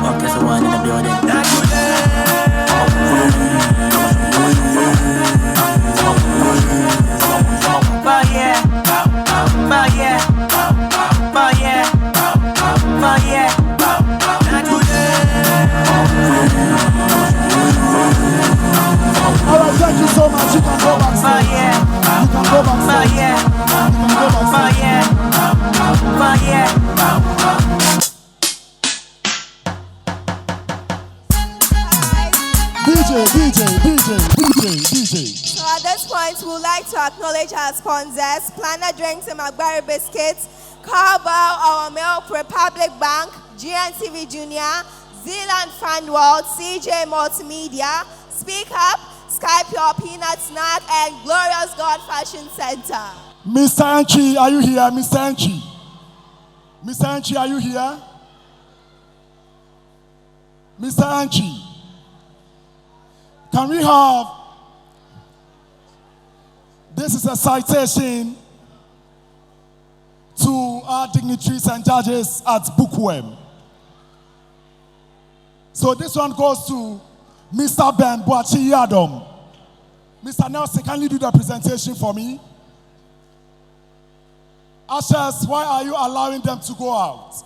Okay, so one in the building. All right, thank you so much. You can go backstage. You can go backstage. You can go backstage. DJ. So at this point, we would like to acknowledge our sponsors, Planner Drinks and McBarry Biscuits, Cowbell, Our Milk, Republic Bank, GNTV Junior, Zealand Fan World, CJ Multimedia, Speak Up, Skype Your Peanut Snack, and Glorious God Fashion Center. Mr. Anchi, are you here? Mr. Anchi. Mr. Anchi, are you here? Mr. Anchi, can we have, this is a citation to our dignitaries and judges at Bookworm. So this one goes to Mr. Ben Boachi Yadom. Mr. Nelson, can you do the presentation for me? Ushers, why are you allowing them to go out?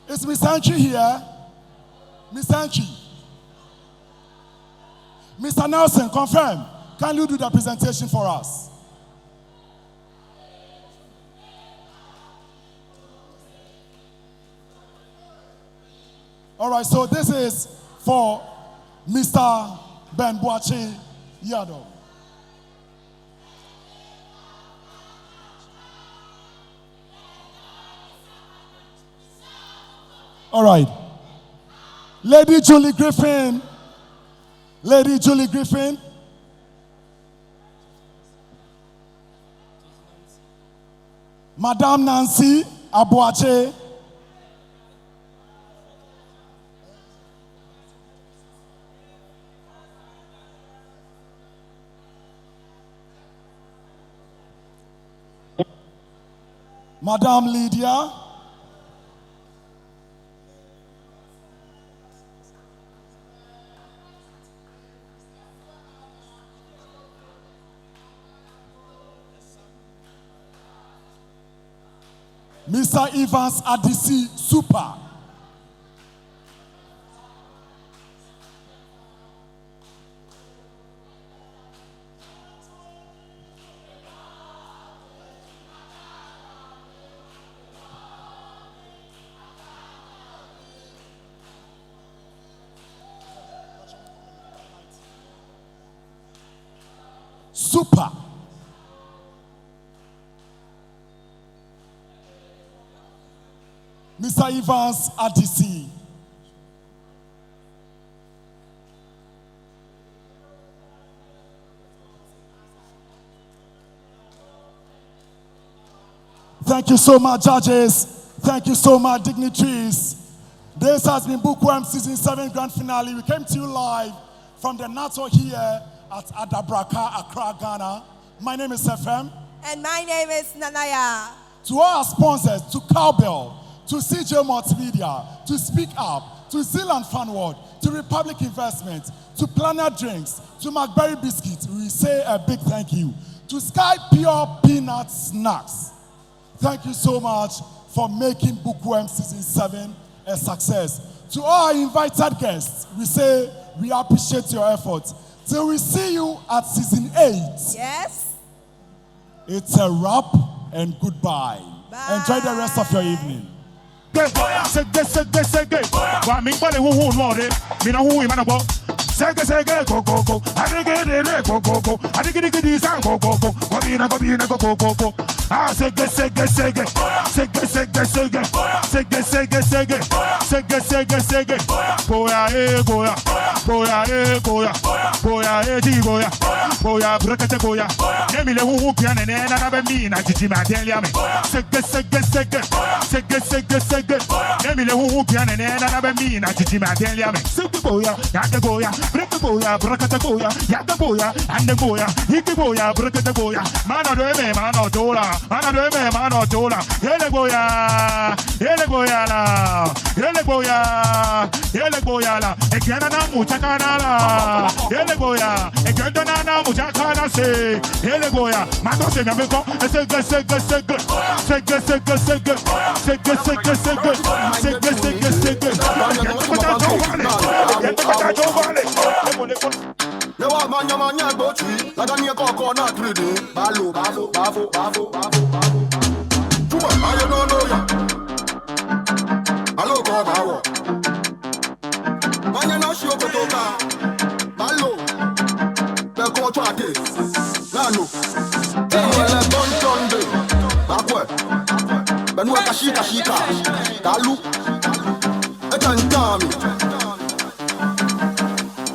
Is Miss Anchi here? Miss Anchi. Mr. Nelson, confirm. Can you do the presentation for us? All right, so this is for Mr. Ben Boachi Yado. All right. Lady Julie Griffin. Lady Julie Griffin. Madame Nancy Aboache. Madame Lydia. Mr. Evans Adisi Super. Super. Mr. Evans Adisi. Thank you so much, judges. Thank you so much, dignitaries. This has been Bookworm Season 7 Grand Finale. We came to you live from the NATO here at Adabraka, Accra, Ghana. My name is FM. And my name is Nanaya. To our sponsors, to Cowbell, to CJ Multimedia, to Speak Up, to Zealand Fan World, to Republic Investment, to Planet Drinks, to McBerry Biscuits, we say a big thank you. To Sky Pure Peanut Snacks, thank you so much for making Bookworm Season 7 a success. To all our invited guests, we say we appreciate your efforts. Till we see you at Season 8. Yes. It's a wrap and goodbye. Bye. Enjoy the rest of your evening. Sege go go go, adigede go go go, adigede sang go go go, go go go go. Ah sege goya di goya brekete goya. Nemile hu piane na na be mi na jiji ma delia me. Sege Nemile hu piane na be mi na jiji ma delia me. Sege goya, ya de goya. Break the boya, brakata boya, yada boya, and the boya, hiki boya, brakata boya, mano de me, mano dola, mano de me, mano dola, hele boya la, e chiana na mucha canala, hele boya, e chiana na mucha cana se, hele boya, mato se me go, You want man, you go tree. I don't need coconut 3D. Balo. Tuma, I don't know ya. Hello, go bawo. Man, you know she open to car. a coach party. Nano. Well, Bontonde. Bakwe. Benua Kashika. Kalu. Etantami.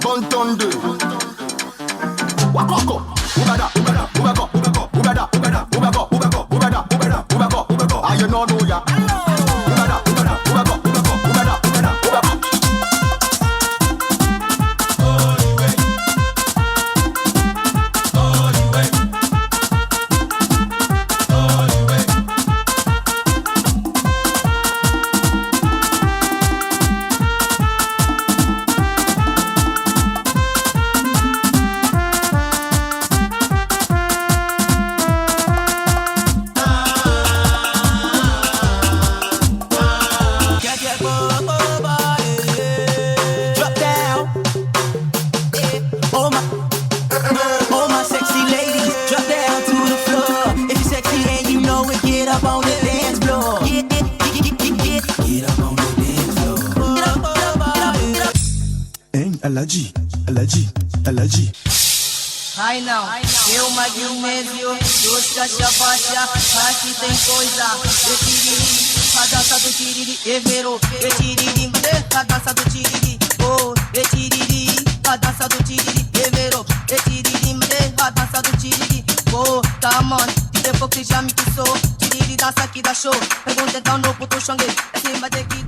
Bontonde. Wakoko. Ubada. I you know ya. Alaji. Ai não, eu magnésio, doce chapacha, aqui tem coisa. Eu tiriri, a dança do tiriri, evero, eu tiriri, a dança do tiriri, oh, eu tiriri, a dança do tiriri, evero, eu tiriri, a dança do tiriri, oh, come on, depois que já me quissou, tiriri dança aqui da show, pergunta então no puto xangue, é cima daqui.